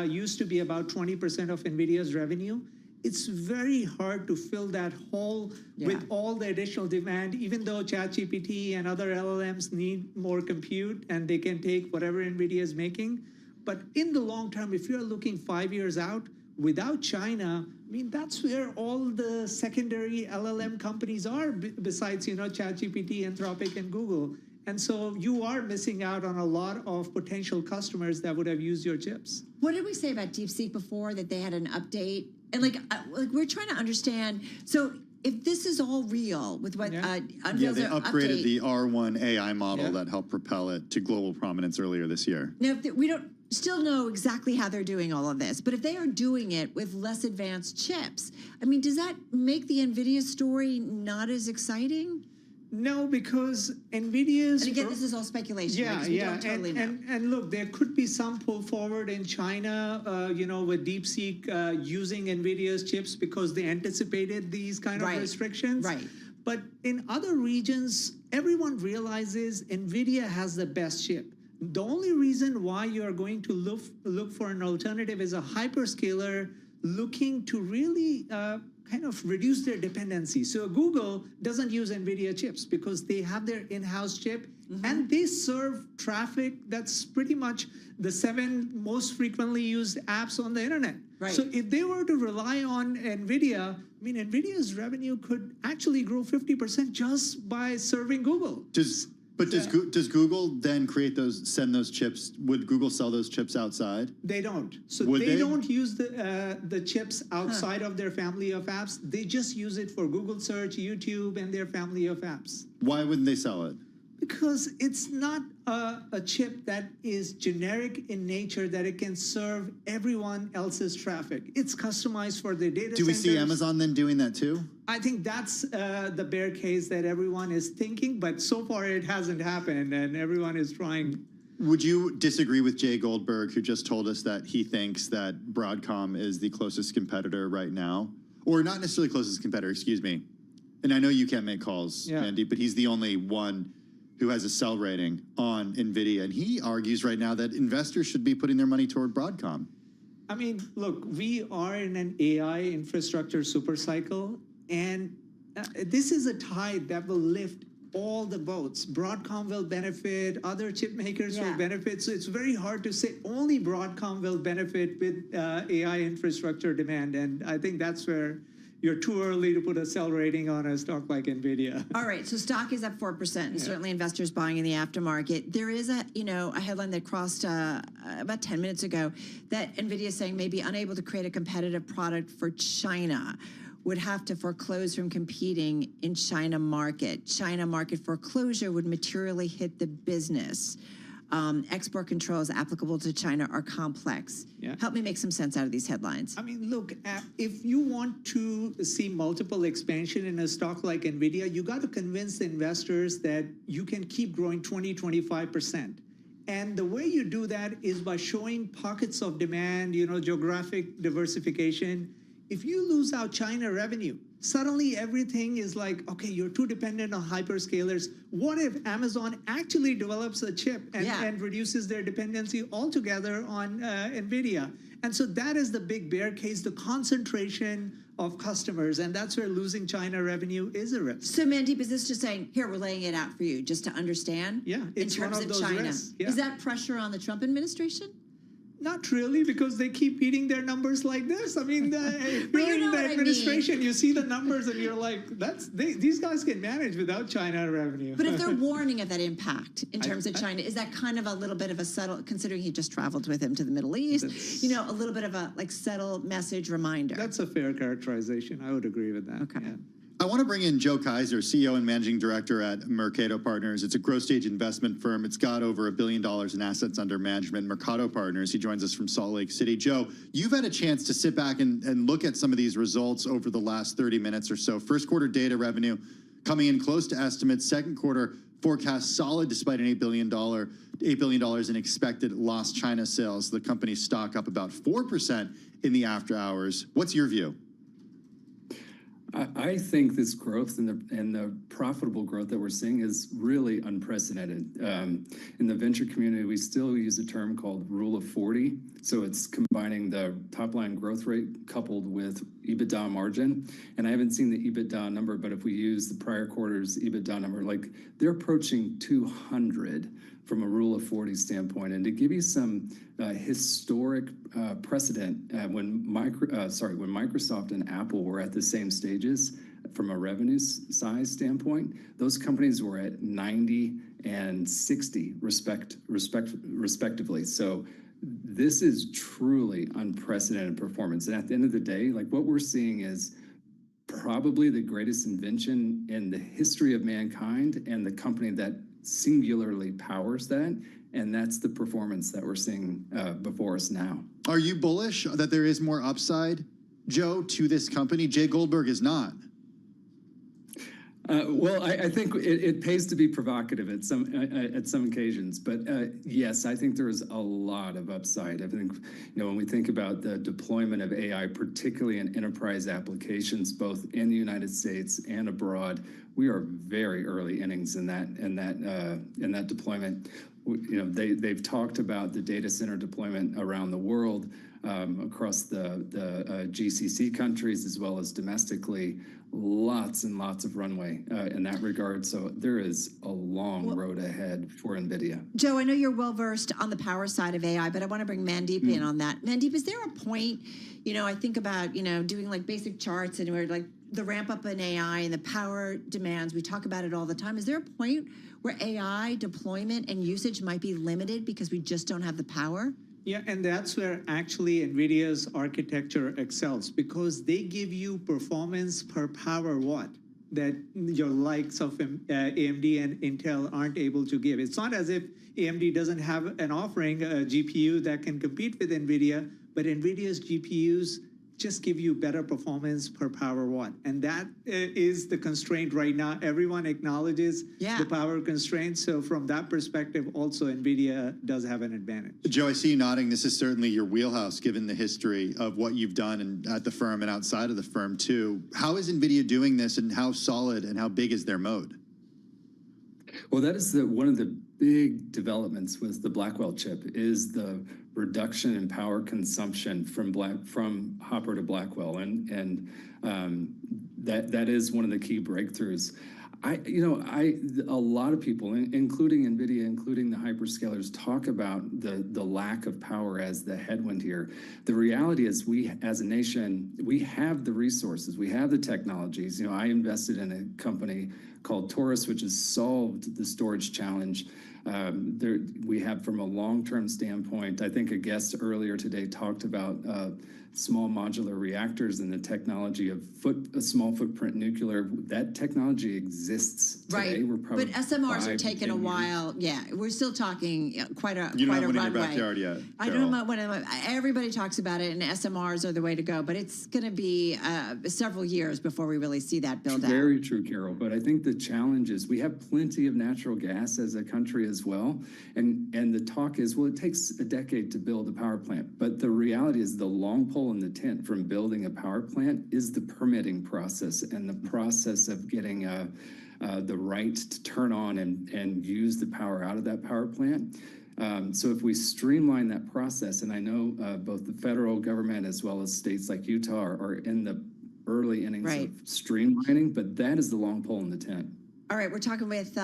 used to be about 20% of NVIDIA's revenue. It's very hard to fill that hole with all the additional demand, even though ChatGPT and other LLMs need more compute and they can take whatever NVIDIA is making. But in the long term, if you're looking 5 years out, without China, I mean, that's where all the secondary LLM companies are, besides, you know, ChatGPT, Anthropic, and Google. And so you are missing out on a lot of potential customers that would have used your chips. What did we say about DeepSeek before, that they had an update? And like we're trying to understand, so if this is all real with what they upgraded the R1 AI model that helped propel it to global prominence earlier this year. Now, we don't still know exactly how they're doing all of this, but if they are doing it with less advanced chips, I mean, does that make the NVIDIA story not as exciting? No, because NVIDIA's... And again, this is all speculation, right? We don't totally know. And look, there could be some pull forward in China, you know, with DeepSeek using NVIDIA's chips because they anticipated these kind of restrictions. Right. But in other regions, everyone realizes NVIDIA has the best chip. The only reason why you are going to look for an alternative is a hyperscaler looking to really kind of reduce their dependency. So Google doesn't use NVIDIA chips because they have their in-house chip and they serve traffic that's pretty much the 7 most frequently used apps on the internet. Right. So if they were to rely on NVIDIA, I mean, NVIDIA's revenue could actually grow 50% just by serving Google. Does Google then send those chips? Would Google sell those chips outside? They don't. So Would they don't use the chips outside of their family of apps. They just use it for Google search, YouTube, and their family of apps. Why wouldn't they sell it? Because it's not a chip that is generic in nature that it can serve everyone else's traffic. It's customized for the data centers. Do we see Amazon then doing that too? I think that's the bear case that everyone is thinking, but so far it hasn't happened, and everyone is trying. Would you disagree with Jay Goldberg, who just told us that he thinks that Broadcom is the closest competitor right now? Or not necessarily closest competitor, excuse me. And I know you can't make calls, Andy, but he's the only one who has a sell rating on NVIDIA. And he argues right now that investors should be putting their money toward Broadcom. I mean, look, we are in an AI infrastructure supercycle, and this is a tide that will lift all the boats. Broadcom will benefit, other chip makers will Yeah. benefit. So it's very hard to say only Broadcom will benefit with AI infrastructure demand. And I think that's where you're too early to put a sell rating on a stock like NVIDIA. All right, so stock is up 4%, and certainly investors buying in the aftermarket. There is a headline that crossed about 10 minutes ago that NVIDIA is saying may be unable to create a competitive product for China, would have to foreclose from competing in China market. China market foreclosure would materially hit the business. Export controls applicable to China are complex. Yeah. Help me make some sense out of these headlines. I mean, look, if you want to see multiple expansion in a stock like NVIDIA, you got to convince the investors that you can keep growing 20, 25%. And the way you do that is by showing pockets of demand, geographic diversification. If you lose out China revenue, suddenly everything is like, okay, you're too dependent on hyperscalers. What if Amazon actually develops a chip and reduces their dependency altogether on NVIDIA? And so that is the big bear case, the concentration of customers. And that's where losing China revenue is a risk. So Mandeep, is this just saying, here, we're laying it out for you just to understand? Yeah, it's in terms one of those China. risks. Yeah. Is that pressure on the Trump administration? Not really, because they keep beating their numbers like this. I mean, if But you're you know in the what I administration, you see the numbers and you're like, these guys can manage without China revenue. But if they're warning of that impact in terms of China, is that kind of a little bit of a subtle, considering he just traveled with him to the Middle East, a little bit of a subtle message reminder? That's a fair characterization. I would agree with that. Okay. Yeah. I want to bring in Joe Kaiser, CEO and Managing Director at Mercado Partners. It's a growth stage investment firm. It's got over $1 billion in assets under management. Mercado Partners, he joins us from Salt Lake City. Joe, you've had a chance to sit back and look at some of these results over the last 30 minutes or so. First quarter data revenue coming in close to estimates. Second quarter forecast solid despite an $8 billion in expected lost China sales. The company's stock up about 4% in the after hours. What's your view? I think this growth and the profitable growth that we're seeing is really unprecedented. In the venture community, we still use a term called Rule of 40. So it's combining the top line growth rate coupled with EBITDA margin. And I haven't seen the EBITDA number, but if we use the prior quarter's EBITDA number, like they're approaching 200 from a Rule of 40 standpoint. And to give you some historic precedent, when Microsoft and Apple were at the same stages from a revenue size standpoint, those companies were at 90 and 60 respectively. So this is truly unprecedented performance. And at the end of the day, like what we're seeing is probably the greatest invention in the history of mankind and the company that singularly powers that, and that's the performance that we're seeing before us now. Are you bullish that there is more upside, Joe, to this company? Jay Goldberg is not. Well, I think it pays to be provocative at some occasions, but yes, I think there is a lot of upside. I think when we think about the deployment of AI, particularly in enterprise applications, both in the United States and abroad, we are very early innings in that deployment. They've talked about the data center deployment around the world, across the GCC countries as well as domestically. Lots and lots of runway in that regard. So there is a long road ahead for NVIDIA. Joe, I know you're well versed on the power side of AI, but I want to bring Mandeep in on that. Mandeep, is there a point, I think about, doing like basic charts and we're like the ramp up in AI and the power demands, we talk about it all the time. Is there a point where AI deployment and usage might be limited because we just don't have the power? Yeah, and that's where actually NVIDIA's architecture excels, because they give you performance per power watt that your likes of AMD and Intel aren't able to give. It's not as if AMD doesn't have an offering, a GPU that can compete with NVIDIA, but NVIDIA's GPUs just give you better performance per power watt. And that is the constraint right now. Everyone acknowledges the power constraint. So from that perspective, also NVIDIA does have an advantage. Joe, I see you nodding. This is certainly your wheelhouse, given the history of what you've done at the firm and outside of the firm too. How is NVIDIA doing this, and how solid and how big is their moat? Well, that is one of the big developments with the Blackwell chip is the reduction in power consumption from Hopper to Blackwell, and that is one of the key breakthroughs. A lot of people, including NVIDIA, including the hyperscalers, talk about the lack of power as the headwind here. The reality is we, as a nation, we have the resources, we have the technologies. I invested in a company called Taurus, which has solved the storage challenge. We have, from a long-term standpoint, I think a guest earlier today talked about small modular reactors and the technology of small footprint nuclear. That technology exists today. Right. We're probably but SMRs are 5 to taking 10 a years. while. Yeah, we're still talking quite a You're quite not a winning runway. your backyard yet, I don't know what everybody talks about it, and SMRs are the way to go. But it's going to be several years before we really see that build out. Very true, Carol. But I think the challenge is we have plenty of natural gas as a country as well. And the talk is, well, it takes a decade to build a power plant. But the reality is the long pole in the tent from building a power plant is the permitting process and the process of getting the right to turn on and use the power out of that power plant. So if we streamline that process, and I know both the federal government as well as states like Utah are in the early innings of streamlining, but that is the long pole in the tent. All right, we're talking with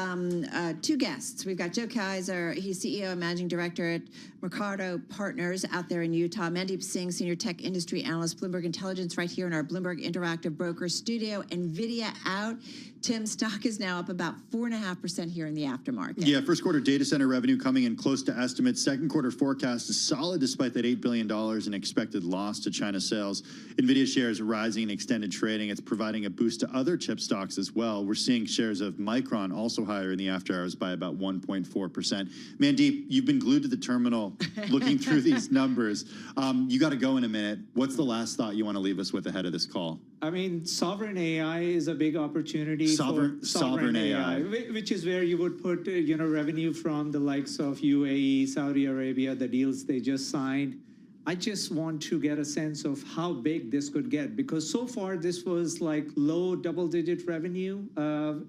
two guests. We've got Joe Kaiser, he's CEO and Managing Director at Mercado Partners out there in Utah. Mandeep Singh, Senior Tech Industry Analyst, Bloomberg Intelligence, right here in our Bloomberg Interactive Brokers studio. NVIDIA out. Tim, stock is now up about 4.5% here in the aftermarket. Yeah, first quarter data center revenue coming in close to estimates. Second quarter forecast is solid despite that $8 billion in expected loss to China sales. NVIDIA shares are rising in extended trading. It's providing a boost to other chip stocks as well. We're seeing shares of Micron also higher in the after hours by about 1.4%. Mandeep, you've been glued to the terminal looking through these numbers. You got to go in a minute. What's the last thought you want to leave us with ahead of this call? I mean, sovereign AI is a big opportunity. Sovereign AI, which is where you would put revenue from the likes of UAE, Saudi Arabia, the deals they just signed. I just want to get a sense of how big this could get, because so far this was like low double-digit revenue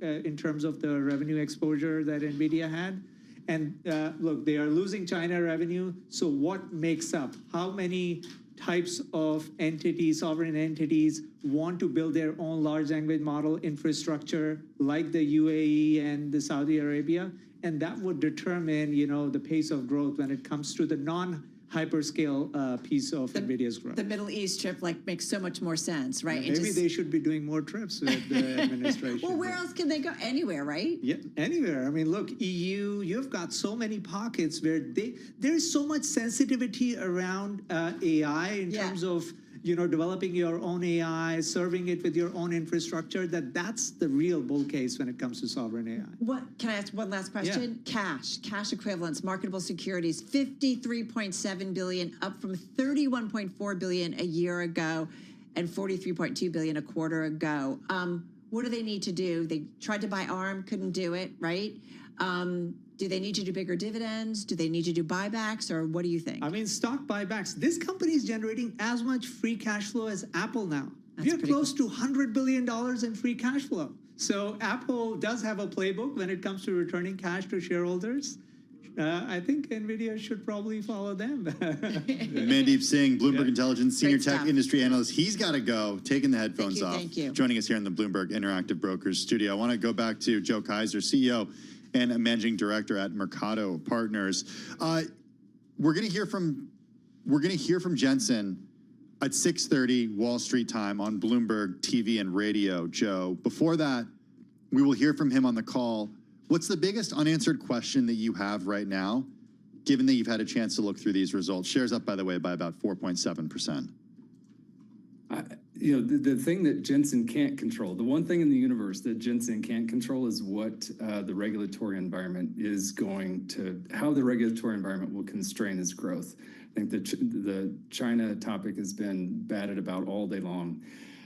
in terms of the revenue exposure that NVIDIA had. And look, they are losing China revenue. So what makes up? How many types of entities, sovereign entities, want to build their own large language model infrastructure like the UAE and the Saudi Arabia? And that would determine, the pace of growth when it comes to the non-hyperscale piece of NVIDIA's growth. The Middle East trip makes so much more sense, right? Yeah, maybe they should be doing more trips with the administration. Well, where else can they go? Anywhere, right? Yeah, anywhere. I mean, look, EU, you've got so many pockets where there's so much sensitivity around AI in terms of, developing your own AI, serving it with your own infrastructure, that's the real bull case when it comes to sovereign AI. Can I ask one last question? Yeah. Cash equivalents, marketable securities, $53.7 billion, up from $31.4 billion a year ago and $43.2 billion a quarter ago. What do they need to do? They tried to buy ARM, couldn't do it, right? Do they need to do bigger dividends? Do they need to do buybacks, or what do you think? I mean, stock buybacks. This company is generating as much free cash flow as Apple now. We're close to $100 billion in free cash flow. So Apple does have a playbook when it comes to returning cash to shareholders. I think NVIDIA should probably follow them. Mandeep Singh, Bloomberg Intelligence, Senior Tech Industry Analyst. He's got to go, taking the headphones off. Thank you. Joining us here in the Bloomberg Interactive Brokers studio. I want to go back to Joe Kaiser, CEO and a Managing Director at Mercado Partners. We're going to hear from Jensen at 6:30 Wall Street time on Bloomberg TV and radio, Joe. Before that, we will hear from him on the call. What's the biggest unanswered question that you have right now, given that you've had a chance to look through these results? Shares up, by the way, by about 4.7%. The thing that Jensen can't control, the one thing in the universe that Jensen can't control is what the regulatory environment is how the regulatory environment will constrain his growth. I think the China topic has been batted about all day long.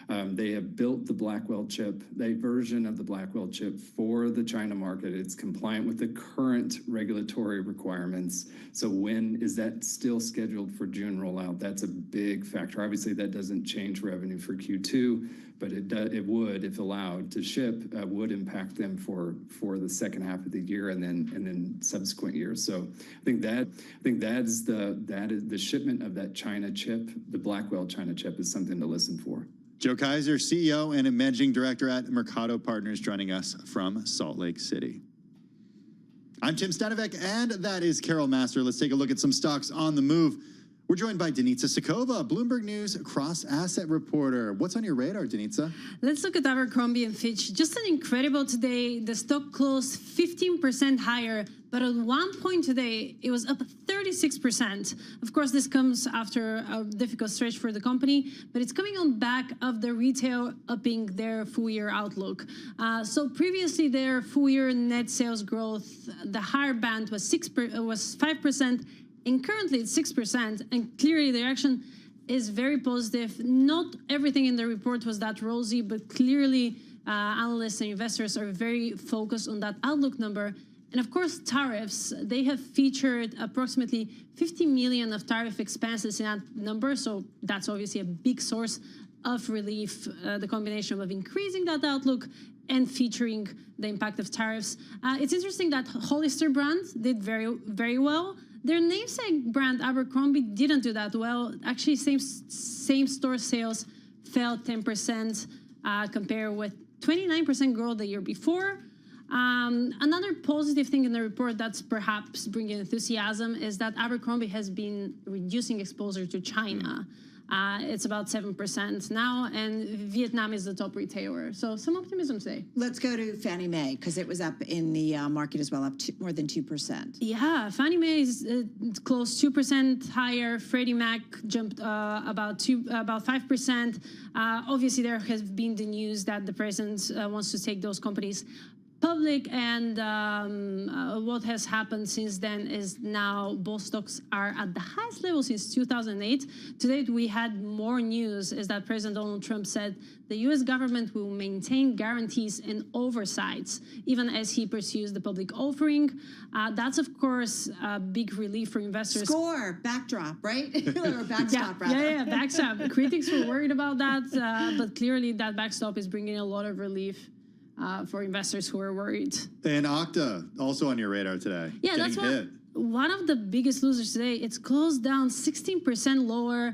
They have built the Blackwell chip, the version of the Blackwell chip for the China market. It's compliant with the current regulatory requirements. So when is that still scheduled for June rollout? That's a big factor. Obviously, that doesn't change revenue for Q2, but it would, if allowed to ship, would impact them for the second half of the year and then subsequent years. So I think that is the shipment of that China chip, the Blackwell China chip, is something to listen for. Joe Kaiser, CEO and Managing Director at Mercado Partners, joining us from Salt Lake City. I'm Tim Stanovec, and that is Carol Master. Let's take a look at some stocks on the move. We're joined by Denitsa Sakova, Bloomberg News cross-asset reporter. What's on your radar, Denitsa? Let's look at Abercrombie & Fitch. Just an incredible today. The stock closed 15% higher, but at one point today, it was up 36%. Of course, this comes after a difficult stretch for the company, but it's coming on back of the retail upping their full-year outlook. So previously, their full-year net sales growth, the higher band was 5%, and currently it's 6%, and clearly the reaction is very positive. Not everything in the report was that rosy, but clearly analysts and investors are very focused on that outlook number. And of course, tariffs, they have featured approximately 50 million of tariff expenses in that number, so that's obviously a big source of relief, the combination of increasing that outlook and featuring the impact of tariffs. It's interesting that Hollister brand did very, very well. Their namesake brand, Abercrombie, didn't do that well. Actually, same-store sales fell 10% compared with 29% growth the year before. Another positive thing in the report that's perhaps bringing enthusiasm is that Abercrombie has been reducing exposure to China. It's about 7% now, and Vietnam is the top retailer. So some optimism today. Let's go to Fannie Mae, because it was up in the market as well, up more than 2%. Yeah, Fannie Mae is close 2% higher. Freddie Mac jumped about 5%. Obviously, there has been the news that the president wants to take those companies public, and what has happened since then is now both stocks are at the highest level since 2008. Today, we had more news is that President Donald Trump said the U.S. government will maintain guarantees and oversights even as he pursues the public offering. That's, of course, a big relief for investors. Score, backdrop, right? Or backstop, rather. Yeah, backstop. Critics were worried about that, but clearly that backstop is bringing a lot of relief for investors who are worried. And Okta, also on your radar today. Yeah, that's one of the biggest losers today. It's closed down 16% lower.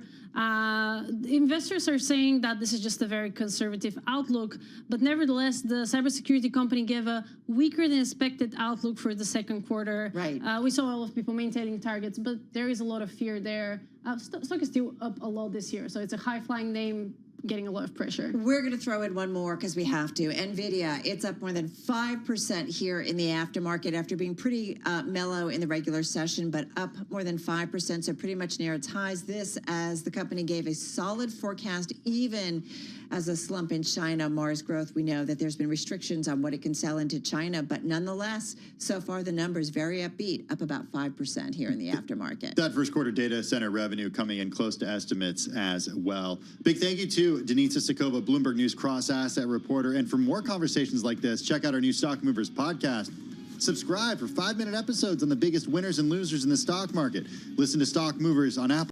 Investors are saying that this is just a very conservative outlook, but nevertheless, the cybersecurity company gave a weaker than expected outlook for the second quarter. Right. We saw a lot of people maintaining targets, but there is a lot of fear there. Stock is still up a lot this year, so it's a high-flying name getting a lot of pressure. We're going to throw in one more because we have to. NVIDIA, it's up more than 5% here in the aftermarket after being pretty mellow in the regular session, but up more than 5%, so pretty much near its highs. This as the company gave a solid forecast, even as a slump in China Mars growth. We know that there's been restrictions on what it can sell into China, but nonetheless, so far the number is very upbeat, up about 5% here in the aftermarket. That first quarter data center revenue coming in close to estimates as well. Big thank you to Denitsa Sakova, Bloomberg News cross-asset reporter. And for more conversations like this, check out our new Stock Movers podcast. Subscribe for 5-minute episodes on the biggest winners and losers in the stock market. Listen to Stock Movers on Apple